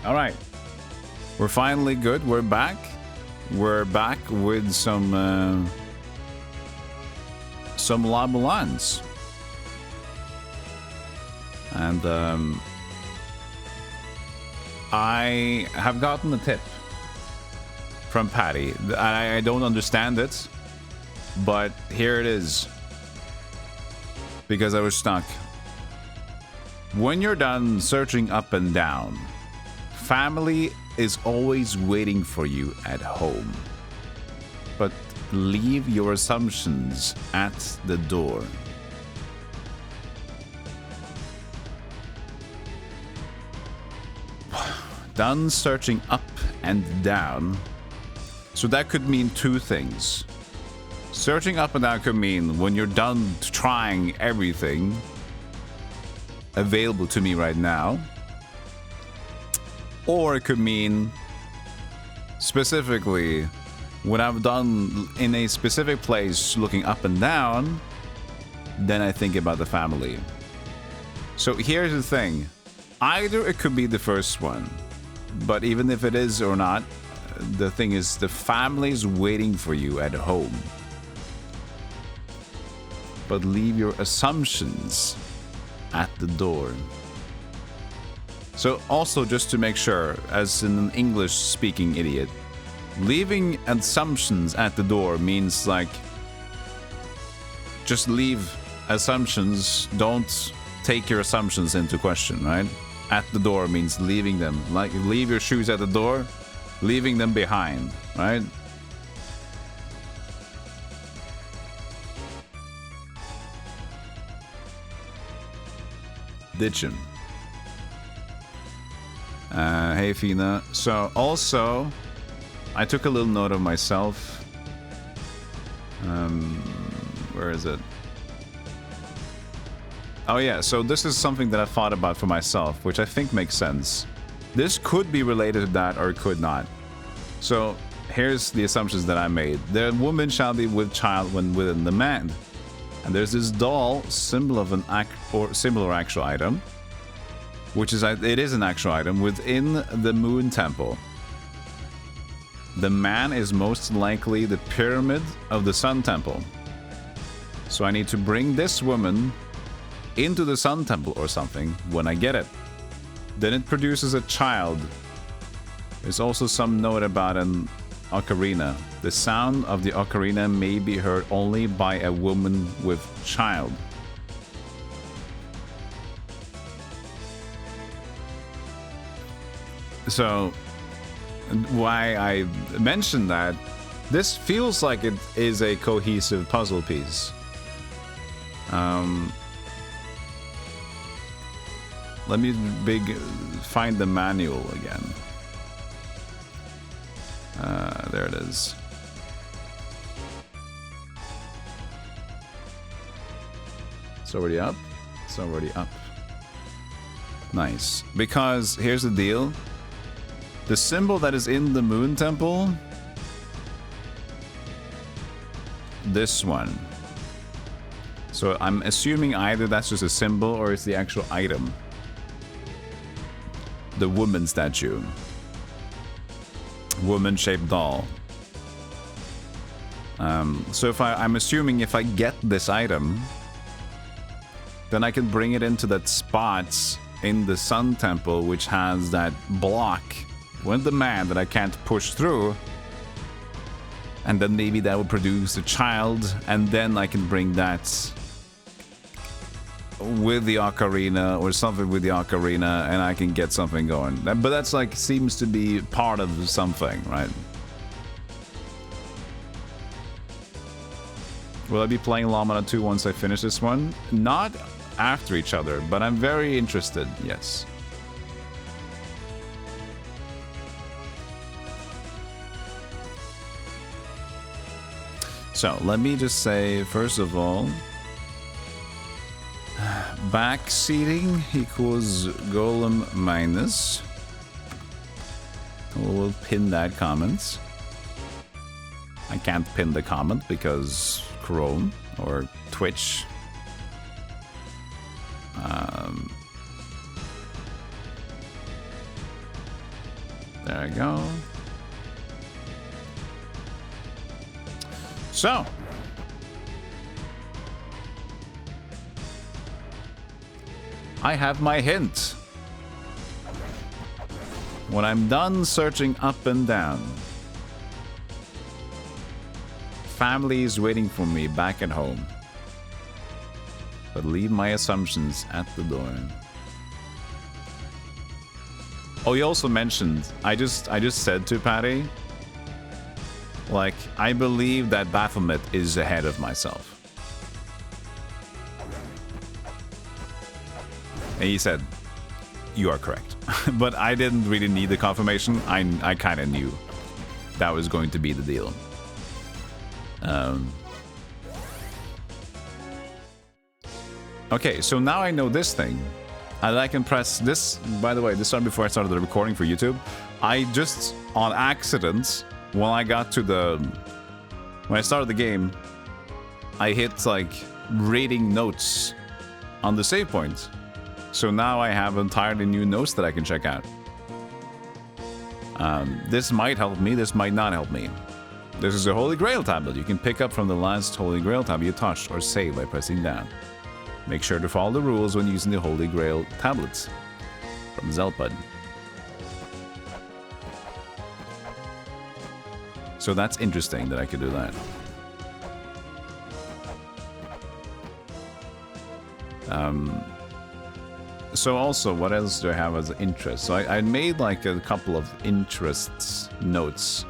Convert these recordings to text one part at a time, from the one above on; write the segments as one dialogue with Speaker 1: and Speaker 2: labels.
Speaker 1: All right. We're finally good. We're back. We're back with some La-Mulans. And I have gotten a tip from Patty. I don't understand it, but here it is. Because I was stuck. When you're done searching up and down, family is always waiting for you at home. But leave your assumptions at the door. Done searching up and down. So that could mean two things. Searching up and down could mean when you're done trying everything available to me right now. Or it could mean specifically when I've done in a specific place looking up and down, then I think about the family. So here's the thing. Either it could be the first one, but even if it is or not, the thing is the family's waiting for you at home. But leave your assumptions at the door. So also just to make sure, as an English-speaking idiot, leaving assumptions at the door means like just leave assumptions, don't take your assumptions into question, right? At the door means leaving them, like leave your shoes at the door, leaving them behind, right? Ditchin'. Hey Fina. So also, I took a little note of myself. Where is it? Oh yeah, so this is something that I thought about for myself, which I think makes sense. This could be related to that or it could not. So here's the assumptions that I made. The woman shall be with child when within the man. And there's this doll, symbol of an similar actual item, which is, it is an actual item within the moon temple. The man is most likely the pyramid of the sun temple. So I need to bring this woman into the sun temple or something when I get it. Then it produces a child. There's also some note about an ocarina. The sound of the ocarina may be heard only by a woman with child. So, why I mentioned that, this feels like it is a cohesive puzzle piece. Let me find the manual again. There it is. It's already up. It's already up. Nice. Because here's the deal. The symbol that is in the moon temple, this one. So I'm assuming either that's just a symbol or it's the actual item. The woman statue. Woman-shaped doll. So if I'm assuming if I get this item, then I can bring it into that spot in the sun temple, which has that block with the man that I can't push through. And then maybe that will produce a child, and then I can bring that with the ocarina or something with the ocarina, and I can get something going. But that's like, seems to be part of something, right? Will I be playing La-Mulana 2 once I finish this one? Not after each other, but I'm very interested, yes. So, let me just say, first of all, back seating equals golem minus. We'll pin that comment. I can't pin the comment because Chrome or Twitch. There I go. So. I have my hint. When I'm done searching up and down, family is waiting for me back at home. But leave my assumptions at the door. Oh, you also mentioned, I just said to Patty, like, I believe that Baphomet is ahead of myself. And he said, you are correct. But I didn't really need the confirmation. I kind of knew that was going to be the deal. Okay, so now I know this thing. And I can press this. By the way, this started before I started the recording for YouTube. I just, on accident, when I started the game, I hit like reading notes on the save point. So now I have entirely new notes that I can check out. This might help me, this might not help me. This is a Holy Grail tablet. You can pick up from the last Holy Grail tab you touched or save by pressing down. Make sure to follow the rules when using the Holy Grail tablets. From Zelpud. So that's interesting that I could do that. So also, what else do I have as interest? So I made like a couple of interests notes.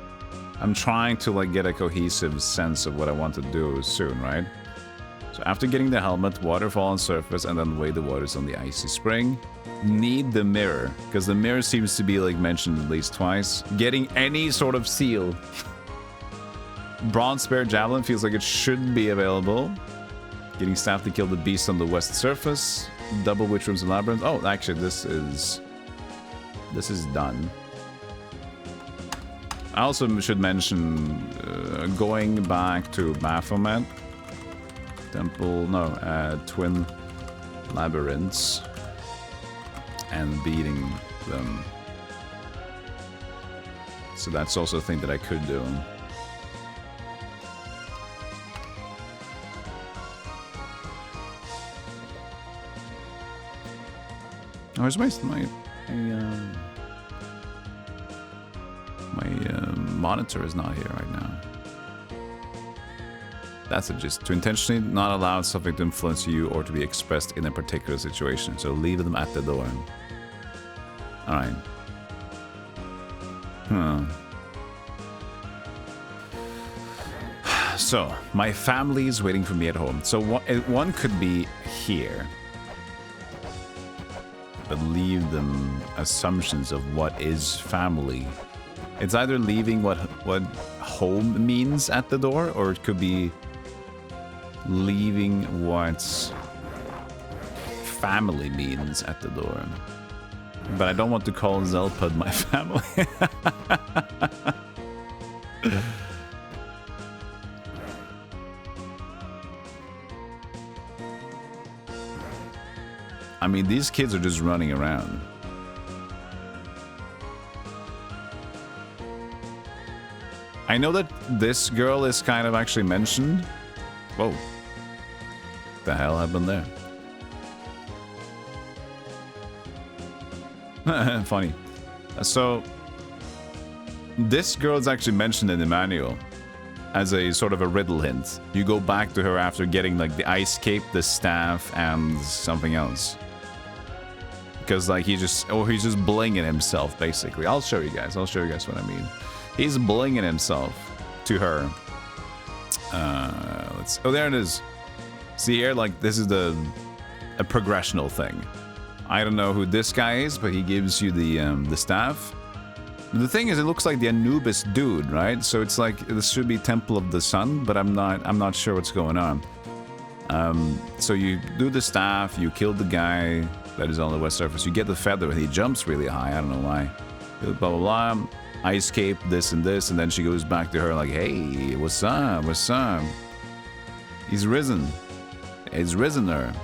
Speaker 1: I'm trying to like get a cohesive sense of what I want to do soon, right? So after getting the helmet, waterfall on surface, and then weigh the waters on the icy spring. Need the mirror, because the mirror seems to be like mentioned at least twice. Getting any sort of seal. Bronze Spear Javelin feels like it should be available. Getting staff to kill the beast on the west surface. Double Witch Rooms and Labyrinth. Oh, actually, this is done. I also should mention going back to Baphomet Temple, Twin Labyrinths, and beating them. So that's also a thing that I could do. Oh, where's my monitor is not here right now. That's it, just to intentionally not allow something to influence you or to be expressed in a particular situation. So leave them at the door. Alright. So, my family is waiting for me at home. So one could be here. But leave them assumptions of what is family. It's either leaving what home means at the door, or it could be leaving what family means at the door. But I don't want to call Zelpud my family. I mean, these kids are just running around. I know that this girl is kind of actually mentioned. Whoa. The hell happened there? Funny. So, this girl is actually mentioned in the manual as a sort of a riddle hint. You go back to her after getting like the ice cape, the staff, and something else. Because like he's just blinging himself basically. I'll show you guys what I mean. He's blinging himself to her. Oh, there it is. See here, like this is a progressional thing. I don't know who this guy is, but he gives you the staff. The thing is, it looks like the Anubis dude, right? So it's like this should be Temple of the Sun, but I'm not sure what's going on. So you do the staff, you kill the guy that is on the west surface. You get the feather, and he jumps really high. I don't know why. Blah blah blah. Ice cape, this and this, and then she goes back to her like, "Hey, what's up? What's up?" He's risen. It's risen her.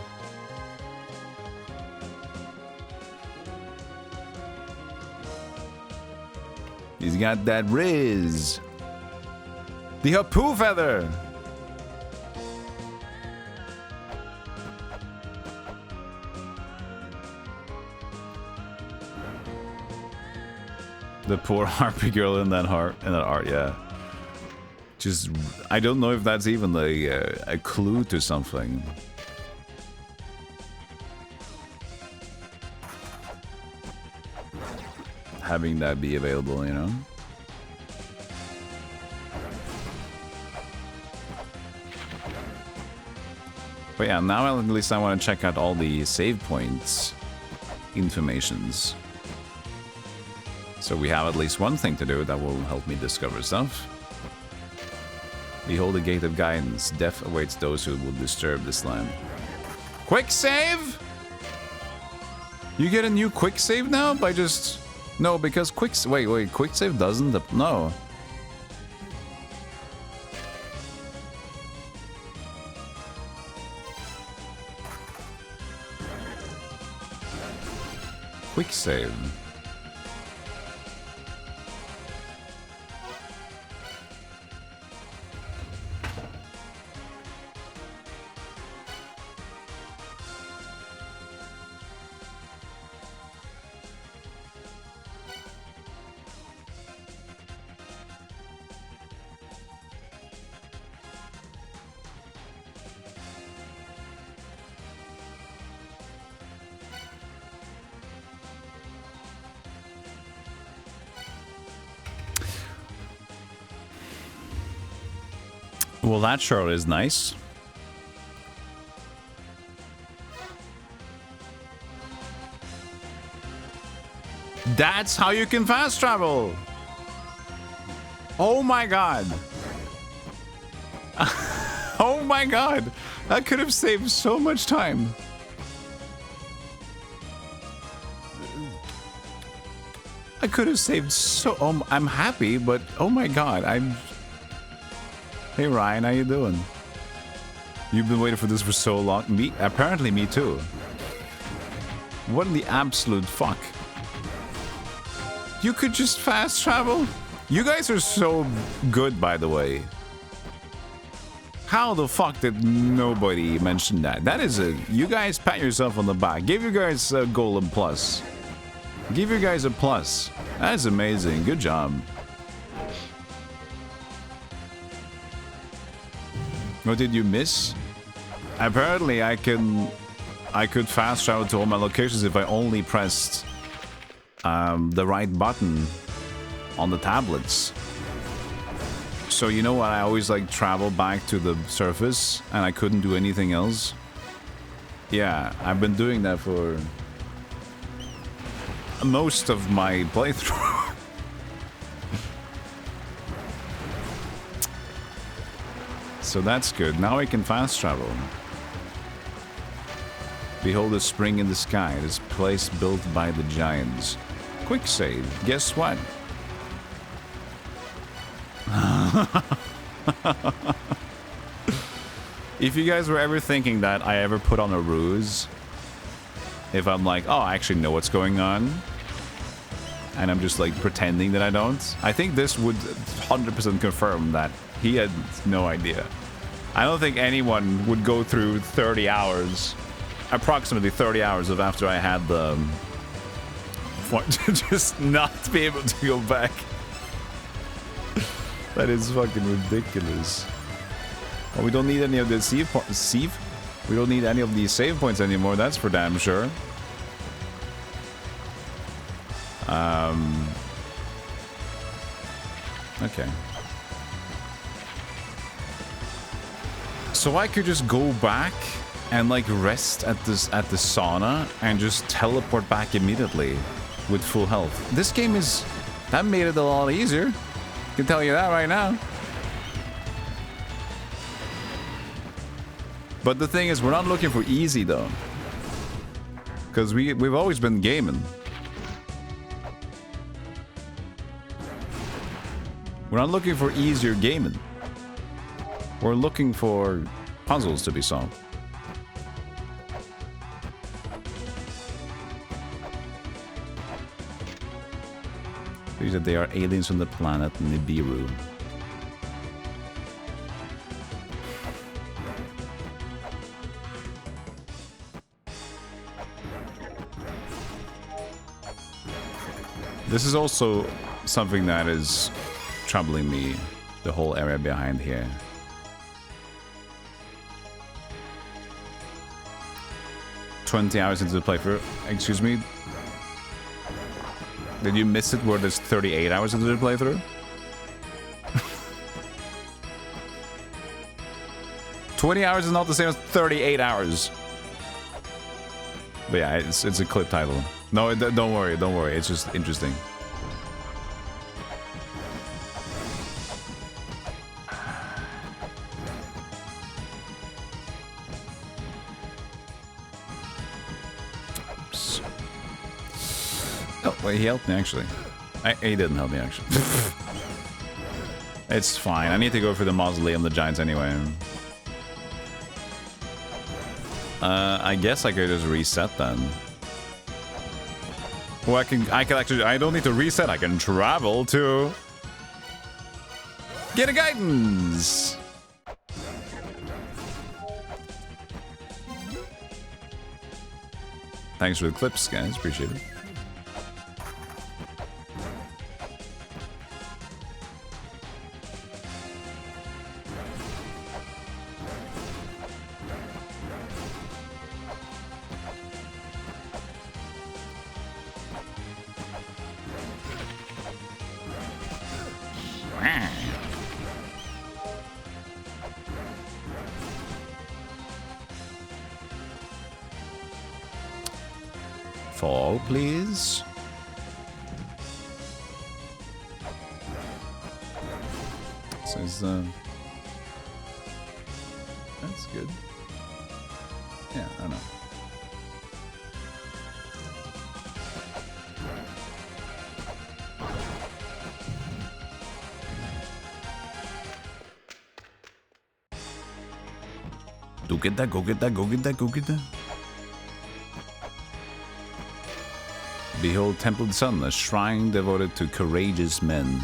Speaker 1: He's got that riz. The Hapoo feather. The poor harpy girl in that art, yeah. Just, I don't know if that's even a clue to something. Having that be available, you know? But yeah, now at least I want to check out all the save points informations. So we have at least one thing to do that will help me discover stuff. Behold the gate of guidance. Death awaits those who will disturb this land. Quick save? You get a new quick save now by just... No, because quick... Wait, quick save doesn't... No. Quick save. Well, that sure is nice. That's how you can fast travel. Oh my god. Oh my god. That could have saved so much time. I could have saved so... I'm happy, but oh my god, I'm... Hey Ryan, how you doing? You've been waiting for this for so long. Me? Apparently me too. What in the absolute fuck? You could just fast travel? You guys are so good, by the way. How the fuck did nobody mention that? That is a... You guys pat yourself on the back. Give you guys a Golem plus. Give you guys a plus. That is amazing. Good job. What did you miss? Apparently I could fast travel to all my locations if I only pressed the right button on the tablets. So you know what, I always like travel back to the surface and I couldn't do anything else. Yeah, I've been doing that for most of my playthrough. So that's good. Now I can fast travel. Behold a spring in the sky. This place built by the giants. Quick save. Guess what? If you guys were ever thinking that I ever put on a ruse, if I'm like, oh, I actually know what's going on, and I'm just like pretending that I don't, I think this would 100% confirm that he had no idea. I don't think anyone would go through 30 hours, approximately 30 hours of after I had the... to just not be able to go back. That is fucking ridiculous. Well, we don't need any of the we don't need any of these save points anymore, that's for damn sure. Okay. So I could just go back and like rest at the sauna and just teleport back immediately with full health. This game is... That made it a lot easier. I can tell you that right now. But the thing is, we're not looking for easy though. Because we've always been gaming. We're not looking for easier gaming. We're looking for puzzles to be solved. Seems that they are aliens from the planet Nibiru. This is also something that is troubling me, the whole area behind here. "20 hours into the playthrough." Excuse me? Did you miss it where there's 38 hours into the playthrough? 20 hours is not the same as 38 hours. But yeah, it's a clip title. No, don't worry, don't worry. It's just interesting. Oops. Oh, wait, he helped me actually. He didn't help me actually. It's fine. I need to go for the mausoleum of the giants anyway. I guess I could just reset then. Well, I can actually, I don't need to reset, I can travel to get a guidance. Thanks for the clips, guys, appreciate it. Fall, please. So is that's good. Yeah, I don't know. Go get that, go get that, go get that, go get that. Behold, Templed Sun, a shrine devoted to courageous men.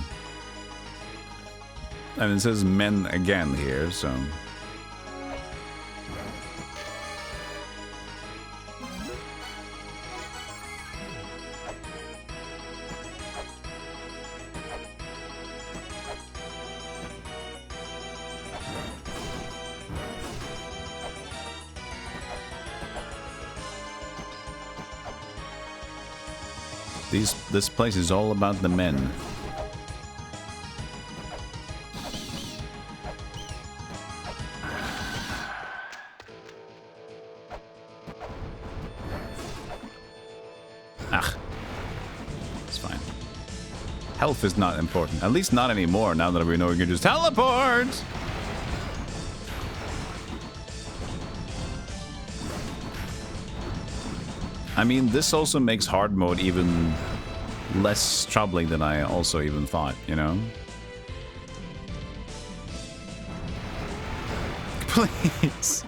Speaker 1: And it says men again here, so... This place is all about the men. It's fine. Health is not important. At least not anymore, now that we know we can just teleport! I mean, this also makes hard mode even less troubling than I also even thought, you know? Please.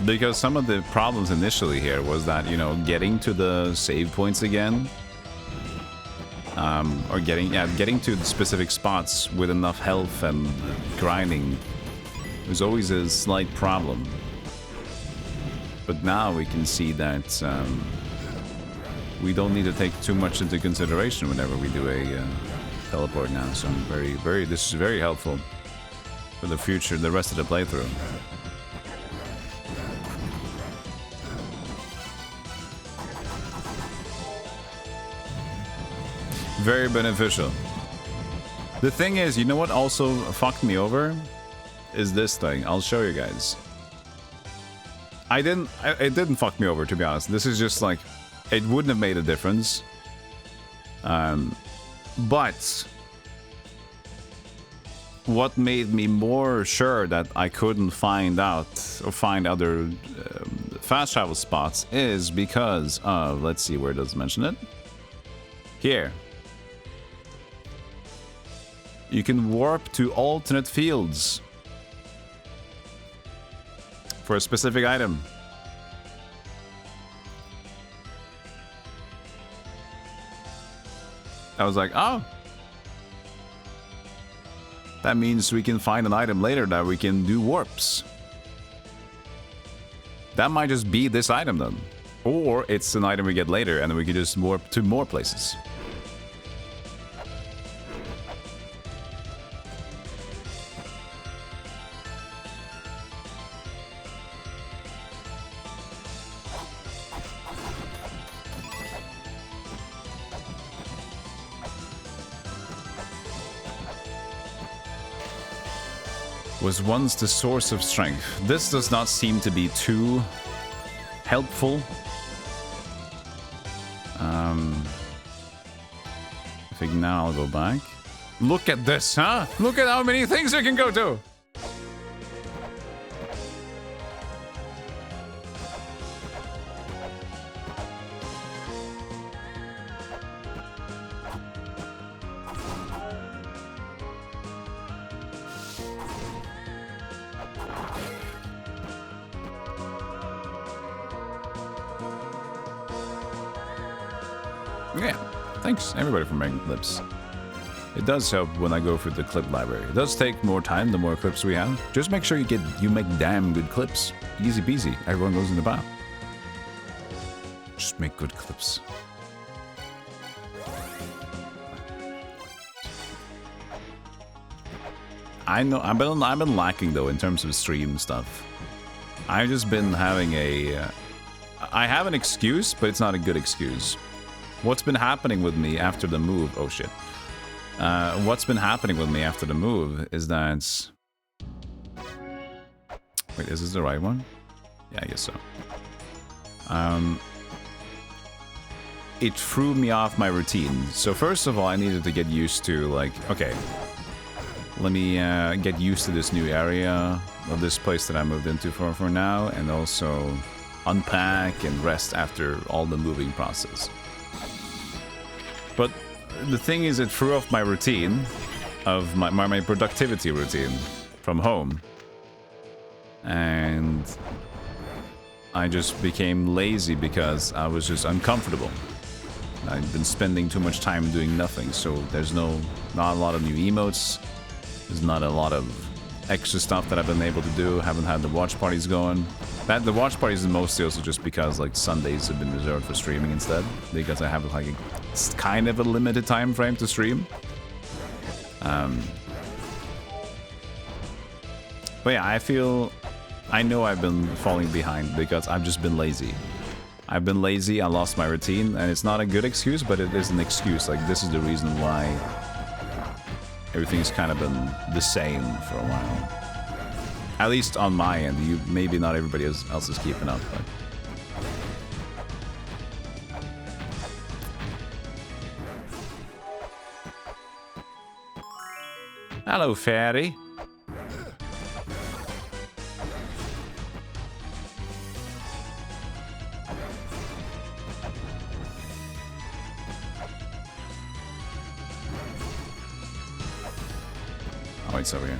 Speaker 1: Because some of the problems initially here was that, you know, getting to the save points again, or getting to the specific spots with enough health and grinding was always a slight problem. But now we can see that we don't need to take too much into consideration whenever we do a teleport now. So I'm this is very helpful for the future, the rest of the playthrough. Very beneficial. The thing is, you know what also fucked me over? Is this thing. I'll show you guys. It didn't fuck me over, to be honest. This is just like, it wouldn't have made a difference. But what made me more sure that I couldn't find out or find other fast travel spots is because of, let's see where it does mention it. Here. You can warp to alternate fields for a specific item. I was like, oh. That means we can find an item later that we can do warps. That might just be this item then. Or it's an item we get later and then we can just warp to more places. Was once the source of strength. This does not seem to be too helpful. I think now I'll go back. Look at this, huh? Look at how many things I can go to! Yeah, thanks everybody for making clips. It does help when I go through the clip library. It does take more time the more clips we have. Just make sure you make damn good clips. Easy peasy. Everyone goes in the bath. Just make good clips. I know I've been lacking though in terms of stream stuff. I've just been having I have an excuse, but it's not a good excuse. What's been happening with me after the move? Oh shit. What's been happening with me after the move is that... Wait, is this the right one? Yeah, I guess so. It threw me off my routine. So first of all, I needed to get used to, like, okay, let me get used to this new area, of this place that I moved into for now, and also unpack and rest after all the moving process. But the thing is, it threw off my routine of my productivity routine from home. And I just became lazy because I was just uncomfortable. I've been spending too much time doing nothing, so there's not a lot of new emotes. There's not a lot of extra stuff that I've been able to do. Haven't had the watch parties going. The watch parties is mostly also just because like Sundays have been reserved for streaming instead, because I have like it's kind of a limited time frame to stream. But yeah, I know I've been falling behind because I've just been lazy. I've been lazy, I lost my routine, and it's not a good excuse, but it is an excuse. Like, this is the reason why everything's kind of been the same for a while. At least on my end. Maybe not everybody else is keeping up, but... Hello, fairy. Oh, it's over here.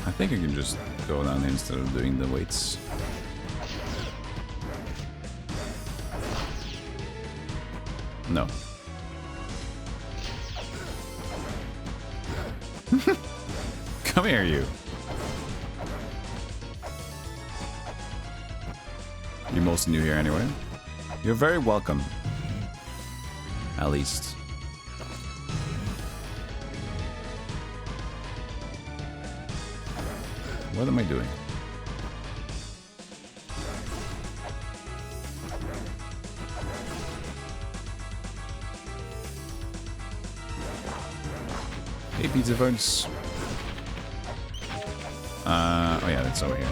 Speaker 1: I think I can just go down here instead of doing the weights. No. Come here, you. You're mostly new here anyway. You're very welcome. At least. What am I doing? Hey, pizza folks. Oh yeah, that's over here.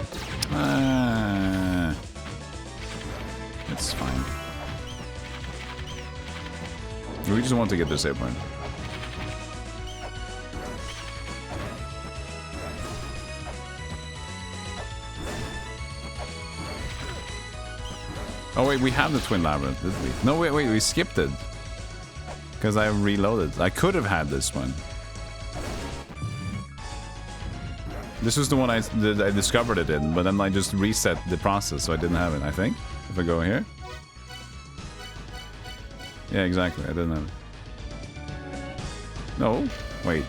Speaker 1: It's fine. We just want to get this airplane. Oh wait, we have the Twin Labyrinth, did we? No, wait, we skipped it. Because I reloaded. I could have had this one. This was the one I discovered it in, but then I just reset the process, so I didn't have it, I think. If I go here. Yeah, exactly. I didn't know. No, wait.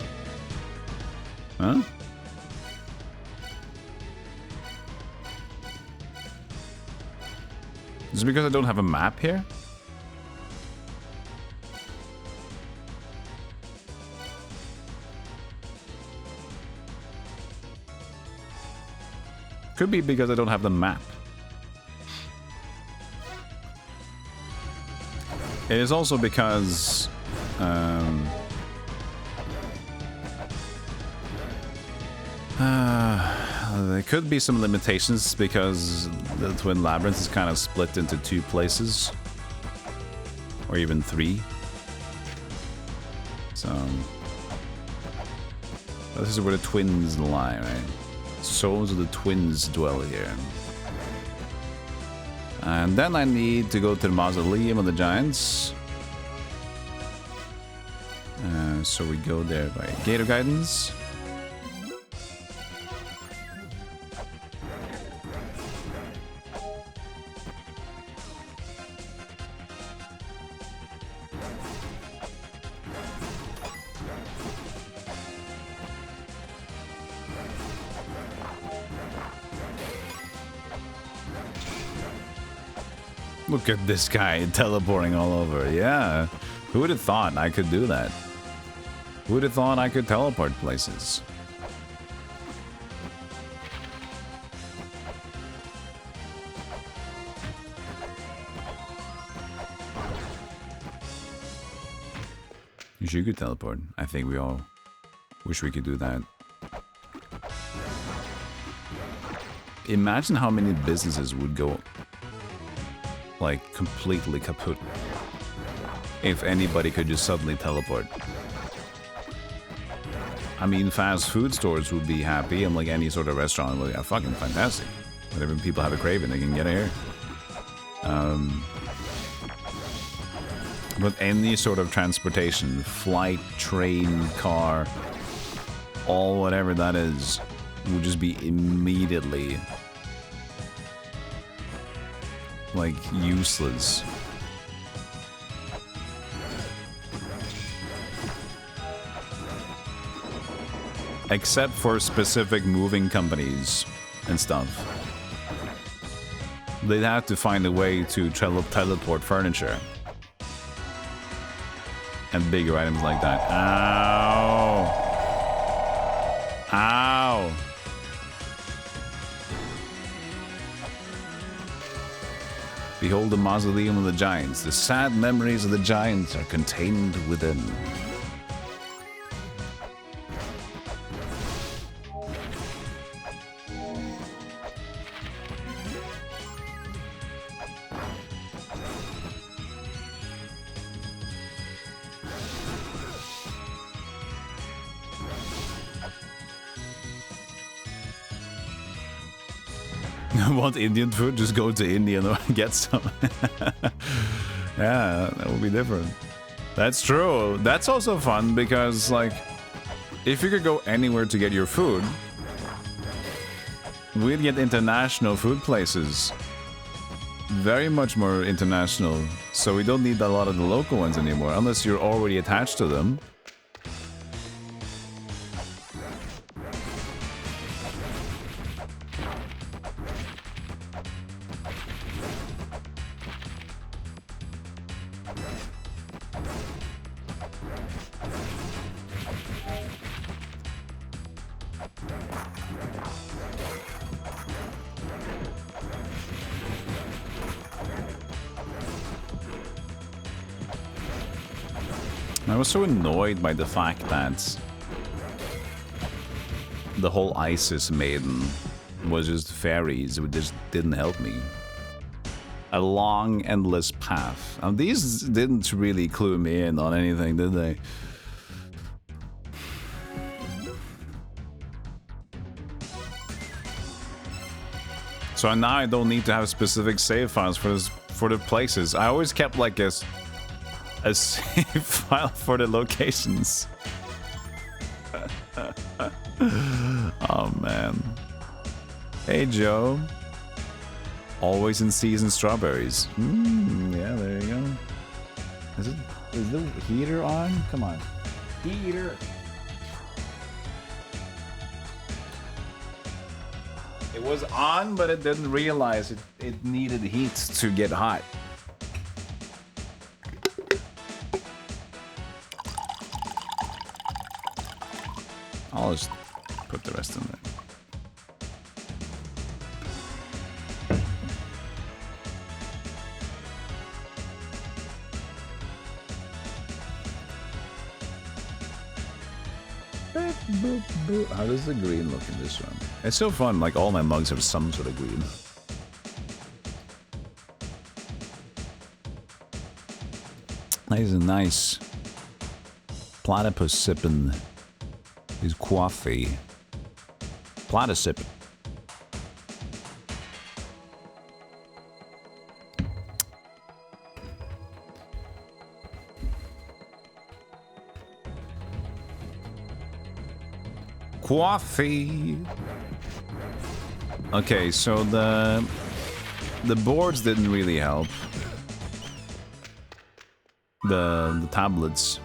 Speaker 1: Huh? Is it because I don't have a map here? Could be because I don't have the map. It is also because there could be some limitations because the Twin Labyrinth is kind of split into 2 places, or even 3. So this is where the twins lie, right? Souls of the twins dwell here. And then I need to go to the Mausoleum of the Giants. So we go there by Gator Guidance. Look at this guy teleporting all over. Yeah. Who would have thought I could do that? Who would have thought I could teleport places? You could teleport. I think we all wish we could do that. Imagine how many businesses would go like completely kaput if anybody could just suddenly teleport. I mean, fast food stores would be happy, and like any sort of restaurant would be fucking fantastic. Whenever people have a craving, they can get it here. But any sort of transportation, flight, train, car, all whatever that is, would just be immediately like useless. Except for specific moving companies and stuff. They'd have to find a way to teleport furniture. And bigger items like that. Ow! Ow! Behold the Mausoleum of the Giants. The sad memories of the Giants are contained within. Want Indian food? Just go to India and get some. Yeah, that would be different. That's true. That's also fun because, like, if you could go anywhere to get your food, we'd get international food places. Very much more international. So we don't need a lot of the local ones anymore, unless you're already attached to them. I was so annoyed by the fact that the whole Isis maiden was just fairies who just didn't help me. A long, endless path. And these didn't really clue me in on anything, did they? So now I don't need to have specific save files for the places. I always kept like a save file for the locations. Oh man. Hey Joe. Always in season strawberries. Yeah, there you go. Is the heater on? Come on. Heater. It was on, but it didn't realize it needed heat to get hot. I'll just put the rest in there. How does the green look in this one? It's so fun, like all my mugs have some sort of green. Nice and nice. Platypus sipping his coffee. Platypus sip. Coffee. Okay, so the boards didn't really help. The tablets.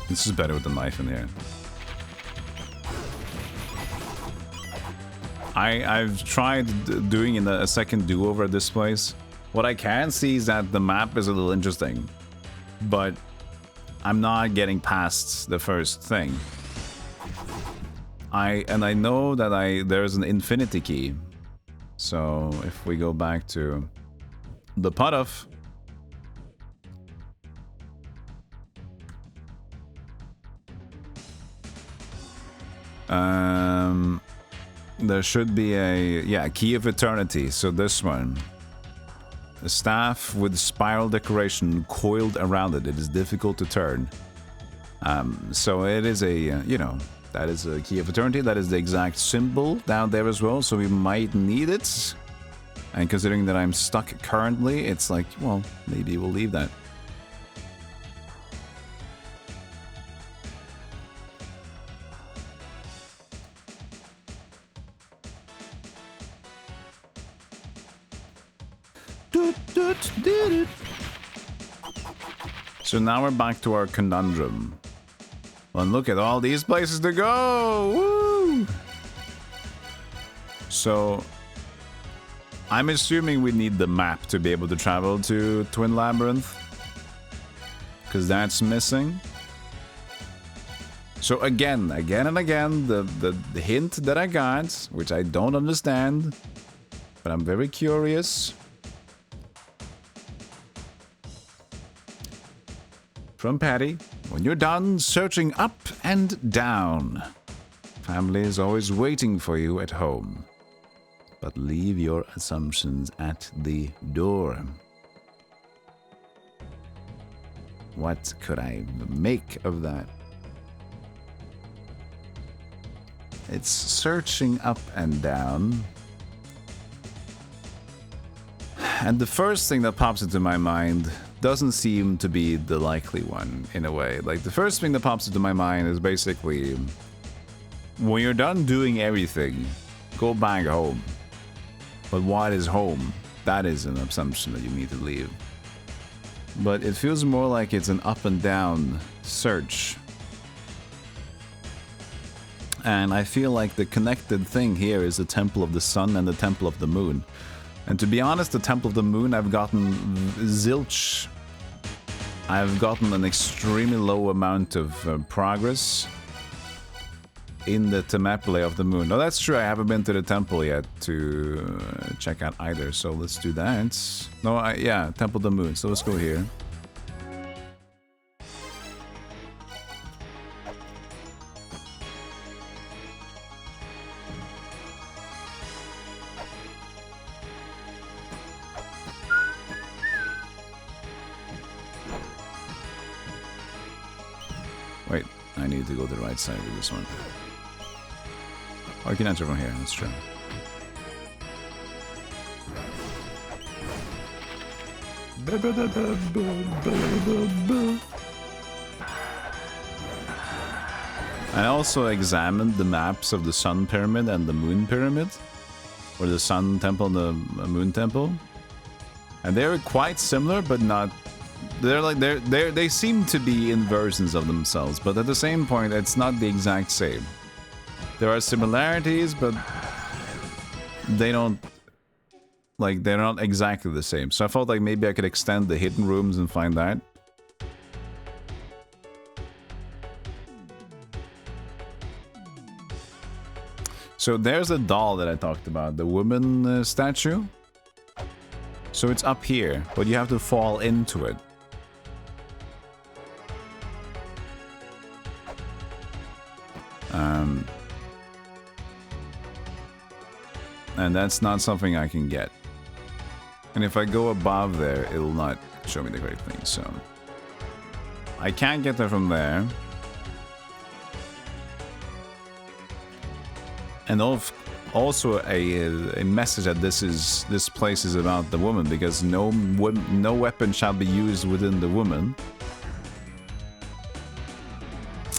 Speaker 1: This is better with the knife in here. I've tried doing a second do-over at this place. What I can see is that the map is a little interesting, but I'm not getting past the first thing. I know that there's an infinity key. So if we go back to the putoff. There should be a key of eternity. So this one, a staff with spiral decoration coiled around it. It is difficult to turn. So it is that is a key of eternity. That is the exact symbol down there as well. So we might need it. And considering that I'm stuck currently, it's like, well, maybe we'll leave that. So now we're back to our conundrum. And look at all these places to go! Woo! So I'm assuming we need the map to be able to travel to Twin Labyrinth, because that's missing. So again and again, the hint that I got, which I don't understand, but I'm very curious. From Patty, when you're done searching up and down, family is always waiting for you at home. But leave your assumptions at the door. What could I make of that? It's searching up and down. And the first thing that pops into my mind doesn't seem to be the likely one, in a way. Like, the first thing that pops into my mind is basically, when you're done doing everything, go back home. But what is home? That is an assumption that you need to leave. But it feels more like it's an up and down search. And I feel like the connected thing here is the Temple of the Sun and the Temple of the Moon. And to be honest, the Temple of the Moon, I've gotten zilch. I've gotten an extremely low amount of progress in the Temple of the Moon. No, that's true. I haven't been to the temple yet to check out either. So let's do that. No, yeah, Temple of the Moon. So let's go here. Wait, I need to go to the right side with this one. Oh, I can enter from here, that's true. I also examined the maps of the Sun Pyramid and the Moon Pyramid, or the Sun Temple and the Moon Temple, and they're quite similar, but not. They're like they seem to be inversions of themselves, but at the same point, it's not the exact same. There are similarities, but they don't. Like, they're not exactly the same. So I felt like maybe I could extend the hidden rooms and find that. So there's the doll that I talked about, the woman statue. So it's up here, but you have to fall into it. And that's not something I can get. And if I go above there, it'll not show me the great thing, so... I can't get there from there. And also a message that this place is about the woman, because no weapon shall be used within the woman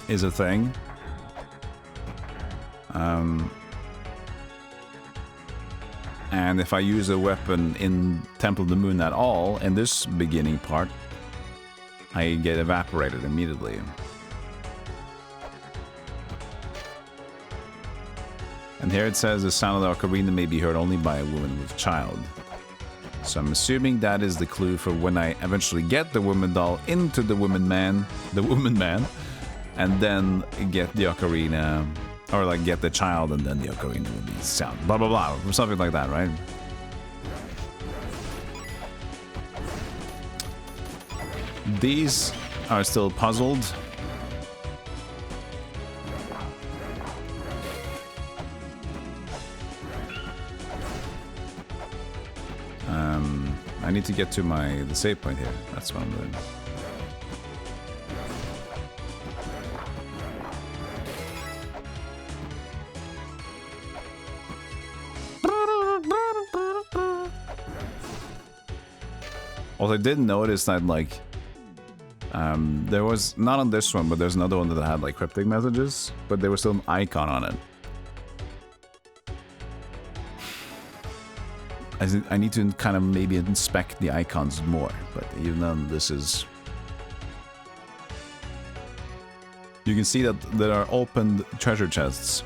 Speaker 1: is a thing. And if I use a weapon in Temple of the Moon at all, in this beginning part, I get evaporated immediately. And here it says the sound of the ocarina may be heard only by a woman with child. So I'm assuming that is the clue for when I eventually get the woman doll into the woman man, and then get the ocarina. Or like get the child and then the ocarina will be sound. Blah blah blah. Or something like that, right? These are still puzzled. I need to get to the save point here. That's what I'm doing. Also, I did notice that, like, there was, not on this one, but there's another one that had, like, cryptic messages, but there was still an icon on it. I need to kind of maybe inspect the icons more, but even then, this is... You can see that there are opened treasure chests.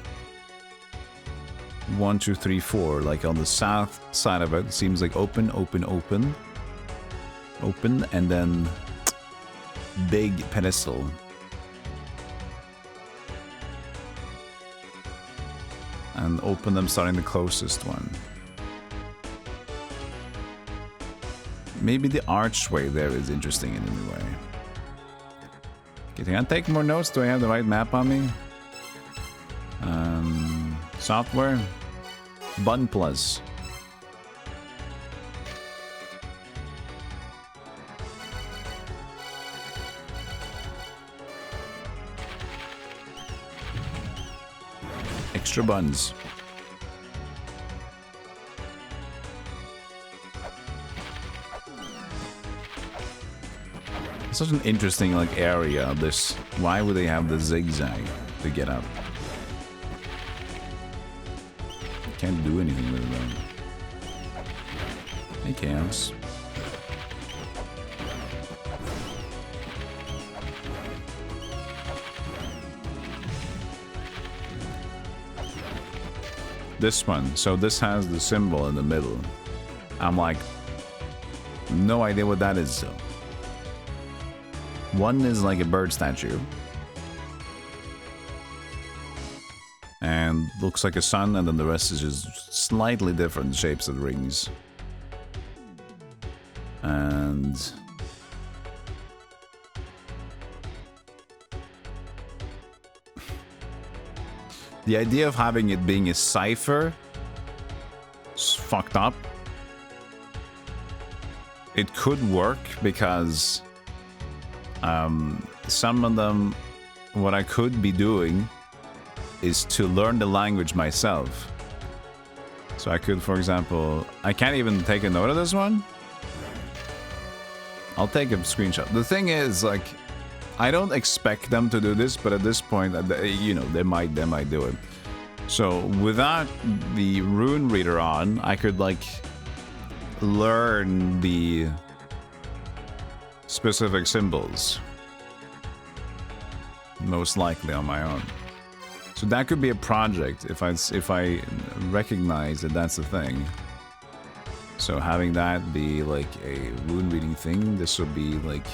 Speaker 1: 1, 2, 3, 4, like on the south side of it seems like open, and then big pedestal. And open them starting the closest one. Maybe the archway there is interesting in a new way. Okay, can I take more notes? Do I have the right map on me? Software. Bun Plus. Extra buns. It's such an interesting like area of this. Why would they have the zigzag to get up? Can't do anything with them. Hey, Chaos. This one. So this has the symbol in the middle. I'm like, no idea what that is though. One is like a bird statue. And looks like a sun, and then the rest is just slightly different shapes of rings. And... the idea of having it being a cipher is fucked up. It could work because some of them, what I could be doing is to learn the language myself. So I could, for example, I can't even take a note of this one. I'll take a screenshot. The thing is, like, I don't expect them to do this, but at this point, you know, they might do it. So without the rune reader on, I could like learn the specific symbols. Most likely on my own. So that could be a project if I recognize that that's the thing. So having that be like a rune reading thing, this would be like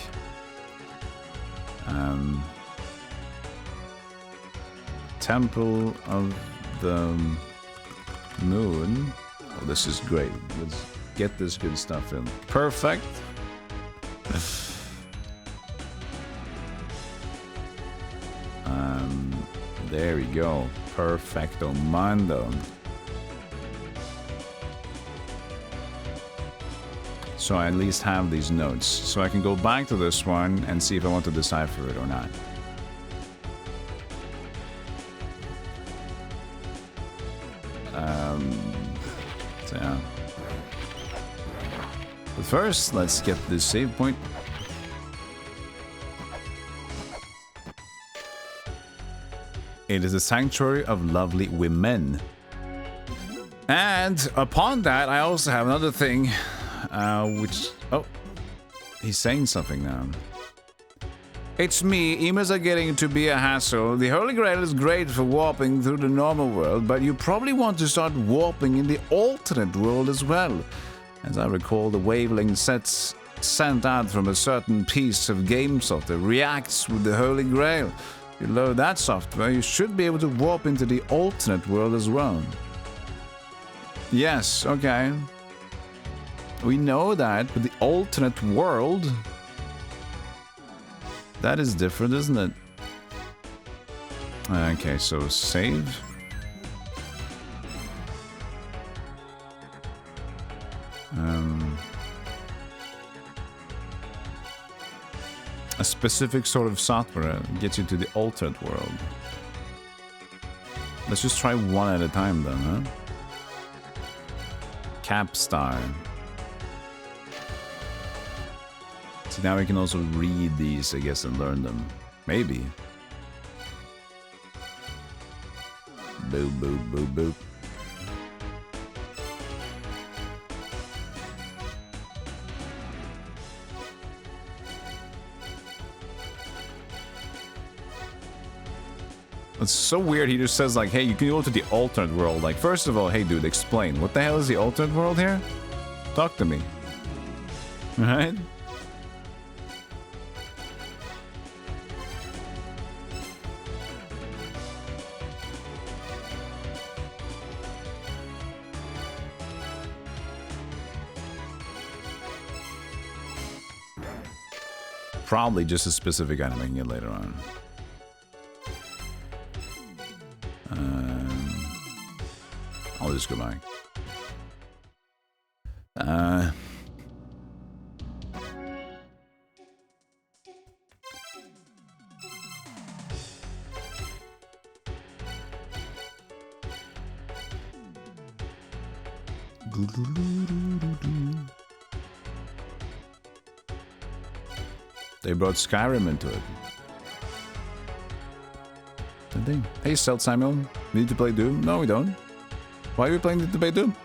Speaker 1: Temple of the Moon. Oh, this is great. Let's get this good stuff in. Perfect. There we go. Perfecto Mondo. So I at least have these notes. So I can go back to this one and see if I want to decipher it or not. So yeah. But first, let's get this save point. It is a sanctuary of lovely women. And upon that, I also have another thing, which... Oh, he's saying something now. It's me, emails are getting to be a hassle. The Holy Grail is great for warping through the normal world, but you probably want to start warping in the alternate world as well. As I recall, the wavelength sets sent out from a certain piece of game software reacts with the Holy Grail. If you load that software, you should be able to warp into the alternate world as well. Yes, okay. We know that, but the alternate world... That is different, isn't it? Okay, so save. A specific sort of software gets you to the alternate world. Let's just try one at a time then, huh? Capstar. So now we can also read these, I guess, and learn them. Maybe. Boop, boop, boop, boop. It's so weird, he just says like, hey, you can go to the alternate world. Like, first of all, hey dude, explain. What the hell is the alternate world here? Talk to me. Right? Probably just a specific item I can get later on. I'll just go back. They brought Skyrim into it. Did they? Hey, Stealth Samuel. We need to play Doom? No, we don't. Why are we playing to play Doom?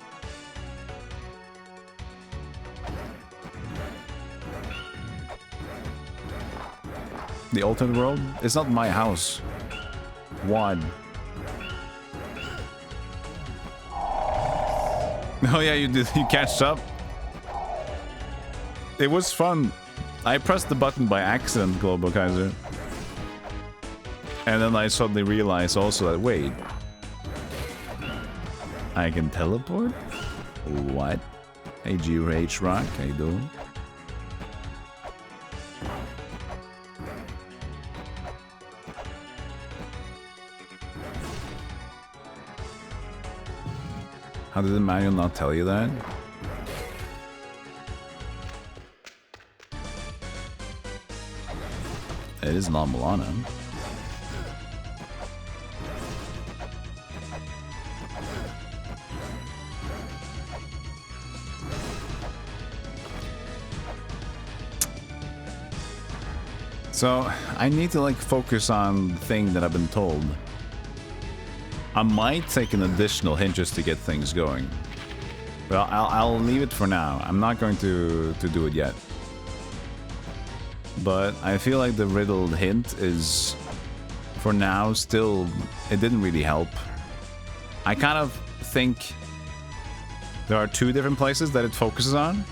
Speaker 1: The alternate world? It's not my house. One. Oh yeah, you did. You catched up. It was fun. I pressed the button by accident, Global Kaiser. And then I suddenly realized also that, wait. I can teleport? What? Hey, G-Rage Rock, how you doing? How did the manual not tell you that? It is La-Mulana. So I need to like focus on the thing that I've been told. I might take an additional hint just to get things going. But I'll leave it for now. I'm not going to do it yet. But I feel like the riddled hint is, for now, still, it didn't really help. I kind of think there are two different places that it focuses on.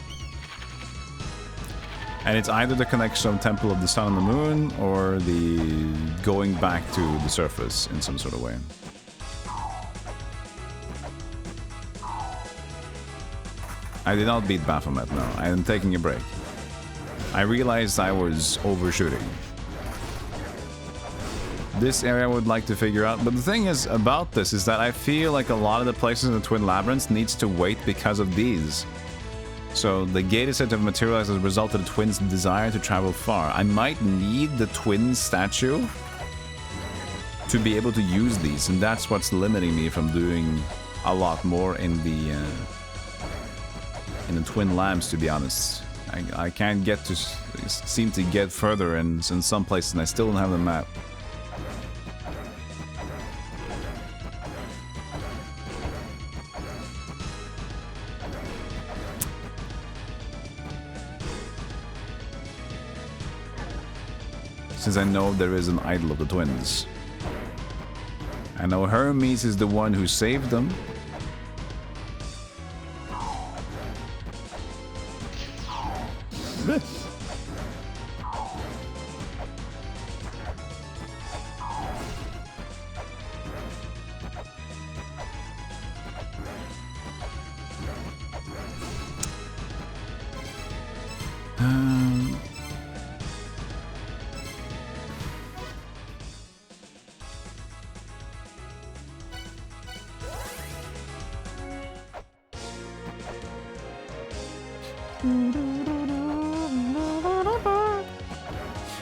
Speaker 1: And it's either the connection of Temple of the Sun and the Moon, or the going back to the surface in some sort of way. I did not beat Baphomet, no. I am taking a break. I realized I was overshooting. This area I would like to figure out, but the thing is about this is that I feel like a lot of the places in the Twin Labyrinths needs to wait because of these. So the gate is said to have materialized as a result of the twins' desire to travel far. I might need the twin statue to be able to use these, and that's what's limiting me from doing a lot more in the Twin Lamps, to be honest. I can't get to seem to get further in some places, and I still don't have the map. Since I know there is an idol of the twins. I know Hermes is the one who saved them.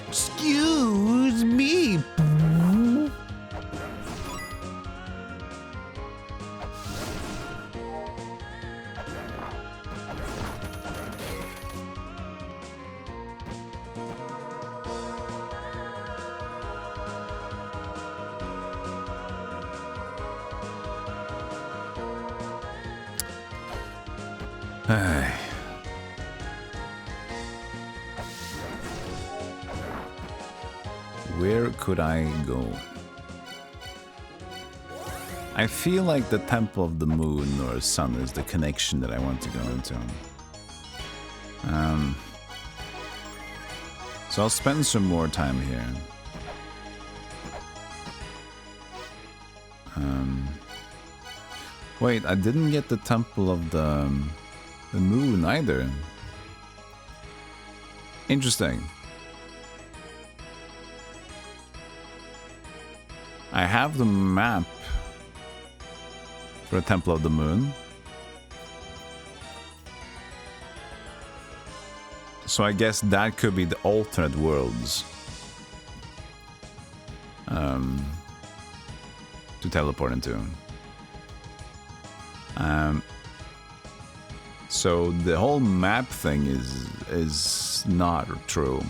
Speaker 2: Excuse me.
Speaker 1: Where could I go? I feel like the Temple of the Moon or Sun is the connection that I want to go into. So I'll spend some more time here. Wait, I didn't get the Temple of the Moon either. Interesting. I have the map for the Temple of the Moon. So I guess that could be the alternate worlds to teleport into. So the whole map thing is not true.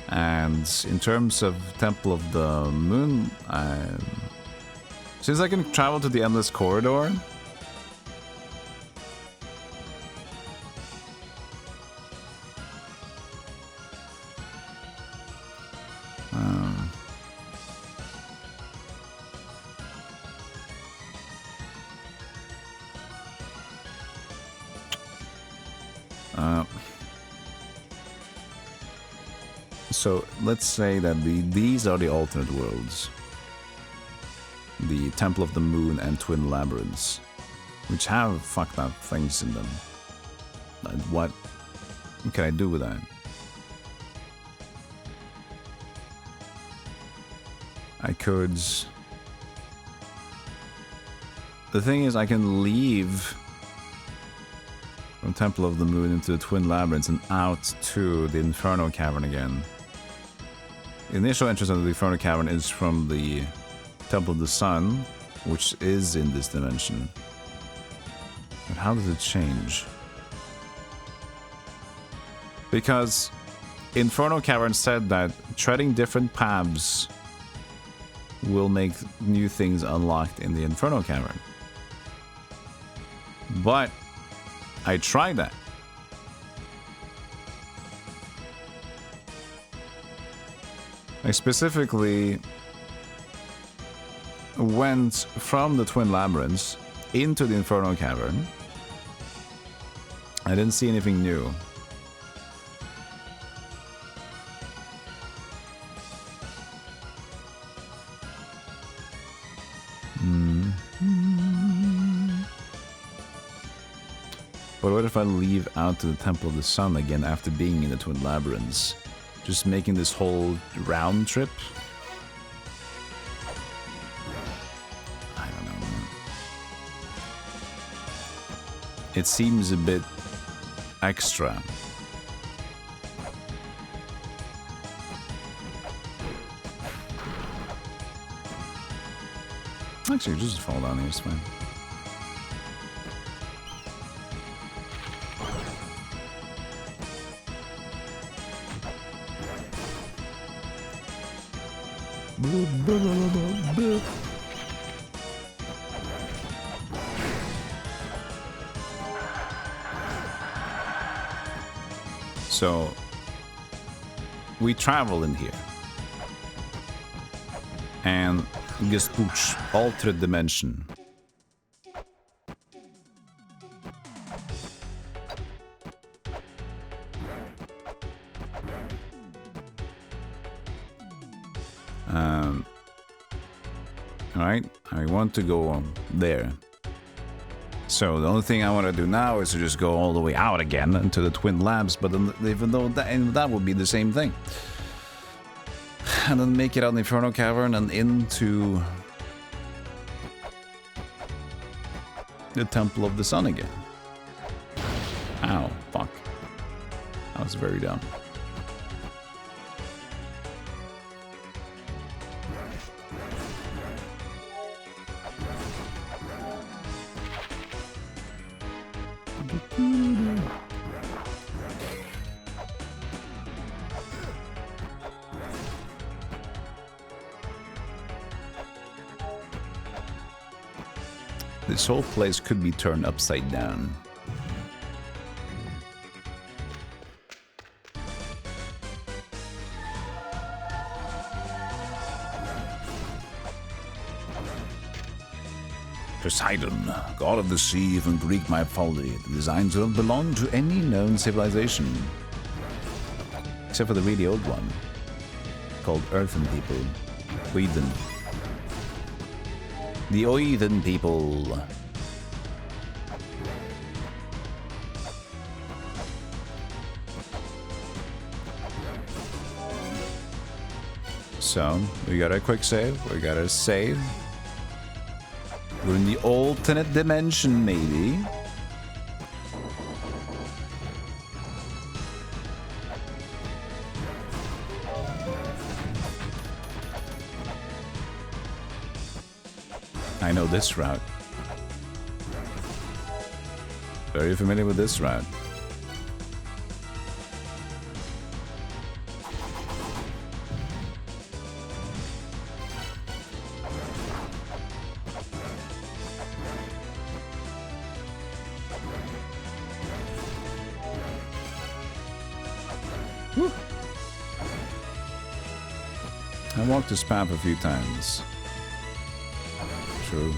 Speaker 1: And in terms of Temple of the Moon, since I can travel to the Endless Corridor, so let's say that these are the alternate worlds. The Temple of the Moon and Twin Labyrinths, which have fucked up things in them. What can I do with that? I could... The thing is, I can leave from Temple of the Moon into the Twin Labyrinths and out to the Inferno Cavern again. The initial entrance of the Inferno Cavern is from the Temple of the Sun, which is in this dimension. But how does it change? Because Inferno Cavern said that treading different paths will make new things unlocked in the Inferno Cavern. But I tried that. I specifically went from the Twin Labyrinths into the Inferno Cavern. I didn't see anything new. But what if I leave out to the Temple of the Sun again after being in the Twin Labyrinths? Just making this whole round trip? I don't know. It seems a bit extra. Actually, just fall down here, it's fine. So we travel in here and gespooch altered dimension. Alright, I want to go there. So the only thing I want to do now is to just go all the way out again into the Twin Labs, but then, even though that would be the same thing. And then make it out in the Inferno Cavern and into the Temple of the Sun again. Ow, fuck. That was very dumb. This whole place could be turned upside down. Poseidon, god of the sea from Greek mythology. The designs don't belong to any known civilization. Except for the really old one, called Earthen people. Oiden. The Oiden people. So, we got a quick save. We got a save. We're in the alternate dimension, maybe. I know this route. Very familiar with this route. Woo. I walked this path a few times. True.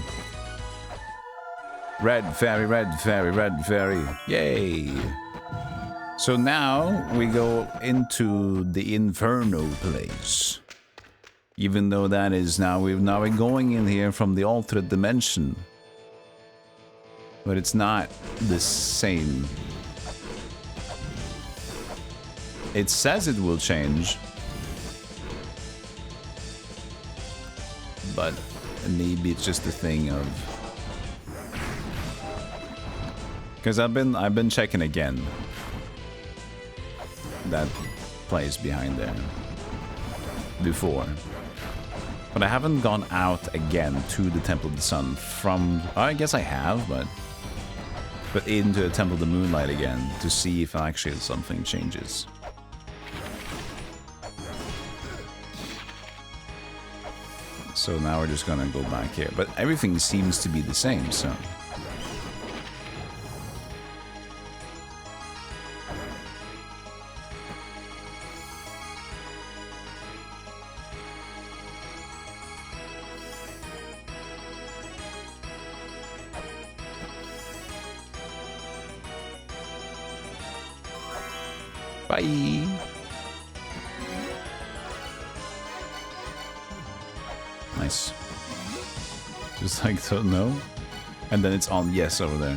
Speaker 1: Red fairy, red fairy, red fairy. Yay! So now we go into the Inferno place. Even though that is we're going in here from the alternate dimension. But it's not the same. It says it will change. But maybe it's just a thing of, because I've been checking again that place behind there before, but I haven't gone out again to the Temple of the Sun from. I guess I have, but into the Temple of the Moonlight again to see if actually something changes. So now we're just gonna go back here. But everything seems to be the same, so... Bye! Nice. Just like, so no. And then it's on yes over there.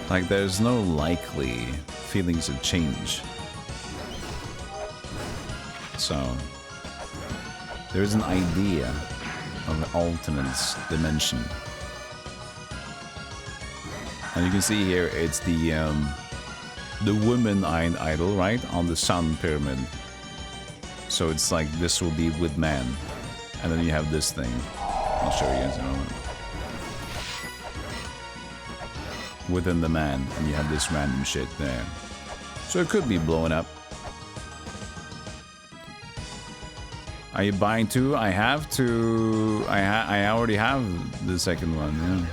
Speaker 1: Like, there's no likely feelings of change. So... there's an idea of an alternate dimension. And you can see here, it's the woman idol, right? On the sun pyramid. So it's like, this will be with man. And then you have this thing. I'll show you guys in a moment. Within the man, and you have this random shit there. So it could be blowing up. Are you buying two? I have to. I already have the second one. Yeah.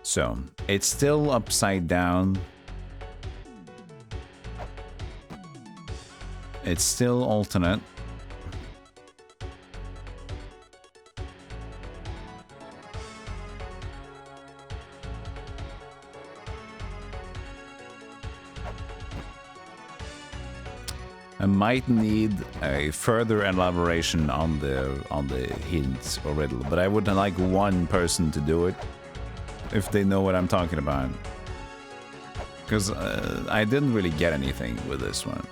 Speaker 1: So it's still upside down. It's still alternate. I might need a further elaboration on the hints or riddle, but I would like one person to do it if they know what I'm talking about. Because I didn't really get anything with this one.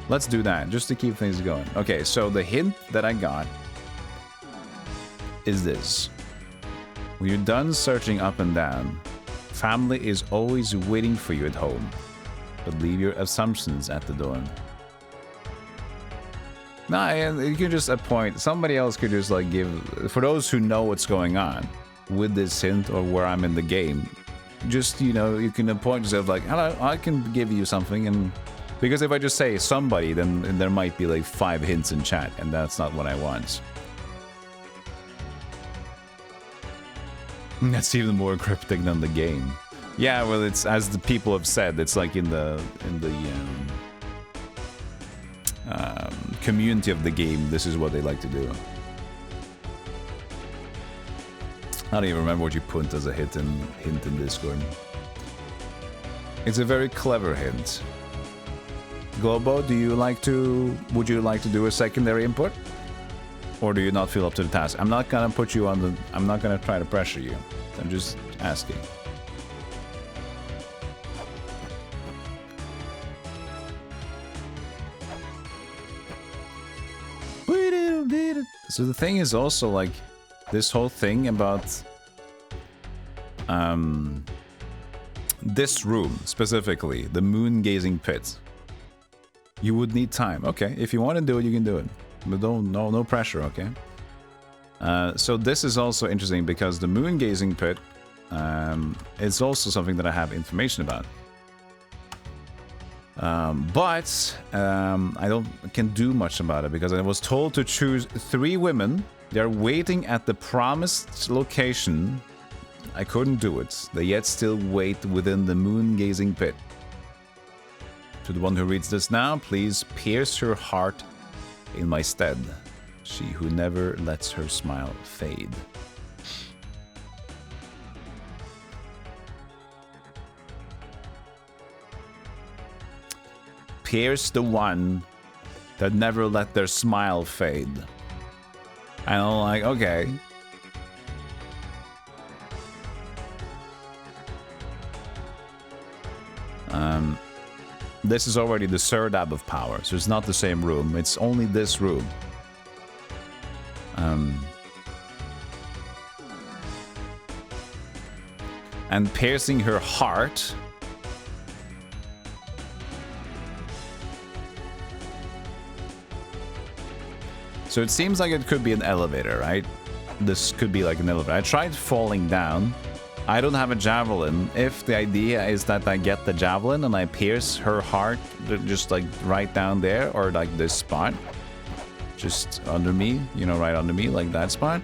Speaker 1: Let's do that, just to keep things going. Okay, so the hint that I got is this. When you're done searching up and down, family is always waiting for you at home, but leave your assumptions at the door. Nah, you can just appoint, somebody else could just like give, for those who know what's going on with this hint or where I'm in the game, just, you know, you can appoint yourself like, hello, I can give you something. And because if I just say somebody, then there might be like 5 hints in chat, and that's not what I want. That's even more cryptic than the game. Yeah, well, it's, as the people have said, it's like in the community of the game, this is what they like to do. I don't even remember what you put as a hint in Discord. It's a very clever hint. Globo, would you like to do a secondary input? Or do you not feel up to the task? I'm not gonna put you on the, I'm not gonna try to pressure you. I'm just asking. So the thing is also like this whole thing about this room specifically, the moon gazing pit. You would need time. Okay, if you want to do it, you can do it, but no pressure. Okay. So this is also interesting because the moon gazing pit is also something that I have information about. But I can do much about it because I was told to choose 3 women. They're waiting at the promised location. I couldn't do it. They yet still wait within the moon-gazing pit. To the one who reads this now, please pierce her heart in my stead. She who never lets her smile fade. Pierce the one that never let their smile fade. And I'm like, okay. This is already the third ab of power, so it's not the same room. It's only this room. And piercing her heart So it seems like it could be an elevator, right? This could be like an elevator. I tried falling down. I don't have a javelin. If the idea is that I get the javelin and I pierce her heart just like right down there, or like this spot, just under me, you know, right under me, like that spot.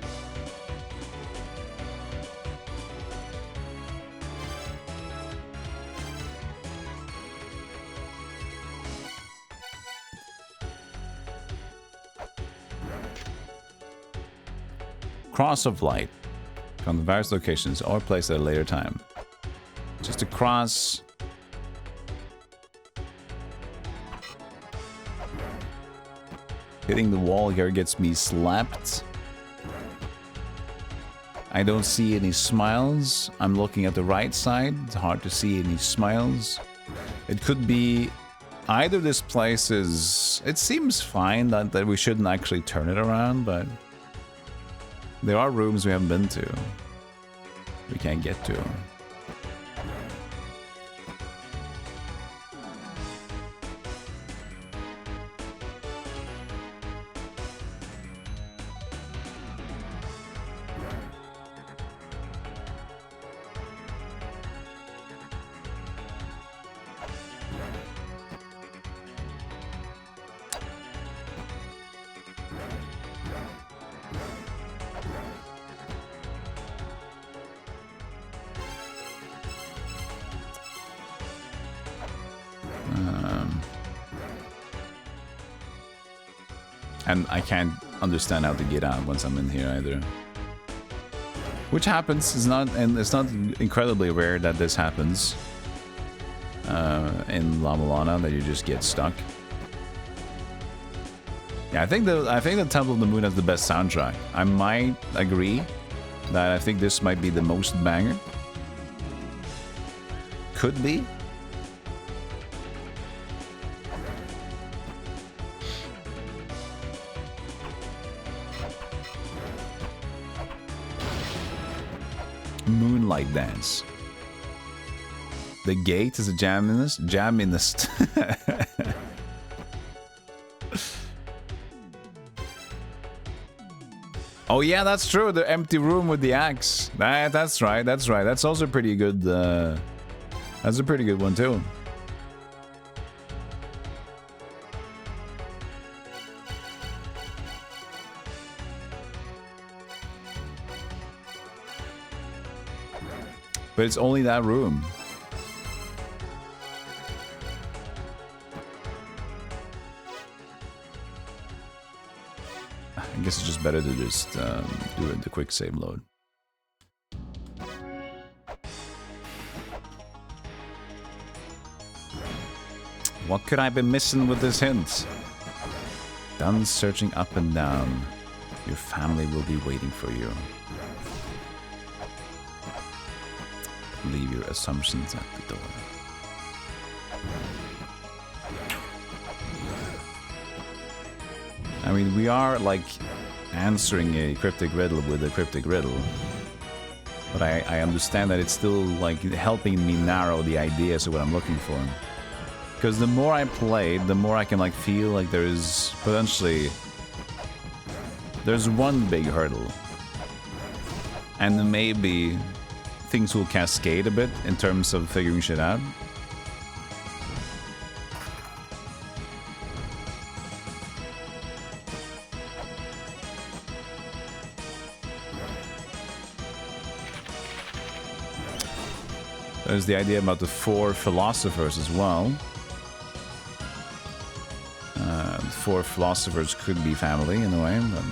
Speaker 1: Cross of light from the various locations or placed at a later time. Just a cross. Hitting the wall here gets me slapped. I don't see any smiles. I'm looking at the right side. It's hard to see any smiles. It could be either this place is... It seems fine that we shouldn't actually turn it around, but... There are rooms we haven't been to. We can't get to. And I can't understand how to get out once I'm in here either. Which happens, and it's not incredibly rare that this happens in La-Mulana, that you just get stuck. Yeah, I think the Temple of the Moon has the best soundtrack. I might agree that I think this might be the most banger. Could be. Moonlight Dance. The Gate is a jaminist. Oh yeah, that's true. The empty room with the axe. That's right. That's right. That's also pretty good. That's a pretty good one too. But it's only that room. I guess it's just better to just do it the quick save load. What could I be missing with this hint? Done searching up and down. Your family will be waiting for you. Leave your assumptions at the door. I mean, we are like answering a cryptic riddle with a cryptic riddle, but I understand that it's still like helping me narrow the ideas of what I'm looking for. Because the more I play, the more I can like feel like there is potentially there's one big hurdle, and maybe things will cascade a bit in terms of figuring shit out. There's the idea about the 4 philosophers as well. The 4 philosophers could be family in a way, but...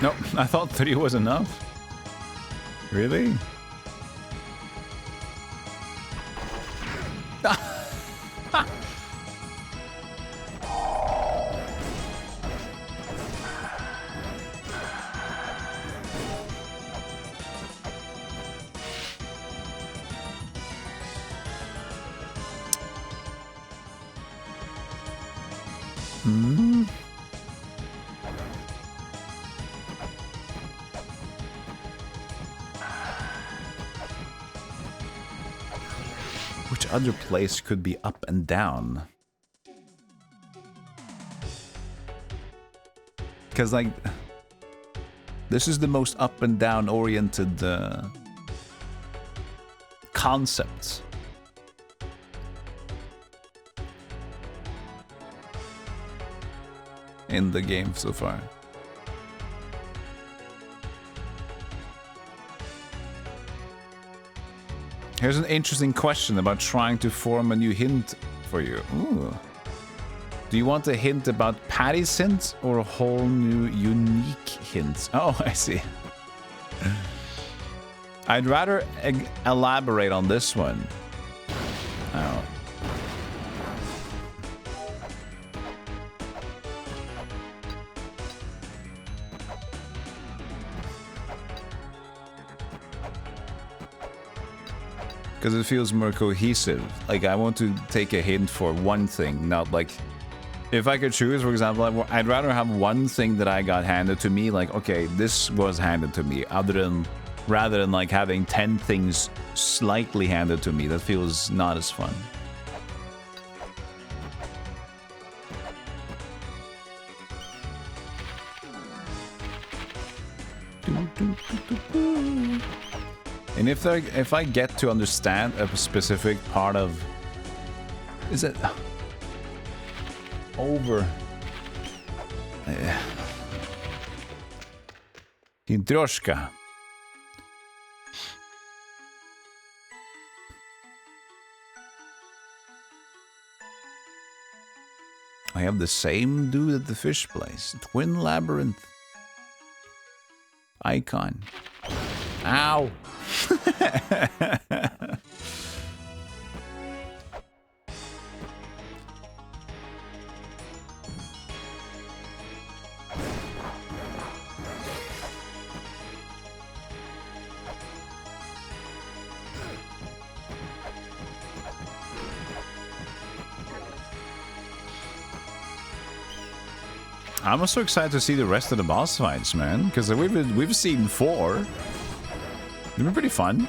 Speaker 1: Nope, I thought 3 was enough. Really? Which other place could be up and down? Because, like, this is the most up and down oriented concept. In the game so far. Here's an interesting question about trying to form a new hint for you. Ooh. Do you want a hint about Patty's hint or a whole new unique hint? Oh, I see. I'd rather elaborate on this one. Oh. Because it feels more cohesive. Like, I want to take a hint for one thing, not like... If I could choose, for example, I'd rather have one thing that I got handed to me, like, okay, this was handed to me, rather than like having 10 things slightly handed to me. That feels not as fun. And if I get to understand a specific part of... Is it... over... Hindroshka. I have the same dude at the fish place. Twin Labyrinth. Icon. Ow! I'm also excited to see the rest of the boss fights, man, because we've seen 4. They've been pretty fun.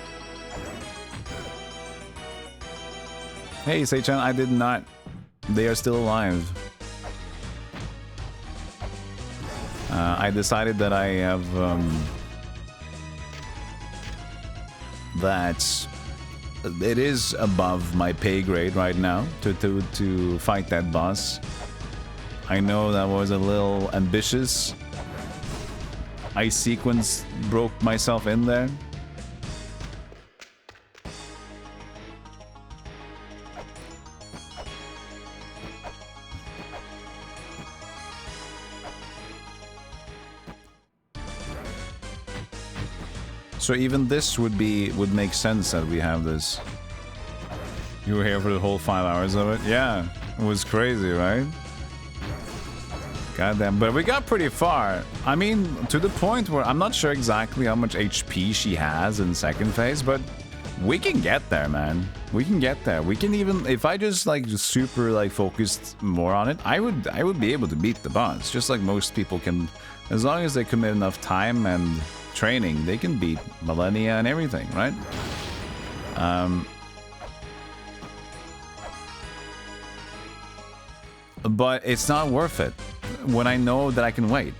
Speaker 1: Hey, Seichan, I did not. They are still alive. I decided that I have that it is above my pay grade right now to fight that boss. I know that was a little ambitious. Ice sequence broke myself in there. So even this would make sense that we have this. You were here for the whole 5 hours of it? Yeah, it was crazy, right? Goddamn, but we got pretty far. I mean, to the point where I'm not sure exactly how much HP she has in second phase, but we can get there, man. We can get there. We can even, if I just like super like focused more on it, I would be able to beat the boss, just like most people can, as long as they commit enough time and training, they can beat Millennia and everything, right? But it's not worth it when I know that I can wait.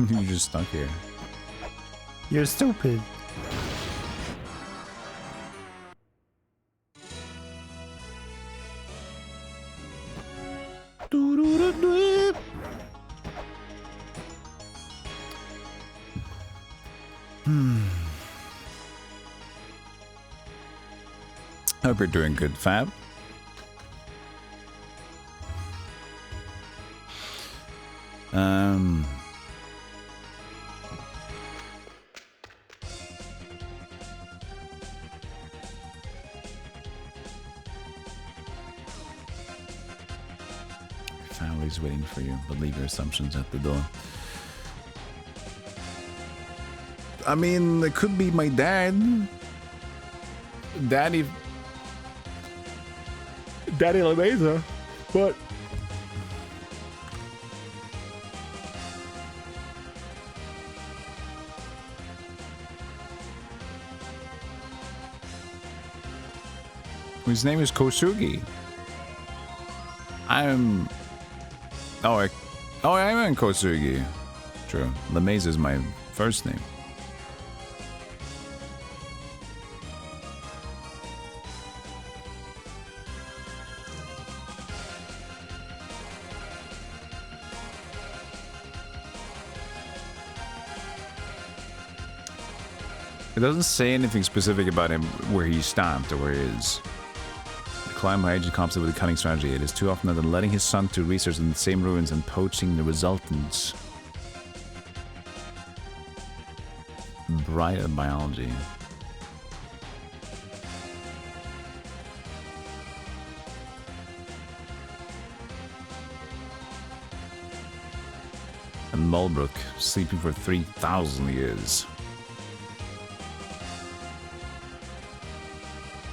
Speaker 1: You're just stuck here.
Speaker 2: You're stupid.
Speaker 1: Hope you're doing good, Fab. family's waiting for you, but leave your assumptions at the door. I mean, it could be my dad. Daddy Lameza, but his name is Kosugi. I'm in Kosugi. True. Lameza is my first name. It doesn't say anything specific about him, where he's stamped or where he is. The climb high agent comes up with a cunning strategy. It is too often that letting his son to research in the same ruins and poaching the resultants. Bright at biology. And Mulbrook, sleeping for 3,000 years.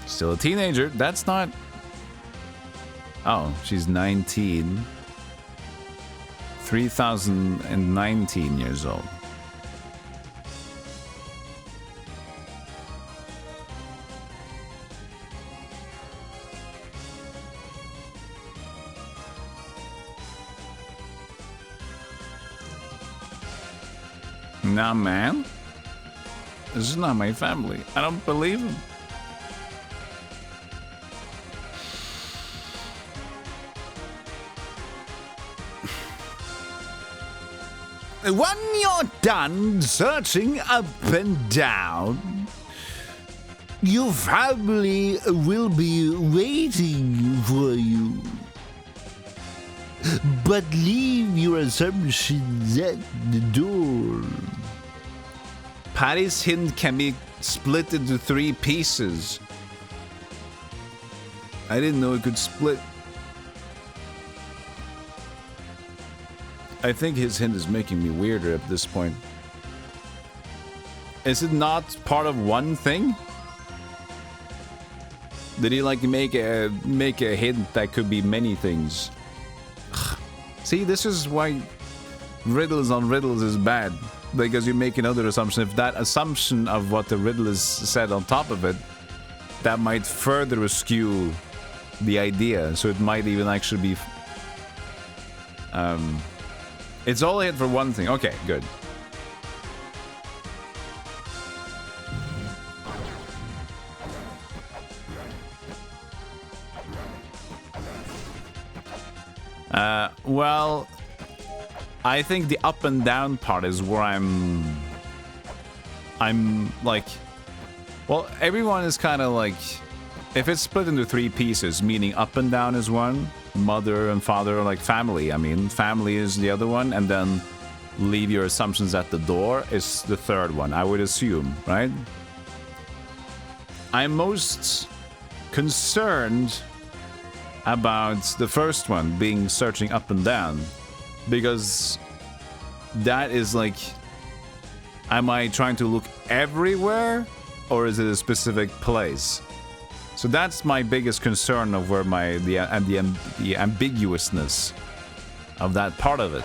Speaker 1: Still a teenager. That's not... Oh, she's 19. 3,019 years old. Nah, man. This is not my family. I don't believe him. When you're done searching up and down, your family will be waiting for you. But leave your assumptions at the door. Patty's hint can be split into 3 pieces. I didn't know it could split. I think his hint is making me weirder at this point. Is it not part of one thing? Did he like make a hint that could be many things? See, this is why riddles on riddles is bad. Because you make another assumption. If that assumption of what the riddle is said on top of it, that might further askew the idea. So it might even actually be... It's all a hit for one thing. Okay, good. Well, I think the up and down part is where I'm like, well, everyone is kind of like, if it's split into 3 pieces, meaning up and down is one, mother and father, like family. I mean, family is the other one, and then leave your assumptions at the door is the third one, I would assume, right? I'm most concerned about the first one being searching up and down, because that is like, am I trying to look everywhere, or is it a specific place? So that's my biggest concern of where the ambiguousness of that part of it.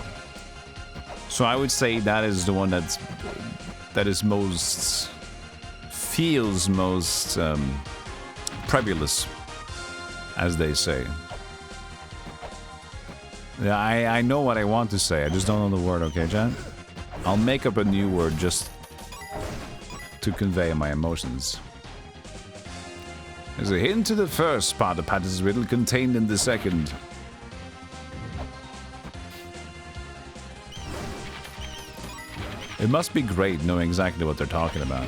Speaker 1: So I would say that is the one that is most, feels most nebulous, as they say. Yeah, I know what I want to say. I just don't know the word. Okay, Jan? I'll make up a new word just to convey my emotions. There's a hint to the first part of Patty's riddle contained in the second. It must be great knowing exactly what they're talking about.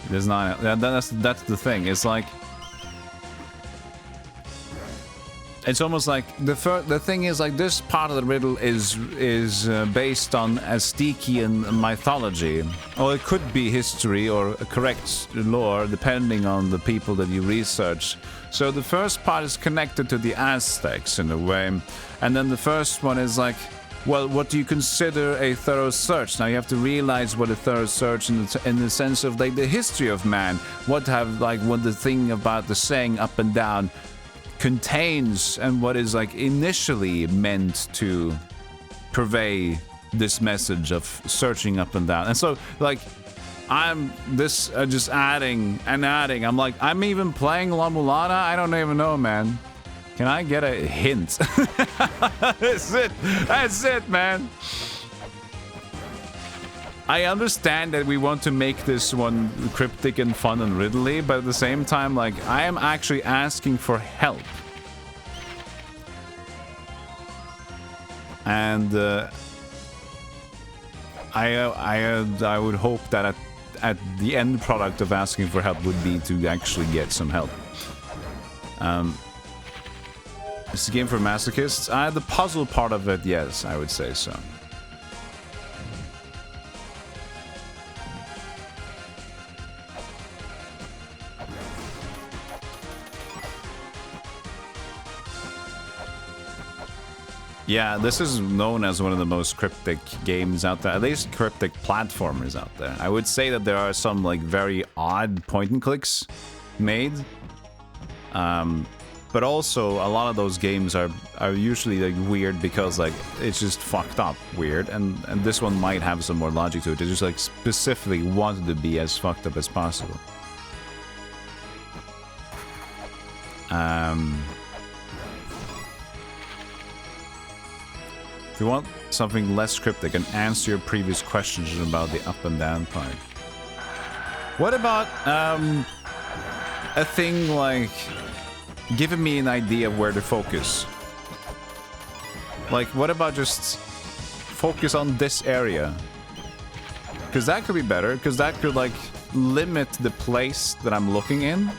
Speaker 1: There's not. That's the thing. It's like It's almost like the thing is like this part of the riddle is based on Aztecian mythology, or it could be history or a correct lore depending on the people that you research. So the first part is connected to the Aztecs in a way, and then the first one is like, well, what do you consider a thorough search? Now you have to realize what a thorough search in the sense of like the history of man, what the thing about the saying up and down contains, and what is like initially meant to purvey this message of searching up and down. And so like I'm just adding and adding. I'm like, I'm even playing La-Mulana. I don't even know, man. Can I get a hint? That's it, man. I understand that we want to make this one cryptic and fun and riddly, but at the same time, like, I am actually asking for help. And I would hope that at the end product of asking for help would be to actually get some help. It's a game for masochists. The puzzle part of it, yes, I would say so. Yeah, this is known as one of the most cryptic games out there, at least cryptic platformers out there. I would say that there are some like very odd point and clicks made, but also a lot of those games are usually like weird because like it's just fucked up weird, and this one might have some more logic to it. They just like specifically wanted to be as fucked up as possible. If you want something less cryptic and answer your previous questions about the up and down part. What about a thing like giving me an idea of where to focus? Like, what about just focus on this area? Because that could be better, because that could like limit the place that I'm looking in.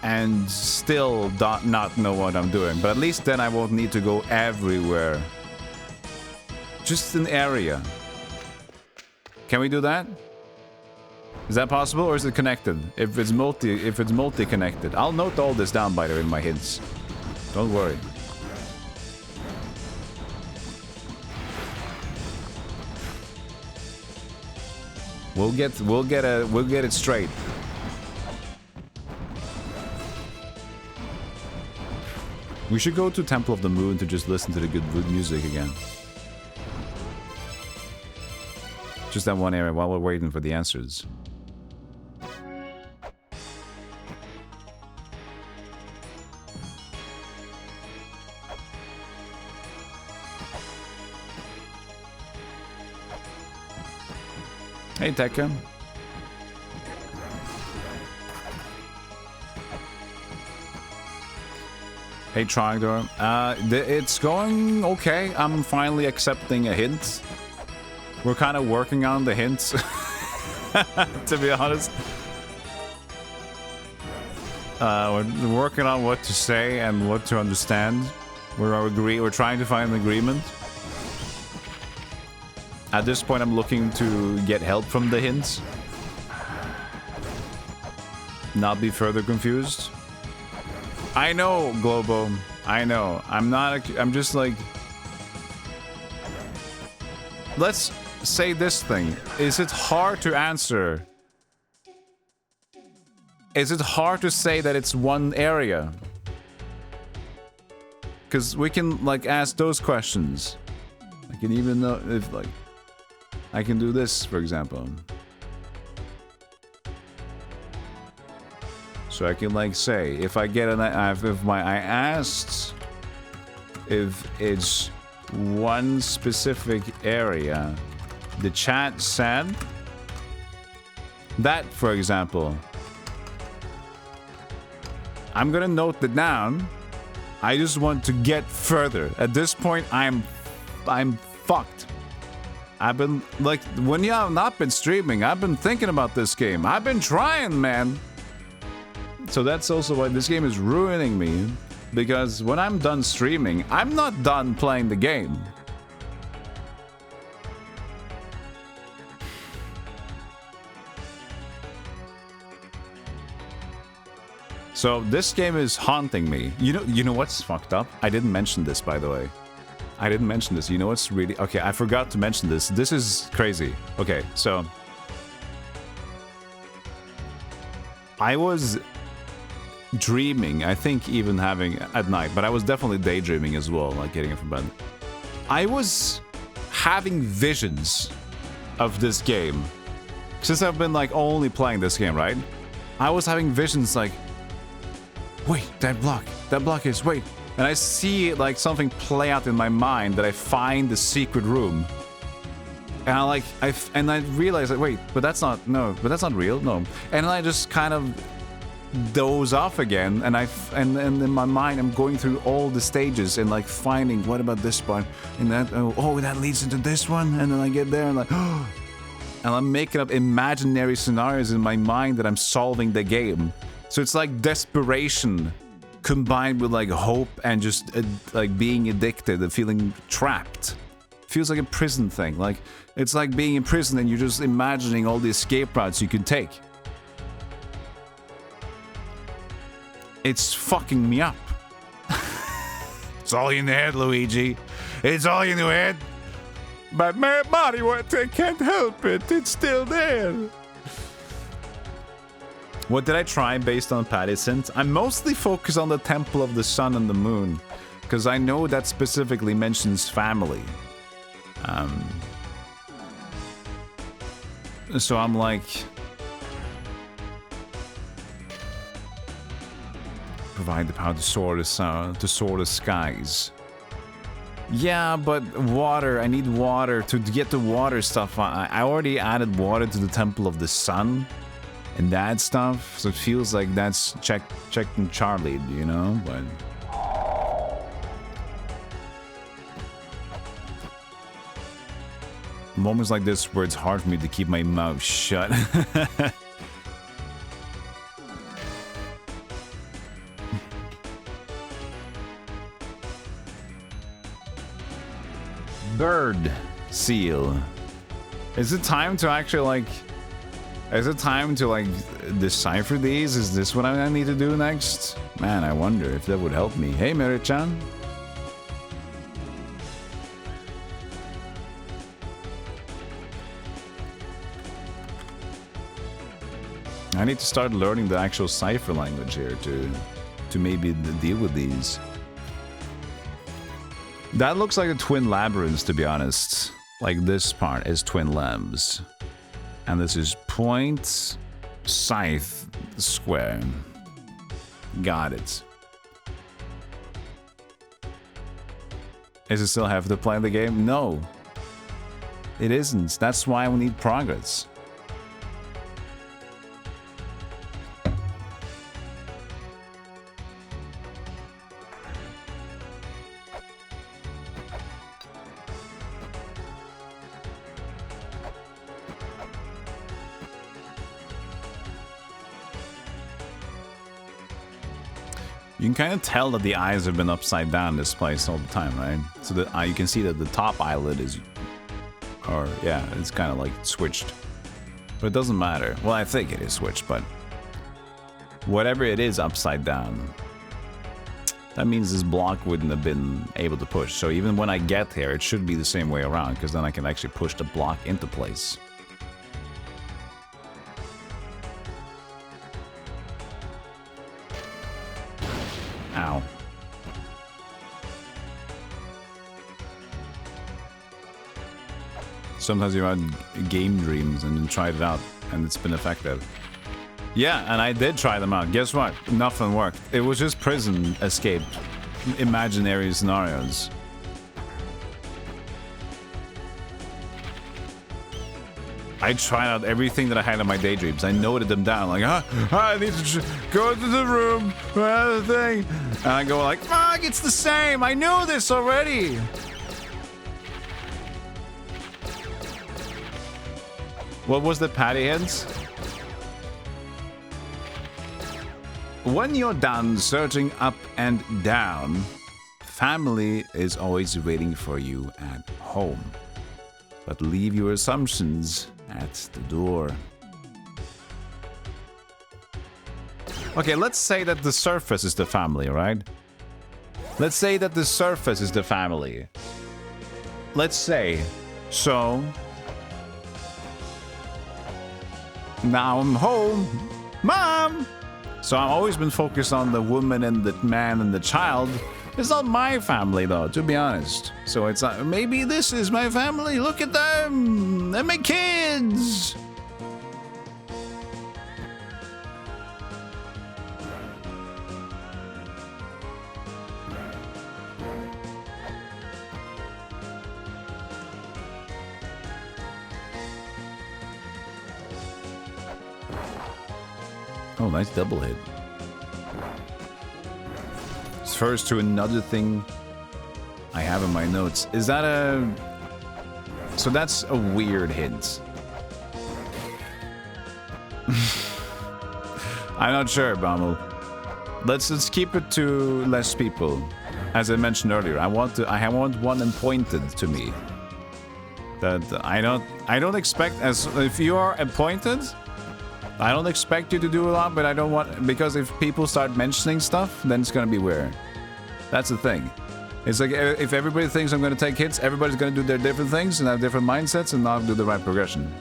Speaker 1: And still not know what I'm doing. But at least then I won't need to go everywhere. Just an area. Can we do that? Is that possible, or is it connected? If it's multi-connected. I'll note all this down, by the way, in my hints. Don't worry. We'll get it straight. We should go to Temple of the Moon to just listen to the good music again. Just that one area while we're waiting for the answers. Hey, Tekka. Hey, Trogdor. It's going okay. I'm finally accepting a hint. We're kind of working on the hints, to be honest. We're working on what to say and what to understand. We're trying to find an agreement. At this point, I'm looking to get help from the hints. Not be further confused. I know, Globo. I know. I'm just like... Let's say this thing. Is it hard to answer? Is it hard to say that it's one area? Because we can, like, ask those questions. I can even know if, like... I can do this, for example. So I can like say, if I get an, I asked if it's one specific area, the chat said that, for example. I'm gonna note it down. I just want to get further. At this point, I'm fucked. I've been like, when you have not been streaming, I've been thinking about this game. I've been trying, man. So that's also why this game is ruining me. Because when I'm done streaming, I'm not done playing the game. So this game is haunting me. You know what's fucked up? I didn't mention this, by the way. I didn't mention this. You know what's really... Okay, I forgot to mention this. This is crazy. Okay, so... I was dreaming, I think even having at night, but I was definitely daydreaming as well, like getting up from bed. I was having visions of this game. Since I've been like only playing this game, right? I was having visions like, wait, that block is, wait. And I see like something play out in my mind that I find the secret room. And I realize that, wait, but that's not real, no. And I just kind of doze off again, and in my mind I'm going through all the stages and like finding, what about this part? And that, oh, that leads into this one, and then I get there and like, oh. And I'm making up imaginary scenarios in my mind that I'm solving the game. So it's like desperation combined with like hope and just like being addicted and feeling trapped. Feels like a prison thing. Like it's like being in prison and you're just imagining all the escape routes you can take. It's fucking me up. It's all in the head, Luigi. It's all in the head. But Mario, I can't help it. It's still there. What did I try based on Patty's hint? I'm mostly focused on the Temple of the Sun and the Moon, because I know that specifically mentions family. So I'm like... Provide the power to soar the skies. Yeah, but water. I need water. To get the water stuff, I already added water to the Temple of the Sun and that stuff, so it feels like that's checking Charlie, you know? But moments like this where it's hard for me to keep my mouth shut. Bird seal. Is it time to actually like... Is it time to like decipher these? Is this what I need to do next? Man, I wonder if that would help me. Hey, Merit-chan. I need to start learning the actual cipher language here to maybe deal with these. That looks like a twin labyrinth, to be honest. Like this part is twin labs. And this is point scythe square. Got it. Is it still have to play the game? No. It isn't. That's why we need progress. You can kind of tell that the eyes have been upside down this place all the time, right? So that you can see that the top eyelid is, or yeah, it's kind of like switched. But it doesn't matter. Well, I think it is switched, but whatever it is upside down, that means this block wouldn't have been able to push. So even when I get here, it should be the same way around, because then I can actually push the block into place. Ow. Sometimes you have game dreams and then tried it out and it's been effective. Yeah, and I did try them out. Guess what? Nothing worked. It was just prison escape, imaginary scenarios. I tried out everything that I had in my daydreams. I noted them down, like, I need to go to the room, thing. And I go like, fuck, it's the same. I knew this already. What was the patty heads? When you're done searching up and down, family is always waiting for you at home. But leave your assumptions at the door. Okay, let's say that the surface is the family, right? Let's say that the surface is the family. Let's say. So, now I'm home. Mom! So I've always been focused on the woman and the man and the child. It's not my family, though, to be honest. So it's like, maybe this is my family. Look at them. They're my kids. Oh, nice double hit. First to another thing I have in my notes. Is that a... So that's a weird hint. I'm not sure, Bammel. Let's keep it to less people. As I mentioned earlier, I want one appointed to me. That I don't expect, as if you are appointed, I don't expect you to do a lot, but I don't want, because if people start mentioning stuff, then it's gonna be weird. That's the thing. It's like if everybody thinks I'm gonna take hits, everybody's gonna do their different things and have different mindsets and not do the right progression.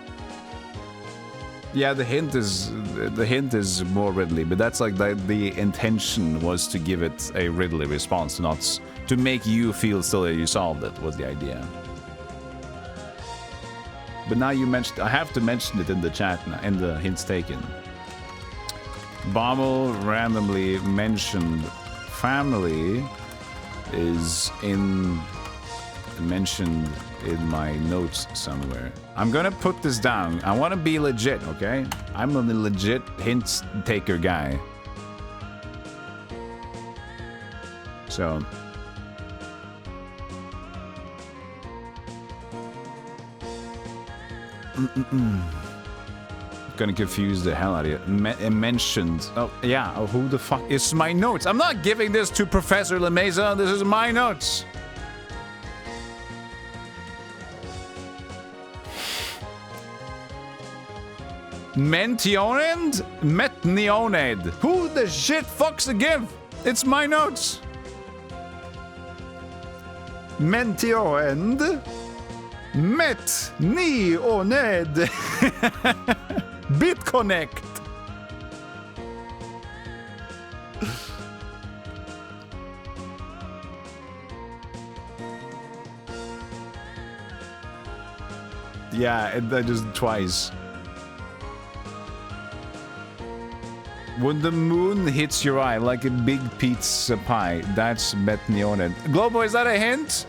Speaker 1: Yeah, the hint is more Ridley, but that's like the intention was to give it a Ridley response, not to make you feel still that you solved it, was the idea. But now you mentioned, I have to mention it in the chat now, in the hints taken. Bommel randomly mentioned family is mentioned in my notes somewhere. I'm gonna put this down. I want to be legit, okay? I'm a legit hint taker guy. So. Gonna confuse the hell out of you. Mentioned. Oh, yeah. Oh, who the fuck? It's my notes. I'm not giving this to Professor LeMesa. This is my notes. Mentioned? Metnioned. Who the shit fucks a give? It's my notes. Mentioned? Met ni och ned. BitConnect. Yeah, I just twice. When the moon hits your eye like a big pizza pie, that's Metnioned. Globo, is that a hint?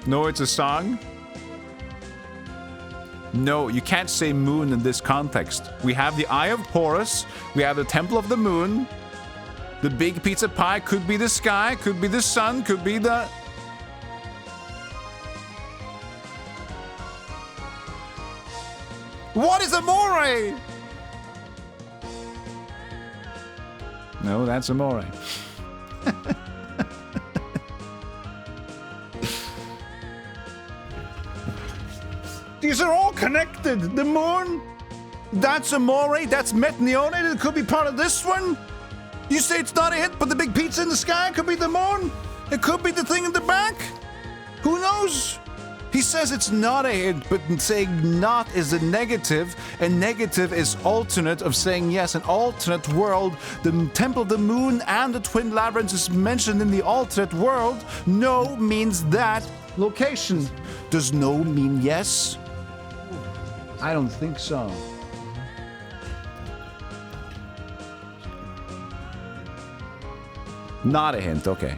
Speaker 1: No, it's a song? No, you can't say moon in this context. We have the Eye of Horus, we have the Temple of the Moon, the big pizza pie could be the sky, could be the sun, could be the... What is Amore? No, that's Amore. These are all connected. The moon, that's Amore, that's Metnione, it could be part of this one. You say it's not a hit, but the big pizza in the sky could be the moon. It could be the thing in the back. Who knows? He says it's not a hit, but saying not is a negative, and negative is alternate of saying yes. An alternate world, the Temple of the Moon and the Twin Labyrinths is mentioned in the alternate world. No means that location. Does no mean yes? I don't think so. Not a hint, okay.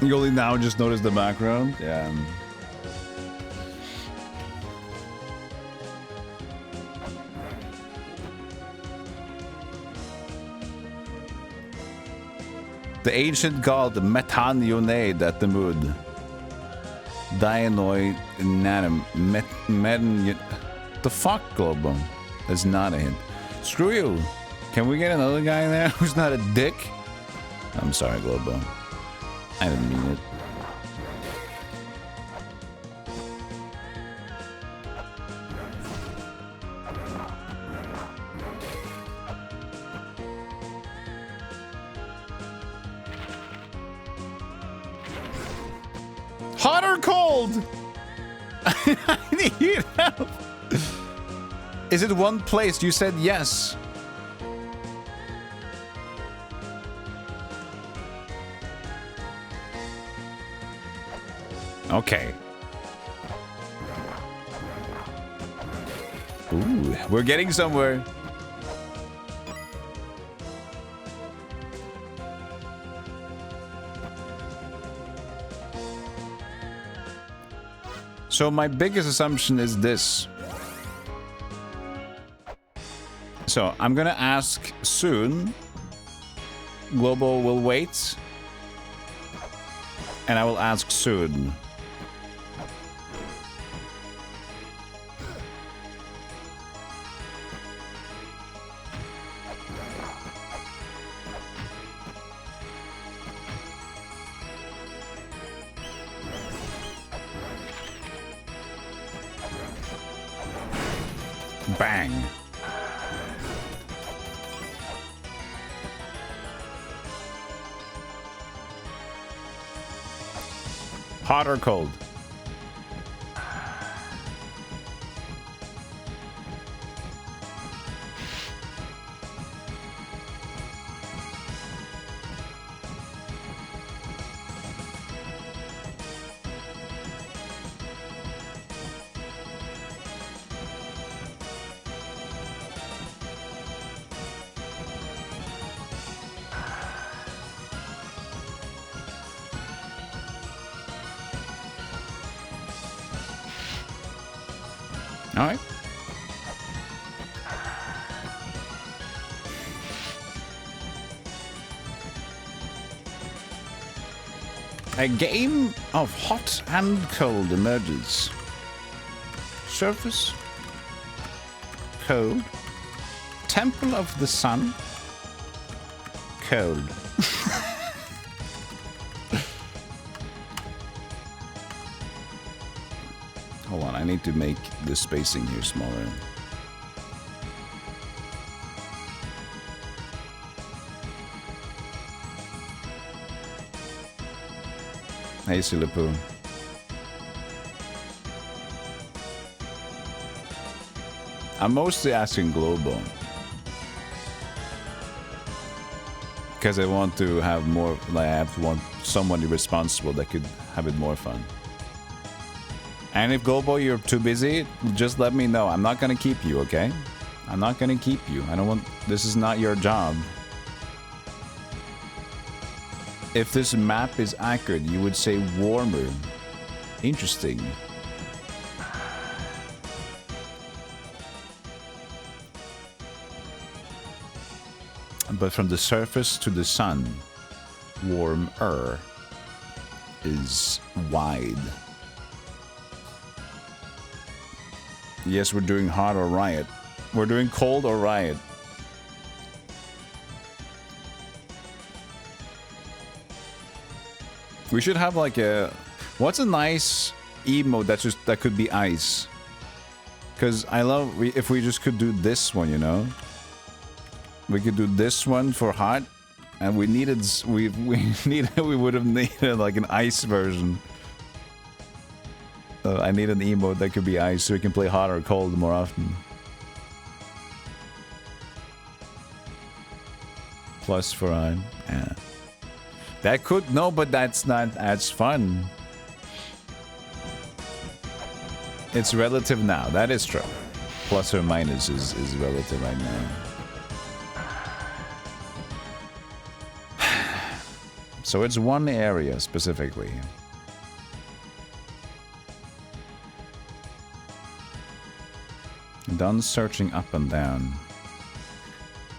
Speaker 1: You only now just noticed the background? Yeah. The ancient god Metanionade at the mood. Dianoi Nanum the fuck, Globo? That's not a hint. Screw you. Can we get another guy in there who's not a dick? I'm sorry, Globo. I didn't mean it. Hot or cold? I need help. Is it one place? You said yes. Okay. Ooh, we're getting somewhere. So my biggest assumption is this. So I'm gonna ask soon. Global will wait. And I will ask soon. Bang. Hot or cold? All right. A game of hot and cold emerges. Surface. Cold. Temple of the Sun. Cold. Hold on, I need to make the spacing here smaller. Hey, Silapu. I'm mostly asking Global. Because I want to have more, like, I want somebody responsible that could have it more fun. And if Global, you're too busy, just let me know. I'm not gonna keep you, okay? I'm not gonna keep you. I don't want, this is not your job. If this map is accurate, you would say warmer. Interesting. But from the surface to the sun, warmer is wide. Yes, we're doing hot or riot. We're doing cold or riot. We should have like a... What's a nice emote that could be ice? Because I love... if we just could do this one, you know? We could do this one for hot. And we needed... We would have needed like an ice version. I need an emote that could be ice so we can play hot or cold more often. Plus for hot. Yeah. That could... No, but that's not as fun. It's relative now. That is true. Plus or minus is relative right now. So it's one area specifically. Done searching up and down.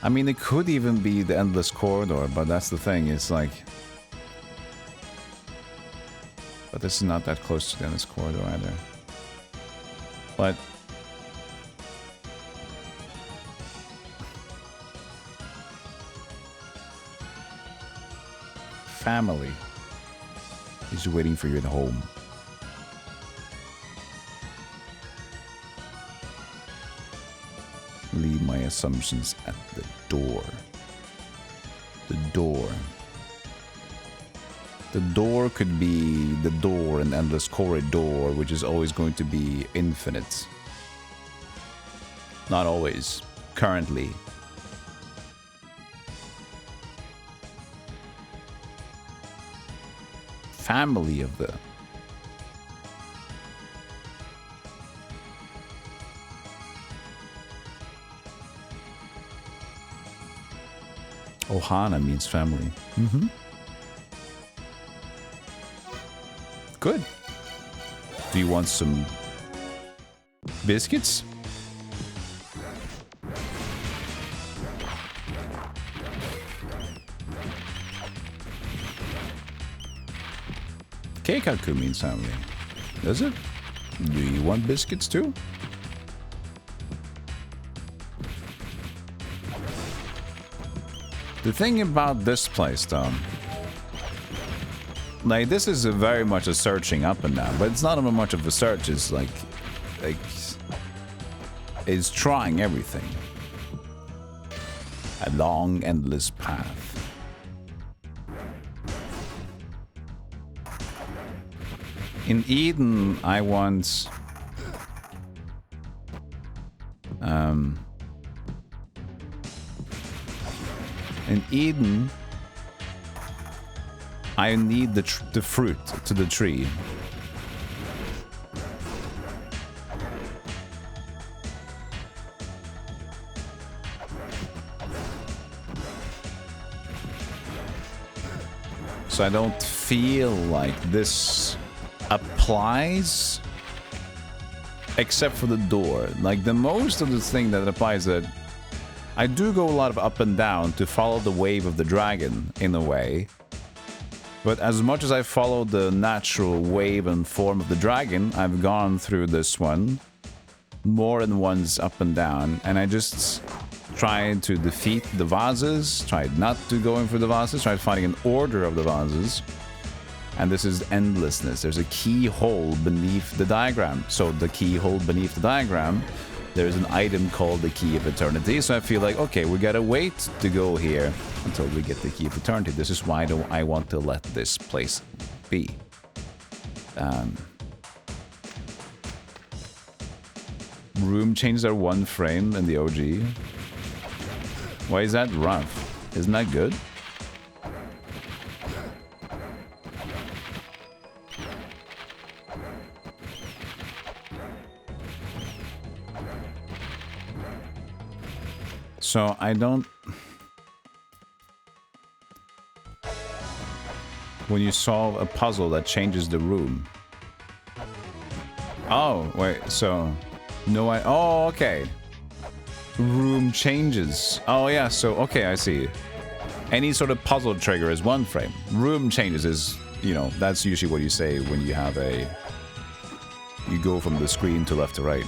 Speaker 1: I mean, it could even be the endless corridor, but that's the thing, it's like... But this is not that close to the endless corridor either. But... Family is waiting for you at home. Leave my assumptions at the door. The door. The door could be the door in Endless Corridor, which is always going to be infinite. Not always. Currently. Family of the... Ohana means family. Mm-hmm. Good. Do you want some biscuits? Keikaku means family. Does it? Do you want biscuits too? The thing about this place, though, like, this is very much a searching up and down, but it's not even much of a search. It's like it's trying everything. A long, endless path. In Eden, I want... in Eden, I need the fruit to the tree. So I don't feel like this applies, except for the door. Like, the most of the thing that applies, that I do go a lot of up and down to follow the wave of the dragon in a way, but as much as I follow the natural wave and form of the dragon, I've gone through this one more than once up and down, and I just tried to defeat the vases, tried not to go in for the vases, tried finding an order of the vases. And this is endlessness. There's a keyhole beneath the diagram. So the keyhole beneath the diagram, there's an item called the Key of Eternity. So I feel like, okay, we gotta wait to go here until we get the Key of Eternity. This is why I want to let this place be. Room changes are 1 frame in the OG. Why is that rough? Isn't that good? So I don't... When you solve a puzzle that changes the room. Oh, wait, so... No, oh, okay. Room changes. Oh, yeah, so, okay, I see. Any sort of puzzle trigger is 1 frame. Room changes is, you know, that's usually what you say when you have a... You go from the screen to left to right.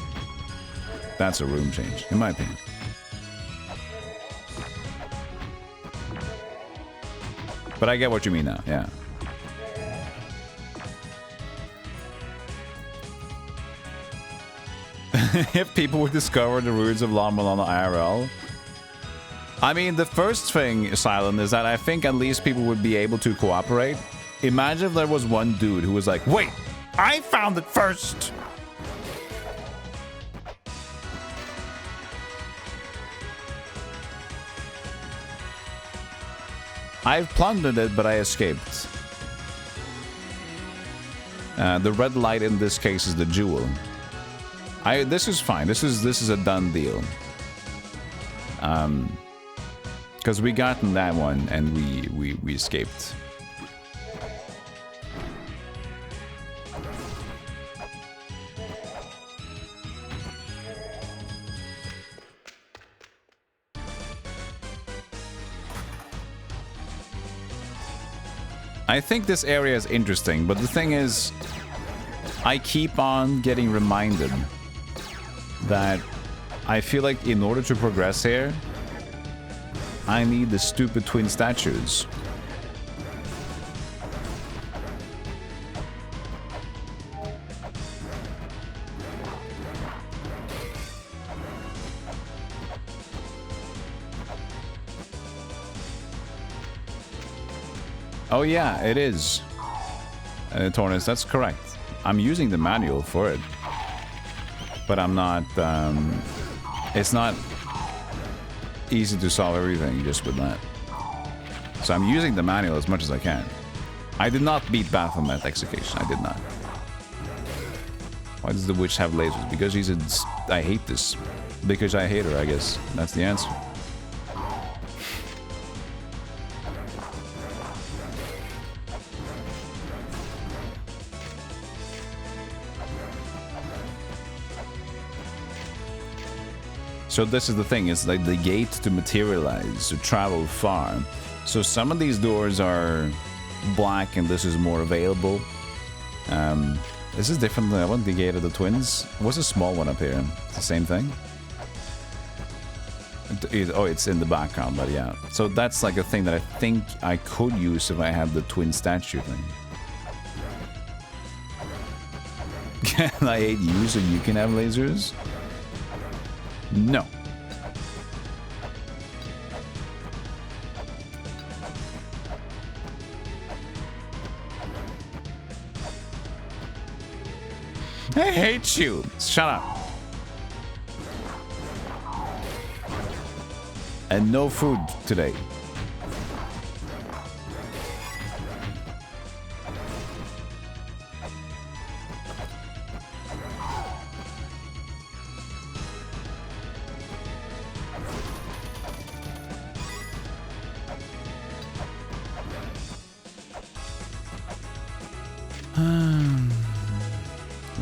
Speaker 1: That's a room change, in my opinion. But I get what you mean now, yeah. If people would discover the ruins of La-Mulana IRL. I mean, the first thing, Silent, is that I think at least people would be able to cooperate. Imagine if there was one dude who was like, wait, I found it first! I've plundered it, but I escaped. The red light in this case is the jewel. This is fine. This is a done deal. Because we got in that one and we escaped. I think this area is interesting, but the thing is, I keep on getting reminded that I feel like in order to progress here, I need the stupid twin statues. Oh yeah, it is. Tornus, that's correct. I'm using the manual for it. But I'm not, it's not easy to solve everything just with that. So I'm using the manual as much as I can. I did not beat Baphomet Execution, I did not. Why does the witch have lasers? Because she's a... I hate this. Because I hate her, I guess. That's the answer. So this is the thing, it's like the gate to materialize, to travel far. So some of these doors are black and this is more available. This is different than one, the Gate of the Twins. What's a small one up here? It's the same thing? Oh, it's in the background, but yeah. So that's like a thing that I think I could use if I had the twin statue thing. Can I aid you so you can have lasers? No. I hate you. Shut up. And no food today.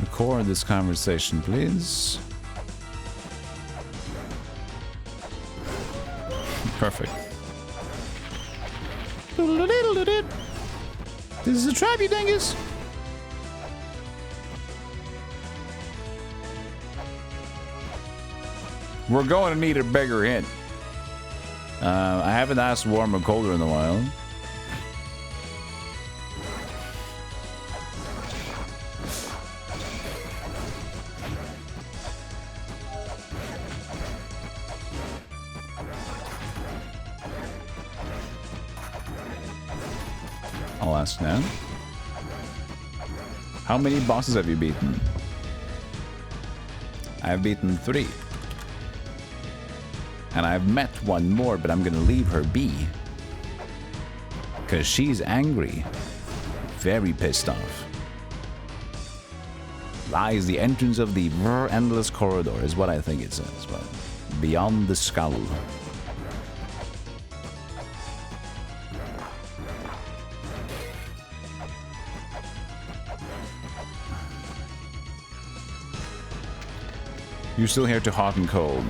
Speaker 1: Record this conversation, please. Perfect. This is a trap, you dingus. We're going to need a bigger hint. I haven't asked warm or colder in a while. I'll ask now. How many bosses have you beaten? I've beaten 3. And I've met one more, but I'm gonna leave her be. Because she's angry. Very pissed off. Lies the entrance of the endless corridor, is what I think it says. But beyond the skull. You're still here to hot and cold.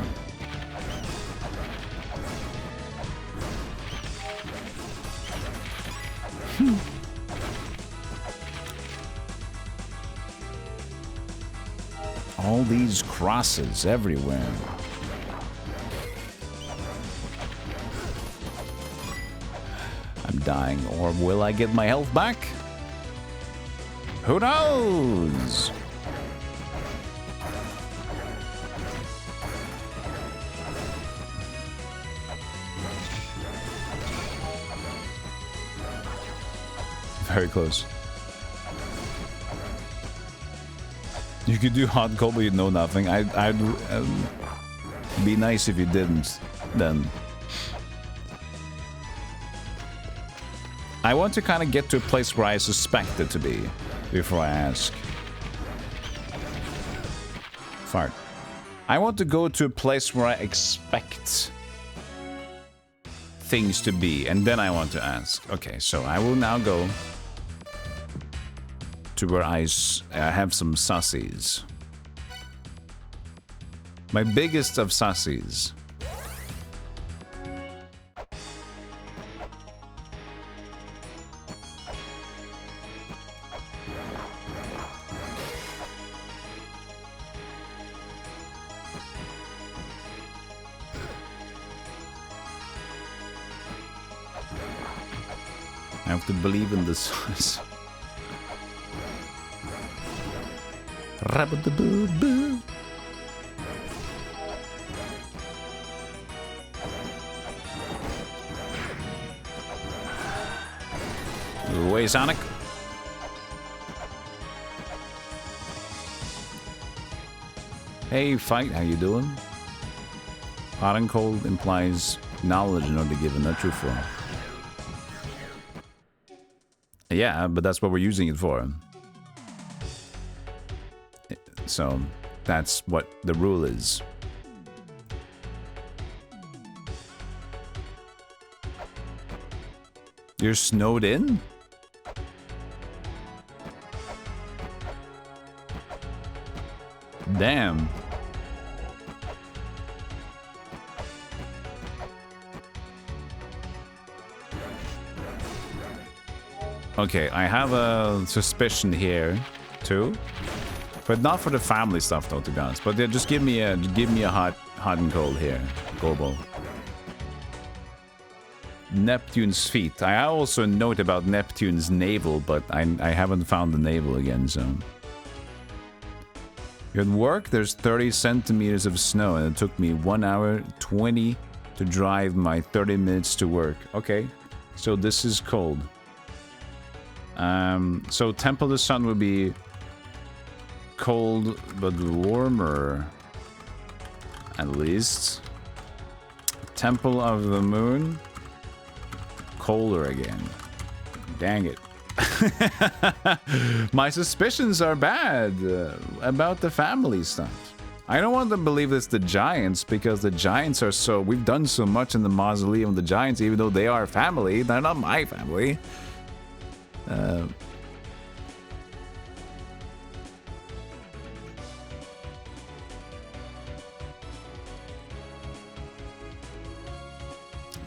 Speaker 1: All these crosses everywhere. I'm dying, or will I get my health back? Who knows? Very close. You could do hot and cold, but you'd know nothing. I'd be nice if you didn't, then. I want to kind of get to a place where I suspect it to be before I ask. Fart. I want to go to a place where I expect things to be, and then I want to ask. Okay, so I will now go to where I have some sussies. My biggest of sussies. I have to believe in the sun. Rabba-da-boo-boo. Away, Sonic. Hey, fight, how you doing? Hot and cold implies knowledge in order to give a nut truthful. Yeah, but that's what we're using it for. So, that's what the rule is. You're snowed in? Damn. Okay, I have a suspicion here, too. But not for the family stuff, though, to be honest. But yeah, just give me a hot and cold here, Gobo. Neptune's feet. I also note about Neptune's navel, but I haven't found the navel again, so... At work, there's 30 centimeters of snow, and it took me 1 hour 20 to drive my 30 minutes to work. Okay, so this is cold. So Temple of the Sun would be cold, but warmer. At least. Temple of the Moon. Colder again. Dang it. My suspicions are bad about the family stuff. I don't want to believe it's the Giants because the Giants are so... We've done so much in the Mausoleum of the Giants, even though they are family. They're not my family.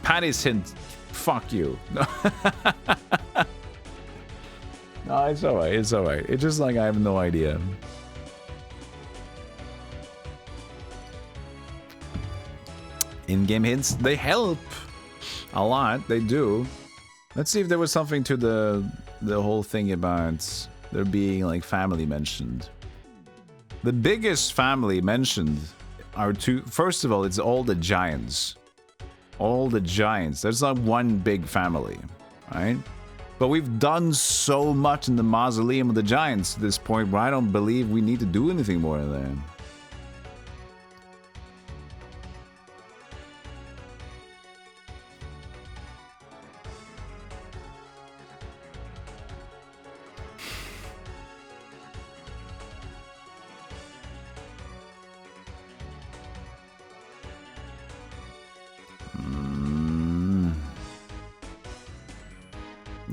Speaker 1: Patty's hint. Fuck you. No, it's alright. It's alright. It's just like I have no idea. In-game hints, they help a lot. They do. Let's see if there was something to the whole thing about there being like family mentioned. The biggest family mentioned are two. First of all, it's all the giants. All the giants. There's not one big family, right? But we've done so much in the Mausoleum of the Giants to this point where I don't believe we need to do anything more there.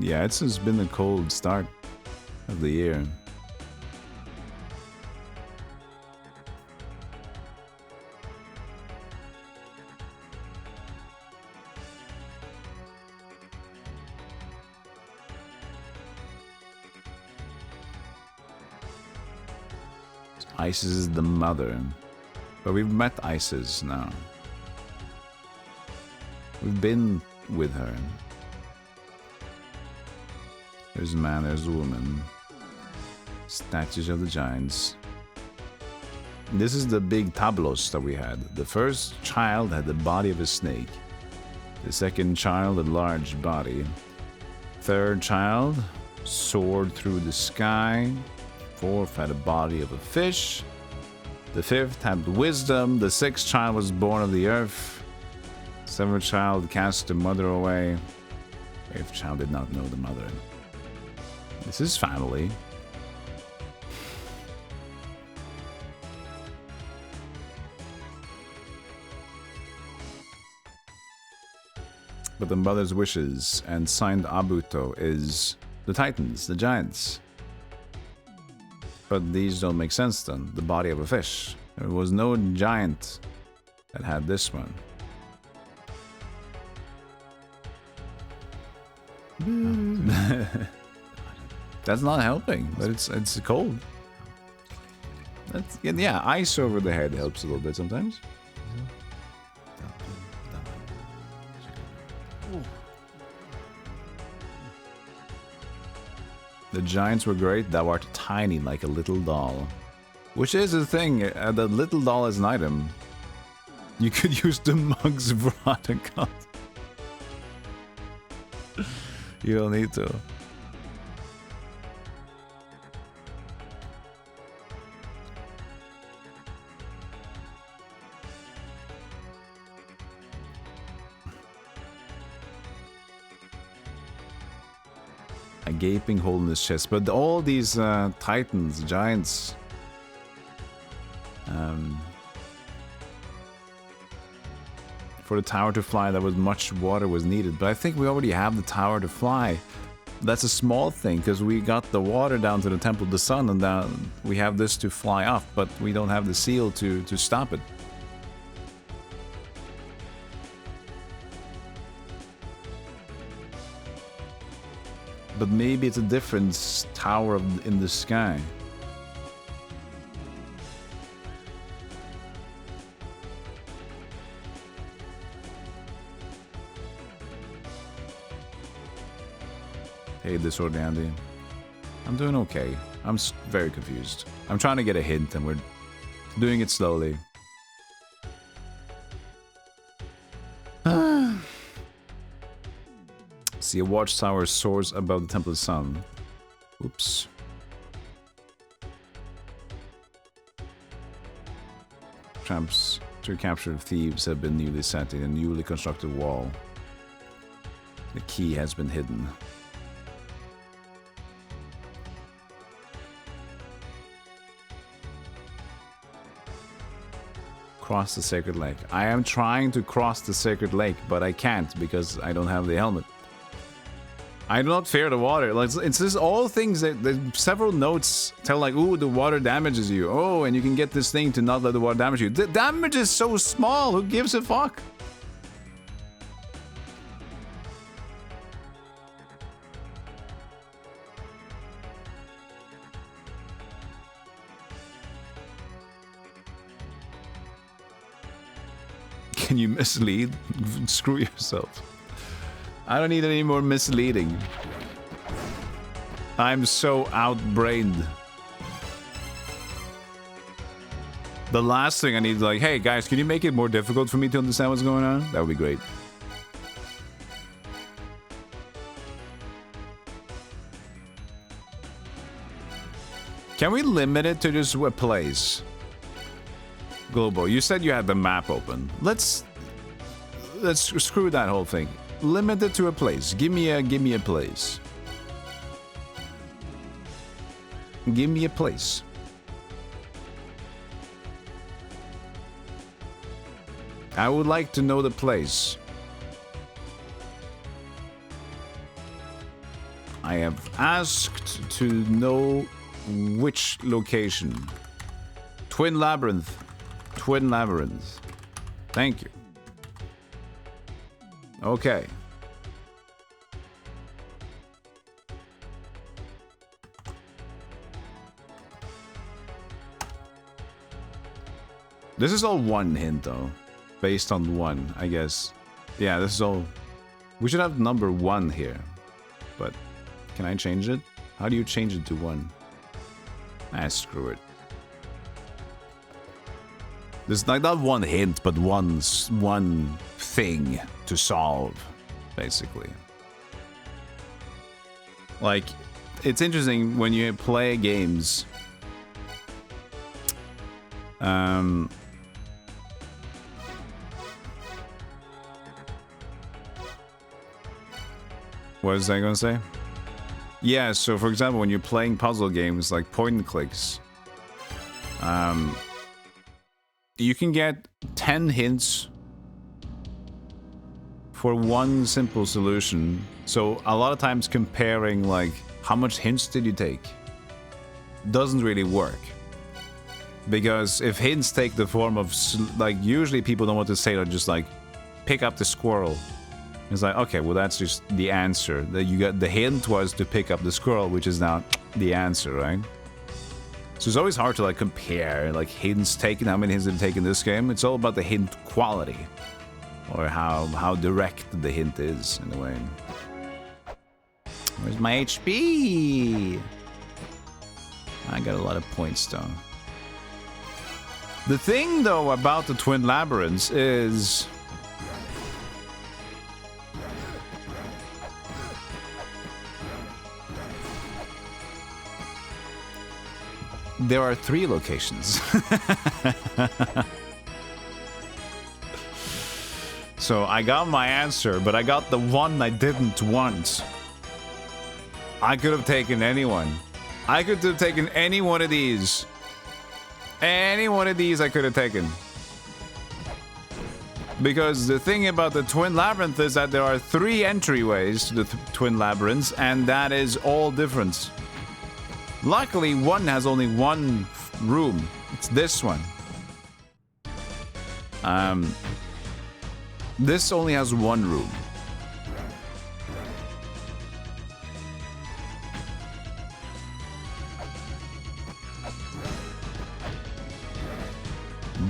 Speaker 1: Yeah, it's just been a cold start of the year. Isis is the mother. But we've met Isis now. We've been with her. There's a man, there's a woman. Statues of the giants. This is the big tableaus that we had. The first child had the body of a snake. The second child, a large body. Third child, soared through the sky. Fourth had a body of a fish. The fifth had wisdom. The sixth child was born of the earth. Seventh child cast the mother away. Eighth child did not know the mother. This is family. But the mother's wishes and signed Abuto is the Titans, the giants. But these don't make sense then. The body of a fish. There was no giant that had this one. That's not helping, but it's cold. Yeah, ice over the head helps a little bit sometimes. The giants were great, thou art tiny like a little doll. Which is the thing, the little doll is an item. You could use the mug's Veronica. You don't need to. A gaping hole in his chest. But all these titans, giants... for the tower to fly, that was much water was needed. But I think we already have the tower to fly. That's a small thing, because we got the water down to the Temple of the Sun, and then we have this to fly off, but we don't have the seal to stop it. But maybe it's a different tower in the sky. Hey, Disorder Andy. I'm doing okay. I'm very confused. I'm trying to get a hint and we're doing it slowly. See, a watchtower soars above the Temple of the Sun. Oops. Tramps to capture thieves have been newly set in a newly constructed wall. The key has been hidden. Cross the Sacred Lake. I am trying to cross the Sacred Lake, but I can't because I don't have the helmet. I do not fear the water. Like, it's just all things that several notes tell, like, ooh, the water damages you. Oh, and you can get this thing to not let the water damage you. The damage is so small. Who gives a fuck? Can you mislead? Screw yourself. I don't need any more misleading. I'm so outbrained. The last thing I need is like, hey guys, can you make it more difficult for me to understand what's going on? That would be great. Can we limit it to just a place? Globo, you said you had the map open. Let's screw that whole thing. Limit it to a place. Give me a place. Give me a place. I would like to know the place. I have asked to know which location. Twin Labyrinth. Twin Labyrinth. Thank you. Okay. This is all one hint, though. Based on one, I guess. Yeah, this is all... We should have number 1 here. But, can I change it? How do you change it to 1? Ah, screw it. There's like not one hint, but one thing to solve, basically. Like, it's interesting when you play games. What was I gonna say? Yeah, so for example, when you're playing puzzle games like point and clicks, you can get 10 hints for one simple solution. So a lot of times comparing like how much hints did you take doesn't really work. Because if hints take the form of like, usually people don't want to say, or just like pick up the squirrel. It's like, okay, well that's just the answer. That you got, the hint was to pick up the squirrel, which is now the answer, right? So it's always hard to like compare like hints taken, how many hints have taken in this game. It's all about the hint quality, or how direct the hint is in a way. Where's my HP? I got a lot of points though. The thing though about the Twin Labyrinths is there are 3 locations. So I got my answer, but I got the one I didn't want. I could have taken anyone. I could have taken any one of these. Any one of these I could have taken. Because the thing about the Twin Labyrinth is that there are 3 entryways to the Twin Labyrinths, and that is all different. Luckily, one has only one room. It's this one. This only has one room.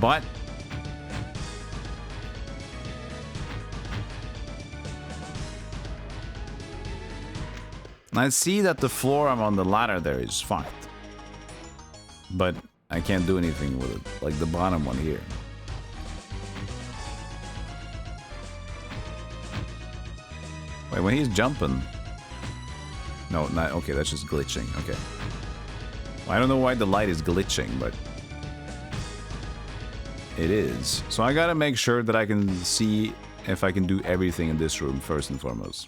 Speaker 1: But I see that the floor I'm on the ladder there is fucked. But I can't do anything with it, like the bottom one here. Wait, when he's jumping... No, not... Okay, that's just glitching. Okay. Well, I don't know why the light is glitching, but... It is. So I gotta make sure that I can see if I can do everything in this room first and foremost.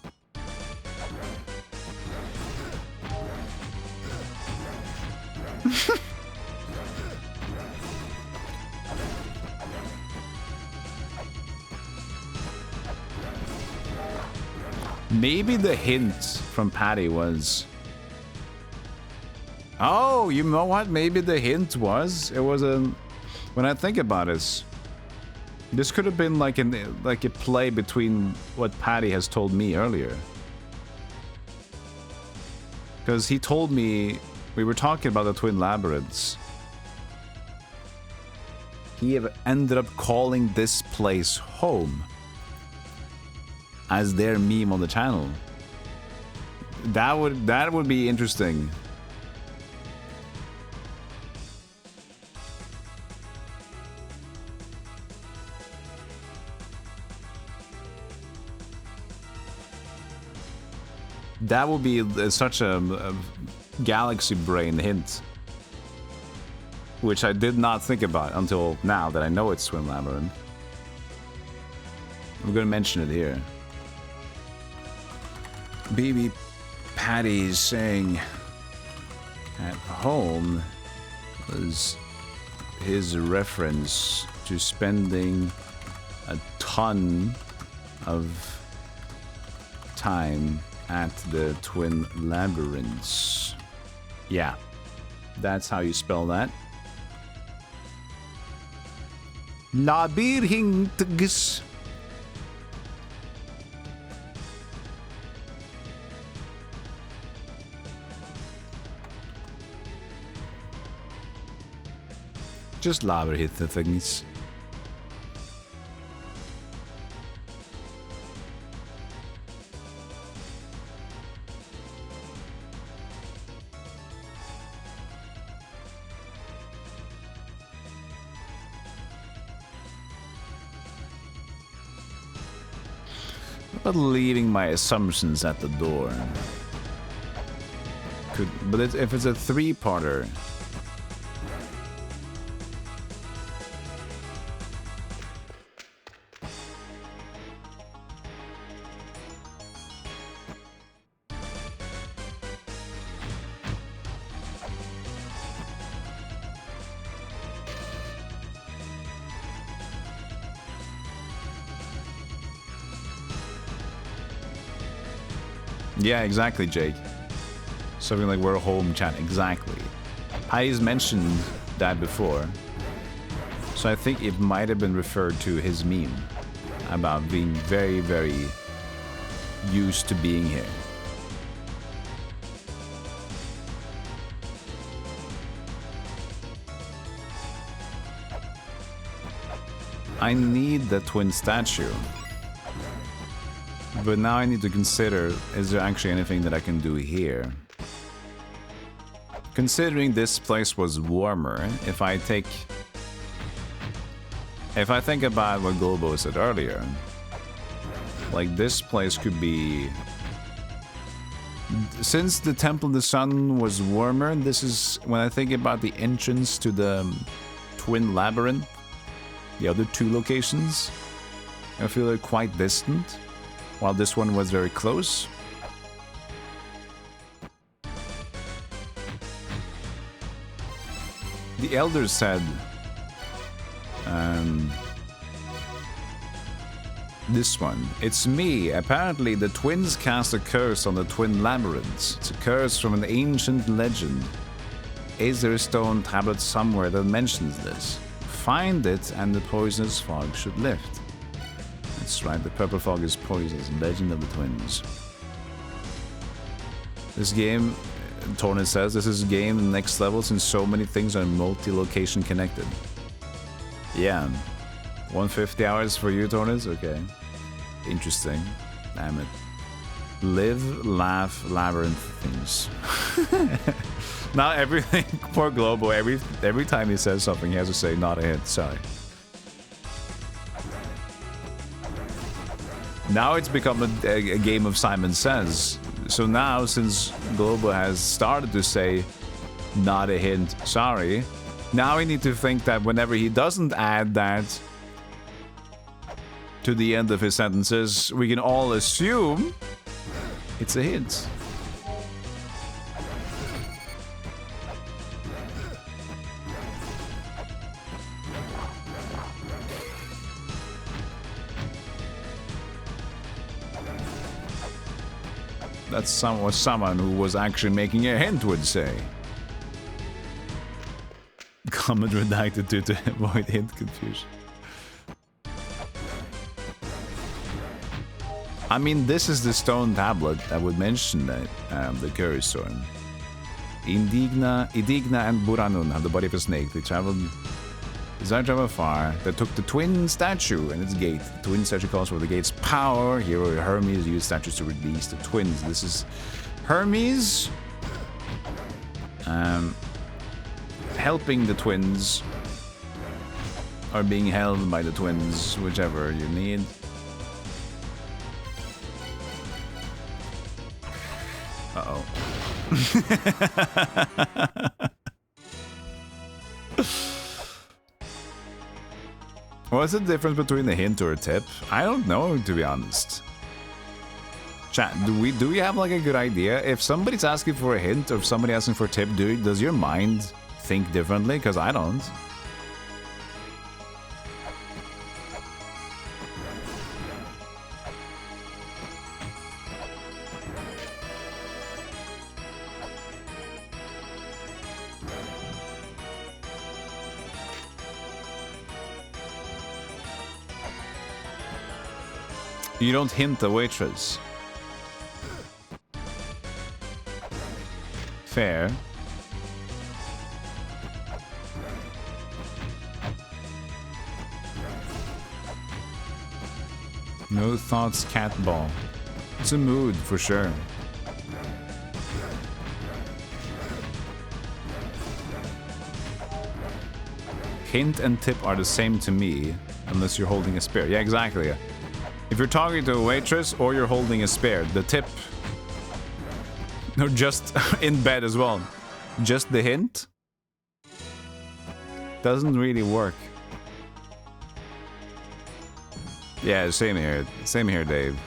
Speaker 1: Maybe the hint from Patty was... Oh, you know what? Maybe the hint was... It was a... When I think about it... This could have been like a play between what Patty has told me earlier. Because he told me... We were talking about the Twin Labyrinths. He ended up calling this place home. As their meme on the channel. That would be interesting. That would be such a galaxy brain hint. Which I did not think about until now that I know it's Twin Labyrinth. I'm gonna mention it here. Baby Patty's saying at home was his reference to spending a ton of time at the Twin Labyrinths. Yeah, that's how you spell that. Labyrinths. Just labyrinths. But leaving my assumptions at the door. But if it's a 3-parter. Yeah, exactly, Jake. Something like we're home chat. Exactly. Patty's mentioned that before. So I think it might have been referred to his meme about being very, very used to being here. I need the twin statue. But now I need to consider, is there actually anything that I can do here? Considering this place was warmer, if I think about what Golbo said earlier, like this place could be... Since the Temple of the Sun was warmer, this is when I think about the entrance to the Twin Labyrinth, the other two locations, I feel they're quite distant, while this one was very close. The elders said, this one. It's me. Apparently, the twins cast a curse on the Twin Labyrinths. It's a curse from an ancient legend. Is there a stone tablet somewhere that mentions this? Find it, and the poisonous fog should lift. That's right, the purple fog is poisonous. Legend of the Twins. This game, Tornin says, this is a game next level since so many things are multi-location connected. Yeah. 150 hours for you, Tornis? Okay. Interesting. Damn it. Live, laugh, labyrinth things. Now everything, poor Globo, every time he says something, he has to say, not a hit, sorry. Now it's become a game of Simon Says. So now, since Globo has started to say, not a hint, sorry, now we need to think that whenever he doesn't add that to the end of his sentences, we can all assume it's a hint. That's what someone who was actually making a hint would say. Comment redacted to avoid hint confusion. I mean, this is the stone tablet that would mention that, the curse storm. Indigna and Buranun have the body of a snake. They traveled far. They took the twin statue and its gate. The twin statue calls for the gate's power. Hero Hermes used statues to release the twins. This is Hermes helping the twins, or being held by the twins, whichever you need. Uh-oh. What's the difference between a hint or a tip? I don't know, to be honest. Chat, do we have like a good idea? If somebody's asking for a hint or if somebody asking for a tip, does your mind think differently? Because I don't. You don't hint the waitress. Fair. No thoughts, cat ball. It's a mood for sure. Hint and tip are the same to me, unless you're holding a spear. Yeah, exactly. If you're talking to a waitress or you're holding a spear, the tip, or just in bed as well, just the hint doesn't really work. Yeah, same here. Same here, Dave.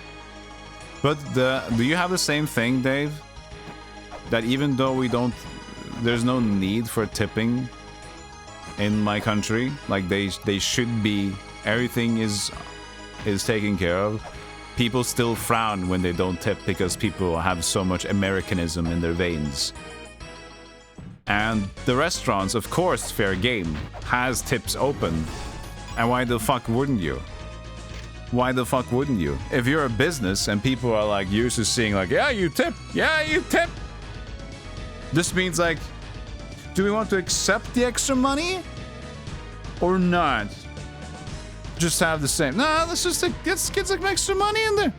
Speaker 1: But do you have the same thing, Dave? That even though there's no need for tipping in my country, like they should be, everything is taken care of. People still frown when they don't tip because people have so much Americanism in their veins. And the restaurants, of course, fair game, has tips open. And why the fuck wouldn't you? Why the fuck wouldn't you? If you're a business and people are like used to seeing like, yeah, you tip, yeah, you tip. This means like, do we want to accept the extra money or not? Just have the same. Nah, let's just get some extra money in there.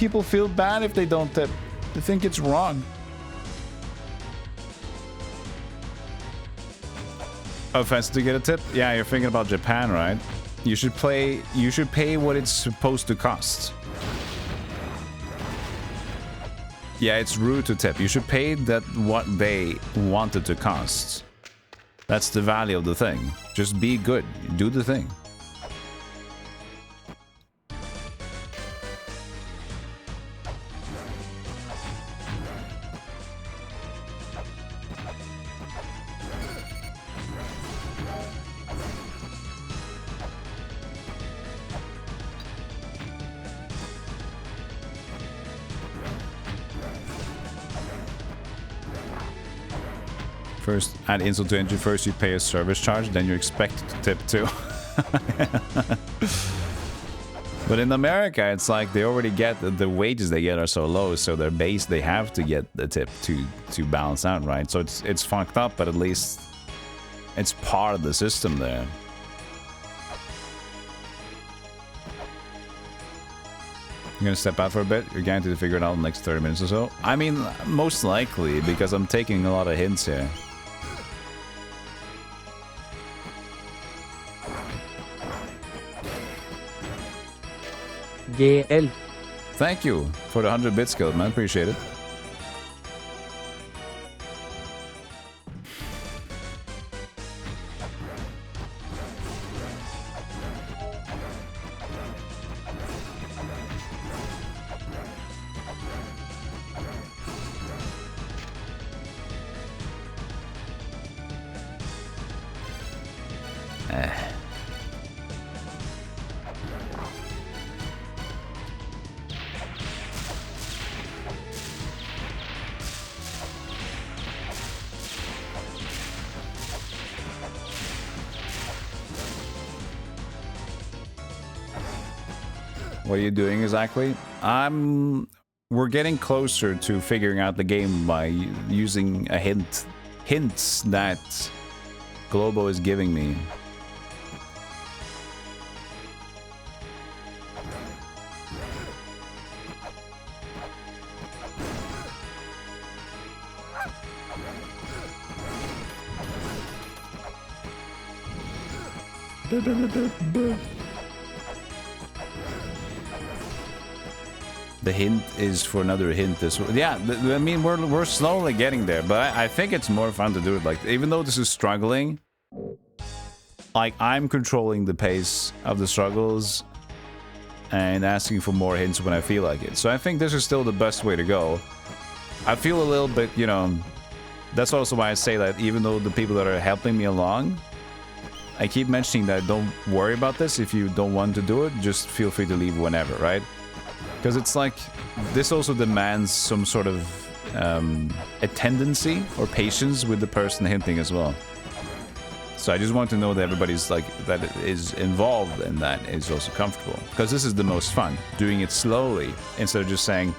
Speaker 1: people feel bad if they don't tip. They think it's wrong. Offensive to get a tip? Yeah, you're thinking about Japan, right? You should pay what it's supposed to cost. Yeah, it's rude to tip. You should pay that what they want it to cost. That's the value of the thing. Just be good. Do the thing. First, add insult to injury. First, you pay a service charge, then you're expected to tip too. But in America, it's like they already get the wages they get are so low, so their base they have to get the tip to balance out, right? So it's fucked up, but at least it's part of the system there. You're gonna step out for a bit? You're guaranteed to figure it out in the next 30 minutes or so? I mean, most likely, because I'm taking a lot of hints here.
Speaker 3: JL.
Speaker 1: Thank you for the 100 bit skill, man. Appreciate it. What are you doing exactly? We're getting closer to figuring out the game by using a hints that Globo is giving me. The hint is for another hint this way. Yeah, I mean, we're slowly getting there, but I think it's more fun to do it like, even though this is struggling, like I'm controlling the pace of the struggles and asking for more hints when I feel like it. So I think this is still the best way to go. I feel a little bit, you know, that's also why I say that even though the people that are helping me along, I keep mentioning that don't worry about this. If you don't want to do it, just feel free to leave whenever, right? Because it's like, this also demands some sort of a tendency or patience with the person hinting as well. So I just want to know that everybody's like, that is involved and that is also comfortable. Because this is the most fun, doing it slowly, instead of just saying,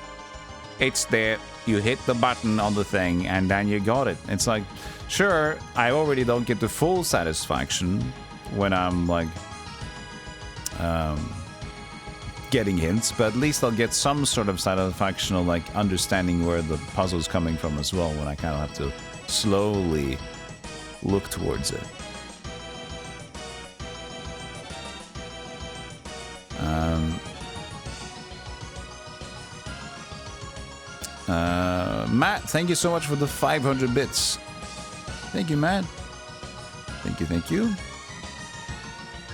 Speaker 1: it's there, you hit the button on the thing, and then you got it. It's like, sure, I already don't get the full satisfaction when I'm like, getting hints, but at least I'll get some sort of satisfaction of like understanding where the puzzle's coming from as well, when I kind of have to slowly look towards it. Matt, thank you so much for the 500 bits. Thank you, Matt. Thank you, thank you.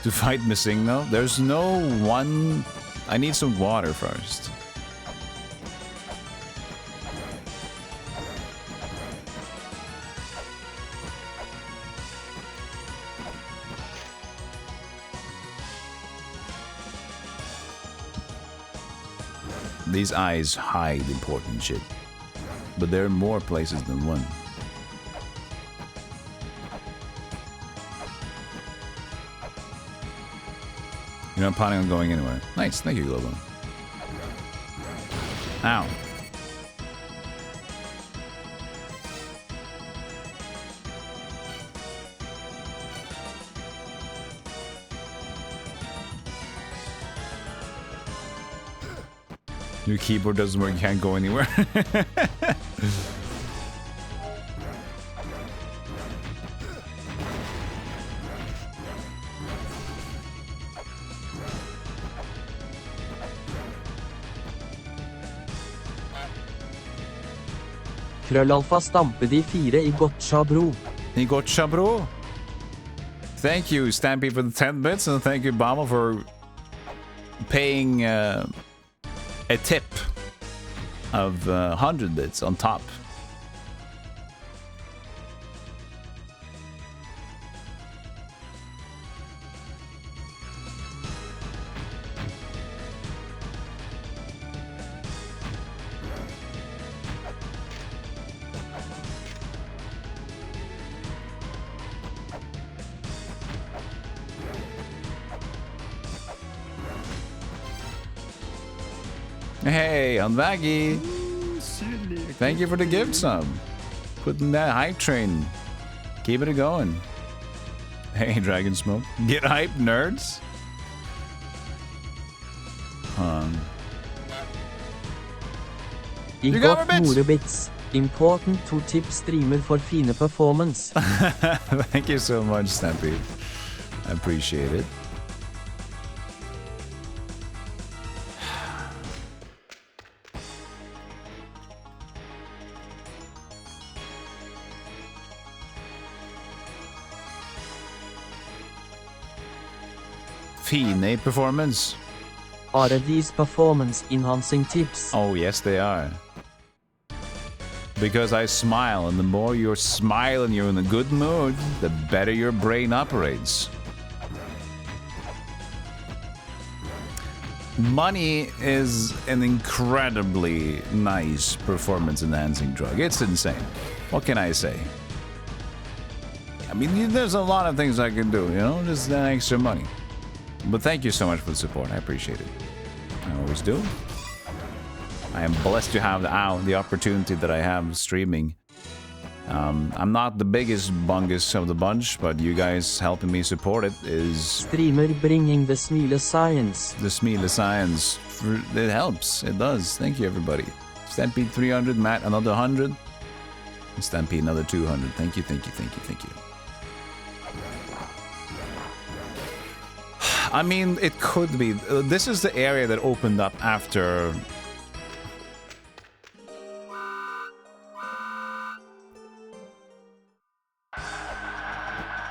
Speaker 1: To fight missing, no? There's no one... I need some water first. These eyes hide important shit. But there are more places than one. You're not planning on going anywhere. Nice, thank you, Globo. Ow. Your keyboard doesn't work, you can't go anywhere.
Speaker 3: Krøllalfa stampe de 4 i gotcha bro.
Speaker 1: I gotcha, bro. Thank you, Stampy, for the 10 bits, and thank you, Bama, for paying a tip of 100 bits on top. Hey, Unvaggy. Thank you for the gift sub. Putting that hype train. Keep it going. Hey, Dragon Smoke. Get hype, nerds.
Speaker 3: I godt morebits. Important to tip streamer for fine performance.
Speaker 1: Thank you so much, Stampy. I appreciate it. Fine performance.
Speaker 3: Are these performance enhancing tips?
Speaker 1: Oh, yes, they are. Because I smile, and the more you're smiling, you're in a good mood, the better your brain operates. Money is an incredibly nice performance-enhancing drug. It's insane. What can I say? I mean, there's a lot of things I can do, you know, just that extra money. But thank you so much for the support. I appreciate it. I always do. I am blessed to have the opportunity that I have streaming. I'm not the biggest bungus of the bunch, but you guys helping me support it is...
Speaker 3: Streamer bringing the Smile science.
Speaker 1: The Smile science. It helps. It does. Thank you, everybody. Stampede 300, Matt another 100. And Stampede another 200. Thank you, thank you, thank you, thank you. I mean, it could be. This is the area that opened up after...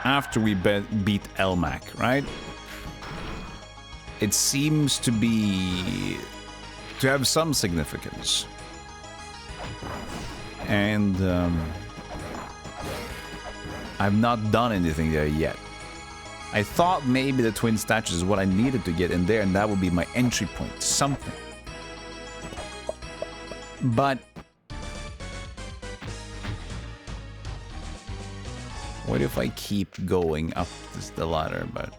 Speaker 1: After we beat Elmac, right? It seems to be... to have some significance. And... I've not done anything there yet. I thought maybe the twin statues is what I needed to get in there, and that would be my entry point. Something. But... what if I keep going up the ladder, but...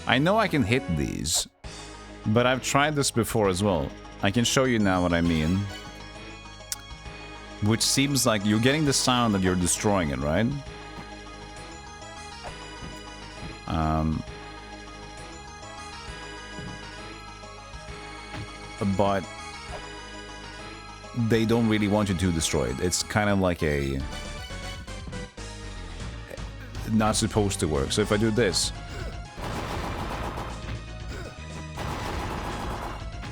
Speaker 1: I know I can hit these, but I've tried this before as well. I can show you now what I mean. Which seems like you're getting the sound that you're destroying it, right? But they don't really want you to destroy it. It's kind of like a... not supposed to work. So if I do this...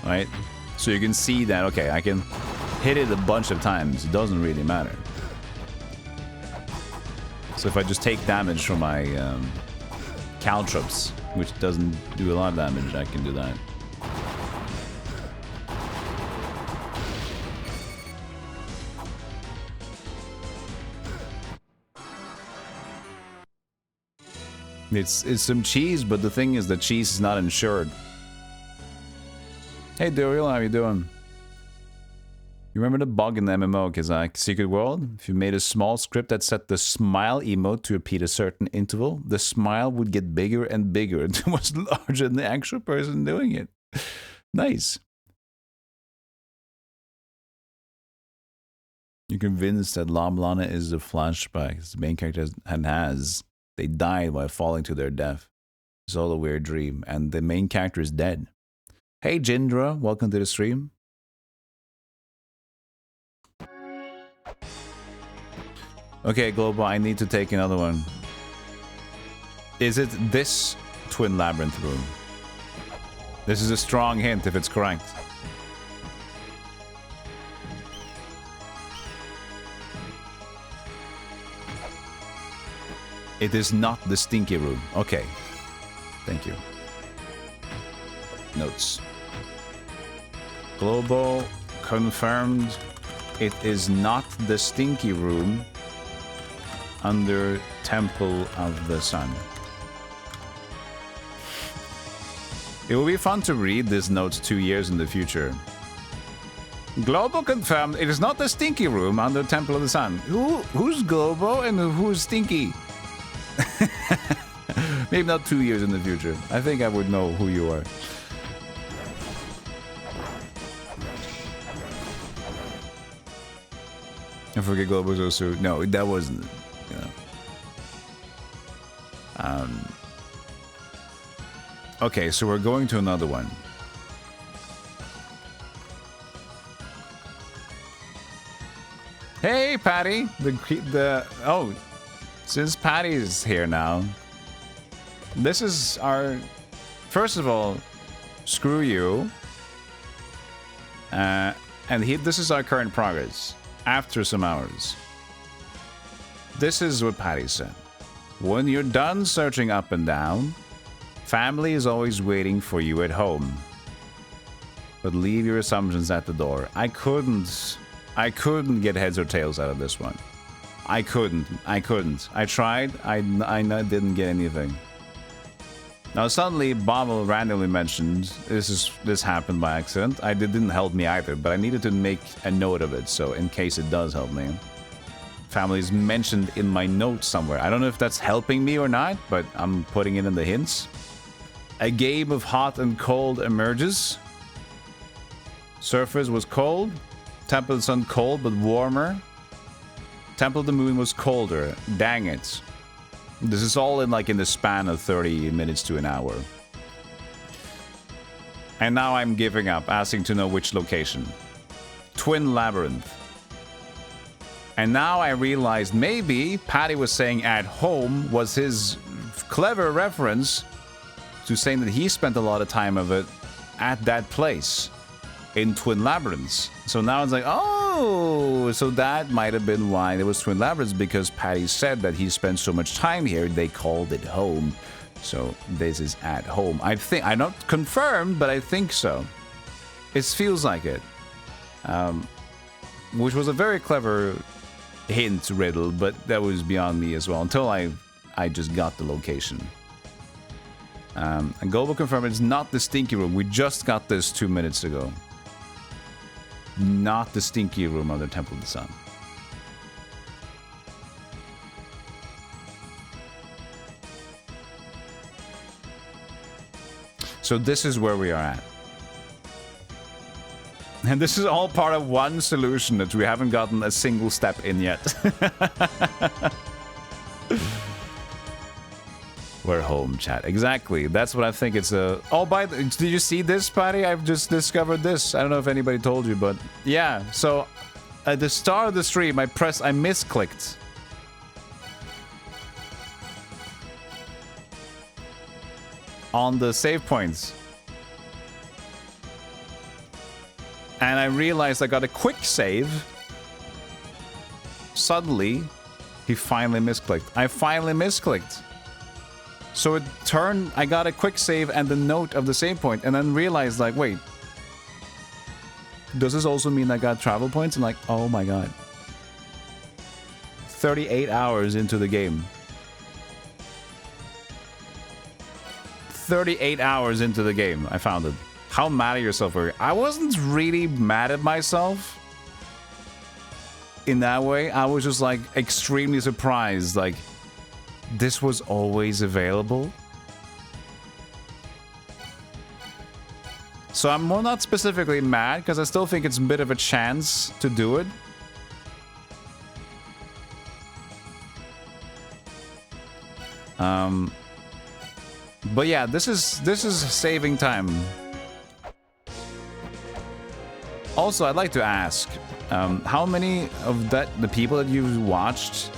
Speaker 1: right? So you can see that, okay, I can hit it a bunch of times. It doesn't really matter. So if I just take damage from my caltrops, which doesn't do a lot of damage, I can do that. It's some cheese, but the thing is the cheese is not insured. Hey Duriel, how you doing? You remember the bug in the MMO, Kazak Secret World? If you made a small script that set the smile emote to repeat a certain interval, the smile would get bigger and bigger until it was larger than the actual person doing it. Nice. You're convinced that La-Mulana is the flashback the main character has. They died while falling to their death. It's all a weird dream, and the main character is dead. Hey Jindra, welcome to the stream. Okay, Global, I need to take another one. Is it this Twin Labyrinth room? This is a strong hint if it's correct. It is not the stinky room. Okay. Thank you. Notes. Global confirmed it is not the stinky room under Temple of the Sun. It will be fun to read these notes 2 years in the future. Global confirmed it is not the stinky room under Temple of the Sun. Who's Global and who's Stinky? Maybe not 2 years in the future. I think I would know who you are. I forget Global's also. No, that wasn't. You know. Okay, so we're going to another one. Hey, Patty. Oh, since Patty's here now, this is our. First of all, screw you. And this is our current progress after some hours. This is what Patty said. When you're done searching up and down, family is always waiting for you at home. But leave your assumptions at the door. I couldn't get heads or tails out of this one. I couldn't. I tried. I didn't get anything. Now suddenly, Bommel randomly mentioned this happened by accident. It didn't help me either, but I needed to make a note of it, so in case it does help me. Family is mentioned in my notes somewhere. I don't know if that's helping me or not, but I'm putting it in the hints. A game of hot and cold emerges. Surface was cold. Temple of the Sun cold, but warmer. Temple of the Moon was colder. Dang it. This is all in the span of 30 minutes to an hour. And now I'm giving up, asking to know which location. Twin Labyrinth. And now I realized maybe Patty was saying at home was his clever reference to saying that he spent a lot of time of it at that place in Twin Labyrinths. So now it's like, oh, so that might have been why there was Twin Labyrinths, because Patty said that he spent so much time here, they called it home. So this is at home. I think, I'm not confirmed, but I think so. It feels like it. Which was a very clever hint riddle, but that was beyond me as well, until I just got the location. And Global confirmed it's not the stinky room. We just got this 2 minutes ago. Not the stinky room of the Temple of the Sun. So this is where we are at. And this is all part of one solution that we haven't gotten a single step in yet. We're home, chat. Exactly. That's what I think it's a... Oh, did you see this, Patty? I've just discovered this. I don't know if anybody told you, but... Yeah, so... At the start of the stream, I misclicked. On the save points. And I realized I got a quick save. Suddenly, he finally misclicked. I finally misclicked. So it turned, I got a quick save and the note of the save point, and then realized, wait. Does this also mean I got travel points? And oh my god. 38 hours into the game. 38 hours into the game, I found it. How mad at yourself were you? I wasn't really mad at myself. in that way. I was just like extremely surprised. Like, this was always available. So I'm more not specifically mad because I still think it's a bit of a chance to do it. But yeah, this is saving time. Also, I'd like to ask, how many of the people that you've watched?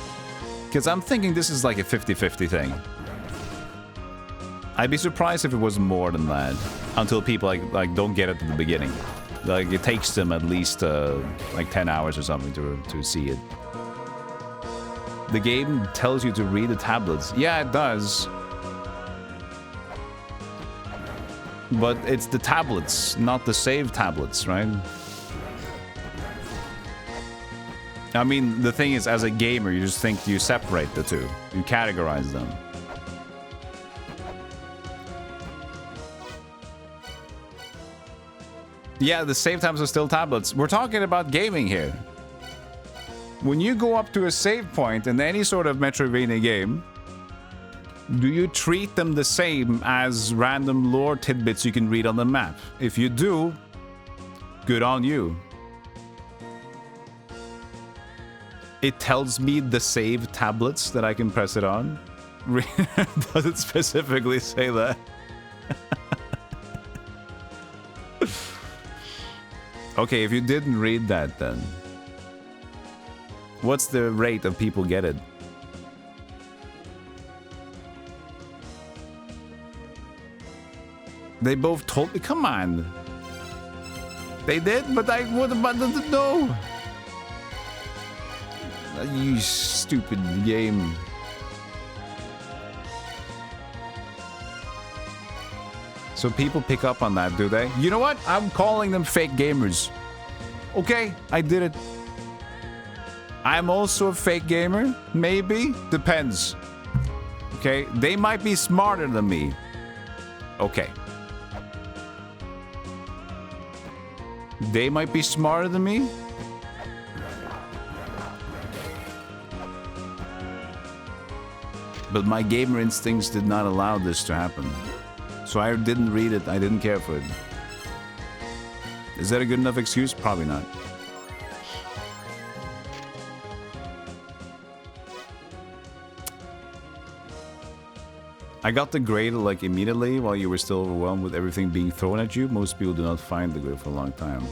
Speaker 1: Because I'm thinking this is like a 50-50 thing. I'd be surprised if it was more than that, until people like don't get it at the beginning. Like it takes them at least like 10 hours or something to see it. The game tells you to read the tablets. Yeah, it does. But it's the tablets, not the save tablets, right? I mean, the thing is, as a gamer, you just think you separate the two. You categorize them. Yeah, the save tabs are still tablets. We're talking about gaming here. When you go up to a save point in any sort of Metroidvania game, do you treat them the same as random lore tidbits you can read on the map? If you do, good on you. It tells me the save tablets that I can press it on. Does it specifically say that? Okay, if you didn't read that, then what's the rate of people get it? They both told me, come on. They did, but I would have no. You stupid game. So people pick up on that, do they? You know what? I'm calling them fake gamers. Okay, I did it. I'm also a fake gamer. Maybe. Depends. Okay, they might be smarter than me. Okay. They might be smarter than me. But my gamer instincts did not allow this to happen. So I didn't read it. I didn't care for it. Is that a good enough excuse? Probably not. I got the grade like immediately while you were still overwhelmed with everything being thrown at you. Most people do not find the grade for a long time.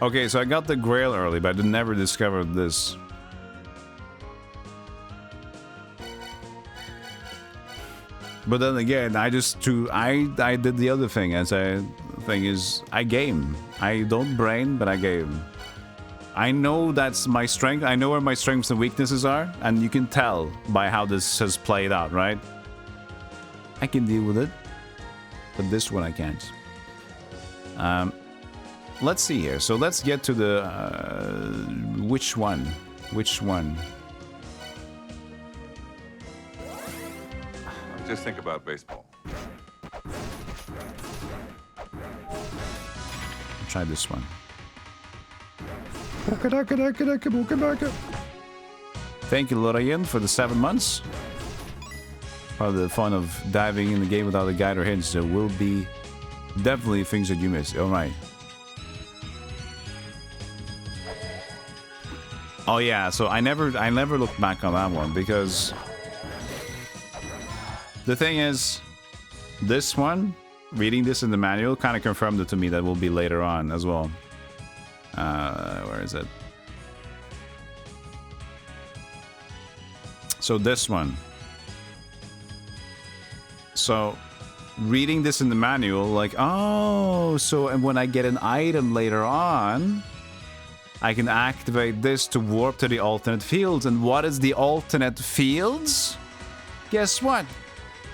Speaker 1: Okay, so I got the grail early, but I never discovered this. But then again, I did the other thing. As a thing is, I game. I don't brain, but I game. I know that's my strength. I know where my strengths and weaknesses are, and you can tell by how this has played out, right? I can deal with it, but this one I can't. Let's see here. So let's get to the which one? Which one?
Speaker 4: Just think about baseball.
Speaker 1: Try this one. Thank you, Lorraine, for the 7 months. Part of the fun of diving in the game without a guide or hints. There will be definitely things that you miss. All right. Oh yeah, so I never looked back on that one because the thing is, this one, reading this in the manual, kind of confirmed it to me that will be later on as well. Where is it? So this one. So reading this in the manual, like, oh, so and when I get an item later on, I can activate this to warp to the alternate fields. And what is the alternate fields? Guess what?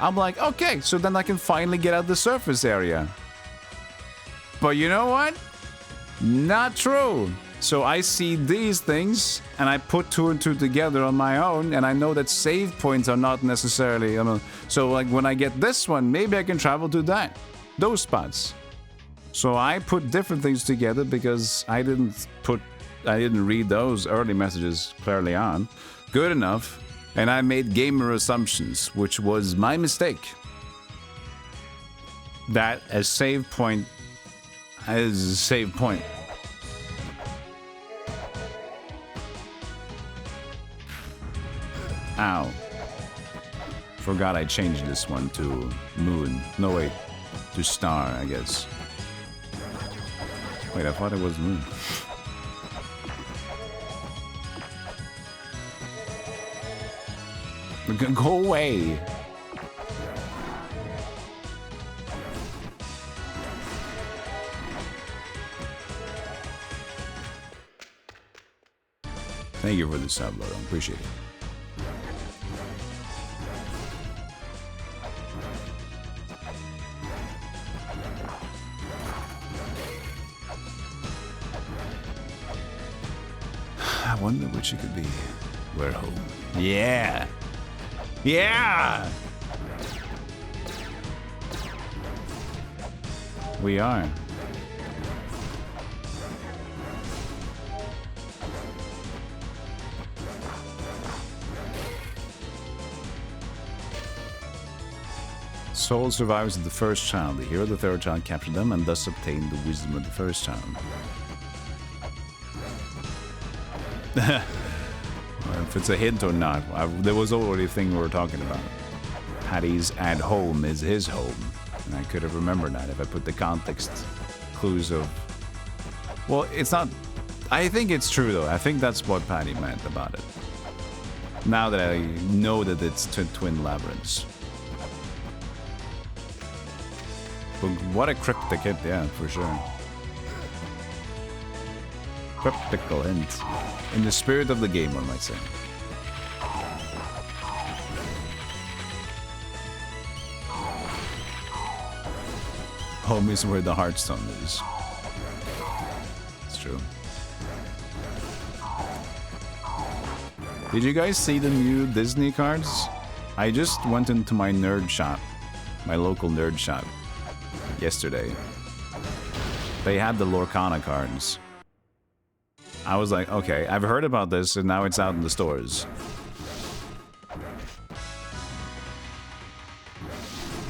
Speaker 1: I'm like, okay, so then I can finally get out the surface area. But you know what? Not true. So I see these things, and I put 2 and 2 together on my own, and I know that save points are not necessarily... so like when I get this one, maybe I can travel to those spots. So I put different things together because I didn't put I didn't read those early messages clearly on. Good enough. And I made gamer assumptions, which was my mistake. That a save point is a save point. Ow. Forgot I changed this one to moon. No, wait. To star, I guess. Wait, I thought it was moon. Go away. Thank you for the sub, Lord. I appreciate it. I wonder which it could be. We're home. Yeah! Yeah! We are. Soul survives of the first child. The hero of the third child captured them and thus obtained the wisdom of the first child. If it's a hint or not, there was already a thing we were talking about. Patty's at home is his home. And I could have remembered that if I put the context clues of... Well, it's not... I think it's true, though. I think that's what Patty meant about it. Now that I know that it's twin labyrinths. But what a cryptic hint, yeah, for sure. Cryptical hint. In the spirit of the game, one might say. Home is where the Hearthstone is. It's true. Did you guys see the new Disney cards? I just went into my nerd shop, my local nerd shop, yesterday. They had the Lorcana cards. I was like, okay, I've heard about this and now it's out in the stores.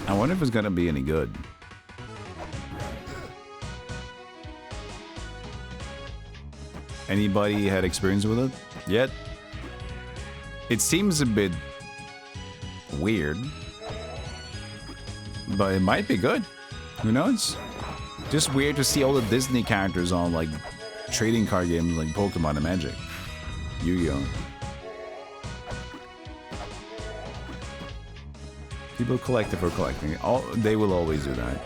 Speaker 1: I wonder if it's gonna be any good. Anybody had experience with it yet? It seems a bit weird, but it might be good. Who knows? Just weird to see all the Disney characters on like trading card games like Pokemon and Magic, Yu-Gi-Oh. People collect it for collecting. They will always do that.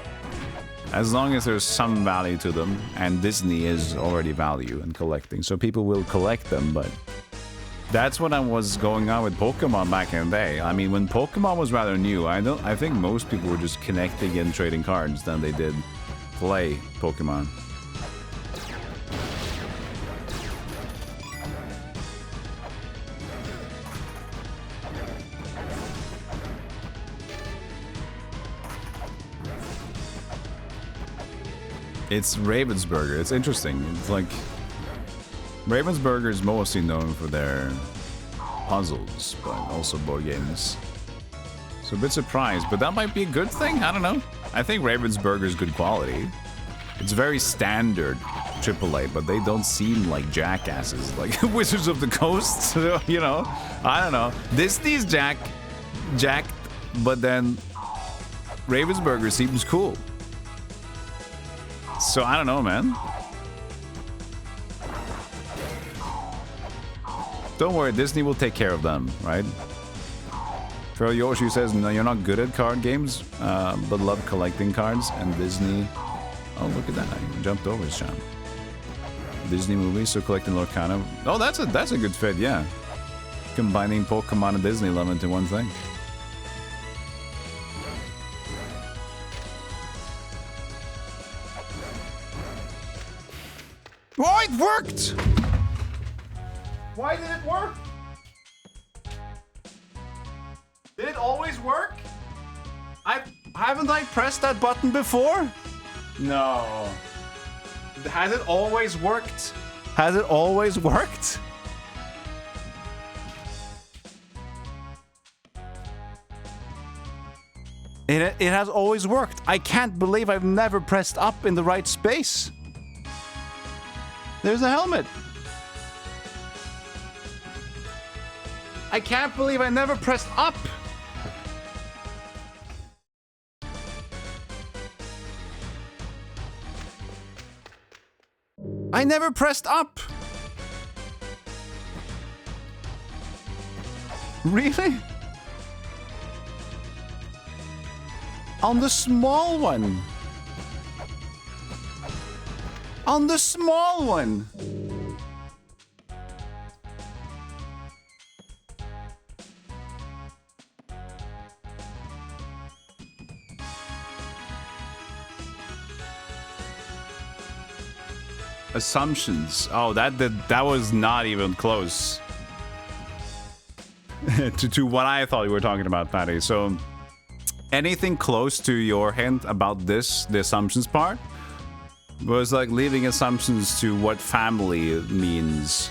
Speaker 1: As long as there's some value to them, and Disney is already value in collecting, so people will collect them, but that's what I was going on with Pokemon back in the day. I mean, when Pokemon was rather new, I think most people were just connecting and trading cards than they did play Pokemon. It's Ravensburger. It's interesting. It's like Ravensburger is mostly known for their puzzles, but also board games. So a bit surprised, but that might be a good thing. I don't know. I think Ravensburger is good quality. It's very standard AAA, but they don't seem like jackasses, like Wizards of the Coast. You know, I don't know. Disney's jacked, but then Ravensburger seems cool. So I don't know, man. Don't worry, Disney will take care of them, right? Phil Yoshi says, no, you're not good at card games, but love collecting cards. And Disney... Oh, look at that. I jumped over his channel. Disney movies, so collecting Lorcana. Oh, that's a good fit, yeah. Combining Pokemon and Disney love into one thing. Oh, it worked! Why did it work? Did it always work? Haven't I pressed that button before? No. Has it always worked? Has it always worked? It has always worked. I can't believe I've never pressed up in the right space. There's a helmet. I can't believe I never pressed up. I never pressed up. Really? On the small one. On the small one. Assumptions. Oh, that was not even close to what I thought you were talking about, Patty. So anything close to your hint about this, the assumptions part, was like leaving assumptions to what family means.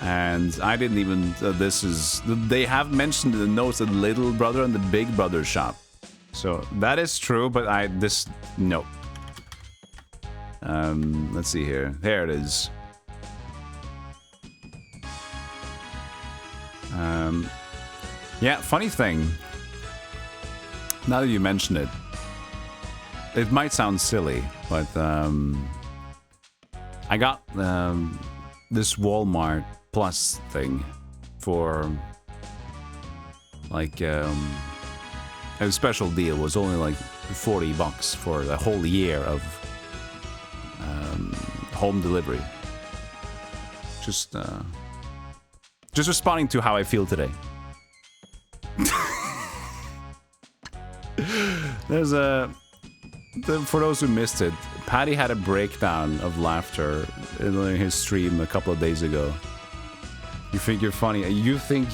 Speaker 1: And I didn't even, they have mentioned in the notes the little brother and the big brother shop. So that is true, but no. Let's see here. There it is. Yeah, funny thing. Now that you mention it, it might sound silly, but I got this Walmart Plus thing for like a special deal. It was only like $40 for a whole year of home delivery. Just responding to how I feel today. There's for those who missed it, Patty had a breakdown of laughter in his stream a couple of days ago. You think you're funny. You think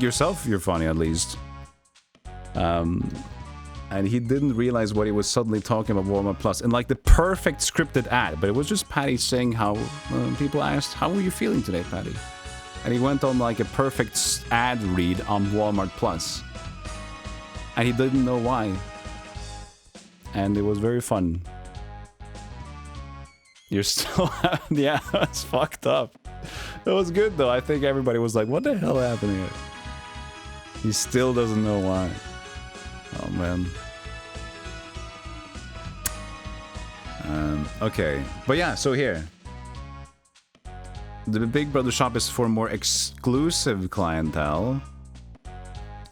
Speaker 1: yourself you're funny, at least. And he didn't realize what he was suddenly talking about Walmart Plus in like the perfect scripted ad, but it was just Patty saying how people asked, "How were you feeling today, Patty?" And he went on like a perfect ad read on Walmart Plus. And he didn't know why. And it was very fun. You're still... yeah, that's fucked up. It was good though. I think everybody was like, what the hell happened here? He still doesn't know why. Oh man. Okay. But yeah, so here. The Big Brother shop is for more exclusive clientele.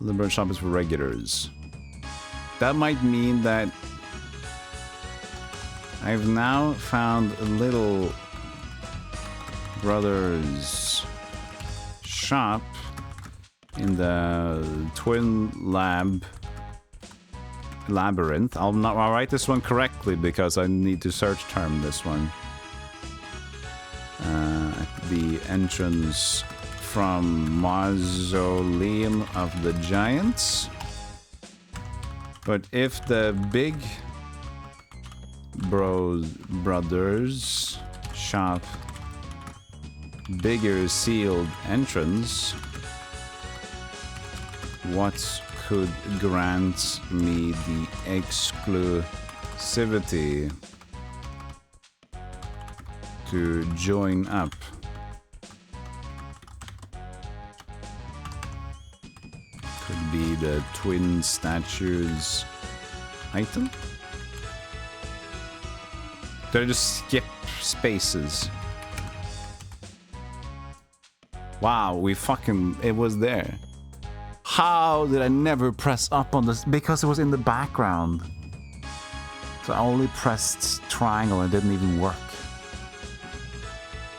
Speaker 1: The Brother shop is for regulars. That might mean that I've now found a Little Brothers shop in the Twin Labyrinth. I'll write this one correctly because I need to search term this one. The entrance from Mausoleum of the Giants. But if the Big Brothers shop bigger sealed entrance, what could grant me the exclusivity to join up? Could be the twin statues item? Did I just skip spaces? Wow, it was there. How did I never press up on this? Because it was in the background. So I only pressed triangle and it didn't even work.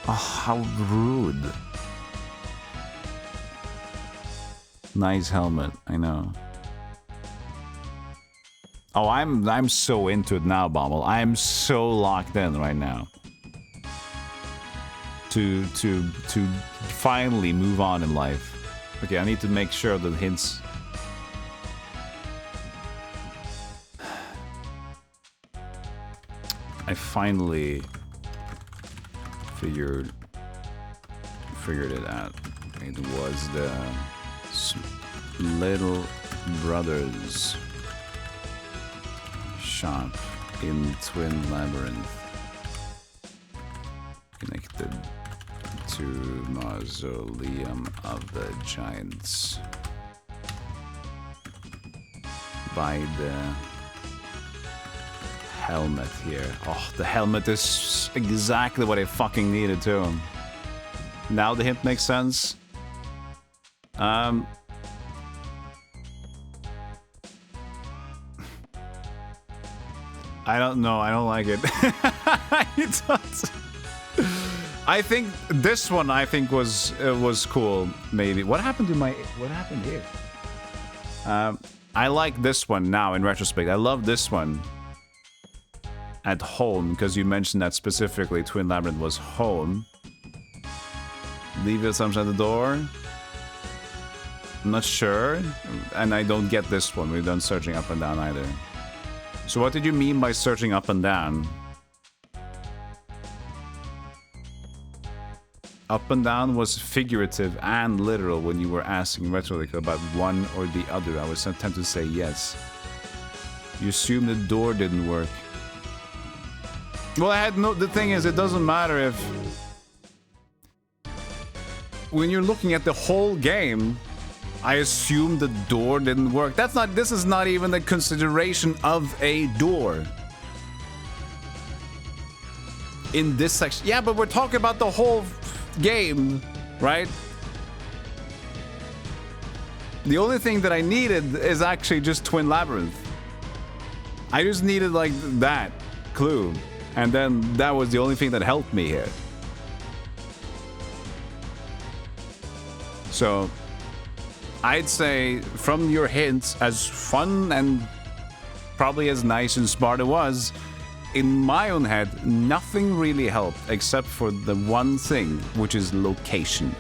Speaker 1: Oh, how rude. Nice helmet, I know. Oh, I'm so into it now, Bommel. I am so locked in right now. To finally move on in life. Okay, I need to make sure that hints. I finally figured it out. It was the little brother's shop in Twin Labyrinth, connected to Mausoleum of the Giants by the helmet here. Oh, the helmet is exactly what I fucking needed too. Now the hint makes sense. I don't know. I don't like it. It does. I think this one was cool. Maybe. What happened here? I like this one now in retrospect. I love this one at home because you mentioned that specifically. Twin Labyrinth was home. Leave your assumption at the door. I'm not sure, and I don't get this one. We've done searching up and down either. So what did you mean by searching up and down? Up and down was figurative and literal when you were asking Retrolic about one or the other. I was tempted to say yes. You assumed the door didn't work. Well, the thing is, it doesn't matter if... When you're looking at the whole game, I assume the door didn't work. This is not even a consideration of a door. In this section. Yeah, but we're talking about the whole game, right? The only thing that I needed is actually just Twin Labyrinth. I just needed like that clue. And then that was the only thing that helped me here. So I'd say from your hints, as fun and probably as nice and smart it was, in my own head, nothing really helped except for the one thing, which is location.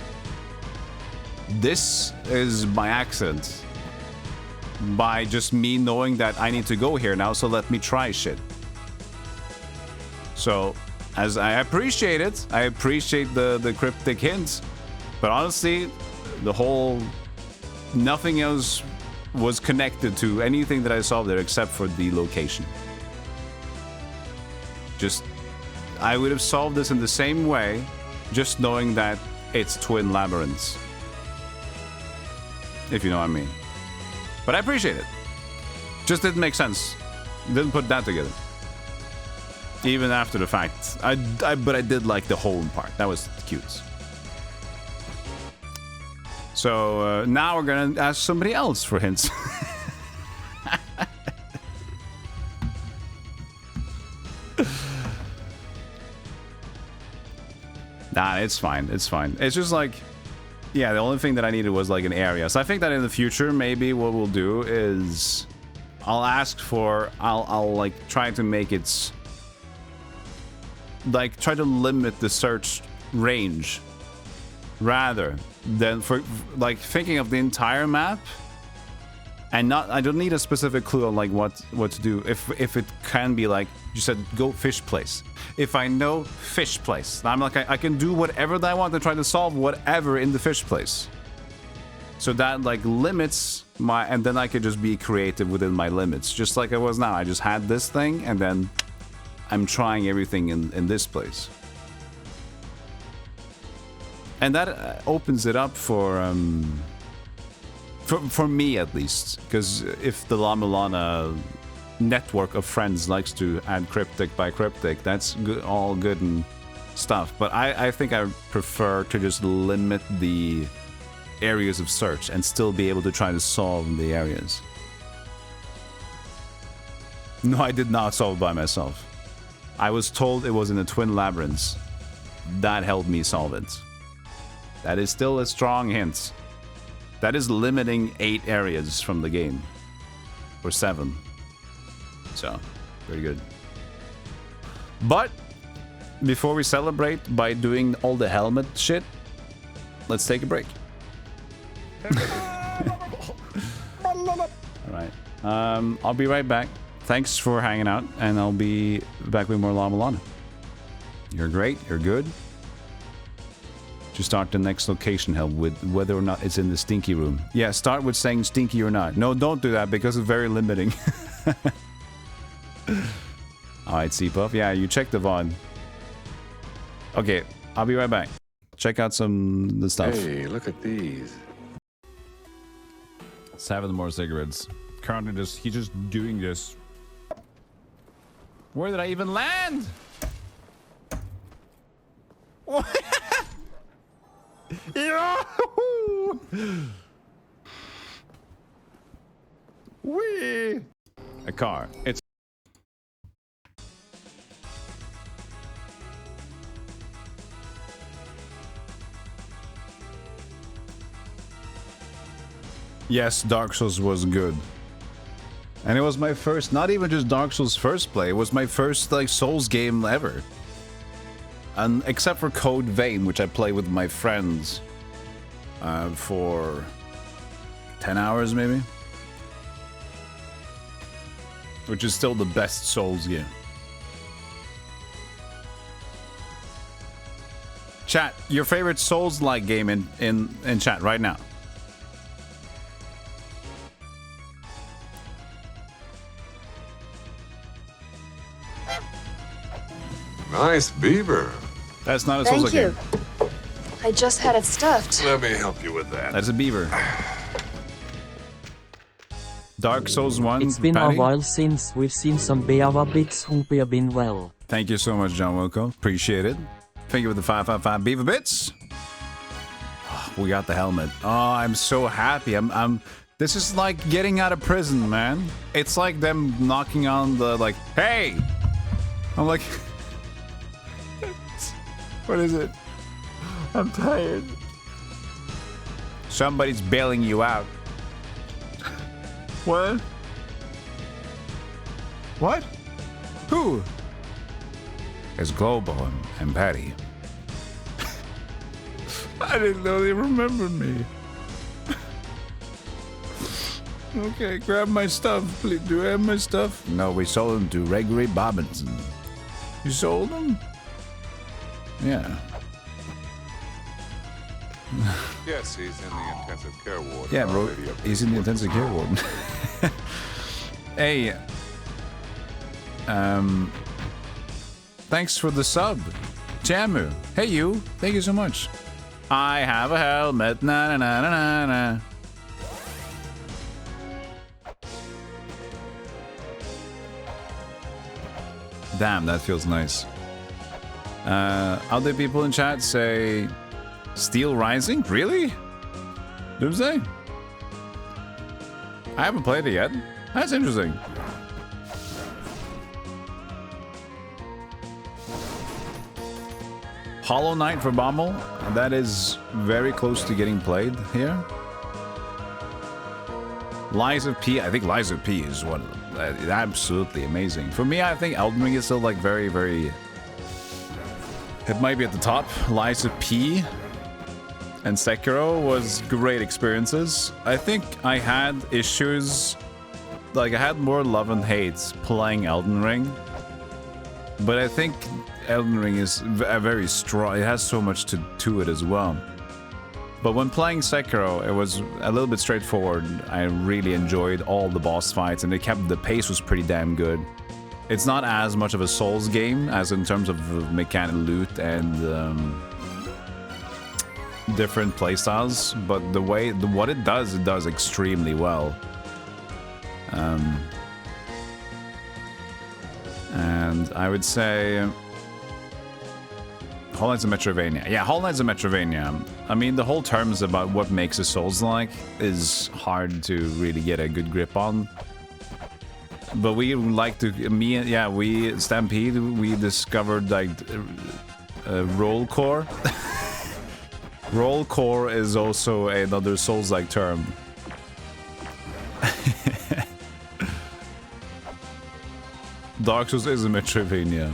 Speaker 1: This is by accident. By just me knowing that I need to go here now, so let me try shit. So, as I appreciate it, I appreciate the cryptic hints, but honestly, the whole... Nothing else was connected to anything that I saw there except for the location. Just, I would have solved this in the same way, just knowing that it's Twin Labyrinths. If you know what I mean. But I appreciate it. Just didn't make sense. Didn't put that together. Even after the fact. But I did like the home part. That was cute. So now we're gonna ask somebody else for hints. Nah, it's fine. It's fine. It's just like, yeah, the only thing that I needed was like an area. So I think that in the future, maybe what we'll do is I'll ask for, I'll like try to make it, like try to limit the search range rather than for like thinking of the entire map. And not, I don't need a specific clue on like what to do. If it can be like, you said, go fish place. If I know fish place, I'm like, I can do whatever that I want to try to solve whatever in the fish place. So that like limits my, and then I could just be creative within my limits. Just like I was now. I just had this thing and then I'm trying everything in this place. And that opens it up for me at least, because if the La-Mulana network of friends likes to add cryptic by cryptic, that's good, all good and stuff. But I think I prefer to just limit the areas of search and still be able to try to solve the areas. No, I did not solve it by myself. I was told it was in the Twin Labyrinths. That helped me solve it. That is still a strong hint. That is limiting 8 areas from the game. Or 7. So, very good. But, before we celebrate by doing all the helmet shit, let's take a break. Alright. I'll be right back. Thanks for hanging out, and I'll be back with more La-Mulana. You're great, you're good. to start the next location help with whether or not it's in the stinky room. Yeah, start with saying stinky or not. No, don't do that because it's very limiting. Alright, C-Puff. Yeah, you check the VOD. Okay, I'll be right back. Check out the stuff.
Speaker 4: Hey, look at these.
Speaker 1: 7 more cigarettes. Currently he's just doing this. Where did I even land? What? Wee. A car. It's yes, Dark Souls was good. And it was my first, not even just Dark Souls first play, it was my first like Souls game ever. And except for Code Vein, which I play with my friends for 10 hours maybe. Which is still the best Souls game. Chat, your favorite Souls-like game in chat right now.
Speaker 4: Nice beaver.
Speaker 1: That's not a
Speaker 5: Thank
Speaker 1: Souls
Speaker 5: you.
Speaker 1: game.
Speaker 5: I just had it stuffed.
Speaker 4: Let me help you with that.
Speaker 1: That's a beaver. Dark Souls 1.
Speaker 3: It's been
Speaker 1: Patty?
Speaker 3: a while since we've seen some Beava bits. Hope you've been well.
Speaker 1: Thank you so much, John Wilco. Appreciate it. Thank you for the 555 beaver bits. Oh, we got the helmet. Oh, I'm so happy. This is like getting out of prison, man. It's like them knocking on the like, hey! I'm like, what is it? I'm tired. Somebody's bailing you out. What? What? Who? It's Global and Patty. I didn't know they remembered me. Okay, grab my stuff, please. Do I have my stuff? No, we sold them to Gregory Robinson. You sold them? Yeah.
Speaker 4: Yes, he's in the intensive care ward.
Speaker 1: Yeah, bro. He's in the intensive care ward. Hey. Thanks for the sub. Jamu. Hey, you. Thank you so much. I have a helmet. Na na na na na na. Damn, that feels nice. Other people in chat say Steel Rising? Really? Doomsday? I haven't played it yet. That's interesting. Hollow Knight for Bommel. That is very close to getting played here. Lies of P. I think Lies of P is one of them. Absolutely amazing. For me, I think Elden Ring is still like very, very... It might be at the top. Lies of P and Sekiro was great experiences. I think I had issues... Like, I had more love and hate playing Elden Ring. But I think Elden Ring is a very strong... It has so much to it as well. But when playing Sekiro, it was a little bit straightforward. I really enjoyed all the boss fights, and the pace was pretty damn good. It's not as much of a Souls game as in terms of mechanic loot and different playstyles, but what it does extremely well. And I would say Hollow Knight's a Metroidvania. Yeah, Hollow Knight's a Metroidvania. I mean, the whole terms about what makes a Souls-like is hard to really get a good grip on. But we like to, we Stampede, we discovered like roll core. Roll core is also another Souls-like term. Dark Souls is a Metroidvania.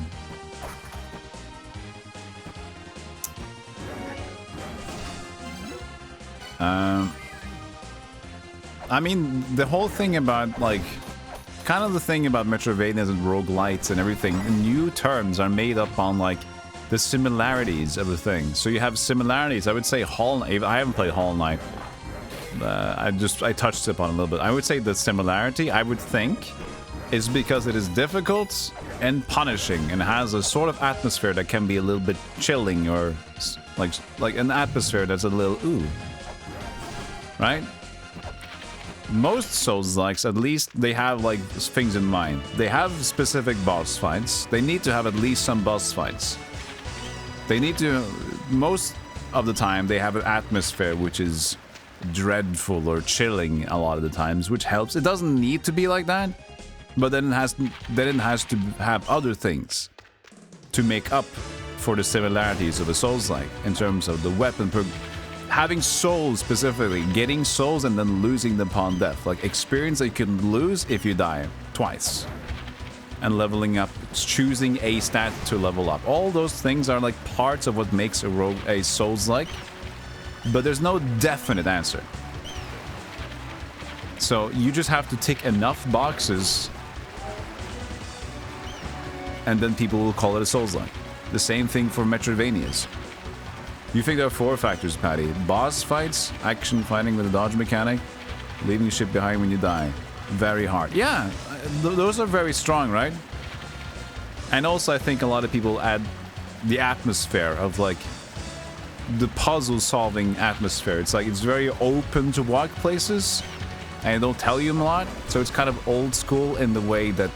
Speaker 1: I mean, the whole thing about, like, kind of the thing about Metroidvanias and roguelites and everything, new terms are made up on, like, the similarities of the thing. So you have similarities. I would say Hall Knight. I haven't played Hall Knight. I touched upon it a little bit. I would say the similarity, I would think, is because it is difficult and punishing and has a sort of atmosphere that can be a little bit chilling, or like an atmosphere that's a little ooh. Right? Most Souls-likes, at least, they have like things in mind. They have specific boss fights. They need to have at least some boss fights. They need to, most of the time, they have an atmosphere which is dreadful or chilling a lot of the times, which helps. It doesn't need to be like that, but then it has to have other things to make up for the similarities of a Souls-like in terms of the weapon. Having souls specifically, getting souls and then losing them upon death, like experience that you can lose if you die twice, and leveling up, choosing a stat to level up. All those things are like parts of what makes a Souls-like, but there's no definite answer. So you just have to tick enough boxes, and then people will call it a Souls-like. The same thing for Metroidvanias. You think there are 4 factors, Patty. Boss fights, action fighting with a dodge mechanic, leaving shit behind when you die. Very hard. Yeah, those are very strong, right? And also I think a lot of people add the atmosphere of like the puzzle solving atmosphere. It's like it's very open to walk places and they don't tell you a lot. So it's kind of old school in the way that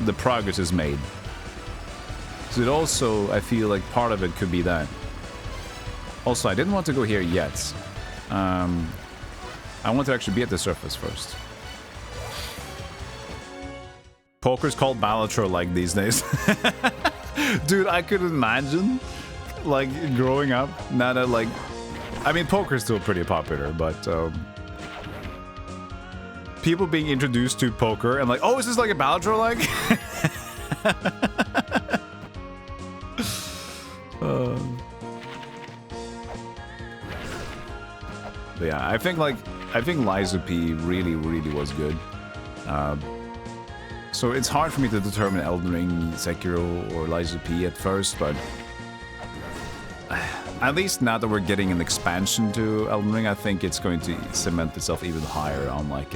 Speaker 1: the progress is made. So it also, I feel like part of it could be that. Also, I didn't want to go here yet. I want to actually be at the surface first. Poker's called Balatro like these days. Dude, I could imagine, like, growing up, now that, like... I mean, poker's still pretty popular, but... people being introduced to poker and like, oh, is this like a Balatro like? But yeah, I think Liza P really was good. So it's hard for me to determine Elden Ring, Sekiro, or Liza P at first, but at least now that we're getting an expansion to Elden Ring, I think it's going to cement itself even higher on like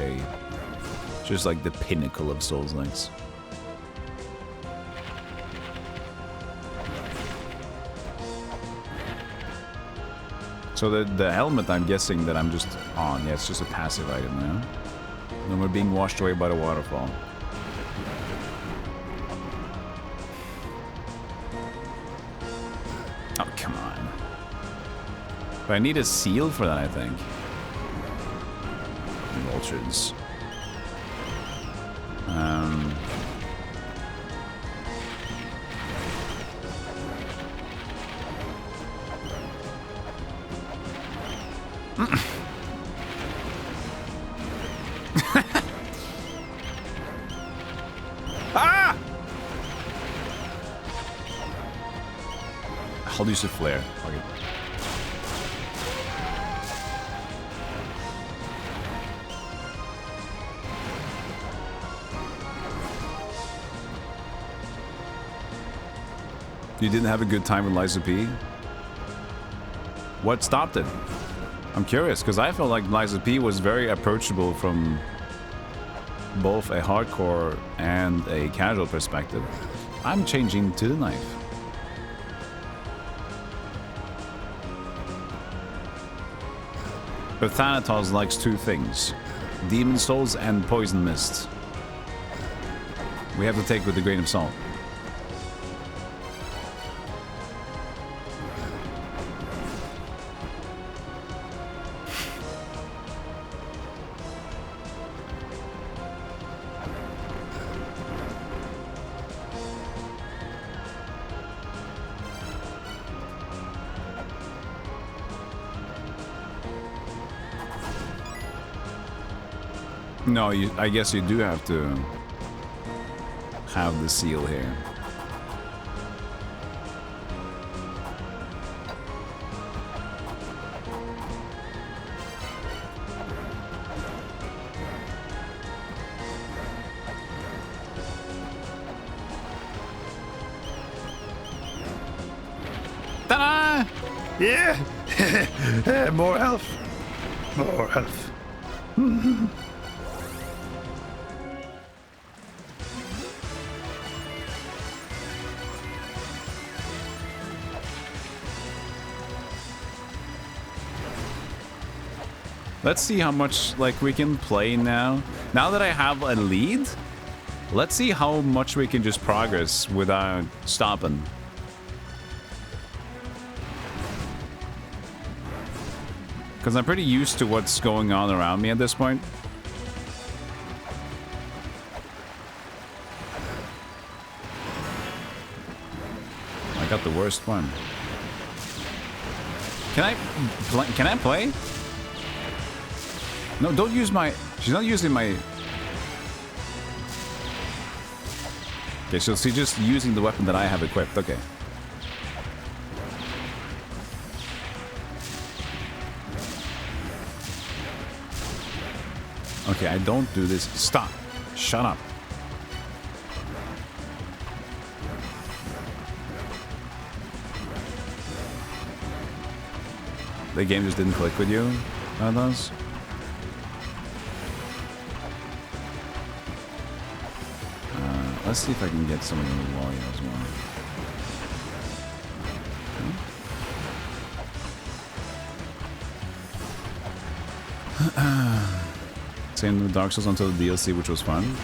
Speaker 1: just like the pinnacle of Souls-likes. So the helmet, I'm guessing that I'm just on. Yeah, it's just a passive item now. And then we're being washed away by the waterfall. Oh, come on. But I need a seal for that, I think. Vultures. Ah! I'll use a flare. Okay. You didn't have a good time with Liza P? What stopped it? I'm curious, because I felt like Liza P was very approachable from both a hardcore and a casual perspective. I'm changing to the knife. But Thanatos likes 2 things: Demon Souls and Poison Mist. We have to take with a grain of salt. No, I guess you do have to have the seal here.
Speaker 2: Yeah! More health. More health.
Speaker 1: Let's see how much like we can play now. Now that I have a lead, let's see how much we can just progress without stopping. Because I'm pretty used to what's going on around me at this point. I got the worst one. Can I play? No, don't use my... She's not using my... Okay, so she's just using the weapon that I have equipped. Okay. Okay, I don't do this. Stop. Shut up. The game just didn't click with you? How it does? Let's see if I can get something on the wall here as well. Same with Dark Souls until the DLC, which was fun.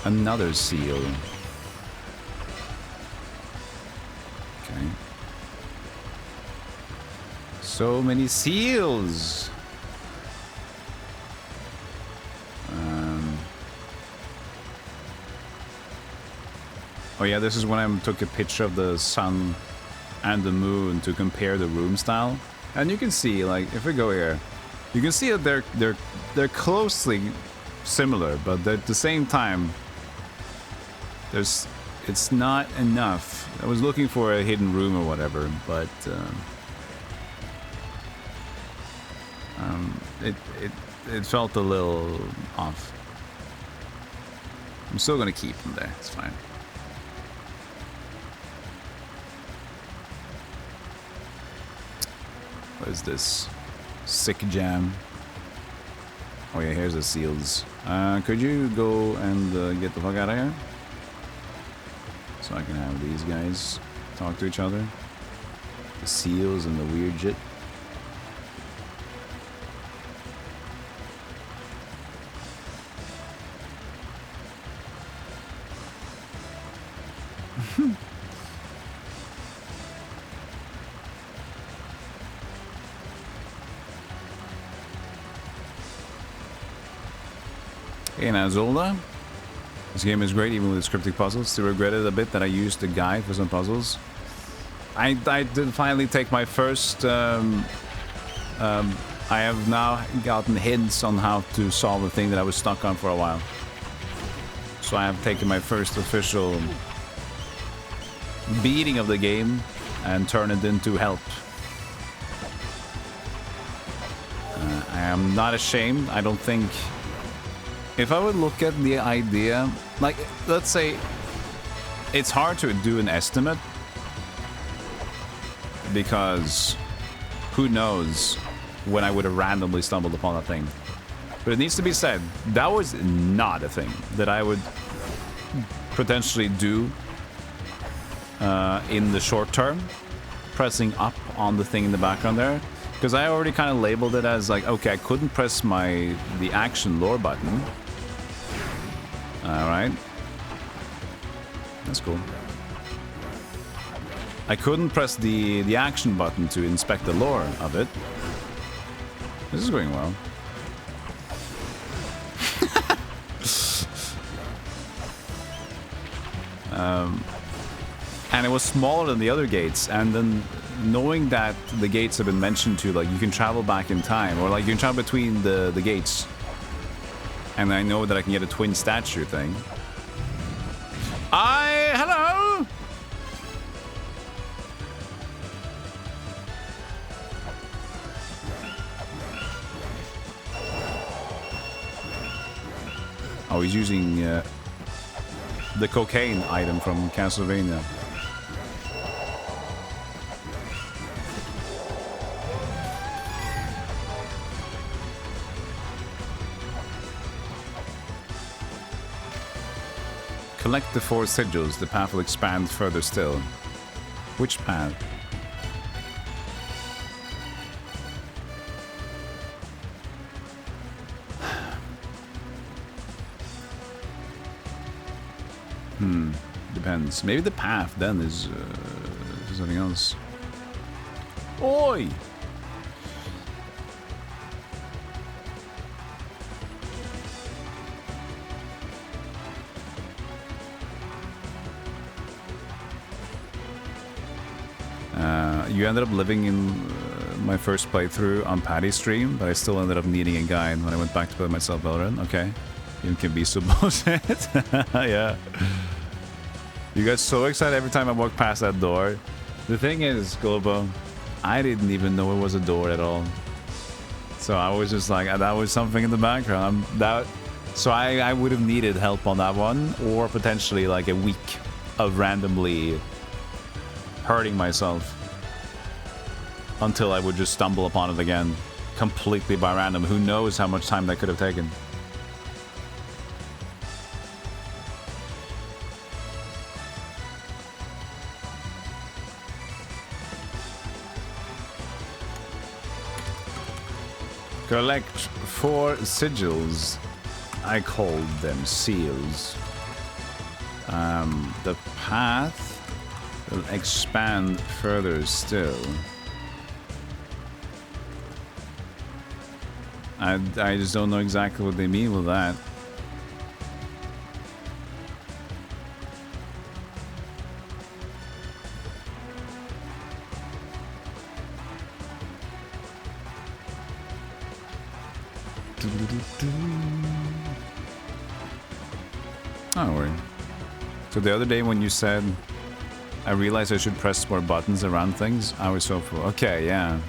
Speaker 1: Another seal. Okay. So many seals! Oh yeah, this is when I took a picture of the sun and the moon to compare the room style. And you can see, like, if we go here, you can see that they're closely similar, but at the same time, it's not enough. I was looking for a hidden room or whatever, but it felt a little off. I'm still gonna keep them there. It's fine. What is this? Sick jam. Oh yeah, here's the seals. Could you go and get the fuck out of here? So I can have these guys talk to each other. The seals and the weird shit. Hey now, Zolda. This game is great even with its cryptic puzzles. Still regret it a bit that I used the guide for some puzzles. I did finally take my first... I have now gotten hints on how to solve the thing that I was stuck on for a while. So I have taken my first official beating of the game and turned it into help. I am not ashamed. I don't think... If I would look at the idea, like, let's say it's hard to do an estimate because who knows when I would have randomly stumbled upon that thing. But it needs to be said, that was not a thing that I would potentially do in the short term, pressing up on the thing in the background there. Because I already kind of labeled it as like, okay, I couldn't press the action lore button. Alright. That's cool. I couldn't press the action button to inspect the lore of it. This is going well. And it was smaller than the other gates, and then knowing that the gates have been mentioned to, like, you can travel back in time, or like you can travel between the gates. And I know that I can get a twin statue thing. Hello! Oh, he's using... the cocaine item from Castlevania. Collect the 4 sigils. The path will expand further still. Which path? Depends. Maybe the path then is something else. Oi! You ended up living in my first playthrough on Patty's stream, but I still ended up needing a guide when I went back to play myself Valorant. Okay. You can be so bullshit. Yeah. You get so excited every time I walk past that door. The thing is, Globo, I didn't even know it was a door at all. So I was just like, that was something in the background. So I would have needed help on that one, or potentially like a week of randomly hurting myself until I would just stumble upon it again, completely by random. Who knows how much time that could have taken. Collect 4 sigils. I called them seals. The path will expand further still. I just don't know exactly what they mean with that. Don't worry. So the other day when you said I realized I should press more buttons around things, I was so full. Okay, yeah.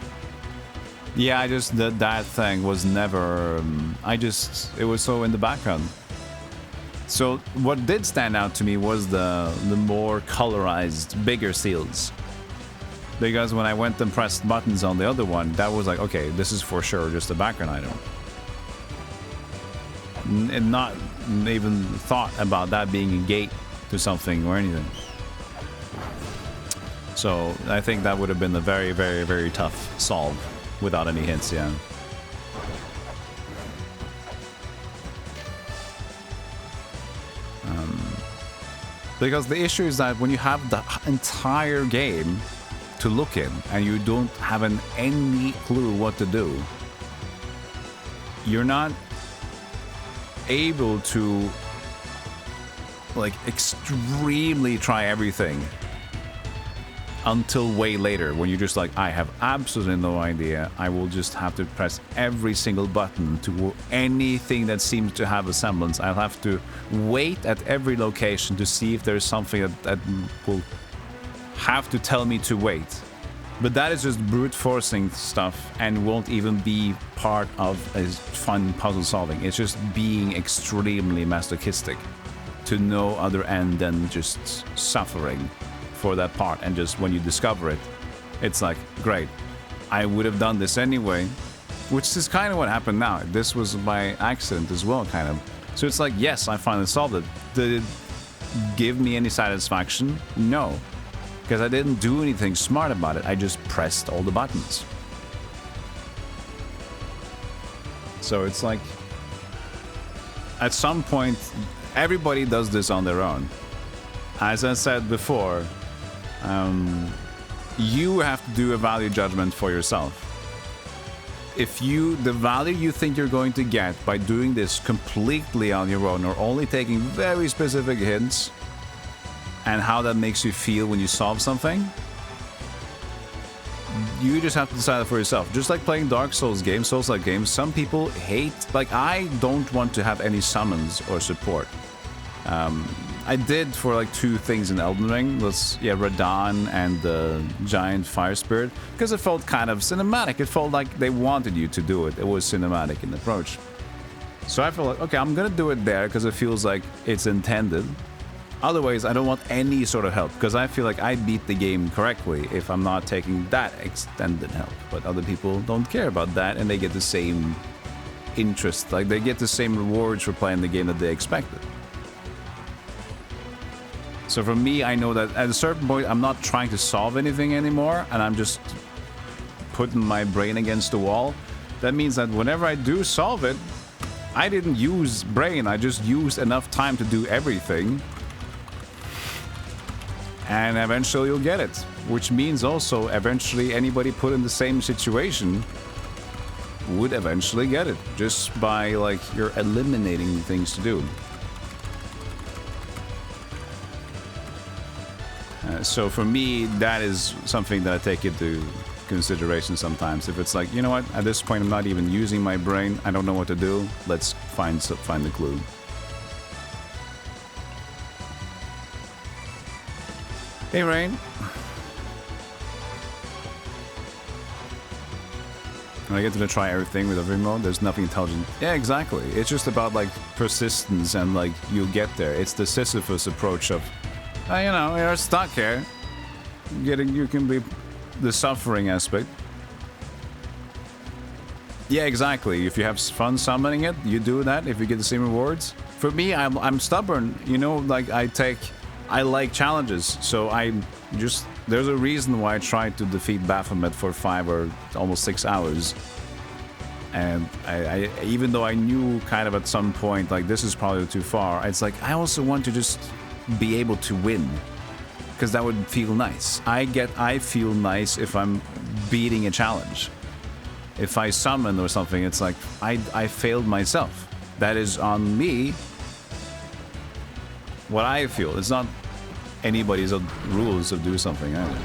Speaker 1: Yeah, I just, that thing was never, it was so in the background. So what did stand out to me was the more colorized, bigger seals. Because when I went and pressed buttons on the other one, that was like, okay, this is for sure just a background item. And not even thought about that being a gate to something or anything. So I think that would have been a very, very, very tough solve without any hints, yeah. Because the issue is that when you have the entire game to look in and you don't have any clue what to do, you're not able to like extremely try everything until way later when you're just like, I have absolutely no idea. I will just have to press every single button to anything that seems to have a semblance. I'll have to wait at every location to see if there's something that will have to tell me to wait. But that is just brute forcing stuff and won't even be part of a fun puzzle solving. It's just being extremely masochistic to no other end than just suffering for that part. And just when you discover it, it's like, great, I would have done this anyway, which is kind of what happened now. This was by accident as well, kind of. So it's like, yes, I finally solved it. Did it give me any satisfaction? No. Because I didn't do anything smart about it. I just pressed all the buttons. So it's like, at some point, everybody does this on their own. As I said before, you have to do a value judgment for yourself. If the value you think you're going to get by doing this completely on your own or only taking very specific hints, and how that makes you feel when you solve something, you just have to decide it for yourself. Just like playing Dark Souls games, Souls-like games, some people hate, like I don't want to have any summons or support. I did for like 2 things in Elden Ring, was Radahn and the giant fire spirit, because it felt kind of cinematic. It felt like they wanted you to do it. It was cinematic in approach. So I felt like, okay, I'm gonna do it there because it feels like it's intended. Otherwise, I don't want any sort of help, because I feel like I beat the game correctly if I'm not taking that extended help. But other people don't care about that, and they get the same interest. Like, they get the same rewards for playing the game that they expected. So for me, I know that at a certain point, I'm not trying to solve anything anymore, and I'm just putting my brain against the wall. That means that whenever I do solve it, I didn't use brain, I just used enough time to do everything. And eventually you'll get it. Which means also, eventually anybody put in the same situation would eventually get it. Just by, like, you're eliminating things to do. So for me, that is something that I take into consideration sometimes. If it's like, you know what, at this point I'm not even using my brain, I don't know what to do, let's find the clue. Hey, Rain. When I get to try everything with every mode, there's nothing intelligent. Yeah, exactly. It's just about, like, persistence and, like, you'll get there. It's the Sisyphus approach of, you know, you're stuck here. You can be the suffering aspect. Yeah, exactly. If you have fun summoning it, you do that if you get the same rewards. For me, I'm stubborn. You know, like, I like challenges, so there's a reason why I tried to defeat Baphomet for 5 or almost 6 hours. And I even though I knew kind of at some point, like, this is probably too far, it's like, I also want to just be able to win. Because that would feel nice. I feel nice if I'm beating a challenge. If I summon or something, it's like, I failed myself. That is on me. What I feel. It's not anybody's rules of do something either.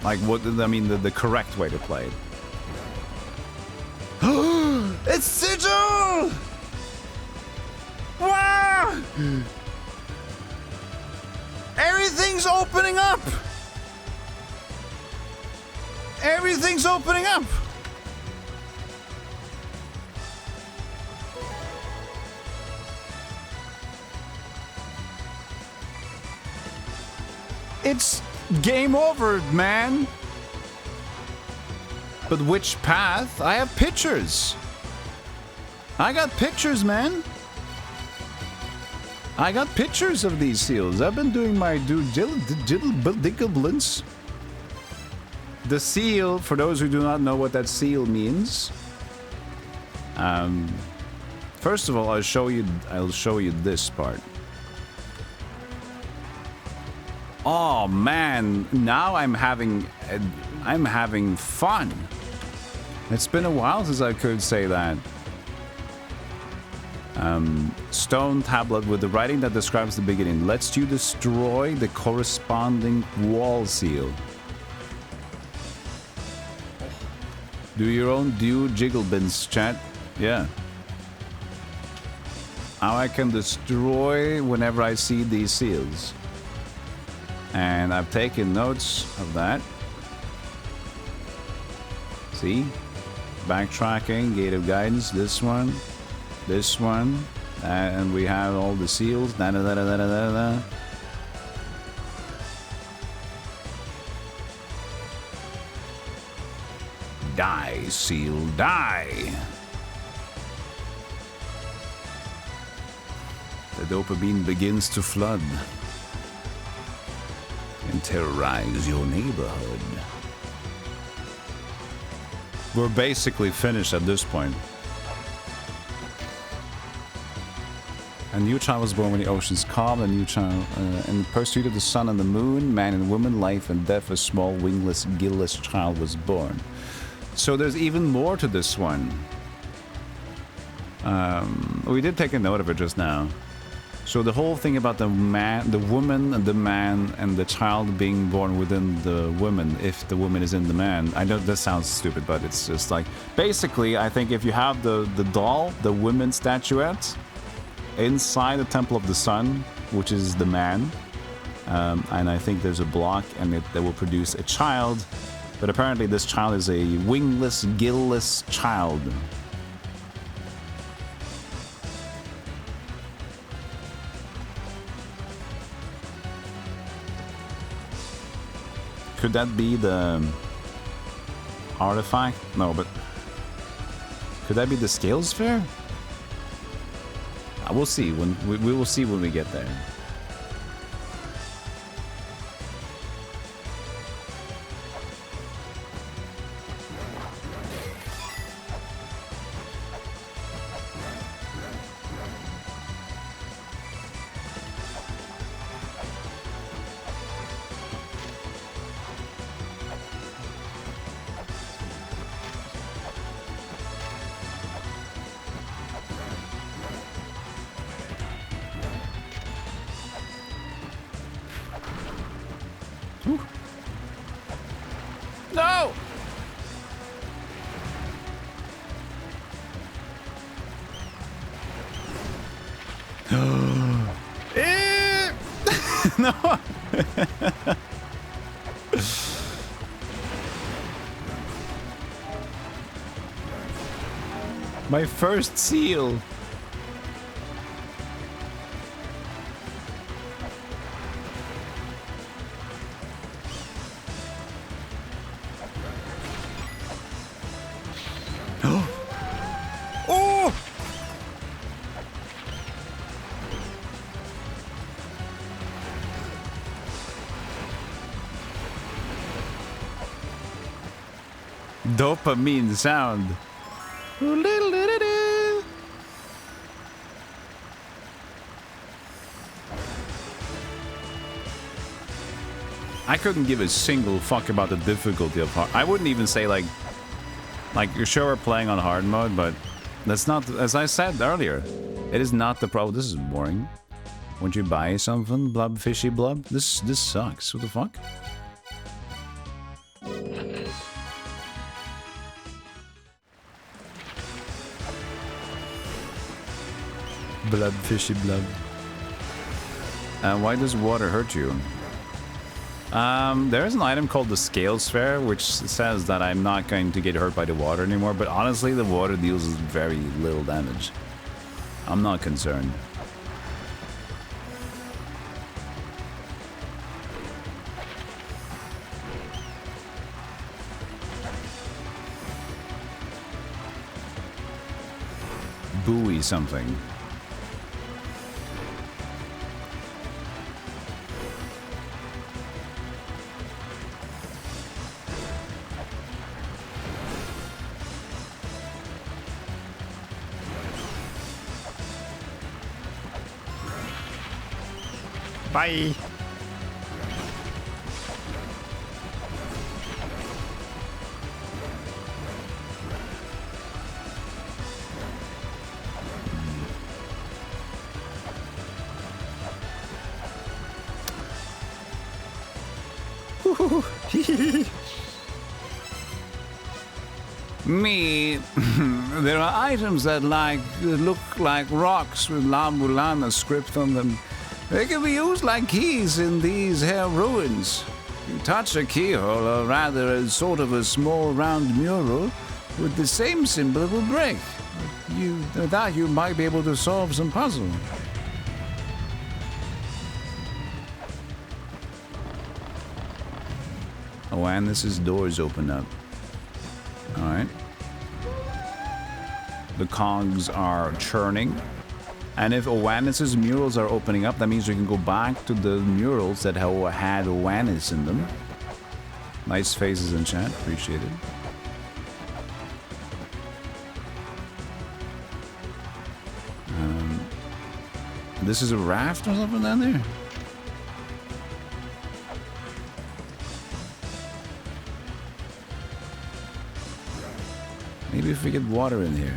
Speaker 1: Like, what, I mean, the correct way to play it. It's Sigil! Wow! Everything's opening up! Everything's opening up! It's game over, man. But which path? I have pictures. I got pictures, man. I got pictures of these seals. I've been doing my due diligence. The seal, for those who do not know what that seal means. First of all, I'll show you this part. Oh man, now I'm having fun. It's been a while since I could say that. Stone tablet with the writing that describes the beginning lets you destroy the corresponding wall seal. Do your own due jigglebins, chat. Yeah. How I can destroy whenever I see these seals. And I've taken notes of that. See? Backtracking, Gate of Guidance, this one, and we have all the seals. Da da da da da da da. Die, seal, die! The dopamine begins to flood and terrorize your neighborhood. We're basically finished at this point. A new child was born when the oceans calmed. A new child, in pursuit of the sun and the moon, man and woman, life and death, a small wingless, gillless child was born. So there's even more to this one. We did take a note of it just now. So the whole thing about the man, the woman, and the man, and the child being born within the woman, if the woman is in the man. I know that sounds stupid, but it's just like, basically, I think if you have the doll, the woman statuette, inside the Temple of the Sun, which is the man, and I think there's a block, and that will produce a child, but apparently this child is a wingless, gillless child. Could that be the artifact? No, but could that be the scale sphere? We'll see when we will see when we get there. No! No! My first seal. Oh! Dopamine sound. I couldn't give a single fuck about the difficulty of hard. I wouldn't even say like you're sure we're playing on hard mode, but that's not, as I said earlier, it is not the problem. This is boring. Won't you buy something, blub, fishy blub? This sucks. What the fuck? Blub, fishy blub. Why does water hurt you? There is an item called the Scale Sphere, which says that I'm not going to get hurt by the water anymore, but honestly, the water deals very little damage. I'm not concerned. Buoy something.
Speaker 2: Bye.
Speaker 1: Me, there are items that look like rocks with La-Mulana script on them. They can be used like keys in these here ruins. You touch a keyhole, or rather a sort of a small round mural with the same symbol, it will break. With that you might be able to solve some puzzle. Oh, and this is doors open up. Alright. The cogs are churning. And if Owanis's murals are opening up, that means we can go back to the murals that had Owanis in them. Nice faces in chat, appreciate it. This is a raft or something down there? Maybe if we get water in here.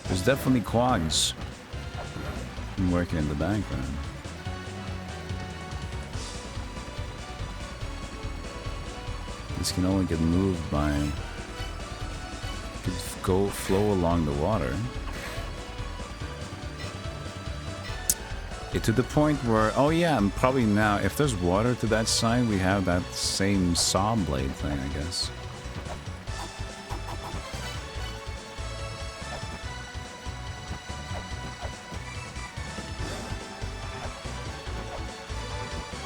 Speaker 1: There's definitely quags. I'm working in the background. This can only get moved by... could flow along the water. To the point where... oh yeah, and probably now, if there's water to that side, we have that same saw blade thing, I guess.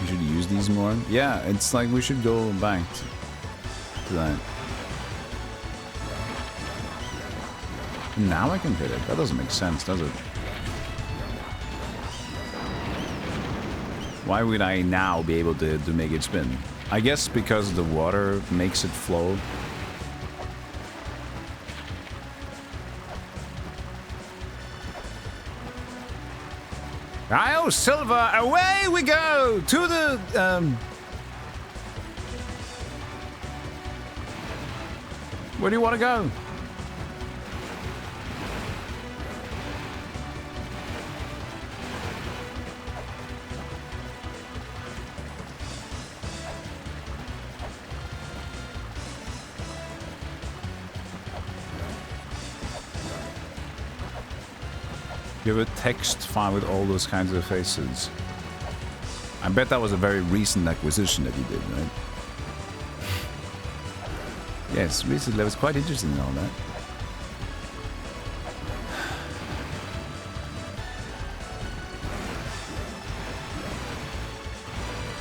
Speaker 1: We should use these more. Yeah, it's like we should go back to that. Now I can hit it. That doesn't make sense, does it? Why would I now be able to make it spin? I guess because the water makes it flow. Oh, Silver, away we go to the where do you want to go? You have a text file with all those kinds of faces. I bet that was a very recent acquisition that you did, right? Yes, recently. I was quite interested in all that.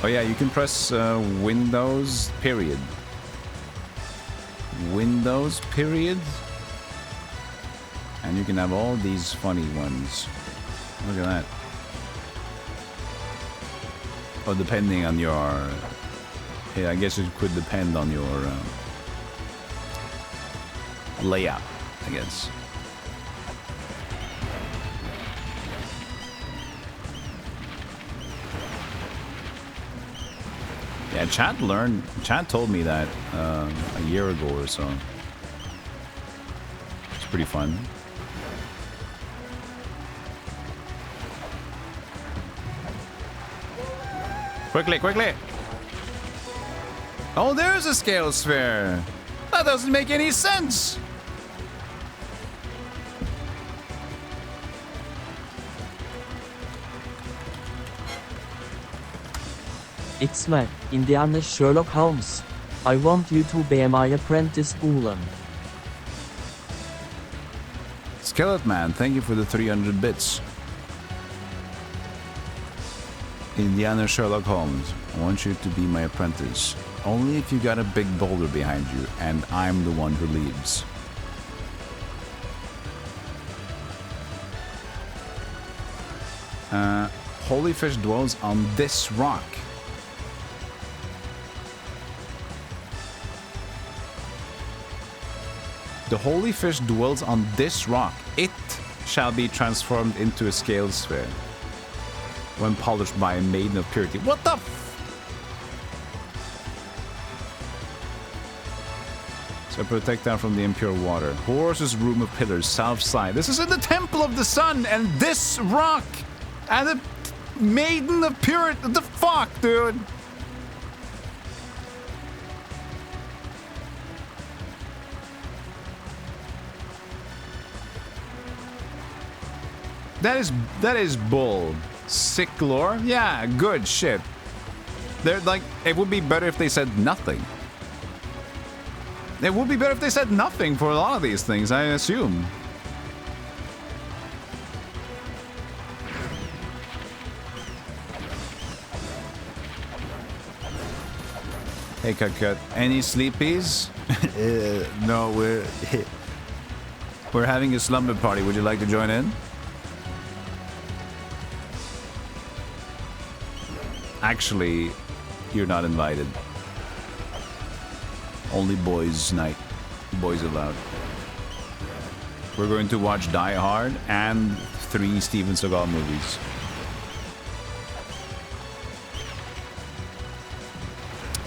Speaker 1: Oh yeah, you can press Windows period. Windows period. And you can have all these funny ones. Look at that. Oh, depending on your... Yeah, I guess it could depend on your layout, I guess. Yeah, Chad told me that a year ago or so. It's pretty fun. Quickly, quickly! Oh, there's a scale sphere! That doesn't make any sense!
Speaker 3: It's me, Indiana Sherlock Holmes. I want you to be my apprentice golem.
Speaker 1: Skeleton Man, thank you for the 300 bits. Indiana Sherlock Holmes, I want you to be my apprentice. Only if you got a big boulder behind you, and I'm the one who leaves. Holy fish dwells on this rock. The holy fish dwells on this rock. It shall be transformed into a scale sphere when polished by a maiden of purity. What the f... So protect them from the impure water. Horse's room of pillars, south side. This is in the temple of the sun, and this rock, and the maiden of purity. The fuck, dude. That is bull. Sick lore? Yeah, good shit. They're like, it would be better if they said nothing. It would be better if they said nothing for a lot of these things, I assume. Hey, Cut. Any sleepies? No, we're having a slumber party. Would you like to join in? Actually, you're not invited. Only boys night. Boys allowed. We're going to watch Die Hard and 3 Steven Seagal movies.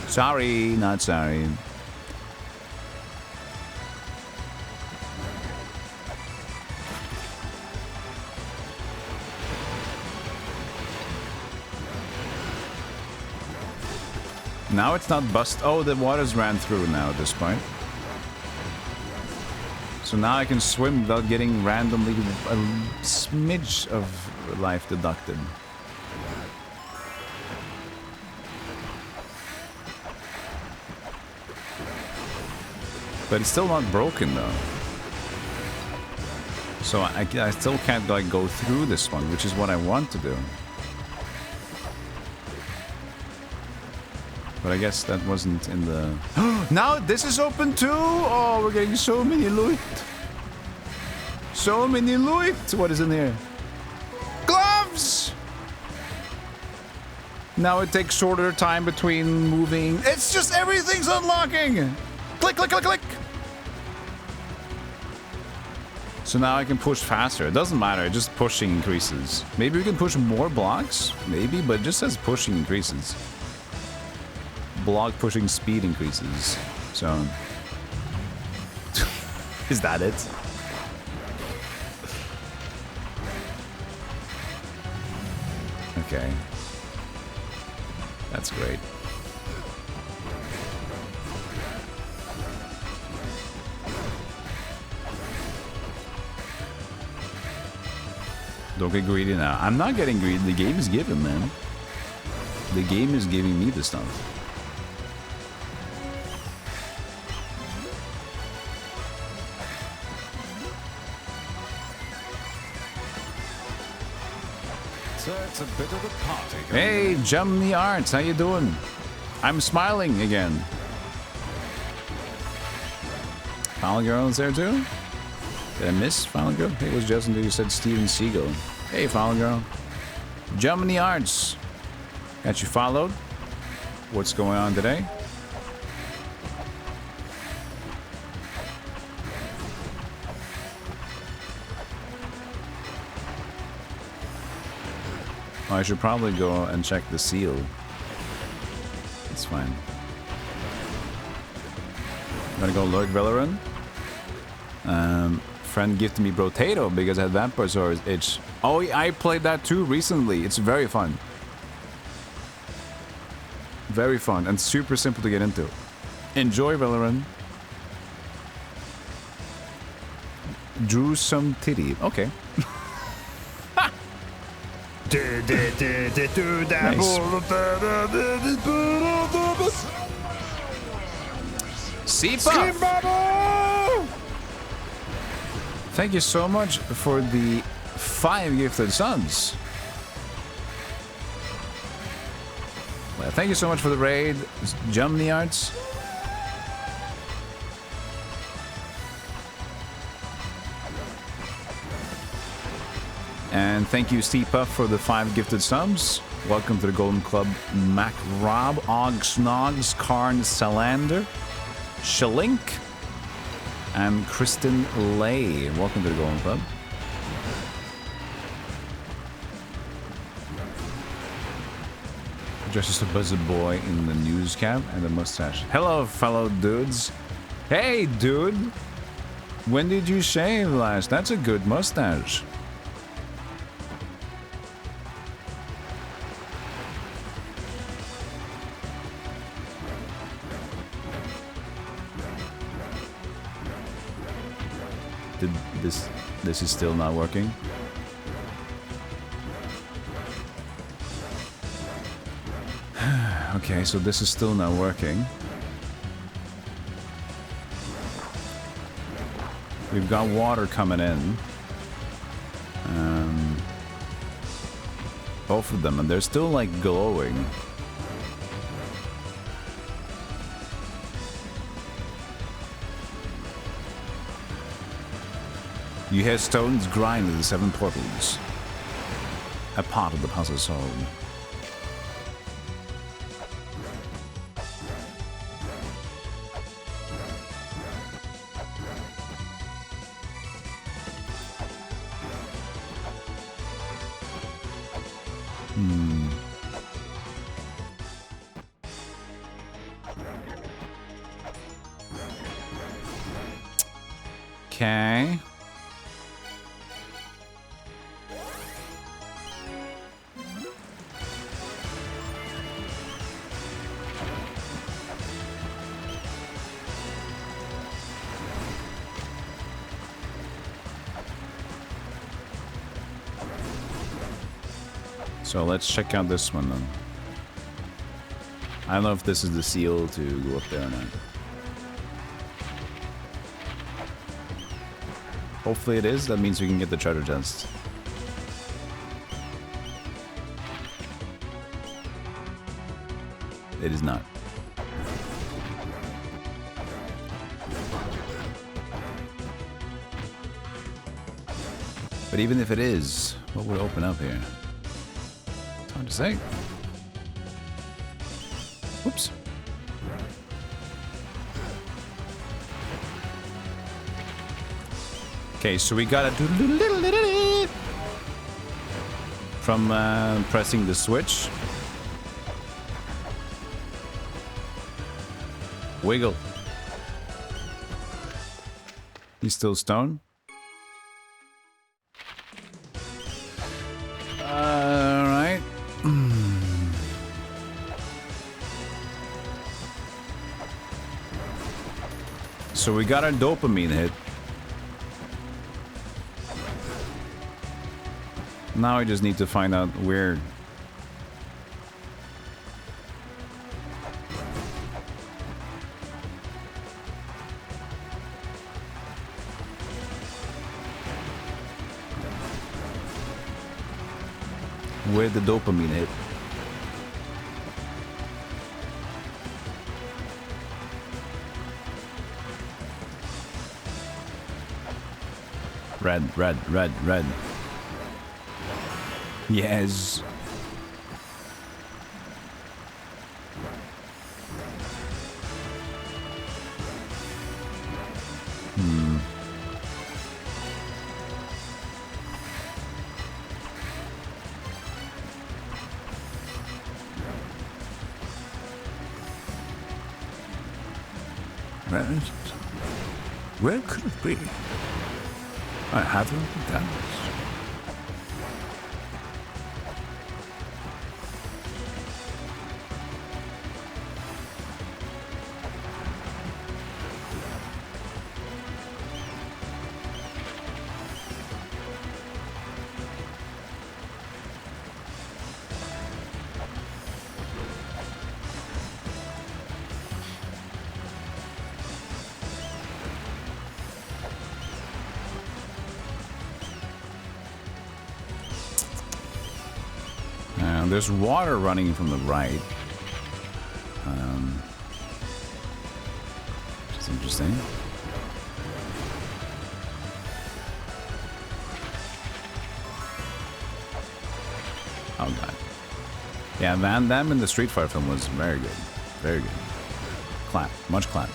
Speaker 1: Sorry, not sorry. Now it's not bust. Oh, the waters ran through now at this point. So now I can swim without getting randomly a smidge of life deducted. But it's still not broken though. So I still can't like go through this one, which is what I want to do. But I guess that wasn't in the... Now this is open too! Oh, we're getting so many loot. So many loot! What is in here? Gloves! Now it takes shorter time between moving. It's just everything's unlocking! Click, click, click, click! So now I can push faster. It doesn't matter, just pushing increases. Maybe we can push more blocks? Maybe, but it just says pushing increases. Block pushing speed increases. So... Is that it? Okay. That's great. Don't get greedy now. I'm not getting greedy. The game is giving, man. The game is giving me the stuff.
Speaker 4: So it's a bit of a party.
Speaker 1: Hey, Jumny Arts, how you doing? I'm smiling again. Final Girl is there too? Did I miss Final Girl? Hey, it was Justin who said Steven Seagal. Hey, Final Girl. Jumny Arts. Got you followed? What's going on today? I should probably go and check the seal. It's fine. I'm gonna go lurk Valorant. Friend gifted me Brotato because I had Vampire Sword's itch. Oh, I played that too recently. It's very fun. Very fun and super simple to get into. Enjoy Valorant. Drew some titty. Okay. Nice. Thank you so much for the 5 gifted subs. Well, thank you so much for the raid, Jumny Arts. And thank you, Steepuff, for the 5 gifted subs. Welcome to the Golden Club, Mac Rob, Og Snogs, Karn Salander, Shalink, and Kristen Lay. Welcome to the Golden Club. Dressed as a buzzer boy in the news cap and a mustache. Hello, fellow dudes. Hey, dude. When did you shave last? That's a good mustache. Did this is still not working? Okay, so this is still not working. We've got water coming in. Both of them, and they're still like glowing. You hear stones grind in the 7 portals. A part of the puzzle solved. Okay. So let's check out this one then. I don't know if this is the seal to go up there or not. Hopefully it is. That means we can get the treasure chest. It is not. But even if it is, what would open up here? It's hard to say. Whoops. Okay, so we gotta do from pressing the switch. Wiggle. He's still stoned. Alright. So we got our dopamine hit. Now I just need to find out where. Where the dopamine hit. Red, red, red, red. Yes. Where could it be? I haven't done this. There's water running from the right. Which is interesting. Oh god. Yeah, Van Damme in the Street Fighter film was very good. Very good. Clap. Much clap.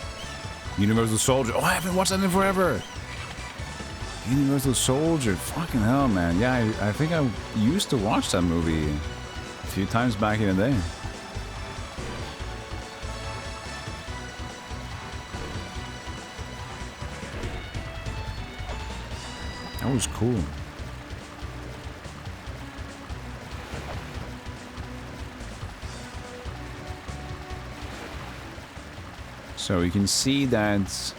Speaker 1: Universal Soldier. Oh, I haven't watched that in forever. Universal Soldier. Fucking hell, man. Yeah, I think I used to watch that movie a few times back in the day. That was cool. So you can see that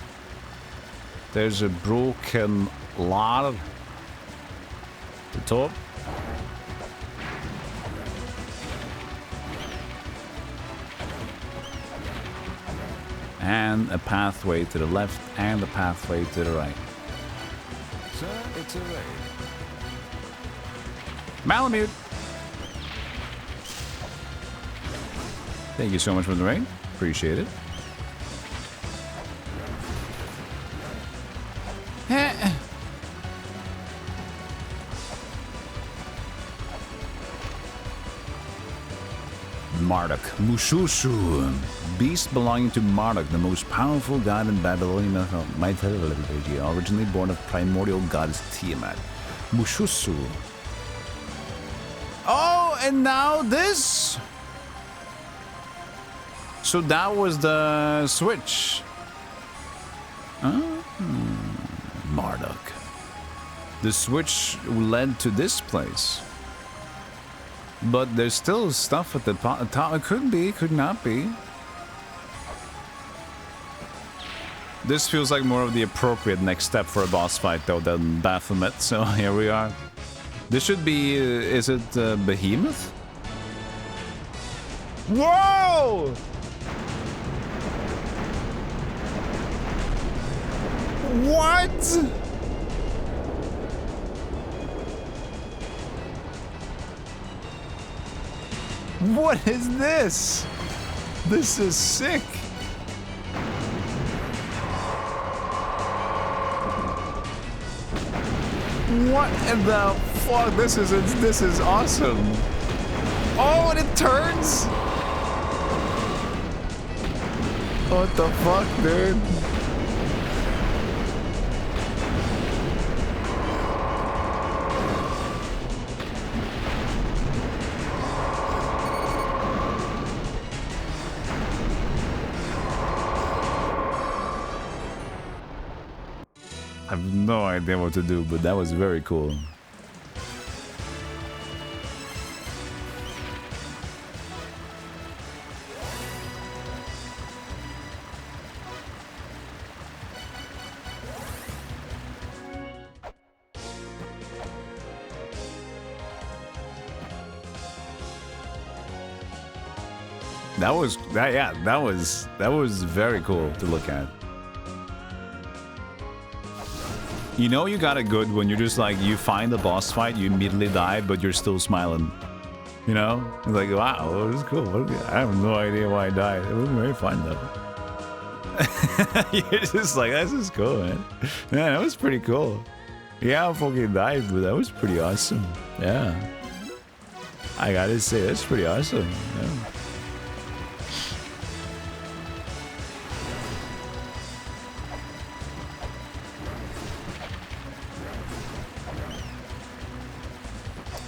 Speaker 1: there's a broken ladder at the top. And a pathway to the left and a pathway to the right.
Speaker 2: Sir, it's a raid.
Speaker 1: Malamute! Thank you so much for the raid. Appreciate it. Marduk. Mushushu. Beast belonging to Marduk, the most powerful god in Babylonian mythology, originally born of primordial goddess Tiamat. Mushushu. Oh, and now this? So that was the switch. Marduk. The switch led to this place. But there's still stuff at the top. It could be, could not be. This feels like more of the appropriate next step for a boss fight, though, than Baphomet. So here we are. This should be. Is it Behemoth? Whoa! What? What is this? This is sick. What in the fuck? This is awesome. Oh, and it turns. What the fuck, dude? I have no idea what to do, but that was very cool. That was very cool to look at. You know you got it good when you're just like, you find the boss fight, you immediately die, but you're still smiling. You know? It's like, wow, this is cool. I have no idea why I died. It was very fun though. You're just like, this is cool, man. Yeah, that was pretty cool. Yeah, I fucking died, but that was pretty awesome. Yeah. I gotta say, that's pretty awesome. Yeah.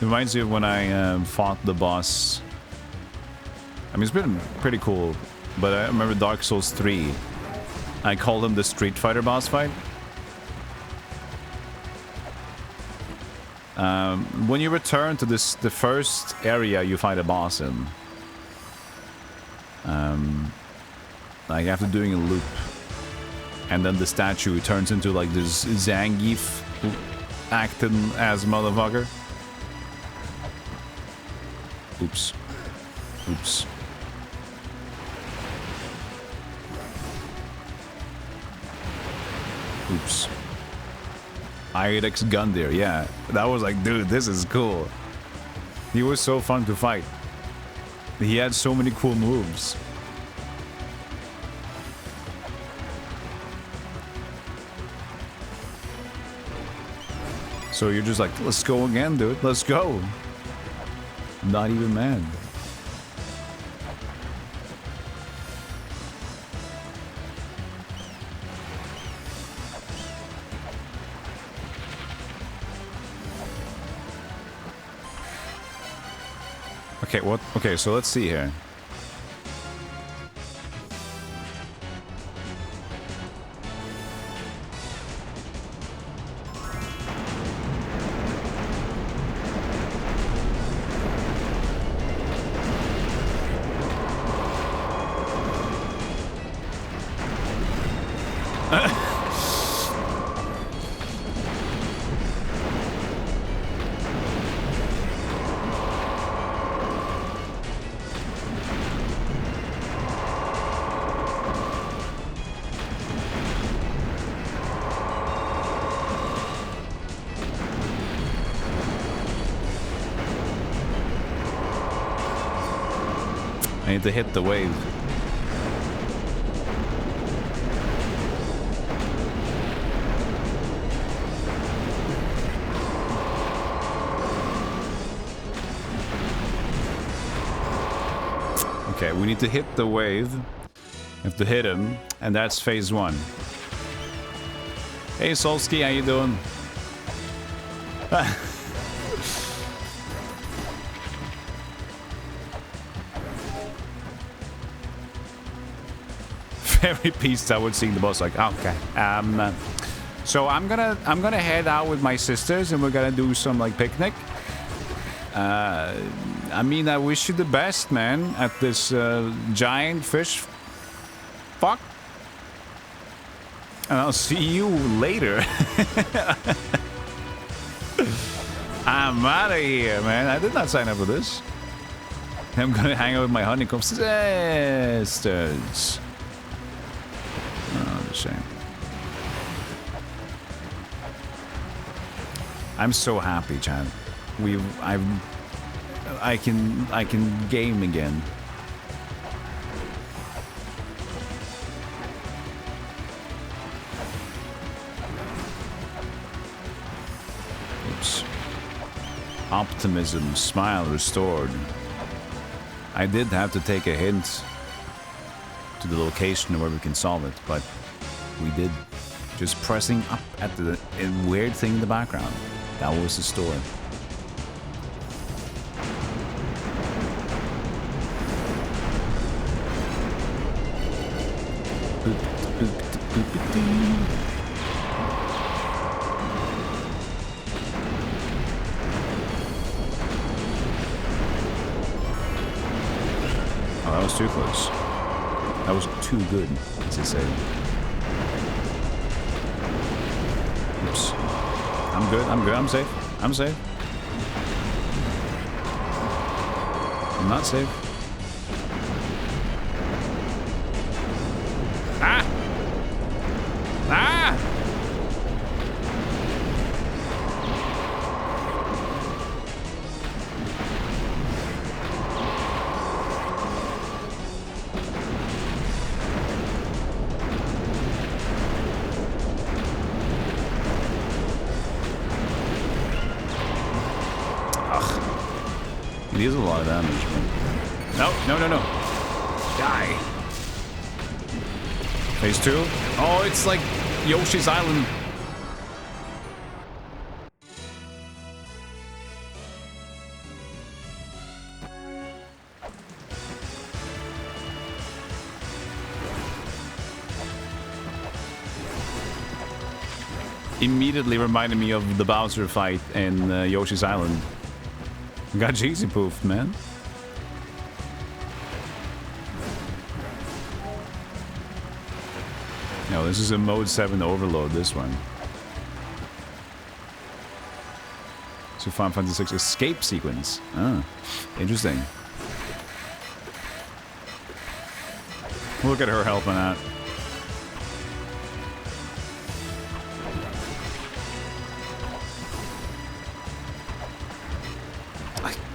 Speaker 1: Reminds me of when I fought the boss. I mean, it's been pretty cool, but I remember Dark Souls 3. I called him the Street Fighter boss fight. When you return to the first area you fight a boss in, like after doing a loop, and then the statue turns into like this Zangief acting as motherfucker. Oops. Oops. Oops. IRX Gundyr, yeah. That was like, dude, this is cool. He was so fun to fight. He had so many cool moves. So you're just like, let's go again, dude. Let's go. Not even mad. Okay, what? Okay, so let's see here. I need to hit the wave. Okay, we need to hit the wave. We have to hit him, and that's phase 1. Hey Solsky, how you doing? Very pissed I would see the boss like, okay. So I'm gonna head out with my sisters and we're gonna do some like picnic. I mean, I wish you the best, man, at this giant fish fuck. And I'll see you later. I'm out of here, man. I did not sign up for this. I'm gonna hang out with my honeycomb sisters. Oh, shame. I'm so happy, Chad. I can game again. Optimism, smile restored. I did have to take a hint to the location where we can solve it, but we did. Just pressing up at the weird thing in the background. That was the story. Oh, that was too close. That was too good, as they say. Oops. I'm good, I'm good, I'm safe. I'm safe. I'm not safe. Ah! Ah! It deals a lot of damage. No, no, no, no. Die. Phase 2. Oh, it's like Yoshi's Island. Immediately reminded me of the Bowser fight in Yoshi's Island. Got cheesy poofed, man. No, this is a mode 7 overload, this one. So Final Fantasy 6 escape sequence. Ah, interesting. Look at her helping out.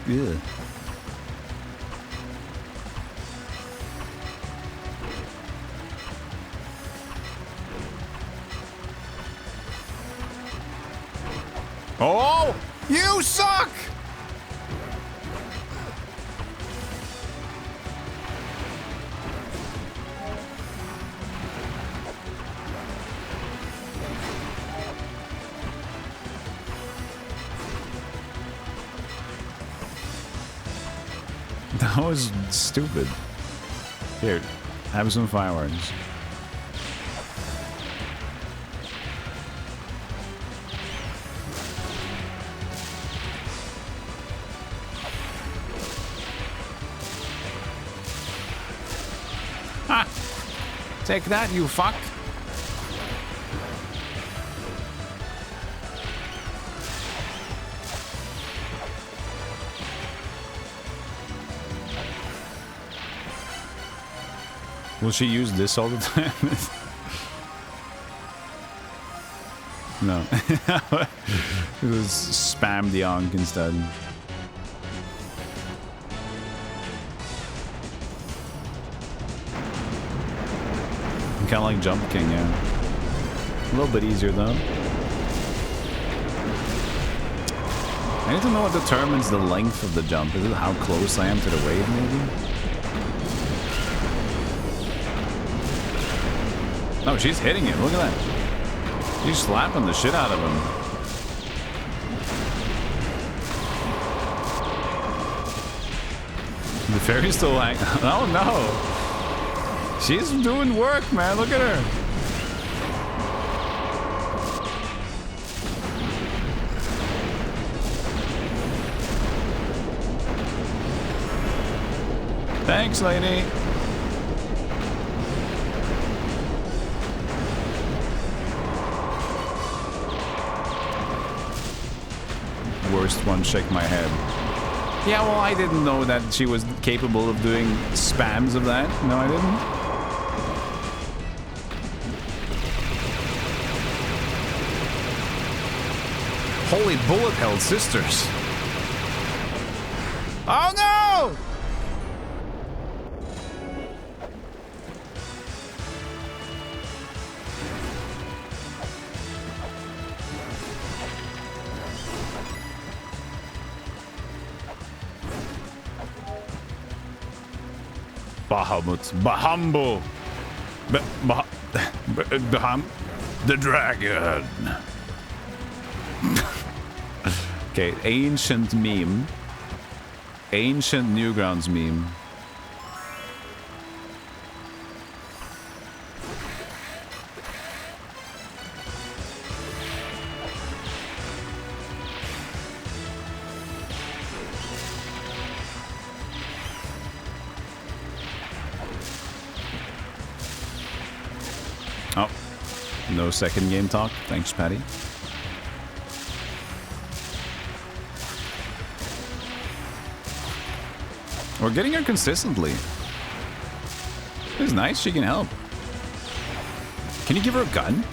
Speaker 1: Yeah. Oh, you suck! That was stupid. Here, have some fireworks. Ha! Take that, you fuck! Will she use this all the time? No. It was spam the Ankh instead. Kind of like Jump King, yeah. A little bit easier though. I need to know what determines the length of the jump. Is it how close I am to the wave, maybe? Oh, she's hitting it. Look at that. She's slapping the shit out of him. The fairy's still like, oh no. She's doing work, man. Look at her. Thanks, lady. Worst one, shake my head. Yeah, well, I didn't know that she was capable of doing spams of that. No, I didn't. Holy bullet hell sisters. Oh no! Bahamut. Bahambo. Baham. The dragon. Okay, ancient meme. Ancient Newgrounds meme. Oh, no second game talk. Thanks, Patty. We're getting her consistently. It's nice, she can help. Can you give her a gun?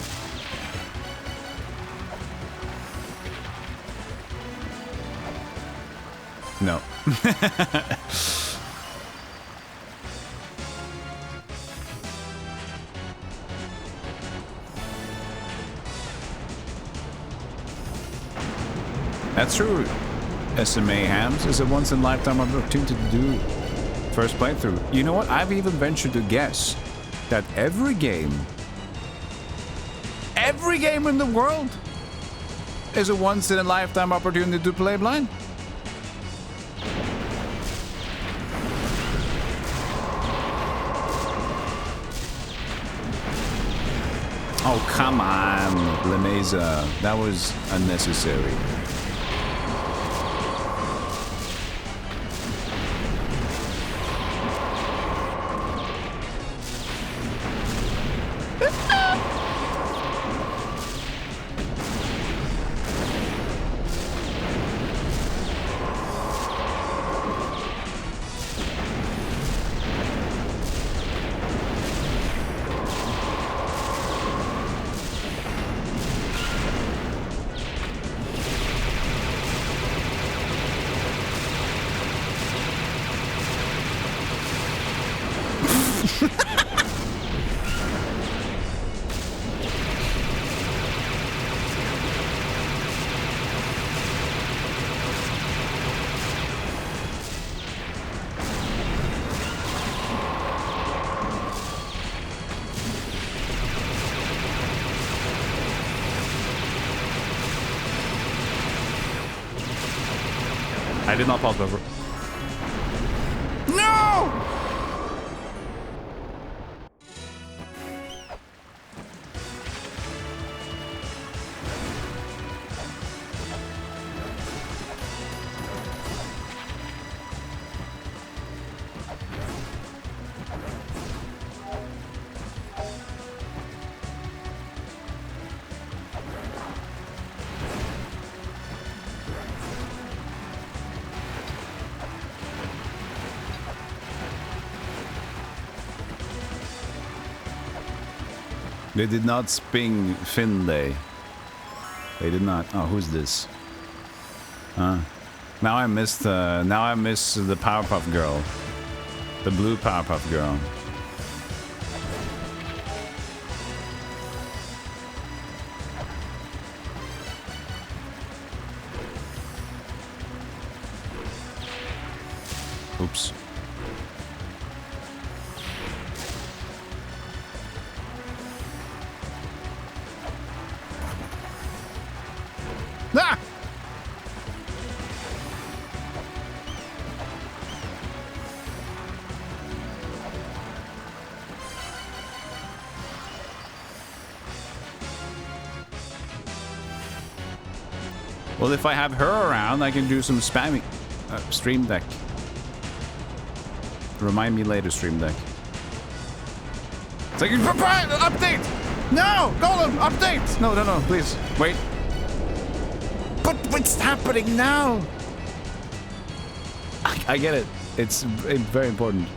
Speaker 1: No. That's true. SMA Hams is a once-in-a-lifetime opportunity to do first playthrough. You know what? I've even ventured to guess that every game in the world is a once-in-a-lifetime opportunity to play blind. Oh, come on, Lemeza. That was unnecessary. I did not pause over. No! They did not sping Finlay. They did not. Oh, who's this? Now I miss the Powerpuff Girl. The blue Powerpuff Girl. Oops. Ah! Well, if I have her around, I can do some spamming. Stream Deck. Remind me later, Stream Deck. It's like, update! No! Golem, update! No, please. Wait. But what's happening now? I get it. It's very important.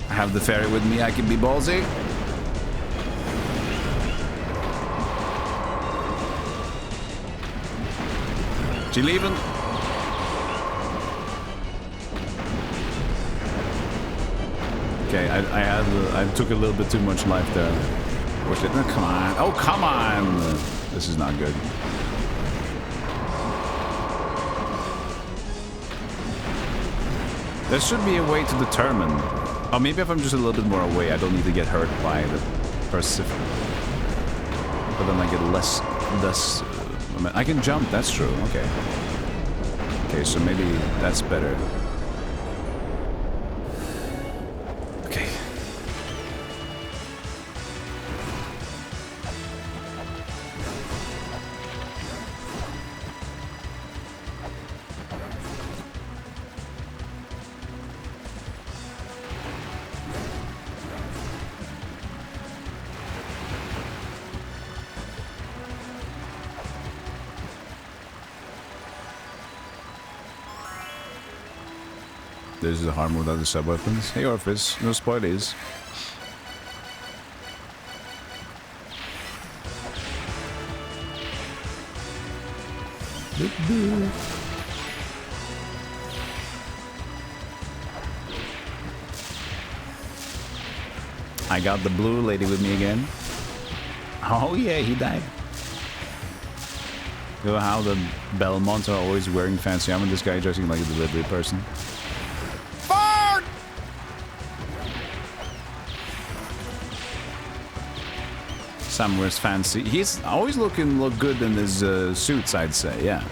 Speaker 1: I have the fairy with me. I can be ballsy. She leaving? Okay, I took a little bit too much life there. No, come on. Oh, come on. This is not good. There should be a way to determine. Or maybe if I'm just a little bit more away, I don't need to get hurt by the Pacific. But then I get less. I can jump. That's true. Okay. Okay, so maybe that's better. Okay. This is a hard mode without the sub-weapons. Hey Orphis, no spoilies. I got the blue lady with me again. Oh yeah, he died. You know how the Belmonts are always wearing fancy armor? This guy dressing like a delivery person. Sam wears fancy. He's always look good in his suits, I'd say, yeah.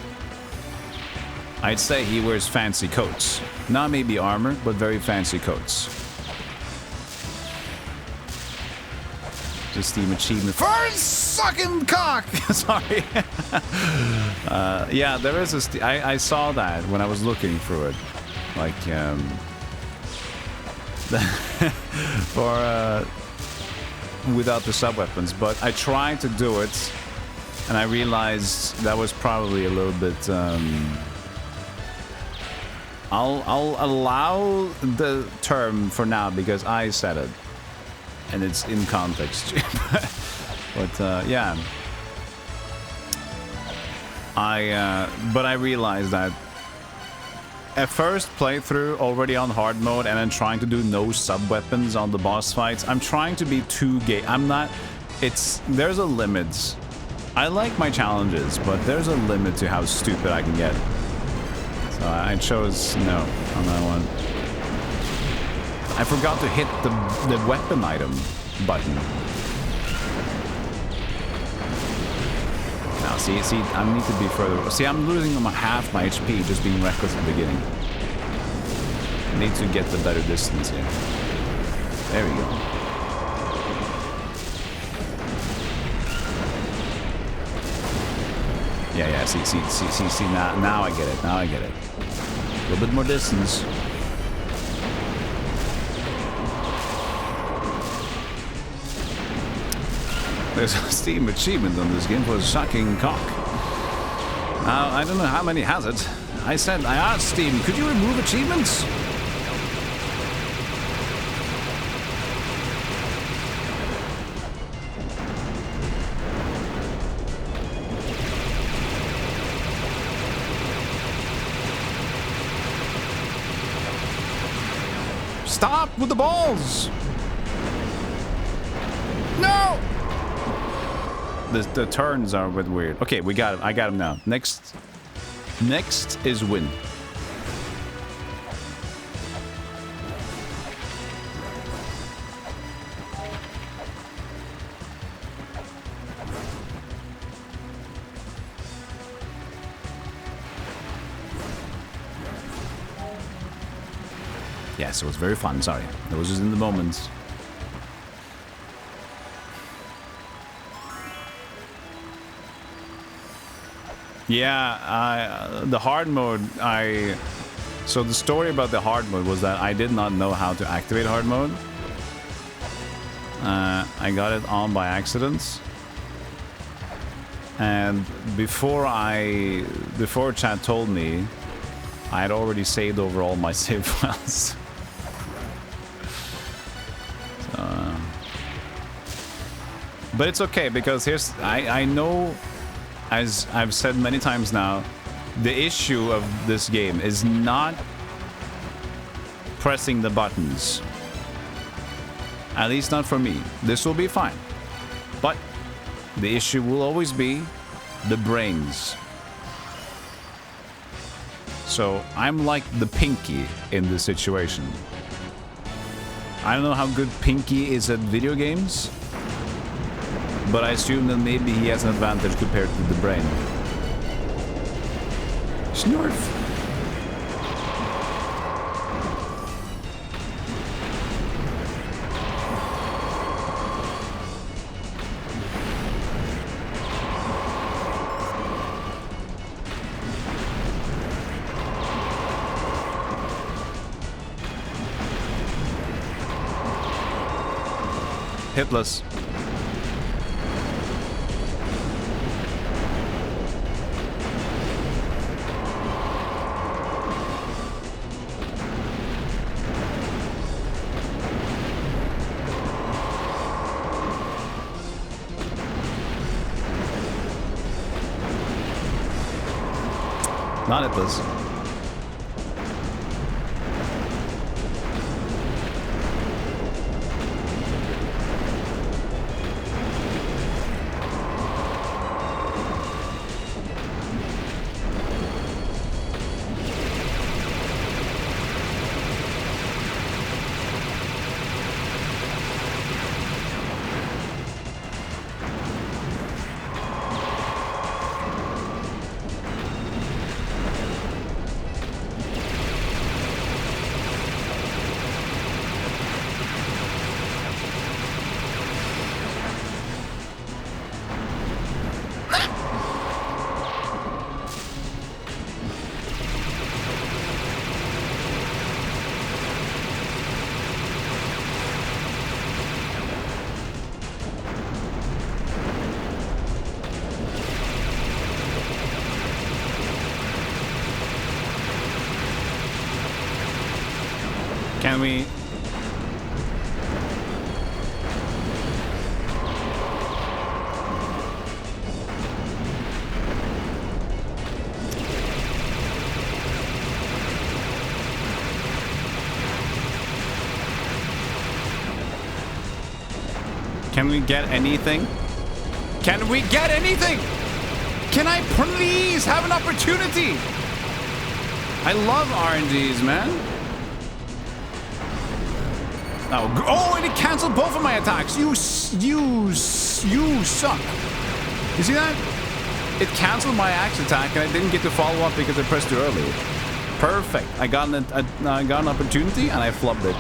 Speaker 1: I'd say he wears fancy coats. Not maybe armor, but very fancy coats. Just Steam achievement. First sucking cock! Sorry. Yeah, there is a... I saw that when I was looking through it. Like, for, without the sub-weapons, but I tried to do it, and I realized that was probably a little bit, I'll allow the term for now, because I said it, and it's in context. But, yeah. But I realized that at first playthrough, already on hard mode, and then trying to do no sub-weapons on the boss fights, I'm trying to be too gay. I'm not... There's a limit. I like my challenges, but there's a limit to how stupid I can get. So I chose no on that one. I forgot to hit the weapon item button. Now, see, I need to be further... See, I'm losing half my HP just being reckless at the beginning. I need to get the better distance here. There we go. Yeah, see, now I get it, now I get it. A little bit more distance. There's a Steam achievement on this game for sucking cock. Now, I don't know how many has it. I asked Steam, could you remove achievements? Stop with the balls! No! The turns are a bit weird. Okay, we got him. I got him now. Next is win. Yes, it was very fun. Sorry, it was just in the moment. Yeah, the hard mode, so the story about the hard mode was that I did not know how to activate hard mode. I got it on by accident. And before chat told me, I had already saved over all my save files. So, but it's okay, because I know, as I've said many times now, the issue of this game is not pressing the buttons. At least not for me. This will be fine. But the issue will always be the brains. So I'm like the Pinky in this situation. I don't know how good Pinky is at video games, but I assume that maybe he has an advantage compared to the brain. Snurf. Hitless. Not hitless. Can we... Can we get anything? Can we get anything? Can I please have an opportunity? I love RNGs, man. Oh, and it canceled both of my attacks. You suck. You see that? It canceled my axe attack, and I didn't get to follow up because I pressed too early. Perfect. I got an opportunity, and I flubbed it.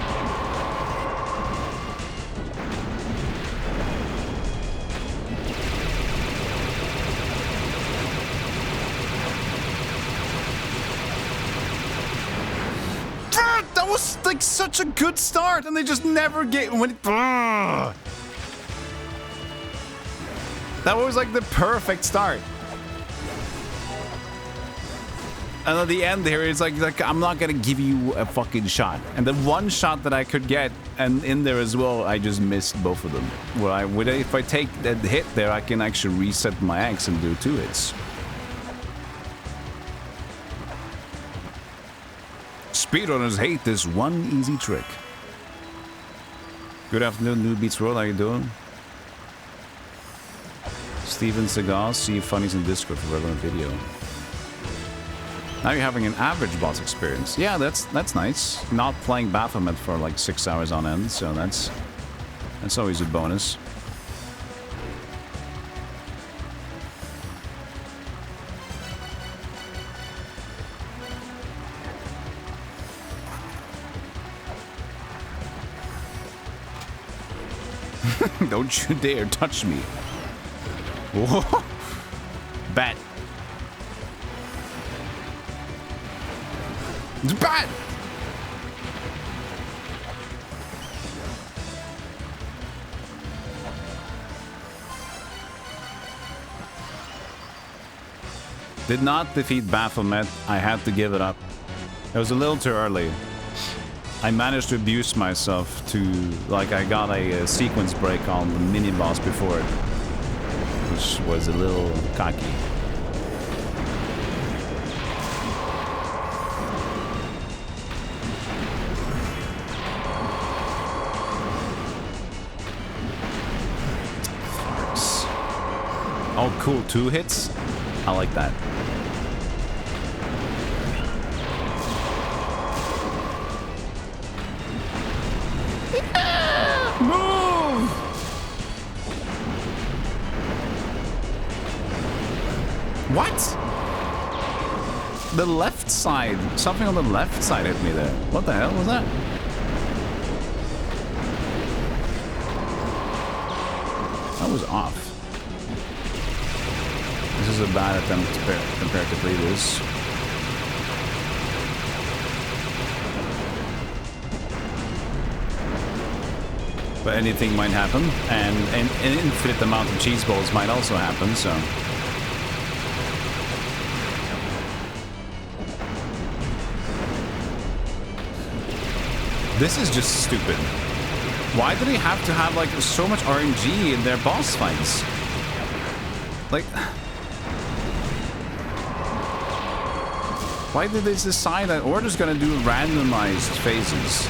Speaker 1: That was like such a good start, and they just never get when it. That was like the perfect start. And at the end here, it's like I'm not gonna give you a fucking shot. And the one shot that I could get, and in there as well, I just missed both of them. If I take that hit there, I can actually reset my axe and do 2 hits. Speedrunners hate this one easy trick. Good afternoon, New Beats World. How you doing? Steven Seagal, see funnies in Discord for relevant video. Now you're having an average boss experience. Yeah, that's nice. Not playing Baphomet for like 6 hours on end, so that's always a bonus. Don't you dare touch me. Whoa. Bat. Bat! Did not defeat Baphomet. I had to give it up. It was a little too early. I managed to abuse myself to, like, I got a sequence break on the mini-boss before it, which was a little cocky. Farts. Oh, cool, 2 hits? I like that. The left side. Something on the left side hit me there. What the hell was that? That was off. This is a bad attempt compared to previous. But anything might happen, and an infinite amount of cheese balls might also happen, so... This is just stupid. Why do they have to have, like, so much RNG in their boss fights? Like... Why did they decide that we're just gonna do randomized phases?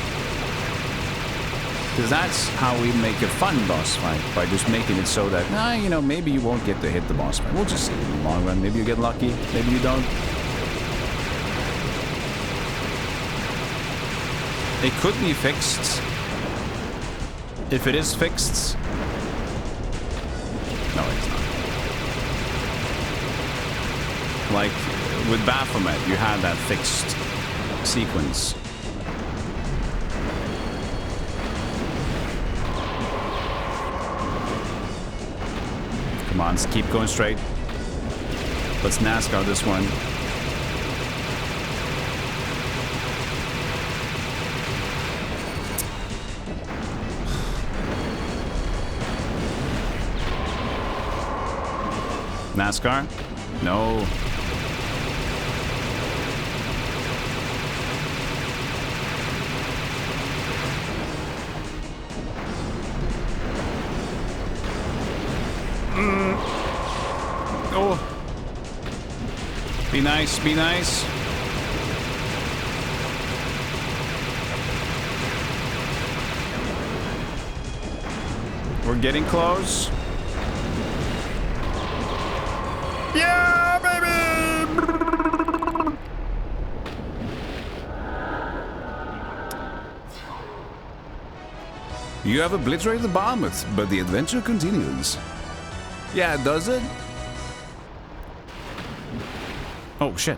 Speaker 1: Because that's how we make a fun boss fight, by just making it so that, you know, maybe you won't get to hit the boss fight. We'll just see in the long run. Maybe you get lucky, maybe you don't. It could be fixed. If it is fixed... No, it's not. Like, with Baphomet, you had that fixed sequence. Come on, let's keep going straight. Let's NASCAR this one. NASCAR? No. Oh. Be nice, be nice. We're getting close. Yeah, baby! You have obliterated the Bahamut, but the adventure continues. Yeah, does it? Oh, shit.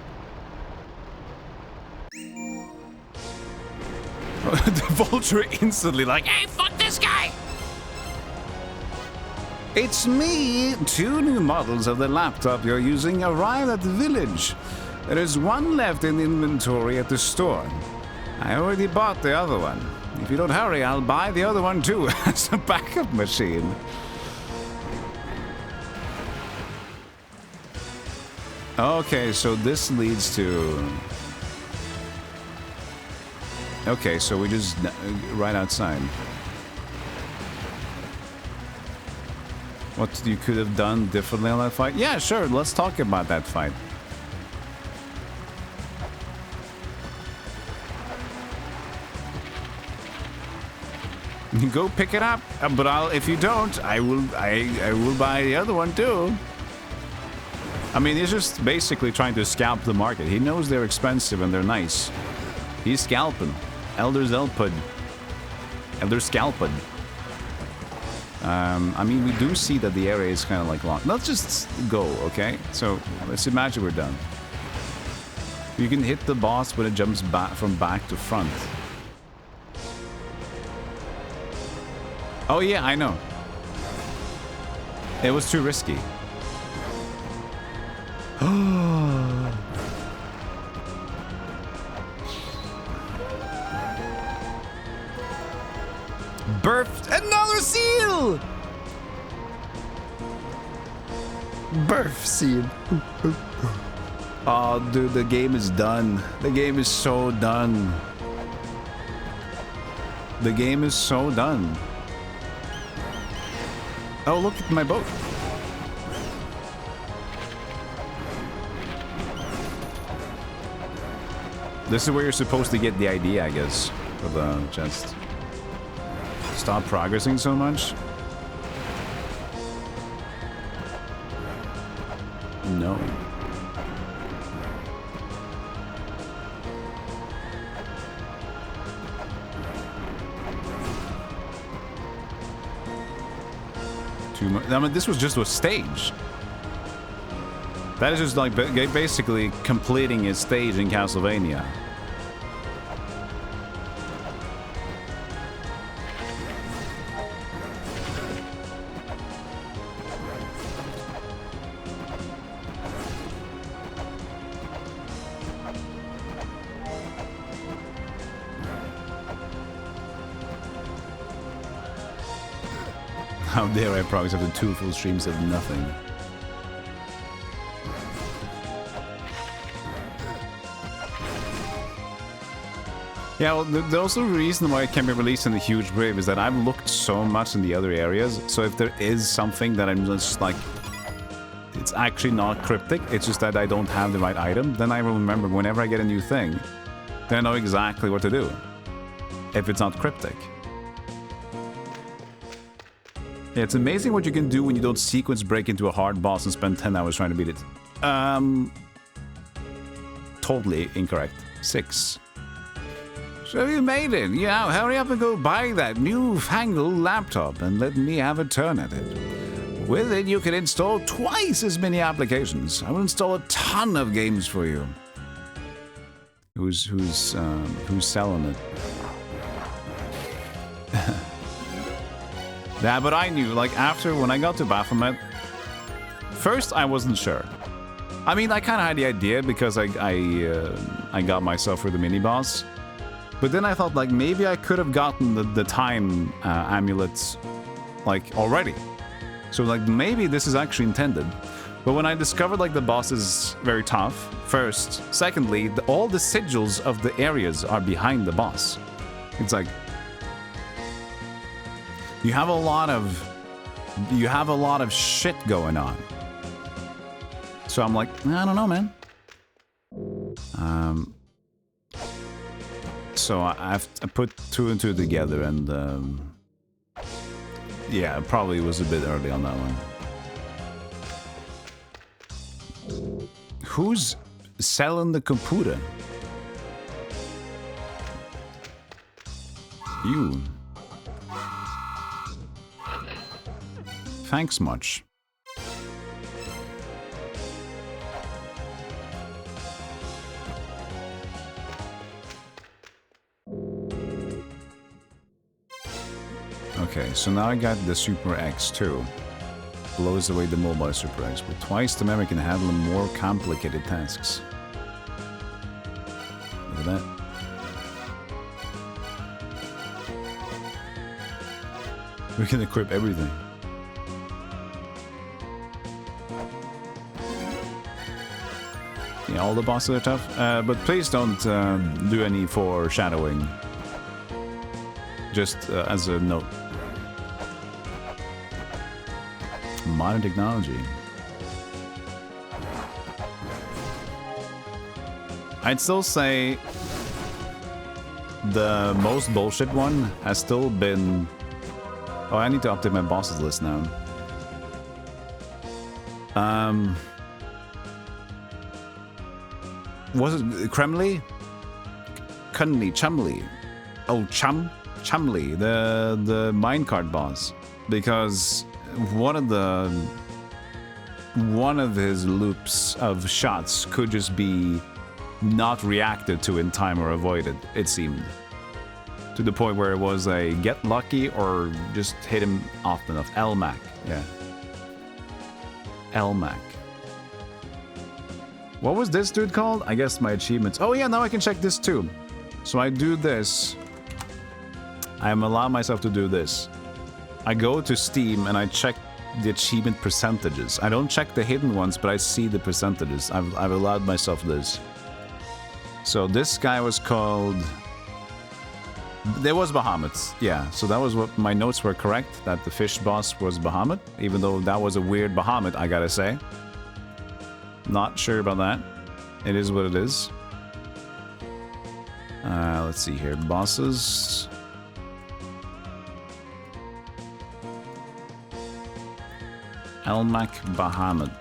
Speaker 1: The vulture instantly like, hey, fuck this guy! It's me! 2 new models of the laptop you're using arrived at the village. There is one left in inventory at the store. I already bought the other one. If you don't hurry, I'll buy the other one too as a backup machine. Okay, so this leads to... Okay, so we just... right outside. What you could have done differently on that fight? Yeah, sure, let's talk about that fight. Go pick it up, but if you don't, I will buy the other one too. I mean, he's just basically trying to scalp the market. He knows they're expensive and they're nice. He's scalping. Elder Zelpud. Elder Scalpud. I mean, we do see that the area is kind of like long. Let's just go, okay? So, let's imagine we're done. You can hit the boss when it jumps back from back to front. Oh yeah, I know. It was too risky. Birthed another seal! Birth seal. Oh, dude, the game is done. The game is so done. The game is so done. Oh, look at my boat. This is where you're supposed to get the idea, I guess, for the chest. Stop progressing so much. No. Too much. I mean, this was just a stage. That is just like basically completing a stage in Castlevania. How dare I progress after 2 full streams of nothing. Yeah, well, the also reason why it can be released in the huge grave is that I've looked so much in the other areas, so if there is something that I'm just like, it's actually not cryptic, it's just that I don't have the right item, then I will remember whenever I get a new thing, then I know exactly what to do, if it's not cryptic. Yeah, it's amazing what you can do when you don't sequence break into a hard boss and spend 10 hours trying to beat it. Totally incorrect. 6. So you made it. Yeah, hurry up and go buy that newfangled laptop and let me have a turn at it. With it, you can install twice as many applications. I will install a ton of games for you. Who's selling it? Yeah, but I knew, like, after, when I got to Baphomet, first I wasn't sure. I mean, I kind of had the idea because I got myself through the mini-boss. But then I thought, like, maybe I could have gotten the time amulets, like, already. So, like, maybe this is actually intended. But when I discovered, like, the boss is very tough, first. Secondly, all the sigils of the areas are behind the boss. It's like... You have a lot of shit going on. So I'm like, I don't know, man. So I put 2 and 2 together, and yeah, it probably was a bit early on that one. Who's selling the computer? You. Thanks much. Okay, so now I got the Super X too. Blows away the mobile Super X, but twice the memory can handle more complicated tasks. Look at that. We can equip everything. Yeah, all the bosses are tough, but please don't do any foreshadowing. Just as a note. Modern technology. I'd still say the most bullshit one has still been... Oh, I need to update my bosses list now. Was it Kremli? Kunli, Chumli. Oh, Chumli, the minecart boss. Because one of his loops of shots could just be not reacted to in time or avoided, it seemed. To the point where it was a get lucky or just hit him often enough. Elmac, yeah. Elmac. What was this dude called? I guess my achievements. Oh yeah, now I can check this too. So I do this. I am allowed myself to do this. I go to Steam and I check the achievement percentages. I don't check the hidden ones, but I see the percentages. I've allowed myself this. So this guy was called... There was Bahamut, yeah. So that was what my notes were correct, that the fish boss was Bahamut, even though that was a weird Bahamut, I gotta say. Not sure about that. It is what it is. Let's see here. Bosses. Elmac Bahamut.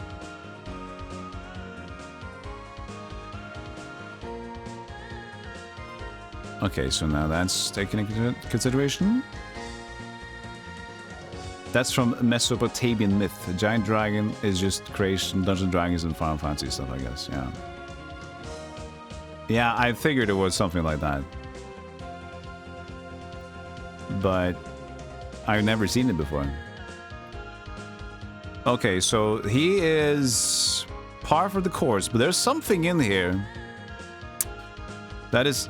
Speaker 1: Okay, so now that's taken into consideration. That's from Mesopotamian myth. The giant dragon is just creation, Dungeons and Dragons and Final Fantasy stuff, I guess. Yeah. Yeah, I figured it was something like that. But I've never seen it before. Okay, so he is par for the course, but there's something in here that is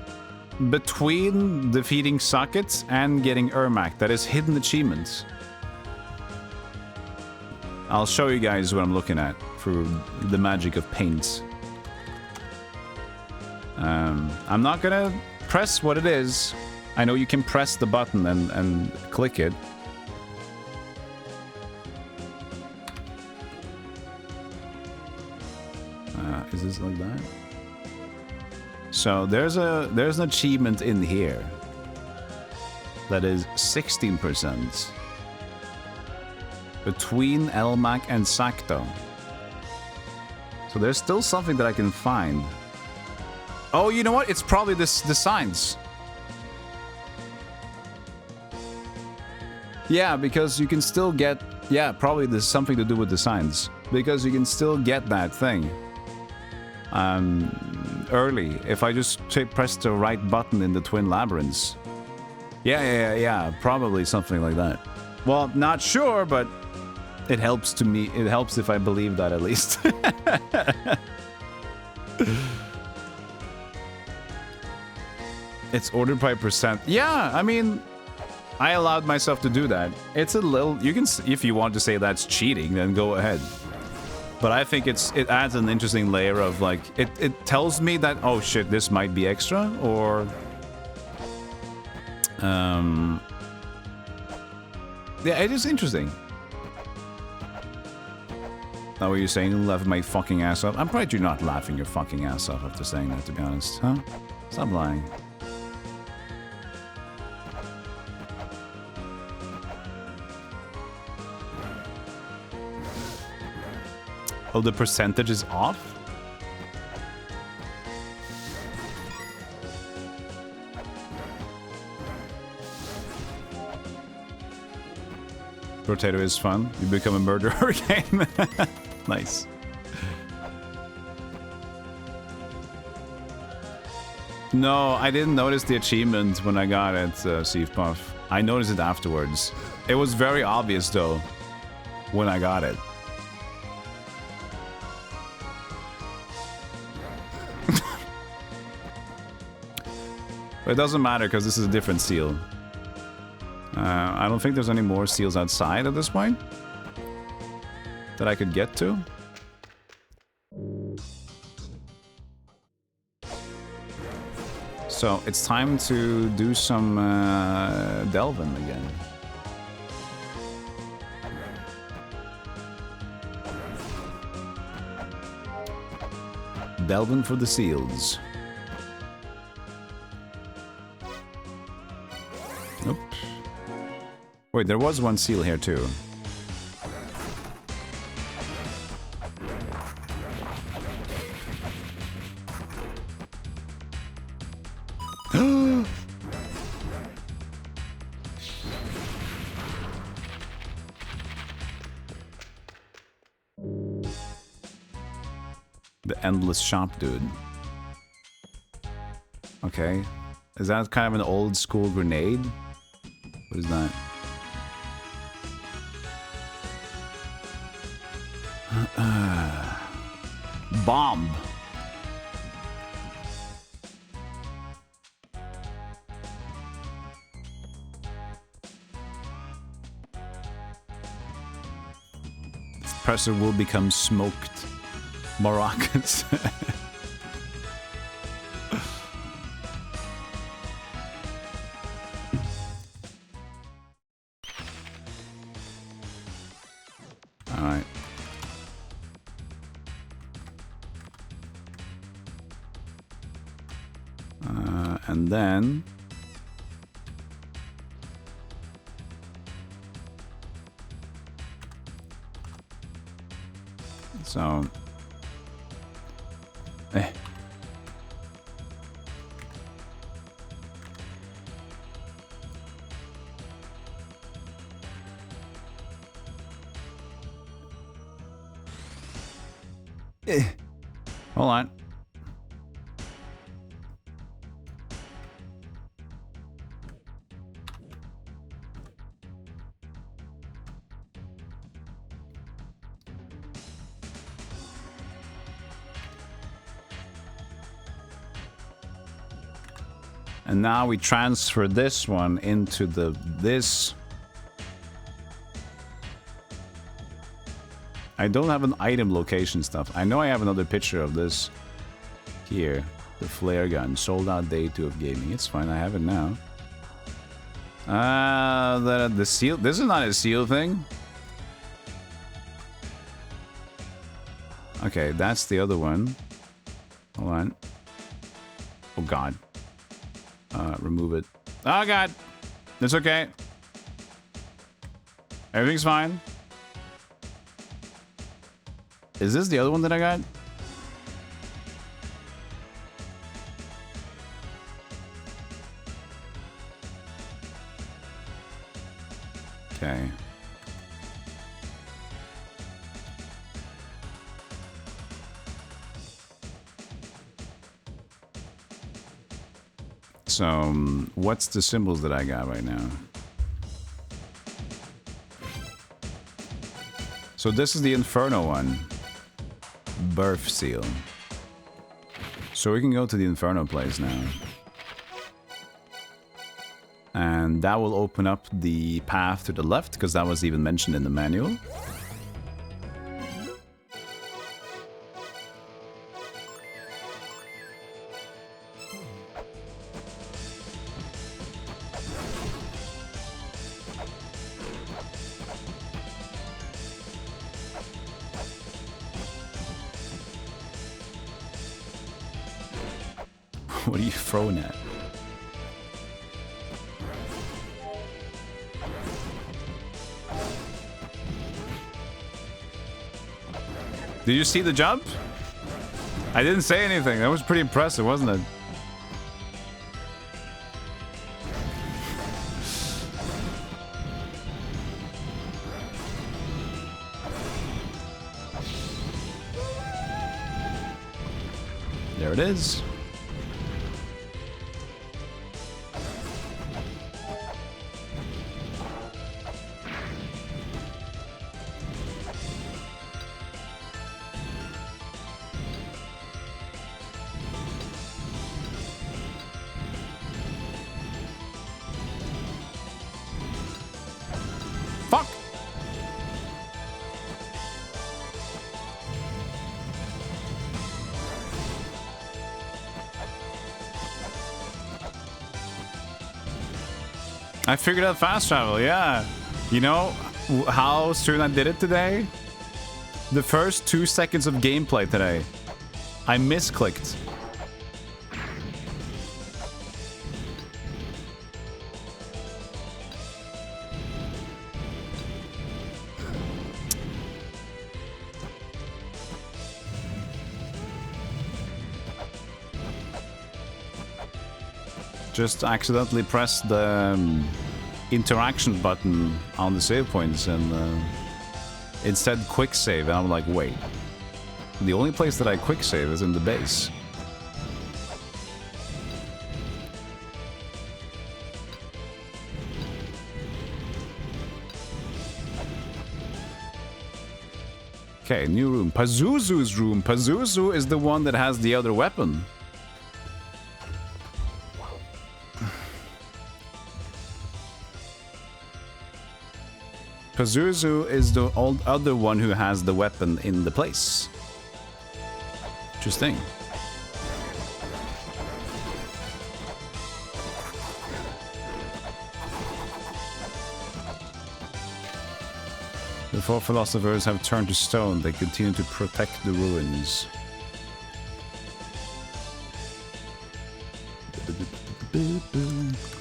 Speaker 1: between defeating sockets and getting Ermac. That is hidden achievements. I'll show you guys what I'm looking at through the magic of paint. I'm not gonna press what it is. I know you can press the button and click it. Is this like that? So there's an achievement in here that is 16% between Elmac and Sakto. So there's still something that I can find. Oh, you know what? It's probably the signs. Yeah, because you can still get... Yeah, probably there's something to do with the signs. Because you can still get that thing. Early. If I just press the right button in the Twin Labyrinths. Yeah. Probably something like that. Well, not sure, but it helps to me. It helps if I believe that at least. It's ordered by percent. Yeah, I mean, I allowed myself to do that. It's a little... You can, if you want to say that's cheating, then go ahead. But I think it adds an interesting layer of, like... It tells me that, oh shit, this might be extra, or... Yeah, it is interesting. Now, what are you saying? Laughing my fucking ass off? I'm probably not laughing your fucking ass off after saying that, to be honest. Huh? Stop lying. Oh, the percentage is off? Potato is fun. You become a murderer game. Nice. No, I didn't notice the achievement when I got it, Steve Puff. I noticed it afterwards. It was very obvious, though, when I got it. But it doesn't matter, because this is a different seal. I don't think there's any more seals outside at this point that I could get to. So it's time to do some delving again. Delving for the seals. Nope. Wait, there was one seal here too. The endless shop, dude. Okay. Is that kind of an old school grenade? What is that? Bomb. This presser will become smoked maracas. Alright. And then... So... Hold on. And now we transfer this one into this. I don't have an item location stuff. I know I have another picture of this here. The flare gun. Sold out day 2 of gaming. It's fine. I have it now. The seal. This is not a seal thing. Okay, that's the other one. Hold on. Oh, God. Remove it. Oh, God. It's okay. Everything's fine. Is this the other one that I got? Okay. So, what's the symbols that I got right now? So this is the Inferno one. Birth seal. So we can go to the Inferno place now. And that will open up the path to the left, because that was even mentioned in the manual. What are you throwing at? Did you see the jump? I didn't say anything. That was pretty impressive, wasn't it? There it is. I figured out fast travel, yeah. You know how soon I did it today? The first 2 seconds of gameplay today. I misclicked. Just accidentally pressed the interaction button on the save points, and it said quick save, and I'm like, wait. The only place that I quick save is in the base. Okay, new room. Pazuzu's room. Pazuzu is the one that has the other weapon. Pazuzu is the other one who has the weapon in the place. Interesting. The 4 philosophers have turned to stone. They continue to protect the ruins.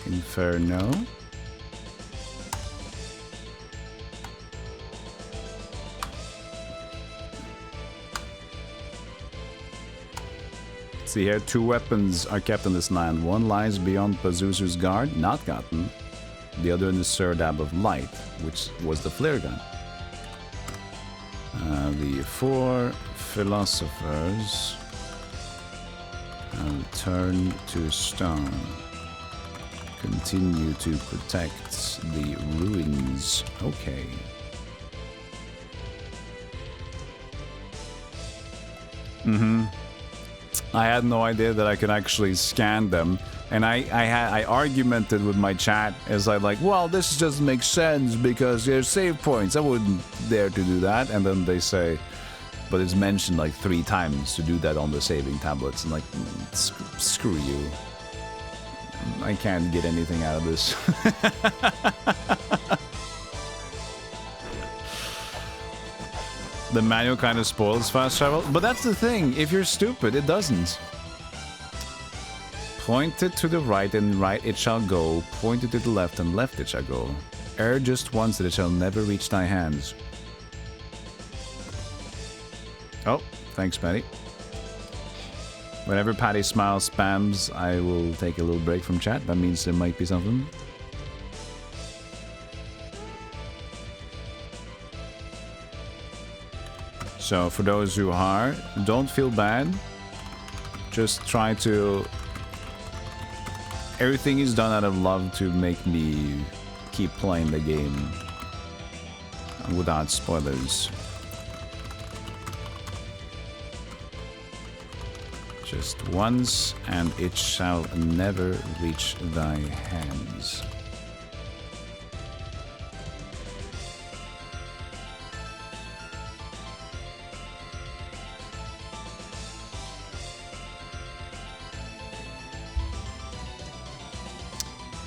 Speaker 1: Inferno. See here, 2 weapons are kept in this land. One lies beyond Pazuzu's guard, not gotten. The other in the Serdab of Light, which was the flare gun. The four philosophers turn to stone. Continue to protect the ruins. Okay. I had no idea that I could actually scan them. And I argumented with my chat as I like, well, this just makes sense because there's save points. I wouldn't dare to do that. And then they say, but it's mentioned like 3 times to do that on the saving tablets. And like, screw you. I can't get anything out of this. The manual kind of spoils fast travel. But that's the thing. If you're stupid, it doesn't. Pointed to the right, and right it shall go. Pointed to the left, and left it shall go. Err just once, that it shall never reach thy hands. Oh, thanks, Patty. Whenever Patty smiles spams, I will take a little break from chat. That means there might be something. So for those who are, don't feel bad. Just try to... Everything is done out of love to make me keep playing the game without spoilers. Just once, and it shall never reach thy hands.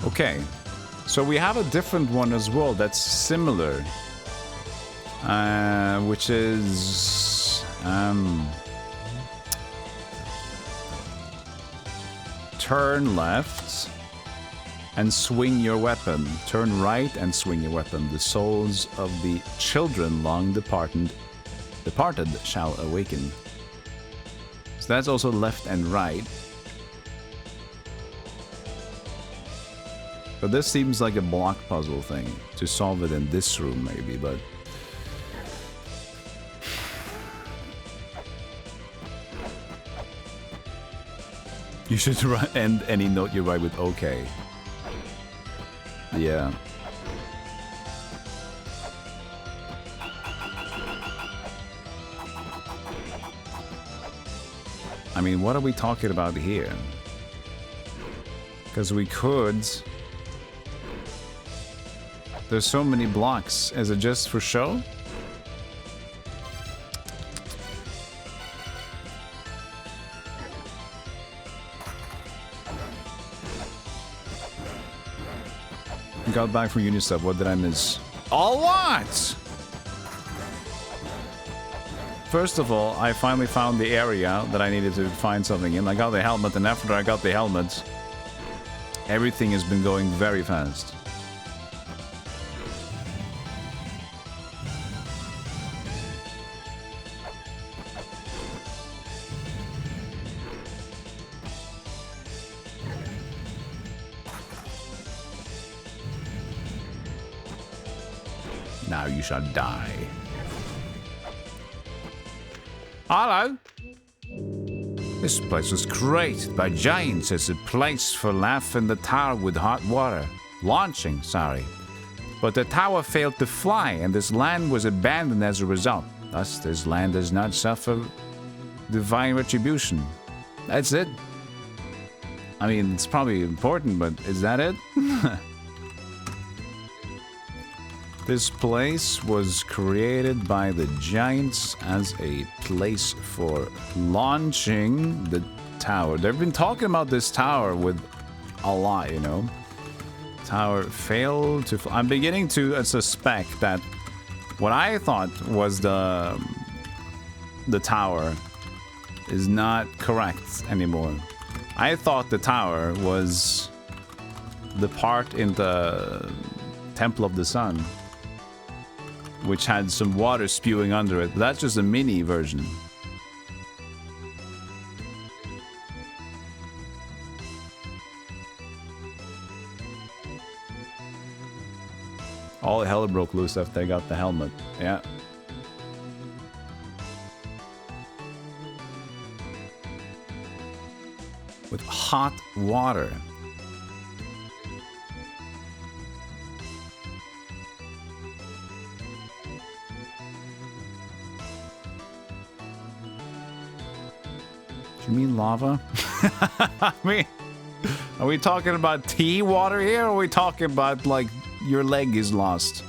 Speaker 1: Okay, so we have a different one as well that's similar, which is turn left and swing your weapon. Turn right and swing your weapon. The souls of the children long departed shall awaken. So that's also left and right. But this seems like a block puzzle thing. To solve it in this room, maybe, but... You should end any note you write with okay. Yeah. I mean, what are we talking about here? Because we could... There's so many blocks. Is it just for show? Got back from Unisub. What did I miss? A lot! First of all, I finally found the area that I needed to find something in. I got the helmet, and after I got the helmet, everything has been going very fast. Now you shall die. Hello. This place was created by giants as a place for laughing the tower with hot water. Launching, sorry. But the tower failed to fly, and this land was abandoned as a result. Thus, this land does not suffer divine retribution. That's it. I mean, it's probably important, but is that it? This place was created by the giants as a place for launching the tower. They've been talking about this tower with a lot, you know. Tower failed to fly. I'm beginning to suspect that what I thought was the tower is not correct anymore. I thought the tower was the part in the Temple of the Sun, which had some water spewing under it. But that's just a mini version. All hell broke loose after I got the helmet. Yeah. with hot water. Do you mean lava? I mean, are we talking about tea water here, or are we talking about, like, your leg is lost?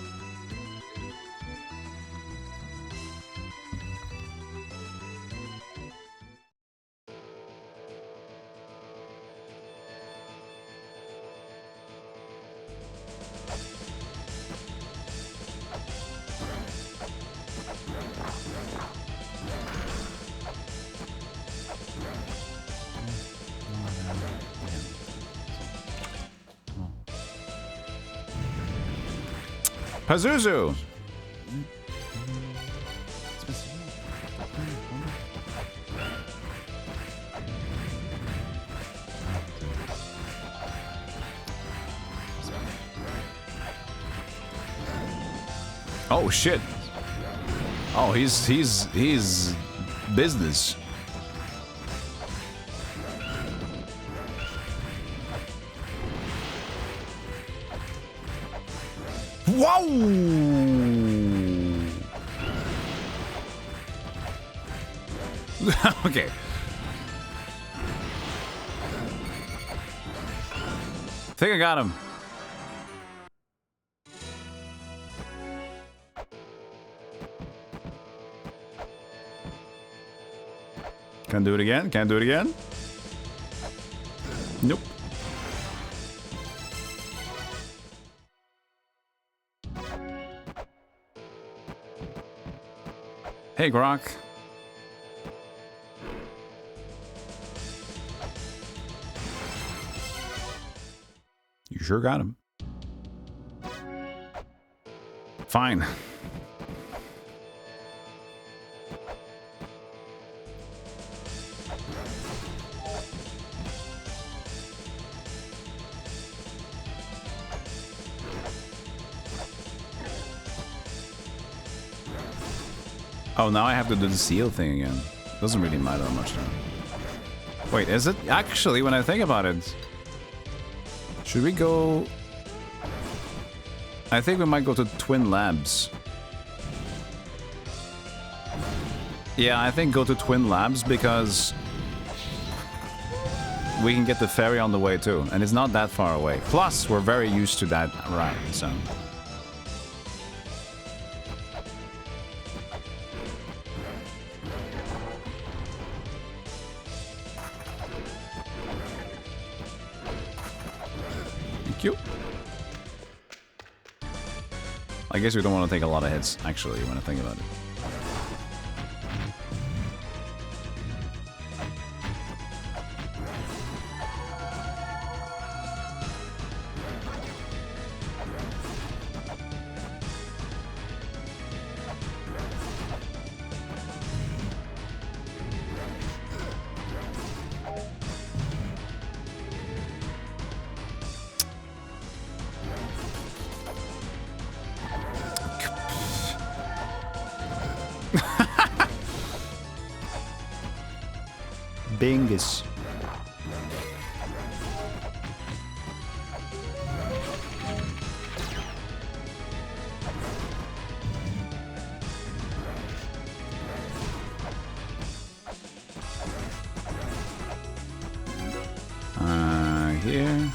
Speaker 1: Pazuzu! Oh shit! Oh, he's business. Wow! Okay. Think I got him. Can't do it again? Can't do it again? Nope. Hey, Grok. You sure got him. Fine. Oh, now I have to do the seal thing again. Doesn't really matter that much now. Wait, is it? Actually, when I think about it, should we go... I think we might go to Twin Labs. Yeah, I think go to Twin Labs because we can get the ferry on the way too, and it's not that far away. Plus, we're very used to that route, so... I guess we don't want to take a lot of hits, actually, when I think about it. Bingus. Here.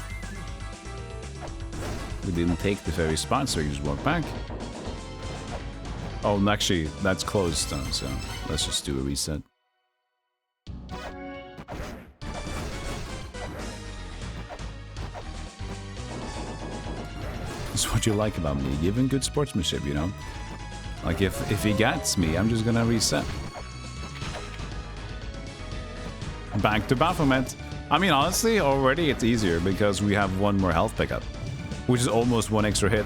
Speaker 1: We didn't take the ferry spot, so we just walk back. Oh, and actually, that's closed, so let's just do a reset. That's what you like about me, giving good sportsmanship, you know? Like, if he gets me, I'm just gonna reset. Back to Baphomet. I mean, honestly, already it's easier because we have one more health pickup, which is almost one extra hit.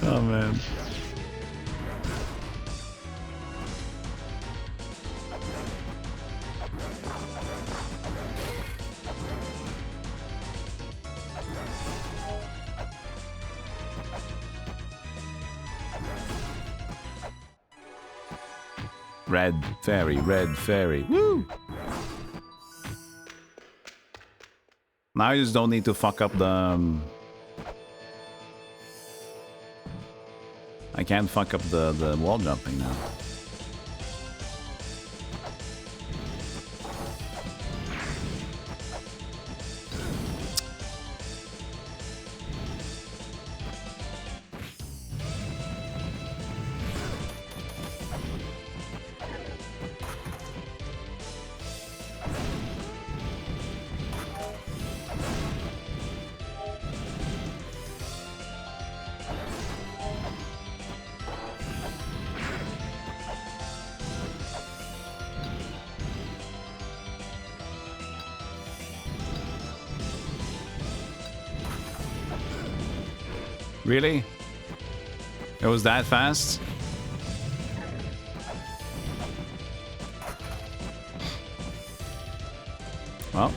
Speaker 1: Oh, man. Red fairy, red fairy. Woo! Now you just don't need to fuck up the... I can't fuck up the wall jumping now. Really? It was that fast? Well.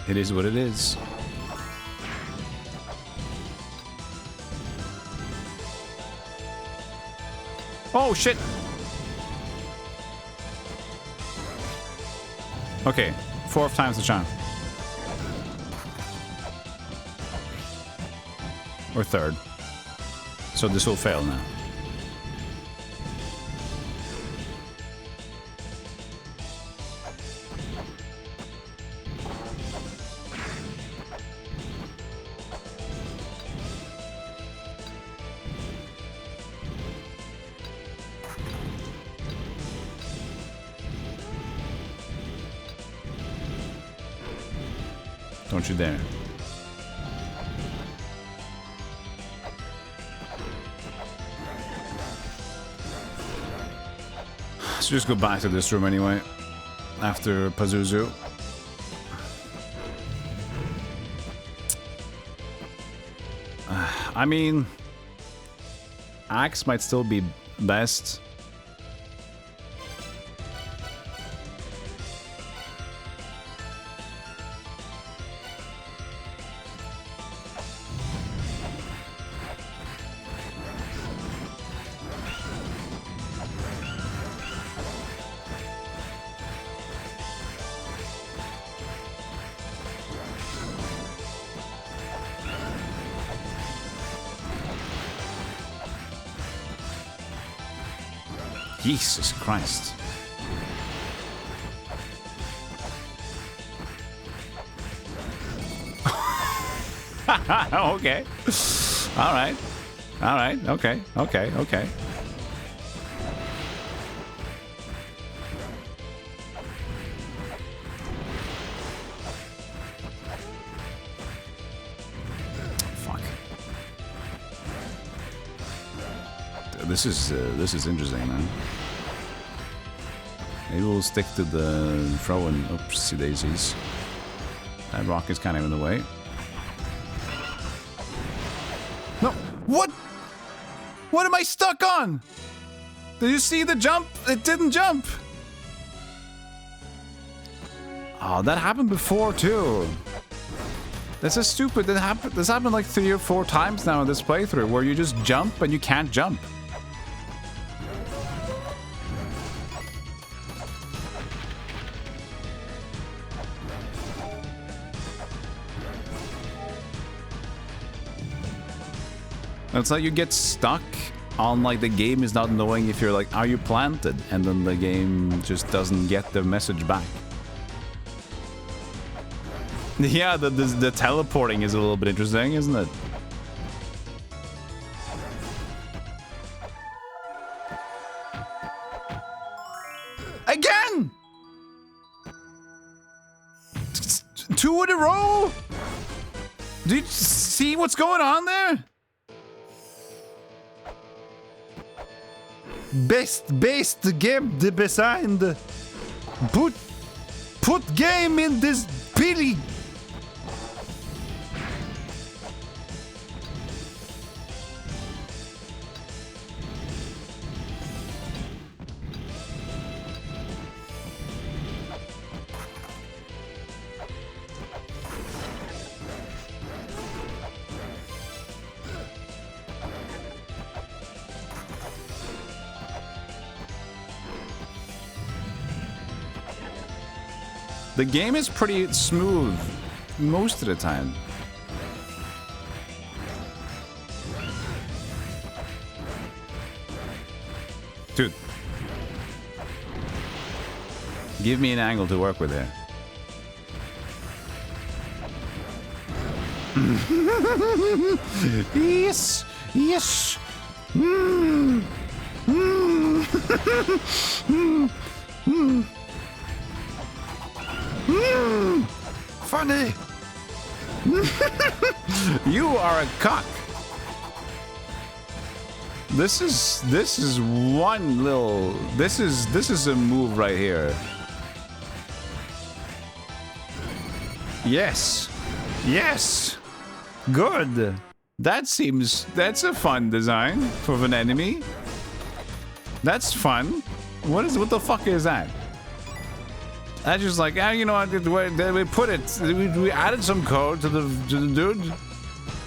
Speaker 1: It is what it is. Oh, shit! Okay, 4th time's the charm. Or 3rd. So this will fail now. Don't you dare. So just go back to this room anyway. After Pazuzu. I mean... Axe might still be best. Jesus Christ. Okay. All right. All right. Okay. Okay. Okay. Fuck. This is interesting, man. Maybe we'll stick to the throwing. Oopsie daisies. That rock is kind of in the way. No! What? What am I stuck on? Did you see the jump? It didn't jump. Oh, that happened before too. This is stupid. This happened like 3 or 4 times now in this playthrough where you just jump and you can't jump. It's like you get stuck on like the game is not knowing if you're like, are you planted? And then the game just doesn't get the message back. Yeah, the teleporting is a little bit interesting, isn't it? Again! 2 in a row? Do you see what's going on there? Best game designed. Put game in this Billy. The game is pretty smooth most of the time. Dude. Give me an angle to work with here. Yes! Yes! Mm. Mm. Mm. Mm. Mm. Funny! You are a cock! This is one little... This is a move right here. Yes! Yes! Good! That's a fun design for an enemy. That's fun. What the fuck is that? I just like, you know what, we put it, we added some code to the dude,